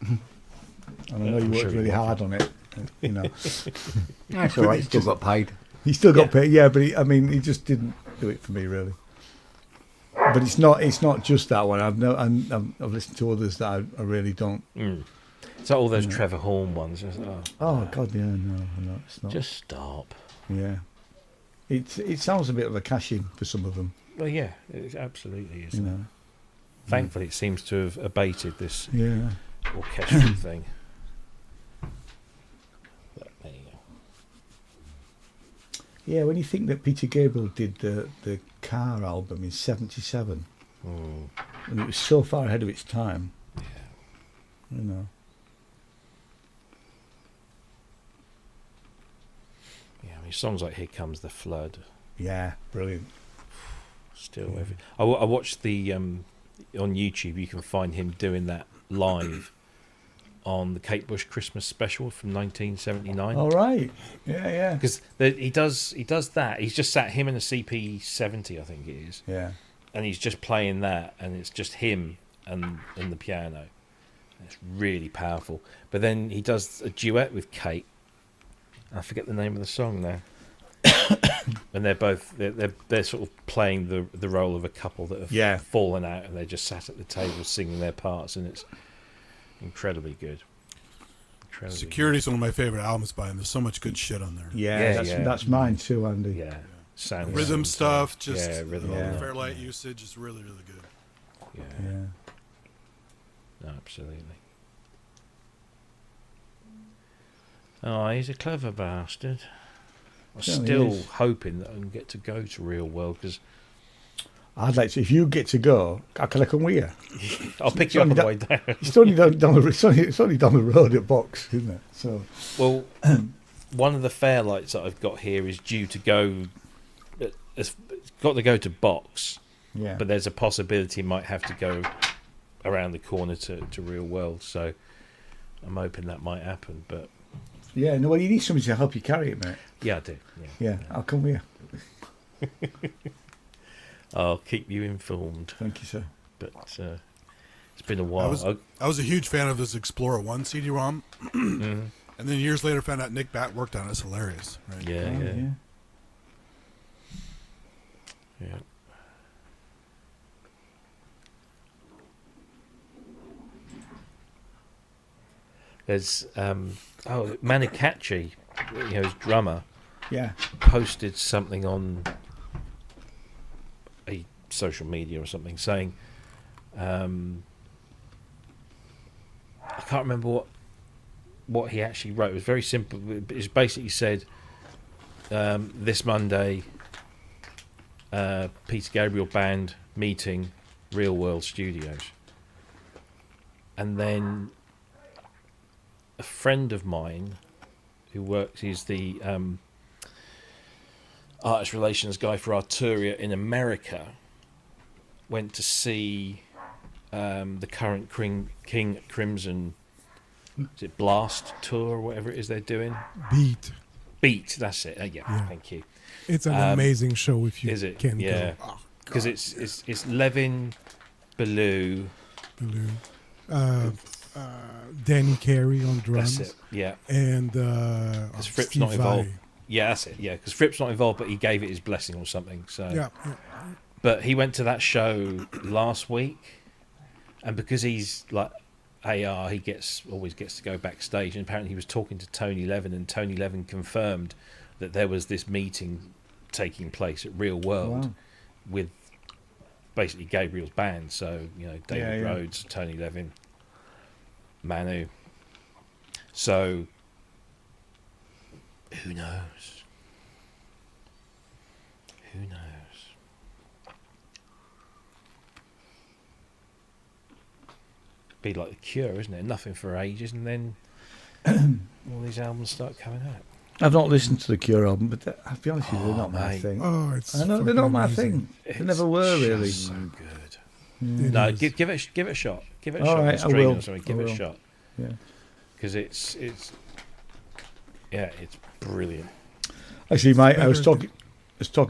And I know you worked really hard on it. That's all right. He still got paid. He still got paid, yeah. But he just didn't do it for me, really. But it's not just that one. I've listened to others that I really don't. So all those Trevor Horn ones. Oh God, yeah, no, it's not. Just stop. Yeah, it sounds a bit of a cash in for some of them. Well, yeah, it absolutely is. Thankfully, it seems to have abated this orchestral thing. But there you go. Yeah, when you think that Peter Gabriel did the Car album in '77, and it was so far ahead of its time. Yeah. Yeah, I mean, songs like "Here Comes the Flood." Yeah, brilliant. Still, I watched the on YouTube. You can find him doing that live, on the Kate Bush Christmas special from 1979. All right. Yeah. Because he does that. He's just sat him in a CP70, I think it is. Yeah. And he's just playing that, and it's just him and the piano. It's really powerful. But then he does a duet with Kate. I forget the name of the song now. And they're both they're sort of playing the role of a couple that have fallen out, and they're just sat at the table singing their parts, and it's incredibly good. Security is one of my favorite albums by him. There's so much good shit on there. That's mine too, Andy. Yeah. Sound Rhythm stuff, just rhythm. Fairlight usage is really, really good. Yeah. No, absolutely. Oh, he's a clever bastard. I'm still hoping that I can get to go to Real World, because I'd like to. If you get to go, can I come with you? I'll pick you up on the way down. It's only down the road at Box, isn't it? So, well, one of the Fairlights that I've got here is due to go. It's got to go to Box, but there's a possibility it might have to go around the corner to Real World. So I'm hoping that might happen. But you need somebody to help you carry it, mate. Yeah, I do. Yeah, I'll come with you. I'll keep you informed. Thank you, sir. But it's been a while. I was a huge fan of this Explorer 1 CD-ROM. And then years later found out Nick Batt worked on it. It's hilarious. Right? Yeah. There's Manicaci, his drummer. Yeah. Posted something on a social media or something saying, I can't remember what he actually wrote. It was very simple. It basically said, this Monday, Peter Gabriel Band meeting, Real World Studios. And then a friend of mine who works, he's the artist relations guy for Arturia in America, went to see the current King Crimson, is it Blast tour or whatever it is they're doing? Beat, that's it. Yeah, thank you. It's an amazing show if you can go. Because it's Levin, Ballou, Danny Carey on drums. That's it. Yeah. And because Fripp's Steve not involved. Vai. Yeah, that's it. Yeah, because Fripp's not involved, but he gave it his blessing or something. So yeah. But he went to that show last week, and because he's like AR, he always gets to go backstage. And apparently, he was talking to Tony Levin, and Tony Levin confirmed that there was this meeting taking place at Real World with basically Gabriel's band. So David Rhodes, Tony Levin, Manu. So who knows? Who knows? Be like The Cure, isn't it? Nothing for ages, and then all these albums start coming out. I've not listened to the Cure album, but I'll be honest with you, they're not my thing. Oh, I know they're not my thing. They never were really. So good. No, give it a shot. Give it a shot. All right, I will. Give it a shot. Yeah, because it's brilliant. Actually, I was talking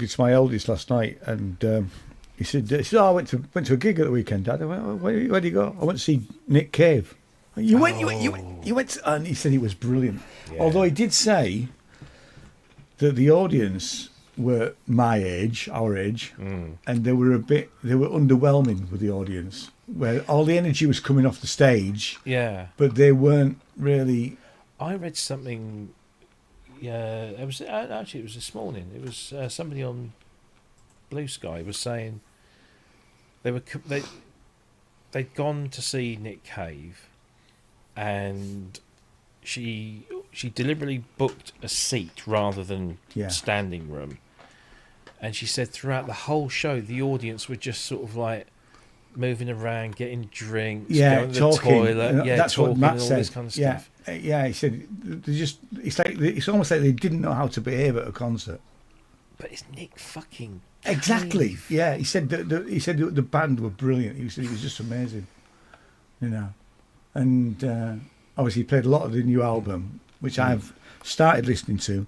to my eldest last night, and he said, "Oh, I went to a gig at the weekend, Dad." I went, "Oh, where did you go?" "I went to see Nick Cave." You went, and he said it was brilliant. Yeah. Although he did say that the audience were my age, our age, and they were underwhelming with the audience, where all the energy was coming off the stage. Yeah, but they weren't really. I read something. Yeah, it was this morning. It was somebody on Blue Sky was saying they'd gone to see Nick Cave, and she deliberately booked a seat rather than standing room, and she said throughout the whole show the audience were just sort of like moving around, getting drinks, going to the toilet, that's talking, what Matt and all said. this kind of stuff. Yeah, he said it's almost like they didn't know how to behave at a concert. But it's Nick fucking Cave. Exactly. Yeah, he said the band were brilliant. He said it was just amazing, and obviously he played a lot of the new album, which I've started listening to.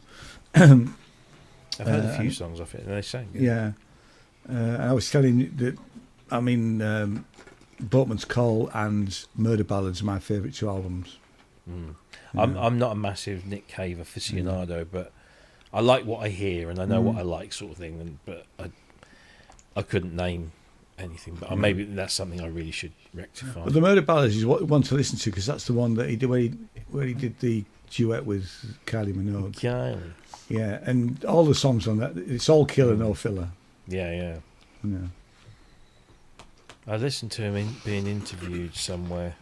I've heard a few songs off it, and they sang. Yeah. And I was telling you that, I mean, Boatman's Call and Murder Ballads are my favourite 2 albums. I'm not a massive Nick Cave aficionado, but I like what I hear and I know what I like, sort of thing. But I couldn't name anything. But maybe that's something I really should rectify. But the Murder Ballads is what I want to listen to, because that's the one that he did where he did the duet with Kylie Minogue. Kylie. Yeah, and all the songs on that, it's all killer, no filler. Yeah. I listened to him being interviewed somewhere.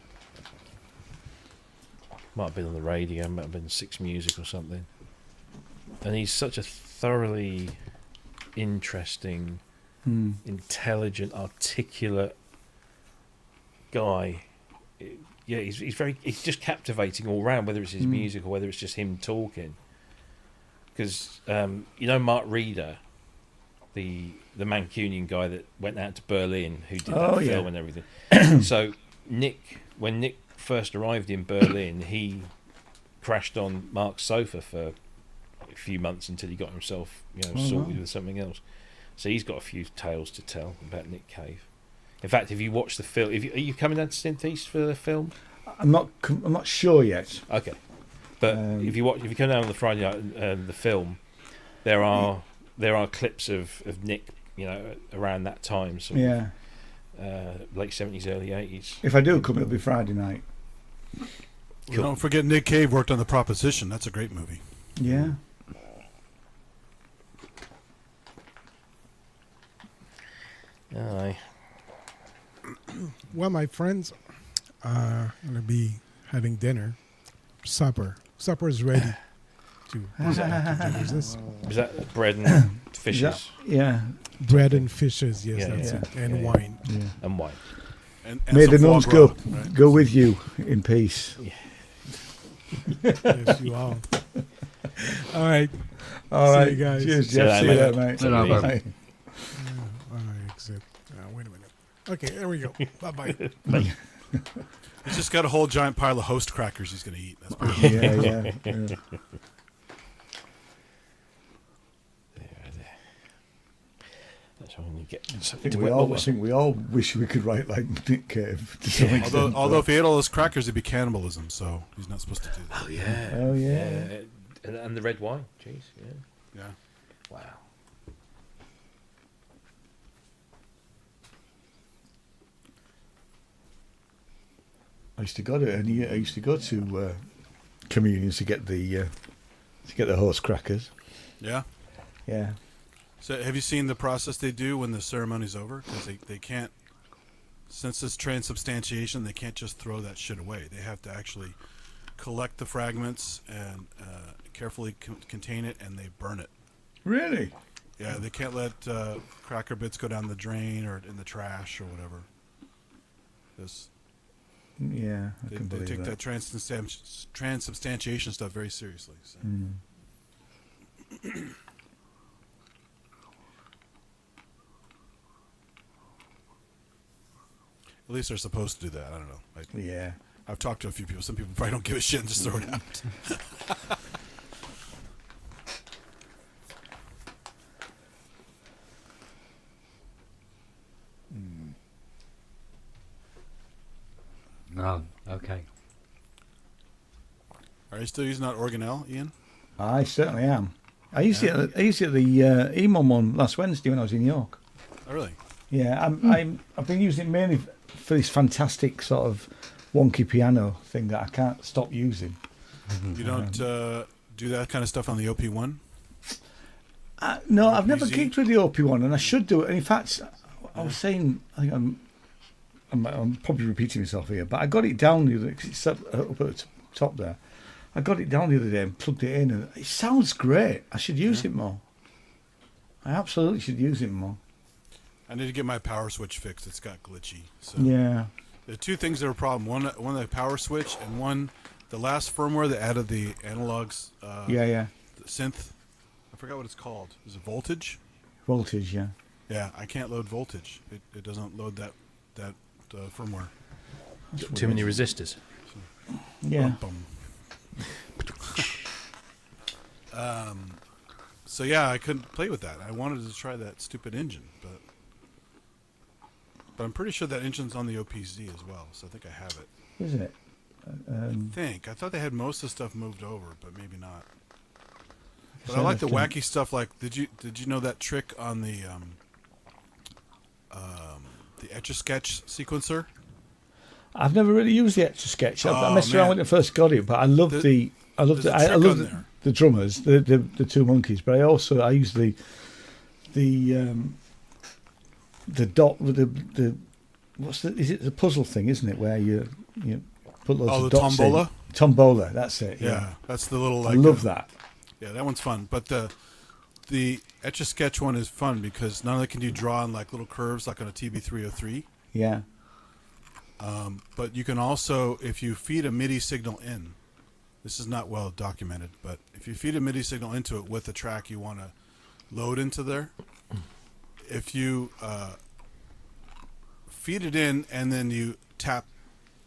Might have been on the radio, might have been Six Music or something. And he's such a thoroughly interesting, intelligent, articulate guy. Yeah, he's just captivating all round, whether it's his music or whether it's just him talking. Because Mark Reeder, the Mancunian guy that went out to Berlin, who did that film and everything. So when Nick first arrived in Berlin, he crashed on Mark's sofa for a few months until he got himself sorted with something else. So he's got a few tales to tell about Nick Cave. In fact, if you watch the film, are you coming down to Synthesis for the film? I'm not sure yet. Okay, but if you come down on the Friday night, the film, there are clips of Nick, around that time. So late 70s, early 80s. If I do come, it'll be Friday night. Cool. Don't forget Nick Cave worked on The Proposition. That's a great movie. Yeah. Aye. Well, my friends are going to be having dinner, supper. Supper is ready. Is that bread and fishes? Bread and fishes, yes, that's it. And yeah. wine. Yeah. And wine. And may the nuns go right? go with you in peace. Yeah. Yes, you all. All right. All right, you guys. Cheers, Jeff. See you later, mate. Bye. All right, exit. Wait a minute. Okay, there we go. Bye-bye. He's just got a whole giant pile of host crackers he's going to eat. That's pretty yeah. That's when you get. I think we all wish we could write like Nick Cave. To some extent, although if he ate all those crackers, it'd be cannibalism. So he's not supposed to do that. Oh yeah. Yeah. And the red wine. Jeez. Yeah. Wow. I used to go to communions to get the horse crackers. Yeah. Yeah. So have you seen the process they do when the ceremony's over? Because they can't, since it's transubstantiation, they can't just throw that shit away. They have to actually collect the fragments and carefully contain it, and they burn it. Really? Yeah, they can't let cracker bits go down the drain or in the trash or whatever. Yeah, they take that transubstantiation stuff very seriously. So. At least they're supposed to do that. I don't know. I've talked to a few people. Some people probably don't give a shit and just throw it out. Oh, okay. Are you still using that organelle, Ian? I certainly am. I used it at the EMOM one last Wednesday when I was in York. Oh, really? Yeah, I've been using it mainly for this fantastic sort of wonky piano thing that I can't stop using. You don't do that kind of stuff on the OP1? No, I've never gigged with the OP1, and I should do it. And in fact, I was saying, I think I'm probably repeating myself here, but I got it down the other day, 'cause it's up at the top there. I got it down the other day and plugged it in, and it sounds great. I should use it more. I absolutely should use it more. I need to get my power switch fixed. It's got glitchy. So. Yeah. There are two things that are a problem. One the power switch, and one the last firmware that added the analogs. The synth. I forgot what it's called. Is it voltage? Voltage, yeah. Yeah, I can't load voltage. It doesn't load that firmware. Too many resistors. Yeah. Bum. So yeah, I couldn't play with that. I wanted to try that stupid engine, but I'm pretty sure that engine's on the OPZ as well. So I think I have it. Isn't it? I thought they had most of the stuff moved over, but maybe not. But I like the wacky stuff. Like, did you know that trick on the Etch-a-Sketch sequencer? I've never really used the Etch-a-Sketch. I messed around when I first got it, but I love the drummers, the two monkeys. But I use the dot with the is it the puzzle thing, isn't it, where you put loads of dots tombola? in. Tombola, that's it. Yeah, that's the little. I love that. Yeah, that one's fun. But the Etch-a-Sketch one is fun because not only can you draw on like little curves like on a TB303. Yeah. But you can also, if you feed a MIDI signal in, this is not well documented, but if you feed a MIDI signal into it with the track you want to load into there, if you feed it in and then you tap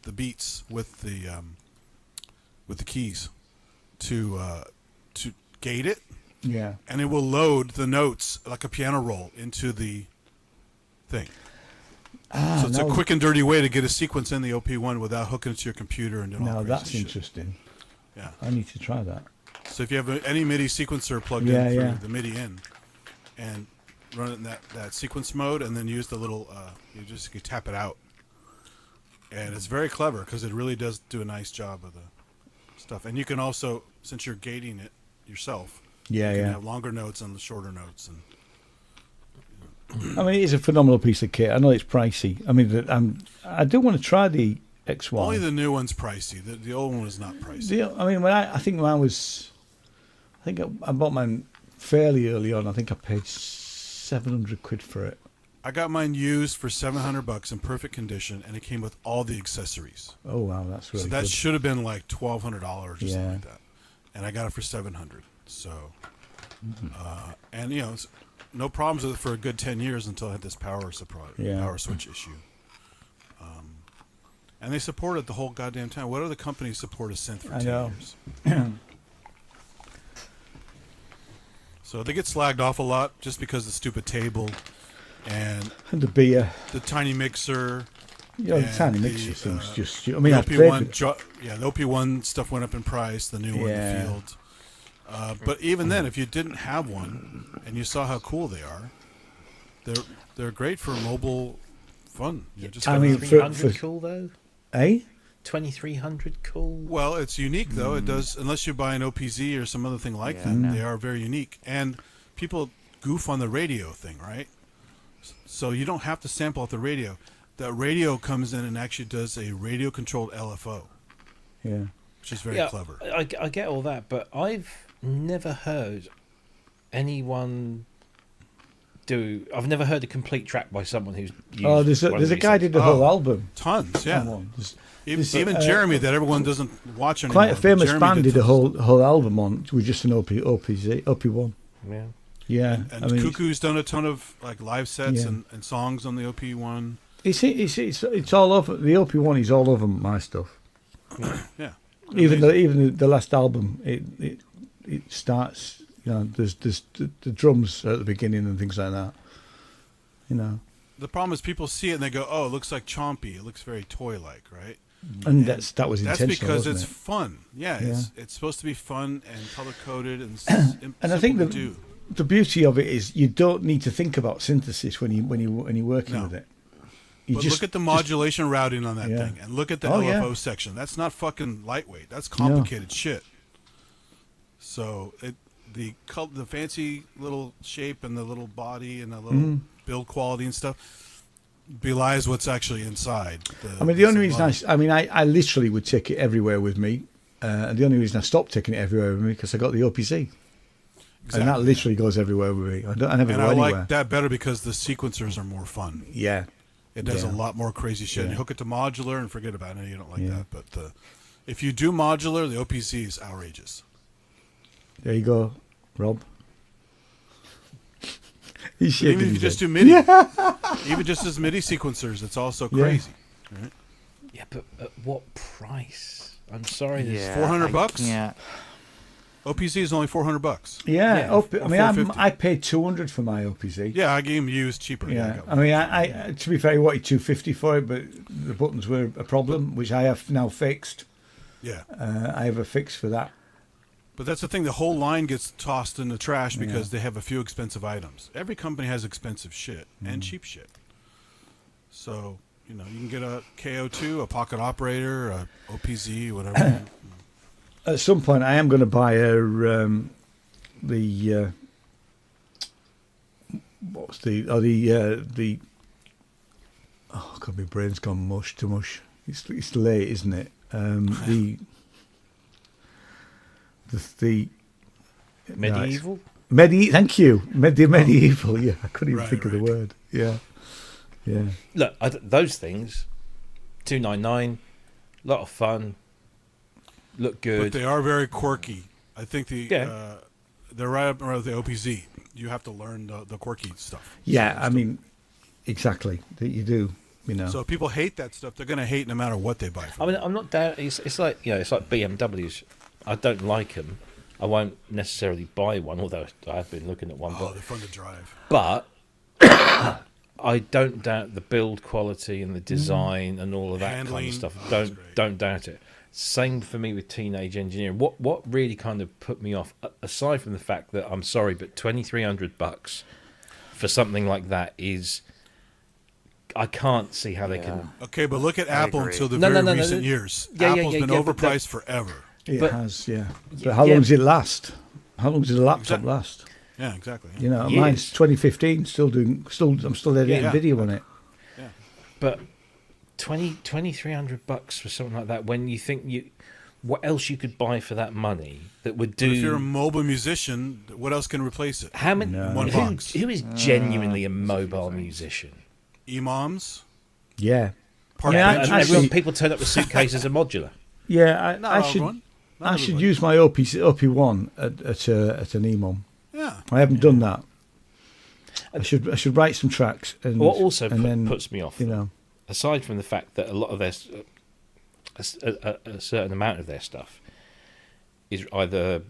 the beats with the keys to gate it, yeah, and it will load the notes like a piano roll into the thing. So it's a quick and dirty way to get a sequence in the OP1 without hooking it to your computer and doing all crazy that's shit. interesting. Yeah, I need to try that. So if you have any MIDI sequencer plugged in through the MIDI in, and run it in that sequence mode, and then use the little you tap it out, and it's very clever because it really does do a nice job of the stuff. And you can also, since you're gating it yourself, you can have longer notes and the shorter notes. And I mean, it's a phenomenal piece of kit. I know it's pricey. I mean, I do want to try the XY. Only the new one's pricey. The old one is not pricey. I mean, I think I bought mine fairly early on. I think I paid £700 for it. I got mine used for $700 in perfect condition, and it came with all the accessories. Oh wow, that's really so that good. should have been like $1,200 or something like that, and I got it for $700. So, and it's no problems with it for a good 10 years until I had this power switch issue. And they support it the whole goddamn time. What other companies support a synth for 10 years? So they get slagged off a lot just because of the stupid table and the beer, the tiny mixer. Yeah, the tiny mixer thing's just. I mean, the OP1, the OP1 stuff went up in price. The new one, the Field. But even then, if you didn't have one and you saw how cool they are, they're great for mobile fun. I mean, 300 cool though. 2300 cool. Well, it's unique though. It does, unless you buy an OPZ or some other thing like that. They are very unique, and people goof on the radio thing, right? So you don't have to sample off the radio. The radio comes in and actually does a radio-controlled LFO. Yeah, which is very clever. I get all that, but I've never heard anyone do. I've never heard a complete track by someone who's. Used there's a guy did the whole album. Tons, yeah. Even Jeremy, that everyone doesn't watch anymore. Quite a famous band did a whole album with just an OP1. Yeah. Yeah, and Cuckoo's done a ton of like live sets and songs on the OP1. It's all over. The OP1 is all over my stuff. Yeah. Even the last album, it starts. There's the drums at the beginning and things like that. The problem is people see it and they go, "Oh, it looks like chompy. It looks very toy-like, right?" And that was intentional. That's because wasn't it's fun. Yeah, it's supposed to be fun and color-coded and and I think the beauty of it is you don't need to think about synthesis when you're working with it. Look at the modulation routing on that thing, and look at the LFO section. That's not fucking lightweight. That's complicated shit. So the fancy little shape and the little body and the little build quality and stuff belies what's actually inside. The only reason I literally would take it everywhere with me, and the only reason I stopped taking it everywhere with me because I got the OPZ. Exactly. And that literally goes everywhere with me. I never go anywhere. Like that better because the sequencers are more fun. Yeah. It does a lot more crazy shit. You hook it to modular and forget about it. I know you don't like that, but if you do modular, the OPZ is outrageous. There you go, Rob. Even if you just do MIDI, even just as MIDI sequencers, it's also crazy. Right? Yeah, but at what price? I'm sorry. Yeah, $400? Yeah. OPZ is only $400. Yeah, Yeah, I mean, $450. I paid 200 for my OPZ. Yeah, I gave him used cheaper. Yeah, I I mean, I to be fair, he wanted 250 for it, but the buttons were a problem, which I have now fixed. yeah. I have a fix for that. But that's the thing. The whole line gets tossed in the trash because they have a few expensive items. Every company has expensive shit and cheap shit. So, you can get a KO2, a pocket operator, a OPZ, whatever. At some point, I am going to buy God, my brain's gone mush to mush. It's late, isn't it? The Medieval. Thank you. Medieval. Yeah, I couldn't even think of the word. Yeah. Look, those things, $299, lot of fun, look good. But they are very quirky. I think Yeah. they're right up around the OPZ. You have to learn the quirky stuff. Yeah, I mean, exactly. That you do, So if people hate that stuff, they're going to hate no matter what they buy. I mean, I'm not down. It's like it's like BMWs. I don't like them. I won't necessarily buy one, although I've been looking at one. Oh, they're fun to drive. But I don't doubt the build quality and the design and all of that kind Handling. of stuff. Oh, that's great. Don't doubt it. Same for me with Teenage Engineering. What really kind of put me off, aside from the fact that I'm sorry, but $2,300 for something like that is, I can't see how they can. Okay, but look at Apple agree. until the No, very no, recent years. Yeah, Apple's been but overpriced forever. It But- has, yeah. But how long does it last? How long does the laptop Exactly. last? Yeah, exactly. Mine's Years. 2015. I'm still editing Yeah. video on it. But $2,300 for something like that, when you think what else you could buy for that money that would do? But if you're a mobile musician, what else can replace it? How many? One box. Who is genuinely a mobile musician? Imams. Yeah. Park Yeah, benches. And actually- people turn up with suitcases and modular. Yeah, Not I should. everyone. Not I should everybody. use my OP1 at an EMOM. Yeah. I haven't done that. I should write some tracks and What also and then, puts me off, you know. aside from the fact that a lot of their a certain amount of their stuff is either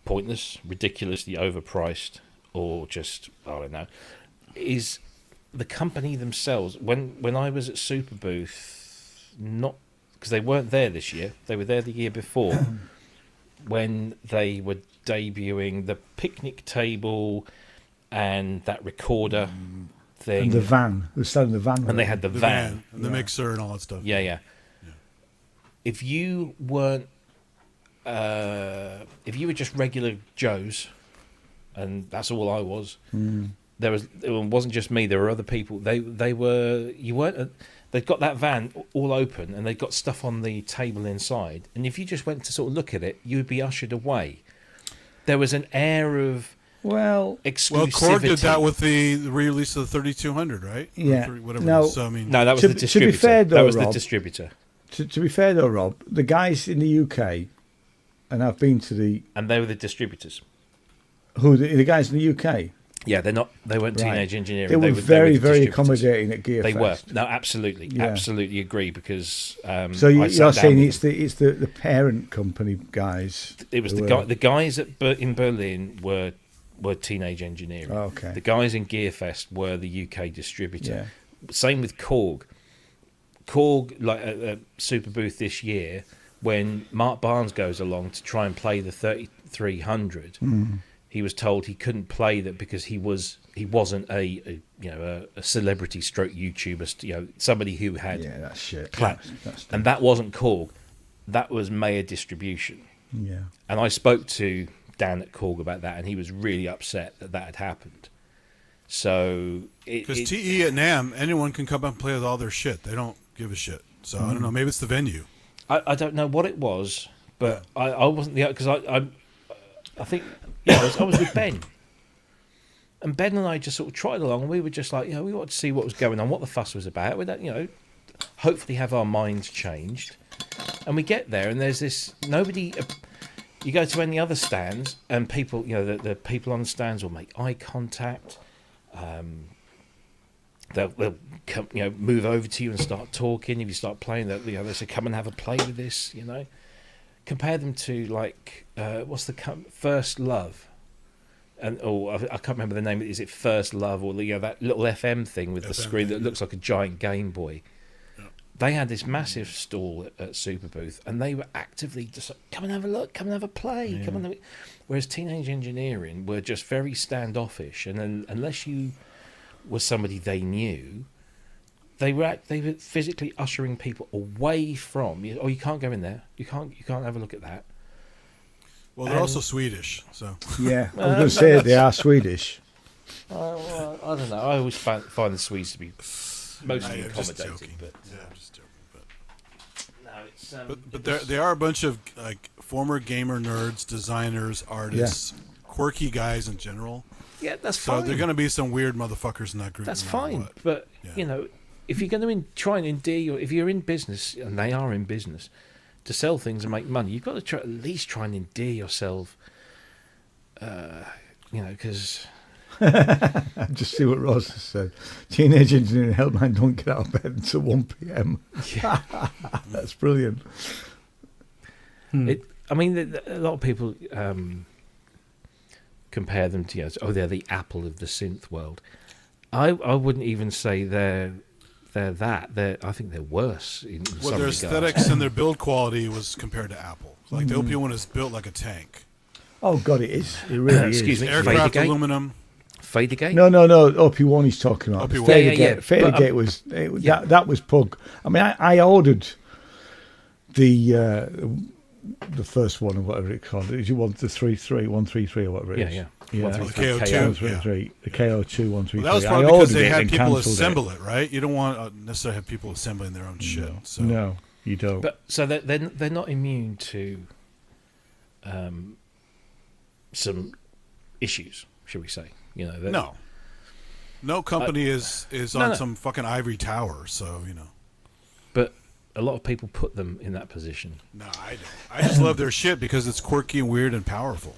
pointless, ridiculously overpriced, or just, I don't know, is the company themselves. When I was at Super Booth, not because they weren't there this year, they were there the year before, when they were debuting the picnic table and that recorder thing, And the van. They were selling the van. and they had the van. And the mixer and all that stuff. Yeah. If you weren't, if you were just regular Joes, and that's all I was, it wasn't just me. There were other people. They were. You weren't. They'd got that van all open, and they'd got stuff on the table inside. And if you just went to sort of look at it, you would be ushered away. There was an air of exclusivity. Well, Korg did that with the re-release of the 3200, right? Or Yeah. whatever. No. it is. So I mean, No, that was To- the to be distributor. fair though, that was Rob, the distributor, To be fair though, Rob, the guys in the UK, and I've been to and they were the distributors. the guys in the UK. Yeah, they weren't Right. Teenage Engineering. They were the very distributors. accommodating at Gearfest. They were. No, absolutely, Yeah. absolutely agree. Because So I sat you're down saying with them. it's the parent company guys. It was who the were- guys in Berlin were Teenage Engineering. Oh, okay. The guys in Gearfest were the UK distributor. Yeah. Same with Korg. Korg, like at Super Booth this year, when Mark Barnes goes along to try and play the 3300, he was told he couldn't play that because he wasn't a celebrity stroke YouTuber, somebody who had Yeah, that's shit. Clap. That's and that wasn't Korg, that was Mayer Distribution. yeah. And I spoke to Dan at Korg about that, and he was really upset that had happened. So because TE at NAMM, anyone can come up and play with all their shit. They don't give a shit. So I don't know. Maybe it's the venue. I don't know what it was, but I wasn't the because I think I was with Ben, and Ben and I just sort of trotted along, and we were just like, we wanted to see what was going on, what the fuss was about. We don't, hopefully have our minds changed, and we get there, and there's this nobody. You go to any other stands, and people, the people on the stands will make eye contact. They'll come, move over to you and start talking. If you start playing, they say, "Come and have a play with this," compare them to like what's the First Love, and I can't remember the name. Is it First Love or that little FM thing with the screen that looks like a giant Game Boy? Yeah. They had this massive stall at Super Booth, and they were actively just like, come and have a look, come and have a play, come and have a... Whereas Teenage Engineering were just very standoffish, and then, unless you were somebody they knew, they were physically ushering people away from. Oh, you can't go in there. You can't have a look at that. Well, they're also Swedish, so yeah. I was going to say they are Swedish. Well, I don't know. I always find the Swedes to be mostly accommodating, but I'm just joking. No, it's but they are a bunch of like former gamer nerds, designers, artists, quirky guys in general. Yeah, that's fine. So they're going to be some weird motherfuckers in that group. That's fine, but if you're going to try and endear if you're in business, and they are in business, to sell things and make money, you've got to at least try and endear yourself. Because just see what Ross has said. Teenage Engineering Helpline don't get out of bed until 1 p.m. Yeah. That's brilliant. A lot of people compare them to they're the Apple of the synth world. I wouldn't even say they're that. I think they're worse in some their regards. aesthetics and their build quality was compared to Apple. Like the OP1 is built like a tank. Oh God, it is. It really is. Excuse me, Aircraft Fadergate? aluminum. Fadergate? No. OP1 he's talking about. OP1. Fadergate. Fadergate was that was Pug. I mean, I ordered the first one or whatever it's called. Did you want the 133 or whatever it is? Yeah. The KO2. The KO2 133. Well, that was probably because they had people assemble it, right? You don't want necessarily have people assembling their own shit. So. No, you don't. But so they're not immune to some issues, shall we say? No company is on some fucking ivory tower. So But a lot of people put them in that position. No, I don't. I just love their shit because it's quirky and weird and powerful.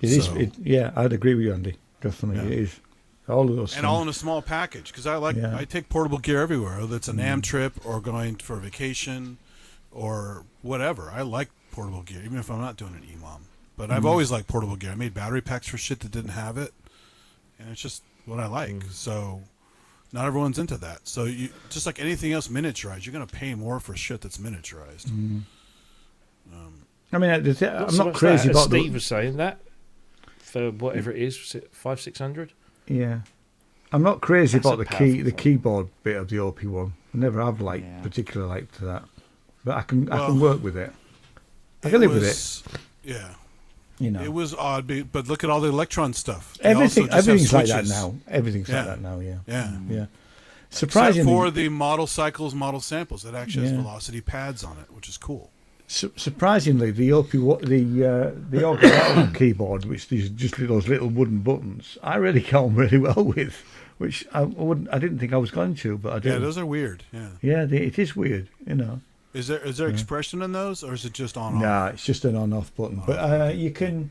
It is. I'd agree with you, Andy. Definitely, it is. All of those and things. all in a small package because I take portable gear everywhere, whether it's an AM trip or going for a vacation or whatever. I like portable gear, even if I'm not doing an EMOM. But I've always liked portable gear. I made battery packs for shit that didn't have it, and it's just what I like. So not everyone's into that. So you just like anything else miniaturized, you're going to pay more for shit that's miniaturized. I mean, I'm not crazy about Steve was saying that. For whatever it is, was it 500-600? Yeah, I'm not crazy about the keyboard bit of the OP1. I never have particularly liked that, but I can work with it. I can live with it. Yeah, it was odd, but look at all the Electron stuff. Everything's like that now. Everything's like that now. Yeah. Surprisingly, except for the model cycles, model samples, that actually has velocity pads on it, which is cool. Surprisingly, the Organ keyboard, which is just those little wooden buttons, I really get on really well with, which I didn't think I was going to, but I did. Yeah, those are weird. It is weird. Is there expression in those, or is it just on? Nah, it's just an on-off button. But you can.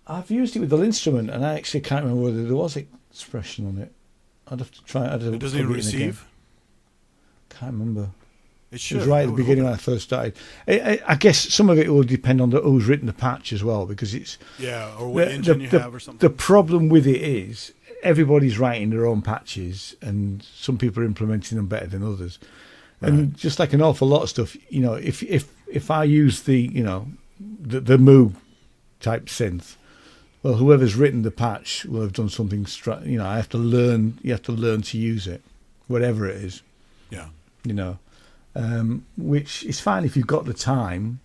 I've used it with the instrument, and I actually can't remember whether there was expression on it. I'd have to try. It doesn't even receive. Can't remember. It should. It was right at the beginning when I first started. I guess some of it will depend on who's written the patch as well, because it's or what engine you have or something. The problem with it is everybody's writing their own patches, and some people are implementing them better than others. Right. And just like an awful lot of stuff, if I use the Moog type synth, well, whoever's written the patch will have done something. I have to learn. You have to learn to use it, whatever it is. Yeah. Which is fine if you've got the time.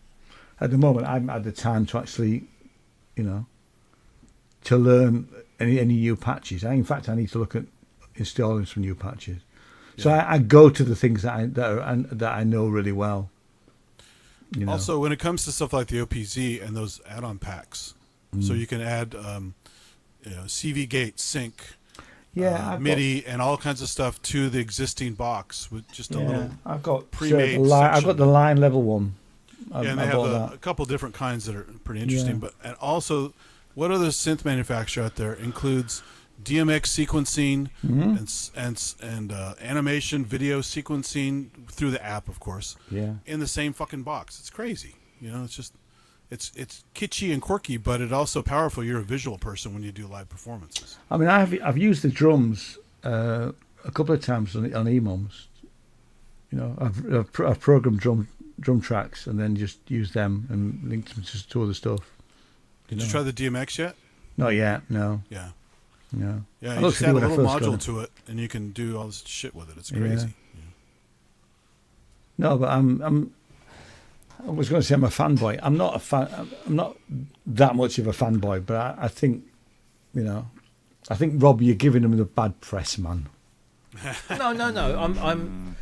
At the moment, I haven't had the time to actually, to learn any new patches. In fact, I need to look at installing some new patches. Yeah. So I go to the things that I know really well. Also, when it comes to stuff like the OPZ and those add-on packs, so you can add CV gate sync. MIDI and all kinds of stuff to the existing box with just a little. I've got pre-made. I've got the line level one. And they have a couple different kinds that are pretty interesting. Yeah. And also, what other synth manufacturer out there includes DMX sequencing and animation, video sequencing through the app, of course. Yeah. In the same fucking box, it's crazy. You know, it's just it's kitschy and quirky, but it also powerful. You're a visual person when you do live performances. I mean, I've used the drums a couple of times on EMOMs. You know, I've programmed drum tracks and then just used them and linked them to other stuff. Did you try the DMX yet? Not yet, no. Yeah. No. Yeah, I you looked just at add it a when I little first got module it. to it, and you can do all this shit with it. It's crazy. Yeah. No, but I was going to say I'm a fanboy. I'm not a fan. I'm not that much of a fanboy, but I think, you know, I think Rob, you're giving them the bad press, man. No. I'm.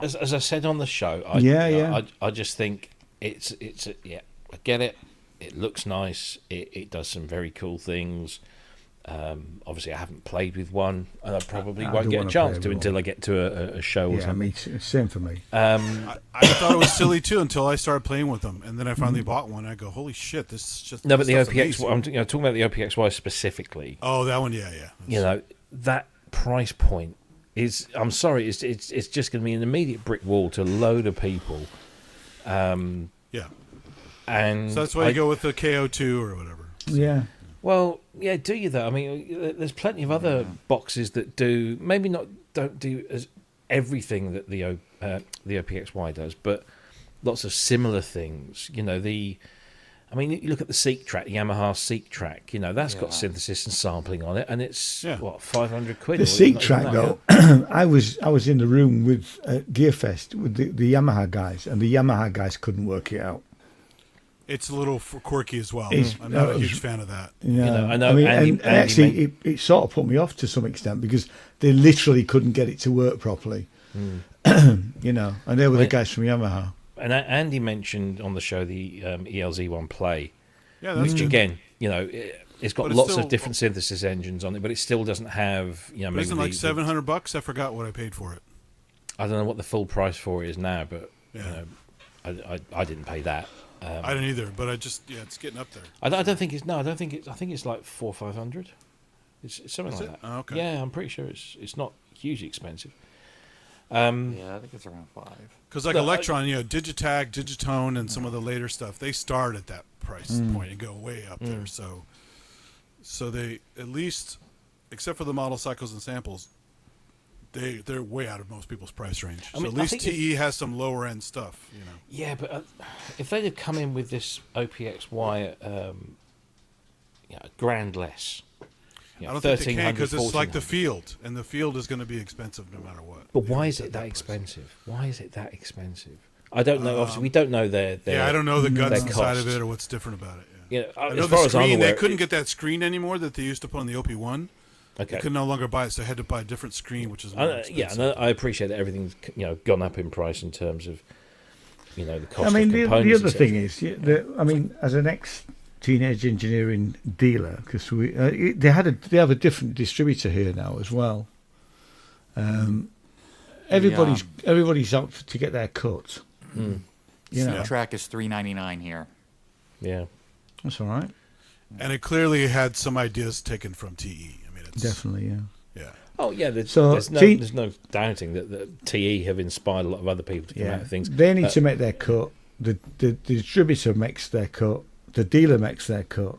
As I said on the show, I just think it's I get it. It looks nice. It does some very cool things. Obviously, I haven't played with one, and I probably won't get a chance to until I get to a show or something. Me too. Same for me. I thought it was silly too until I started playing with them, and then I finally bought one. I go, holy shit, this is just no. But the stuff's OPX, amazing. I'm talking about the OPXY specifically. Oh, that one, yeah. You know, that price point is. I'm sorry, it's just going to be an immediate brick wall to a load of people. Yeah. And so that's why you go with the KO2 or whatever. Yeah. Well, yeah, do you though? I mean, there's plenty of other boxes that don't do as everything that the OPXY does, but lots of similar things. You know, you look at the Seek track, the Yamaha Seek track. You know, that's got synthesis and sampling on it, and it's what, 500 quid. The Seek track though, I was in the room with Gearfest with the Yamaha guys, and the Yamaha guys couldn't work it out. It's a little quirky as well. It's- I'm not a huge fan of that. Yeah, You know, I know. I mean, Andy- and Andy actually, it sort of put me off to some extent because they literally couldn't get it to work properly. You know, and they were the guys from Yamaha. And Andy mentioned on the show the ELZ1 Play, Yeah, that's which good. again, you know, it's got But it's lots still- of different synthesis engines on it, but it still doesn't have, you know, But maybe isn't it like the- $700? I forgot what I paid for it. I don't know what the full price for it is now, but Yeah. you know, I didn't pay that. I didn't either, but it's getting up there. I don't think it's I think it's like 400 or 500. It's something Is like it? that. Oh, okay. Yeah, I'm pretty sure it's not hugely expensive. Yeah, I think it's around 5. Because like No, Electron, you know, Digitag, Digitone, and some of the later stuff, they start at that price point and go way up there. So they, at least, except for the model cycles and samples, they're way out of most people's price range. I So mean, at I least think TE has some lower end stuff, you know. Yeah, but if they'd have come in with this OPXY at grand less, you know, I don't think they can 1300, because it's like the 1400. field, and the field is going to be expensive no matter what. But why Even is at it that price. expensive? Why is it that expensive? I don't know. Obviously, we don't know their Yeah, I don't know the guts their inside of cost. it or what's different about it. You Yeah. know, I as know far the as I'm screen, aware, they couldn't get that screen anymore that they used to put on the OP1. Okay. They could no longer buy it, so they had to buy a different screen, which is more Yeah, expensive. and I appreciate that everything's gone up in price in terms of the cost. I mean, of the components, other etc. thing is, as an ex-teenage engineering dealer, because they have a different distributor here now as well. Everybody's out to get their cut. You know, Track is $3.99 here. Yeah. that's all right. And it clearly had some ideas taken from TE. I mean, it's Definitely, yeah. yeah. Oh yeah. There's T- no doubting that TE have inspired a lot of other people to come out with things. They need to make their cut. The distributor makes their cut. The dealer makes their cut.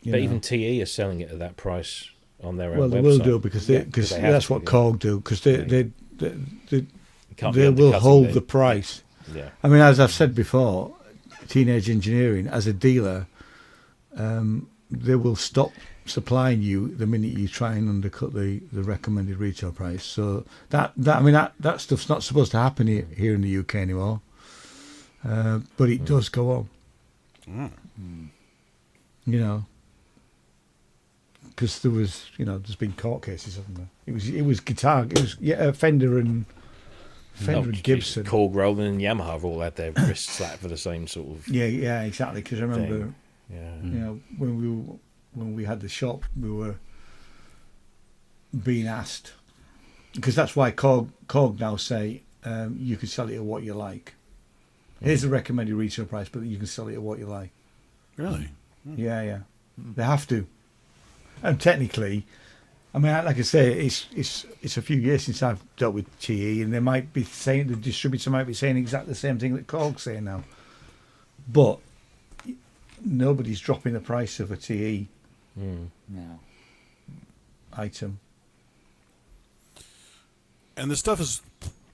But even TE are selling it at that price on their own well, they website. will do because Yeah, 'cause they have that's to, what yeah. Korg do because they Can't be will undercutting hold the- the price. Yeah. I mean, as I've said before, Teenage Engineering as a dealer, they will stop supplying you the minute you try and undercut the recommended retail price. So that stuff's not supposed to happen here in the UK anymore, but it does go on. You know, because there's been court cases, haven't there? It was guitar, Fender and Gibson. Korg, Roland, and Yamaha have all had their wrists slapped for the same sort of. Yeah, exactly. Because I remember, Yeah. when we had the shop, we were being asked, because that's why Korg now say you can sell it at what you like. Here's the recommended retail price, but you can sell it at what you like. Really? Yeah. They have to. And technically, I mean, like I say, it's a few years since I've dealt with TE, and they might be saying, the distributor might be saying exactly the same thing that Korg's saying now. But nobody's dropping the price of a TE No. item. And the stuff is,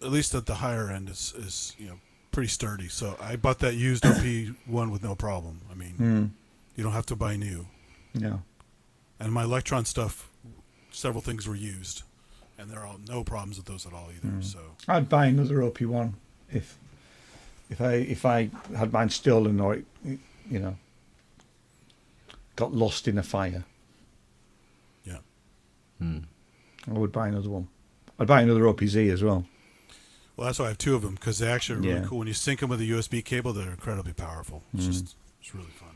at least at the higher end, is pretty sturdy. So I bought that used OP one with no problem. I mean, you don't have to buy new. No. And my Electron stuff, several things were used, and there are no problems with those at all either. So I'd buy another OP one if I had mine stolen or it got lost in a fire. yeah. I would buy another one. I'd buy another OPZ as well. Well, that's why I have two of them, because they actually are really Yeah. cool. When you sync them with a USB cable, they're incredibly powerful. It's really fun.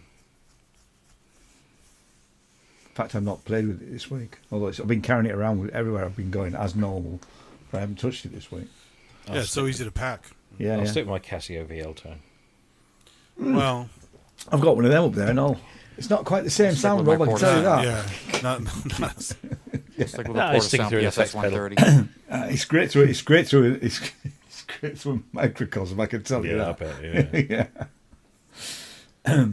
In fact, I've not played with it this week. Although I've been carrying it around everywhere I've been going as normal, but I haven't touched it this week. Yeah, it's so easy to pack. Yeah, I'll yeah. stick with my Casio VL tone. Well, I've got one of them up there and all. It's not quite the same Stick sound, with Rob, my I can tell you that. yeah, not Stick with No, the it's Porta sticking Sound through the PSS effects pedal. 130. It's great through it's great through a microcosm, I can tell you Yeah, I that. bet. Yeah. Yeah.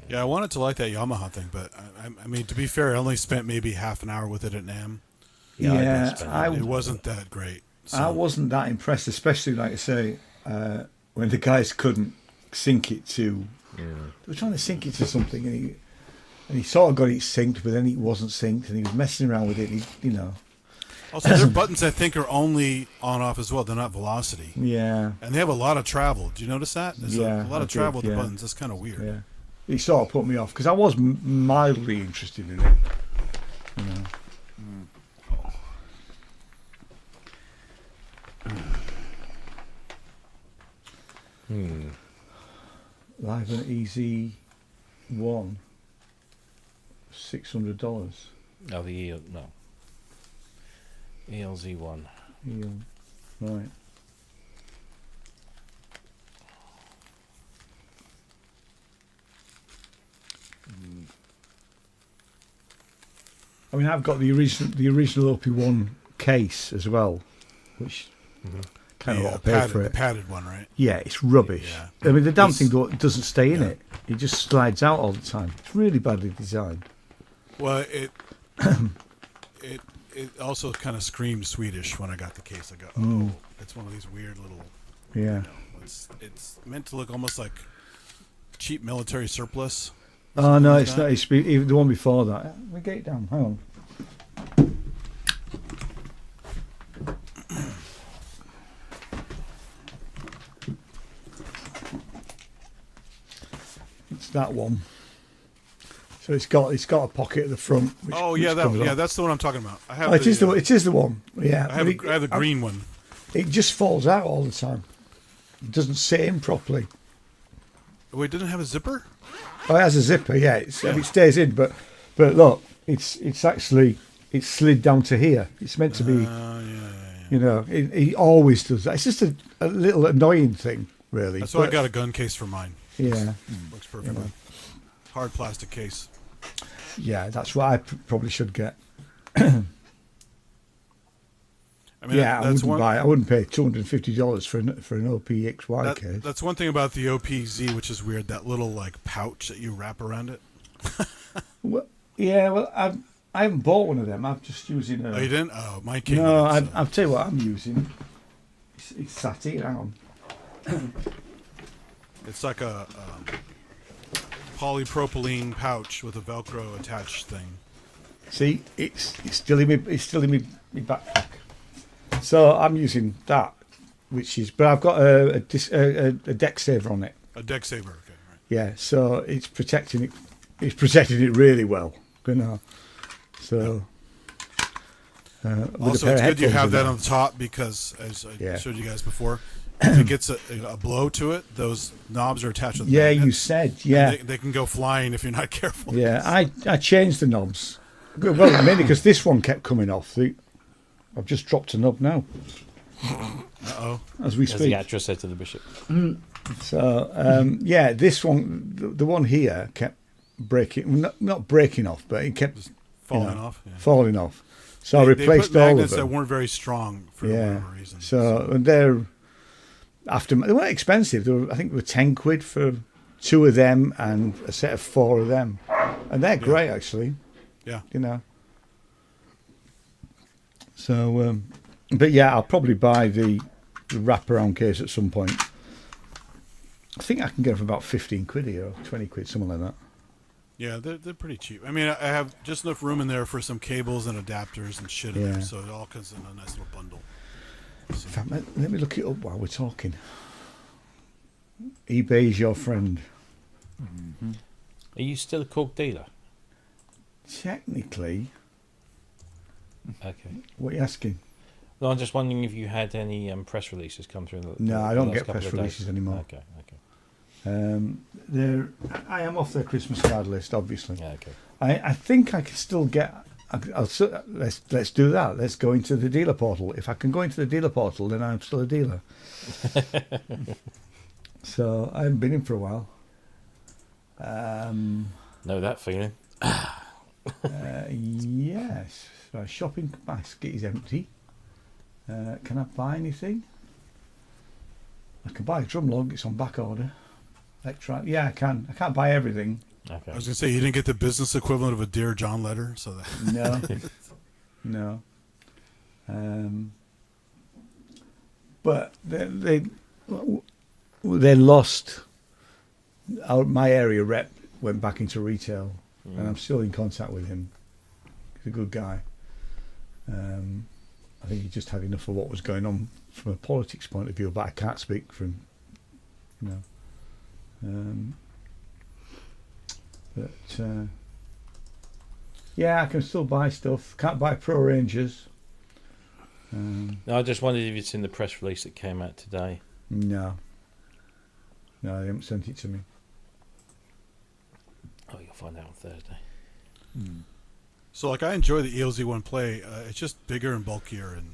Yeah, I wanted to like that Yamaha thing, but I mean, to be fair, I only spent maybe half an hour with it at NAMM. Yeah, It wasn't that great. So. I wasn't that impressed, especially like I say, when the guys couldn't sync it to. They were trying to sync it to something, and he sort of got it synced, but then it wasn't synced, and he was messing around with it. Also, their buttons, I think, are only on-off as well. They're not velocity. Yeah. And they have a lot of travel. Do you notice that? There's Yeah, a lot I of travel did, with the yeah. buttons. That's kind of weird. Yeah. It sort of put me off because I was mildly interested in it. Live and Easy one, $600. Oh, the ELZ one. Yeah. Right. I mean, I've got the original OP1 case as well, which kind of ought to pay for The it. padded one, right? Yeah, it's rubbish. Yeah. I mean, the damn thing doesn't stay in it. It just slides out all the time. It's really badly designed. Well, it also kind of screamed Swedish when I got the case. I go, oh, it's one of these weird little. Yeah. It's meant to look almost like cheap military surplus. Oh no, it's not. It's even the one before that. Let me get it down. Hang on. It's that one. So it's got a pocket at the front. Which, Oh yeah, which comes off. that's the one I'm talking about. I have. It is the one. Yeah. I have But the green one. It just falls out all the time. It doesn't sit in properly. Wait, didn't it have a zipper? Oh, it has a zipper. Yeah, it stays in. But look, it's actually slid down to here. It's meant to be. You know, it always does that. It's just a little annoying thing, really. That's why I got a gun case for mine. Yeah. Works perfectly. Hard plastic case. Yeah, that's what I probably should get. I mean, I wouldn't pay $250 for an OPXY case. That's one thing about the OPZ, which is weird. That little like pouch that you wrap around it. Well, I haven't bought one of them. I'm just using a. Oh, you didn't? Oh, mine came. No, in it, so. I'll tell you what I'm using. It's sat here. Hang on. It's like a polypropylene pouch with a Velcro attached thing. See, it's still in my backpack. So I'm using that, but I've got a deck saver on it. A deck saver, okay, right. Yeah, so it's protecting it. It's protecting it really well. You know, so. Also, it's good you have that on the top because, as I showed you guys before, if it gets a blow to it, those knobs are attached with Yeah, magnets, you said, yeah. they can go flying if you're not careful. Yeah, I changed the knobs. Well, mainly because this one kept coming off. I've just dropped a knob now. Uh-oh. As we As speak. the actress said to the bishop. So, this one, the one here kept breaking, not breaking off, but it kept falling off. Yeah. Falling off. So I They replaced put all of magnets them. that weren't very strong for whatever reason. So and they're they weren't expensive. I think they were 10 quid for 2 of them and a set of 4 of them, and they're great actually. Yeah. So, but yeah, I'll probably buy the wraparound case at some point. I think I can get it for about 15 quid here, or 20 quid, something like that. Yeah, they're pretty cheap. I mean, I have just enough room in there for some cables and adapters and shit in there, so it all comes in a nice little bundle. So. In fact, let me look it up while we're talking. eBay is your friend. Mm-hmm. Are you still a Korg dealer? Technically. Okay. What are you asking? No, I'm just wondering if you had any press releases come through. No, I don't get press releases anymore. Okay. I am off their Christmas card list, obviously. Yeah, okay. I think I can still get. Let's do that. Let's go into the dealer portal. If I can go into the dealer portal, then I'm still a dealer. So I haven't been in for a while. Know that feeling. Yes. My shopping basket is empty. Can I buy anything? I can buy a drum lug. It's on back order. Yeah, I can. I can't buy everything. Okay. I was gonna say you didn't get the business equivalent of a Dear John letter, so that No. But they lost. My area rep went back into retail, and I'm still in contact with him. He's a good guy. I think he just had enough of what was going on from a politics point of view, but I can't speak from, yeah, I can still buy stuff. Can't buy Pro Rangers. No, I just wondered if it's in the press release that came out today. No, they haven't sent it to me. Oh, you'll find out on Thursday. So, like, I enjoy the ELZ1 Play. It's just bigger and bulkier, and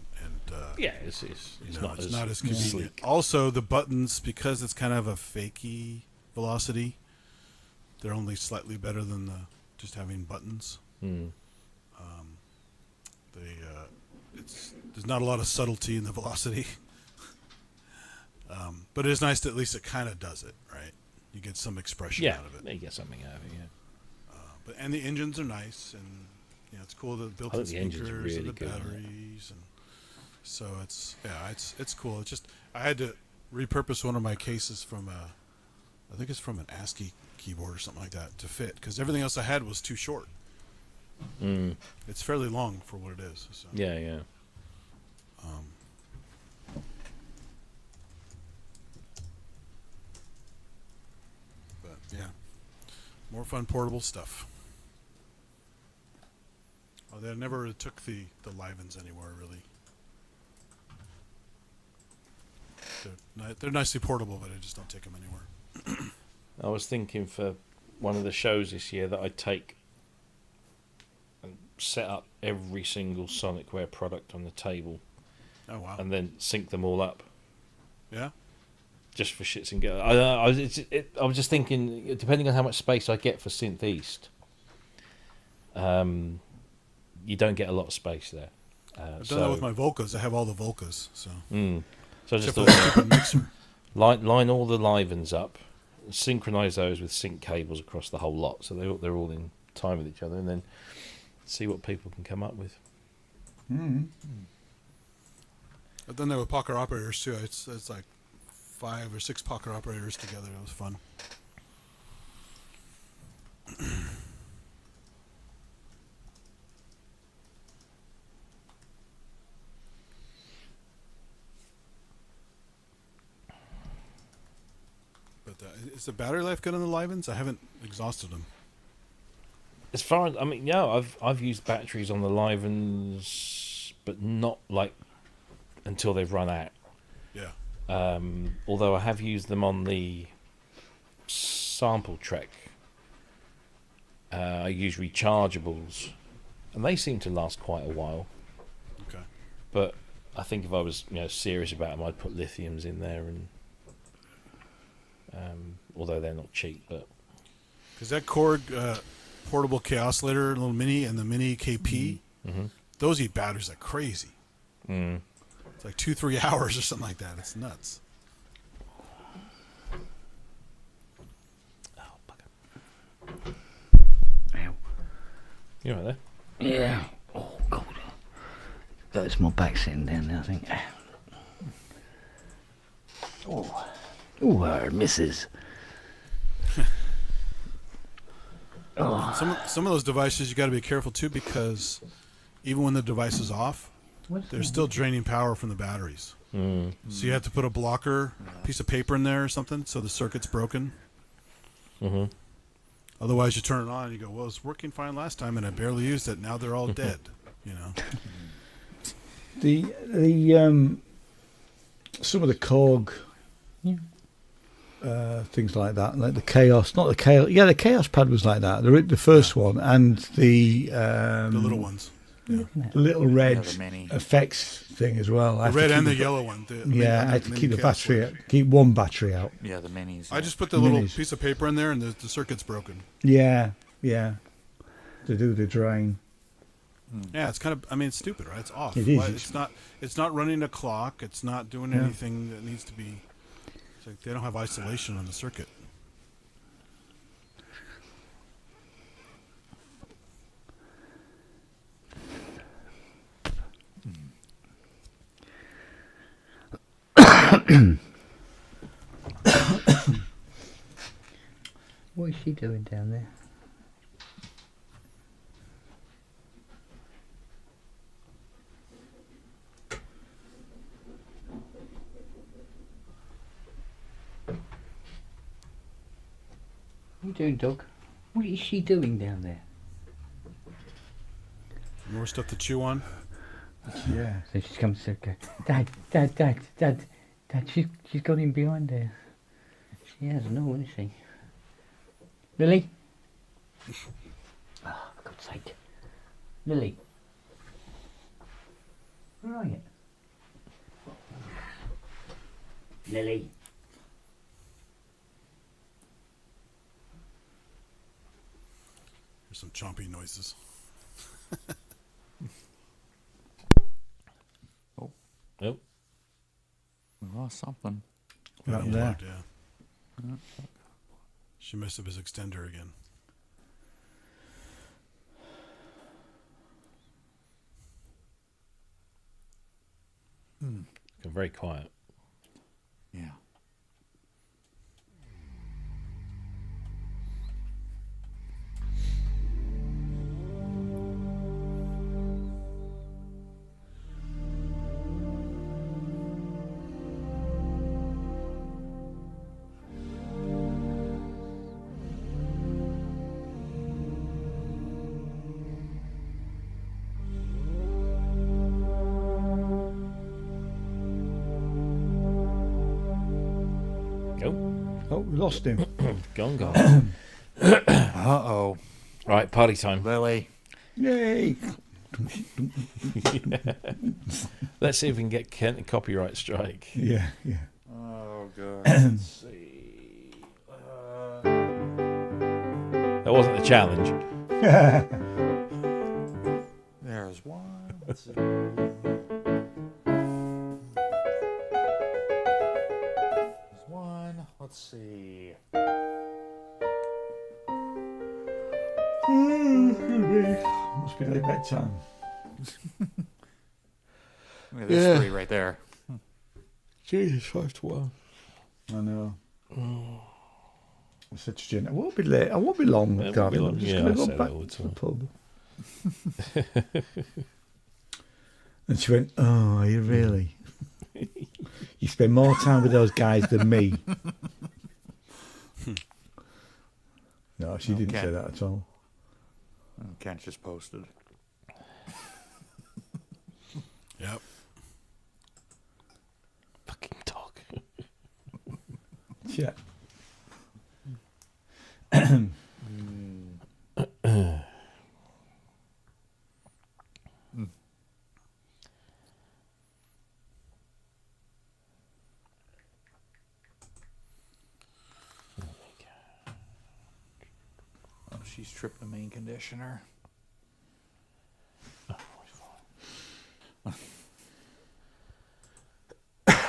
yeah, it's not as convenient. sleek. Also, the buttons, because it's kind of a fakey velocity, they're only slightly better than just having buttons. There's not a lot of subtlety in the velocity, but it is nice that at least it kind of does it, right? You get some expression out of it. Yeah, you get something out of it. Yeah. And the engines are nice, and it's cool. The built-in speakers really and the good, batteries, and so it's cool. It's just I had to repurpose one of my cases from I think it's from an ASCII keyboard or something like that to fit, because everything else I had was too short. It's fairly long for what it is. So. Yeah. But yeah, more fun portable stuff. Oh, they never took the Livens anywhere, really. They're nicely portable, but I just don't take them anywhere. I was thinking for one of the shows this year that I'd take and set up every single Sonicware product on the table. Oh, wow. And then sync them all up. Yeah? Just for shits and giggles. I was just thinking, depending on how much space I get for Synth East, you don't get a lot of space there. I've done that with my Volcas. I have all the Volcas. So I just thought stupid mixer. line all the Livens up, synchronize those with sync cables across the whole lot, so they're all in time with each other, and then see what people can come up with. I've done that with pocket operators too. It's like 5 or 6 pocket operators together. It was fun. But is the battery life good on the Livens? I haven't exhausted them. As far as I've used batteries on the Livens, but not like until they've run out. Yeah. Although I have used them on the Sample Trek. I use rechargeables, and they seem to last quite a while. Okay. But I think if I was serious about them, I'd put lithiums in there, and although they're not cheap, but because that Korg portable chaos oscillator, little mini, and the mini KP. Mm-hmm. Those eat batteries like crazy. Mm. It's like 2-3 hours or something like that. It's nuts. Oh, bugger. Ow. You right there? Yeah. Oh, God. That's my back sitting down there, I think. Oh. Oh, misses. Some of those devices you got to be careful too, because even when the device is off, they're still draining power from the batteries. Mm. So you have to put a blocker, piece of paper in there or something, so the circuit's broken. Mm-hmm. Otherwise, you turn it on and you go, "Well, it's working fine last time, and I barely used it. Now they're all dead." You know. The some of the Korg things like that, like the Chaos, not the Chaos. Yeah, the Chaos pad was like that. The first one, and the little ones. Yeah. The little red the mini. effects thing as well. The red and the yellow one. I had to keep the battery out, keep one battery out. Yeah, the minis. I just put the little piece of paper in there, and the circuit's broken. Yeah. To do the drain. Yeah, it's kind of. I mean, it's stupid, right? It's off. It is. It's not. It's not running a clock. It's not doing anything that needs to be. It's like they don't have isolation on the circuit. What is she doing down there? What are you doing, dog? What is she doing down there? More stuff to chew on. Yeah. So she's come to go, Dad, she's got him behind there. She has, no, isn't she? Lily? Oh, for God's sake. Lily? Where are you? Lily? There's some chomping noises. Nope. We lost something. Right there. Yeah. She messed up his extender again. Got very quiet. Yeah. Oh, we lost him. Gone. Uh-oh. Right, party time. Lily. Yay! Let's see if we can get Kent a copyright strike. Yeah. Oh, God. Let's see. That wasn't a challenge. There's one. Let's see. There's one. Let's see. Must be late bedtime. There's three right there. Jesus, 5 to 1. I know. I said to Jen, I won't be late. I won't be long, It won't darling. be long. I'm just Yeah, going I to say go that all back the to the time. pub. And she went, oh, are you really? You spend more time with those guys than me. No, she didn't Okay. say that at all. Kent just posted. Yep. Fucking dog. Yeah. she's tripped the main conditioner.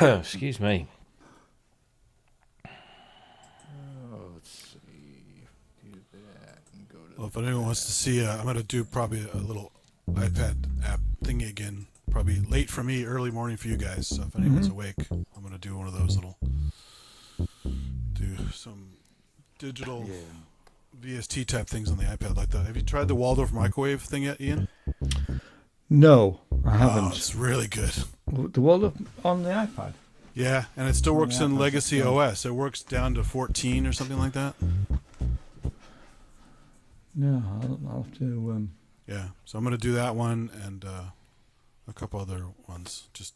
Excuse me. Let's see. Do that and go to. Well, if anyone wants to see, I'm going to do probably a little iPad app thingy again. Probably late for me, early morning for you guys. So if anyone's awake, I'm going to do one of those do some digital VST type things on the iPad like that. Have you tried the Waldorf microwave thing yet, Ian? No, I haven't. Oh, it's really good. The Waldorf on the iPad? Yeah, and it still works in Legacy OS. It works down to 14 or something like that. No, I'll have to... Yeah, so I'm going to do that one and a couple other ones, just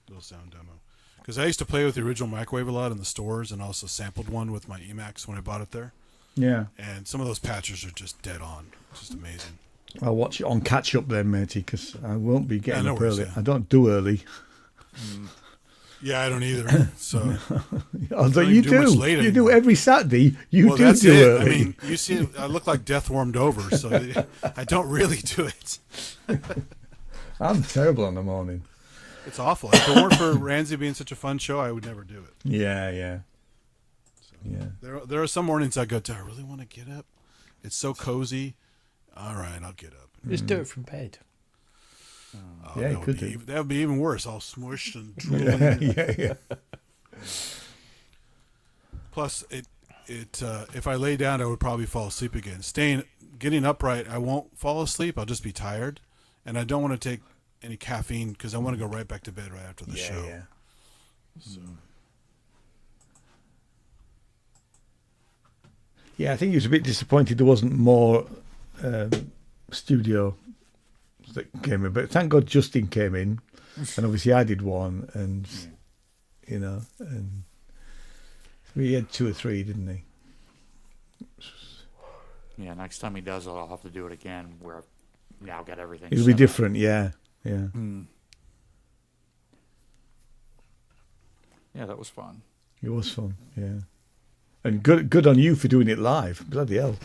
a little sound demo. Because I used to play with the original microwave a lot in the stores and also sampled one with my Emacs when I bought it there. Yeah. And some of those patches are just dead on. Just amazing. I'll watch it on catch up then, matey, because I won't be getting up early. Yeah. I don't do early. Yeah, I don't either. So, although you do. You do every Saturday. You do early. I mean, you see, I look like death warmed over, so I don't really do it. I'm terrible in the morning. It's awful. If it weren't for Ramsey being such a fun show, I would never do it. Yeah. So, there are some mornings I go, do I really want to get up? It's so cozy. All right, I'll get up. Just do it from bed. Oh, yeah, that would be even worse. All smushed and drooling. yeah. Plus, if I lay down, I would probably fall asleep again. Getting upright, I won't fall asleep. I'll just be tired, and I don't want to take any caffeine because I want to go right back to bed right after the show. Yeah. So. Yeah, I think he was a bit disappointed there wasn't more studio that came in, but thank God Justin came in, and obviously I did one, and and he had 2 or 3, didn't he? Yeah, next time he does it, I'll have to do it again where I've now got everything. It'll be different, yeah. Yeah, that was fun. It was fun, yeah. And good on you for doing it live. Bloody hell.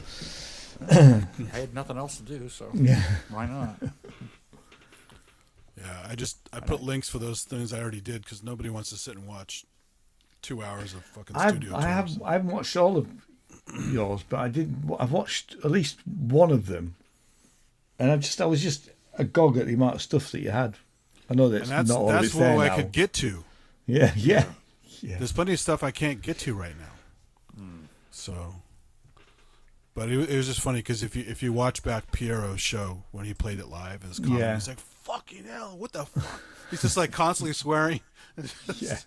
I had nothing else to do, so why not? Yeah, I put links for those things I already did because nobody wants to sit and watch 2 hours of fucking studio tours. I haven't watched all of yours, but I've watched at least one of them, and I was just agog at the amount of stuff that you had. I know that's not all that's there what I now. could get to. Yeah. There's plenty of stuff I can't get to right now. So, but it was just funny because if you watch back Piero's show when he played it live in his comedy, he's like, "Fucking hell, what the fuck?" He's just like constantly swearing. Yeah.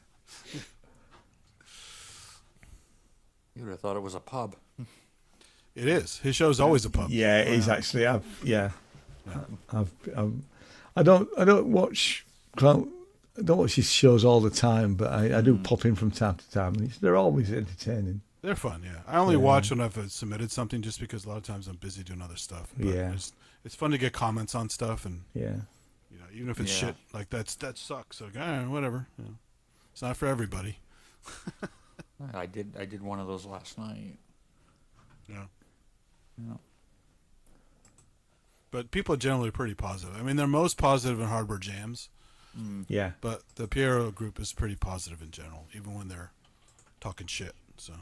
You would have thought it was a pub. It is. His show's always a pub. Yeah, it is actually. I don't watch his shows all the time, but I do pop in from time to time. They're always entertaining. They're fun, yeah. I only watch when I've submitted something just because a lot of times I'm busy doing other stuff. But it's fun to get comments on stuff and even if it's shit like that sucks. Like whatever. You know, it's not for everybody. I did one of those last night. Yeah. Yeah. But people are generally pretty positive. I mean, they're most positive in hardware jams. Yeah. But the Piero group is pretty positive in general, even when they're talking shit. So.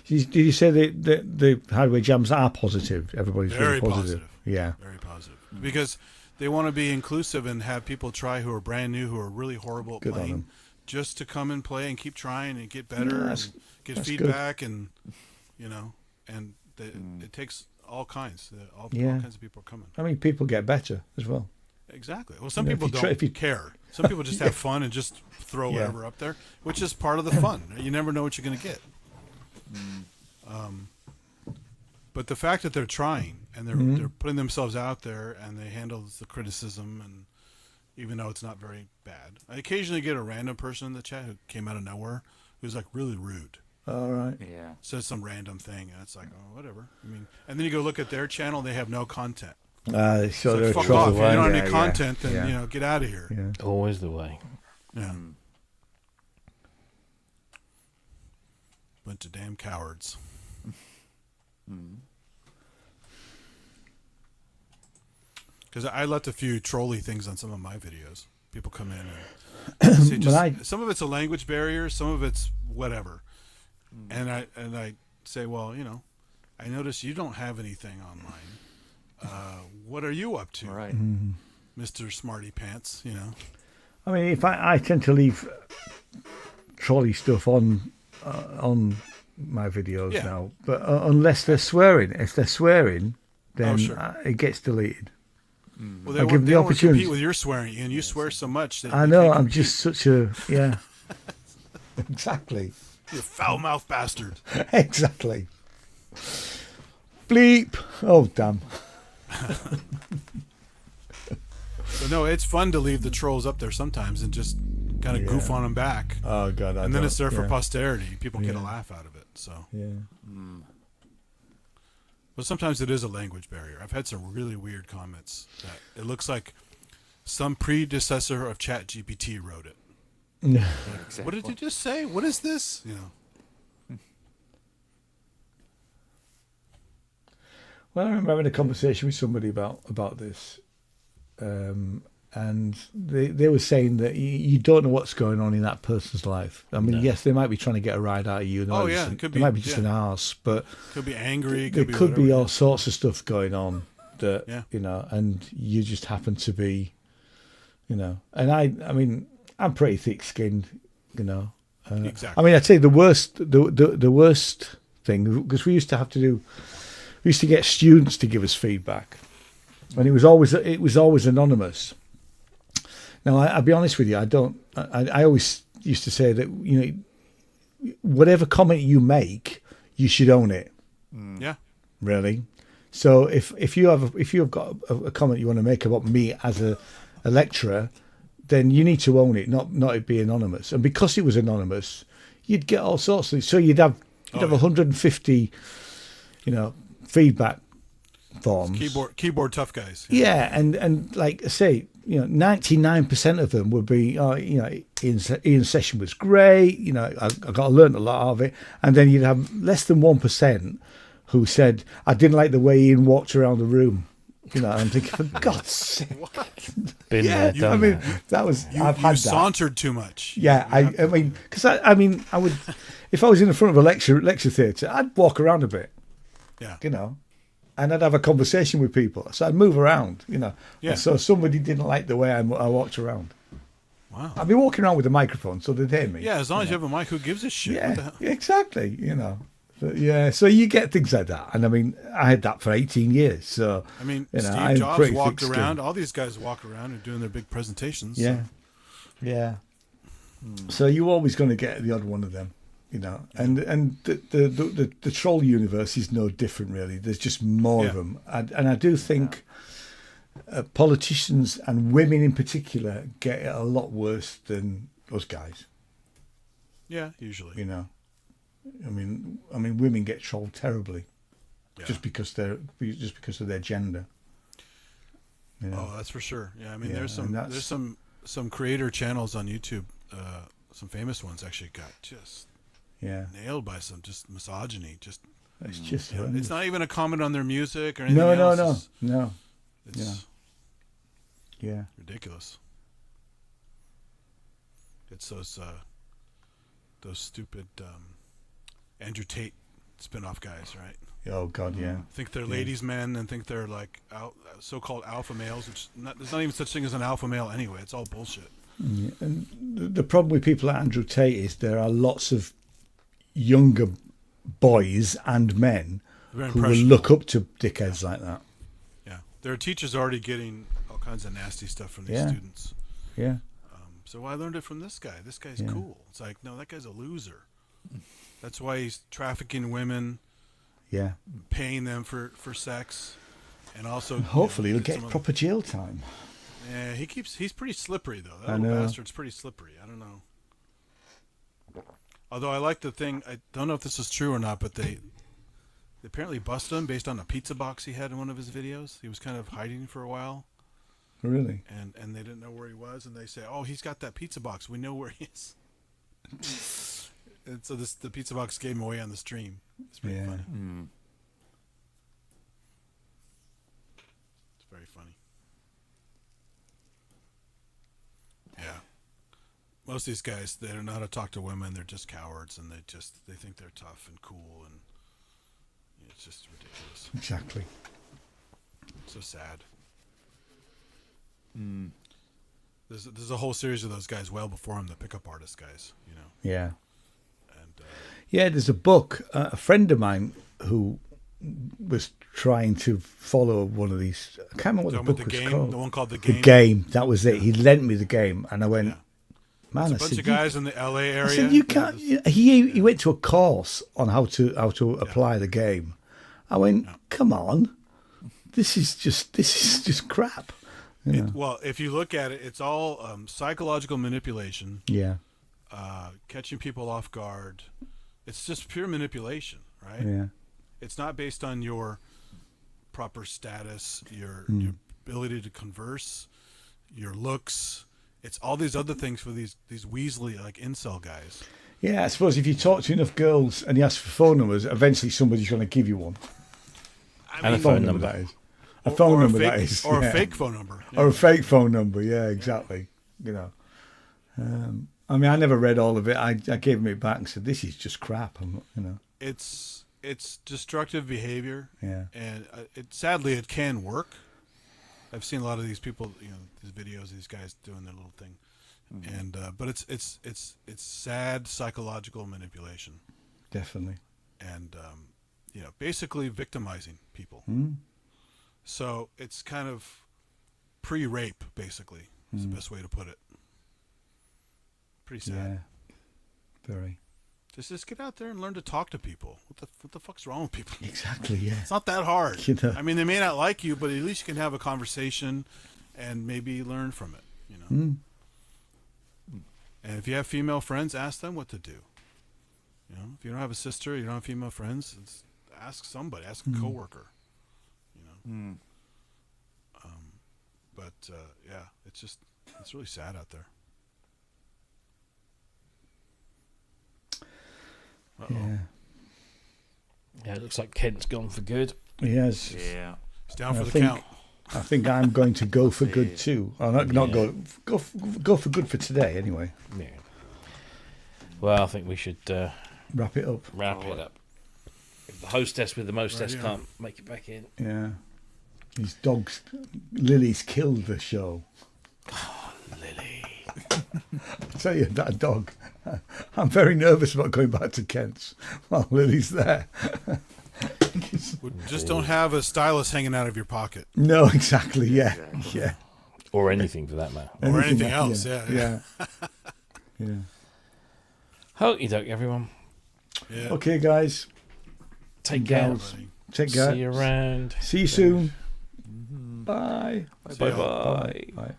Did you say the hardware jams are positive? Everybody's very really positive. Yeah. Very positive. Because they want to be inclusive and have people try who are brand new, who are really horrible at playing, just to come and play and keep trying and get better and get feedback good. And it takes all kinds. All kinds of people are coming. I mean, people get better as well. Exactly. Well, some people don't care. Some people just have fun and just throw whatever up there, which is part of the fun. You never know what you're going to get. But the fact that they're trying and they're putting themselves out there and they handle the criticism, and even though it's not very bad, I occasionally get a random person in the chat who came out of nowhere who's like really rude. All right. Yeah. Says some random thing, and it's like, oh, whatever. I mean, and then you go look at their channel; they have no content. So they're fuck off! If you don't have any content, then get out of here. Yeah. Always the way. Yeah. Bunch of damn cowards. Because I left a few trolly things on some of my videos. People come in and say some of it's a language barrier, some of it's whatever. And I say, well, I notice you don't have anything online. What are you up to, Right. Mr. Smarty Pants? I mean, if I tend to leave trolley stuff on my videos now, but unless they're swearing, if they're swearing, then it gets deleted. Well, I give the opportunity. Compete with your swearing, and you swear so much that I know. I'm just such a exactly. You foul-mouthed bastard. Exactly. Bleep. Oh damn. But no, it's fun to leave the trolls up there sometimes and just kind of goof on them back. Oh god. And then it's there for posterity. People get a laugh out of it. So. Yeah. But sometimes it is a language barrier. I've had some really weird comments that it looks like some predecessor of ChatGPT wrote it. Exactly. What did you just say? What is this? Well, I remember having a conversation with somebody about this, and they were saying that you don't know what's going on in that person's life. I mean, yes, they might be trying to get a ride out of you. They might be just an arse, but could be angry. There could be all sorts of stuff going on that and you just happen to be, And I mean, I'm pretty thick-skinned, Exactly. I mean, I'd say the worst thing, because we used to get students to give us feedback, and it was always anonymous. Now, I'll be honest with you, I always used to say that whatever comment you make, you should own it. Yeah. Really. So if you've got a comment you want to make about me as a lecturer, then you need to own it, not it be anonymous. And because it was anonymous, you'd get all sorts of. So you'd have 150, feedback forms. Keyboard tough guys. Yeah, and like I say, 99% of them would be, Ian's session was great. I learned a lot of it, and then you'd have less than 1% who said, I didn't like the way Ian walked around the room. I'm thinking, for God's sake. Been there, done that was. I've had that. Sauntered too much. Yeah, I mean, because I would, if I was in the front of a lecture theatre, I'd walk around a bit. Yeah. And I'd have a conversation with people. So I'd move around, Yeah. And so somebody didn't like the way I walked around. Wow. I'd be walking around with a microphone so they'd hear me. Yeah, as long as you have a mic, who gives a shit? Yeah, exactly. So you get things like that. And I mean, I had that for 18 years. So I mean, Steve Jobs walked around. All these guys walk around and doing their big presentations. Yeah. So. Yeah. So you're always going to get the odd one of them. And the troll universe is no different, really. There's just more of them, and I do think politicians and women in particular get it a lot worse than us guys. Yeah, usually. I mean, women get trolled terribly, just because of their gender. Oh, that's for sure. Yeah, I mean, there's some creator channels on YouTube, some famous ones actually got just. Yeah, nailed by some just misogyny. It's just it's not even a comment on their music or anything else. No. It's yeah, ridiculous. It's those stupid Andrew Tate spin-off guys, right? Oh God, yeah. Think they're ladies' men and think they're like so-called alpha males, which there's not even such thing as an alpha male anyway. It's all bullshit. Yeah. And the problem with people like Andrew Tate is there are lots of younger boys and men who will look up to dickheads like that. Yeah, there are teachers already getting all kinds of nasty stuff from these students. Yeah. So I learned it from this guy. This guy's cool. It's like, no, that guy's a loser. That's why he's trafficking women. Yeah. Paying them for sex, and also hopefully he'll get proper jail time. Yeah, he's pretty slippery though. That little bastard's pretty slippery. I don't know. Although I like the thing, I don't know if this is true or not, but they apparently busted him based on a pizza box he had in one of his videos. He was kind of hiding for a while. Really? And they didn't know where he was, and they say, "Oh, he's got that pizza box. We know where he is." And so the pizza box gave him away on the stream. It's pretty funny. It's very funny. Yeah. Most of these guys, they don't know how to talk to women. They're just cowards, and they think they're tough and cool, and it's just ridiculous. Exactly. So sad. There's a whole series of those guys well before him, the pickup artist guys, you know. Yeah. And yeah, there's a book. A friend of mine who was trying to follow one of these. I can't remember what the book was called. The one called The Game. The Game. That was it. He lent me the game, and I went. Yeah. Man, There's a bunch of guys in the LA area. I said, you can't. He went to a course on how to apply the game. I went, come on, this is just crap. Well, if you look at it, it's all psychological manipulation. Yeah. Catching people off guard. It's just pure manipulation, right? Yeah. It's not based on your proper status, your ability to converse, your looks. It's all these other things for these Weasley like incel guys. Yeah, I suppose if you talk to enough girls and you ask for phone numbers, eventually somebody's going to give you one. And a phone number. That is. A phone number, that is. Or a fake phone number. Yeah. Or a fake phone number, yeah, exactly. You know. I mean, I never read all of it. I gave him it back and said, this is just crap. It's destructive behavior. Yeah. And sadly, it can work. I've seen a lot of these people, these videos, these guys doing their little thing, and but it's sad psychological manipulation. Definitely. And basically victimizing people. So it's kind of pre-rape, basically, is the best way to put it. Pretty sad. Yeah. Very. Just get out there and learn to talk to people. What the fuck's wrong with people? Exactly, yeah. It's not that hard. You know. I mean, they may not like you, but at least you can have a conversation and maybe learn from it, And if you have female friends, ask them what to do. If you don't have a sister, you don't have female friends, ask somebody, ask a coworker, But, it's really sad out there. Uh-oh. Yeah, it looks like Kent's gone for good. He has. Yeah. He's down for the count. I think I'm going to go for good too. Or not go for good for today anyway. Yeah. Well, I think we should wrap it up. If the hostess with the mostess can't make it back in. Yeah. These dogs, Lily's killed the show. Oh, Lily. I tell you, that dog. I'm very nervous about going back to Kent's while Lily's there. Just don't have a stylus hanging out of your pocket. No, exactly. Yeah. Or anything for that matter. Or anything else. Yeah. Okey doke, everyone. Yeah. Okay, guys. Take care. Take care. See you around. See you soon. Bye. Bye. Bye. Bye.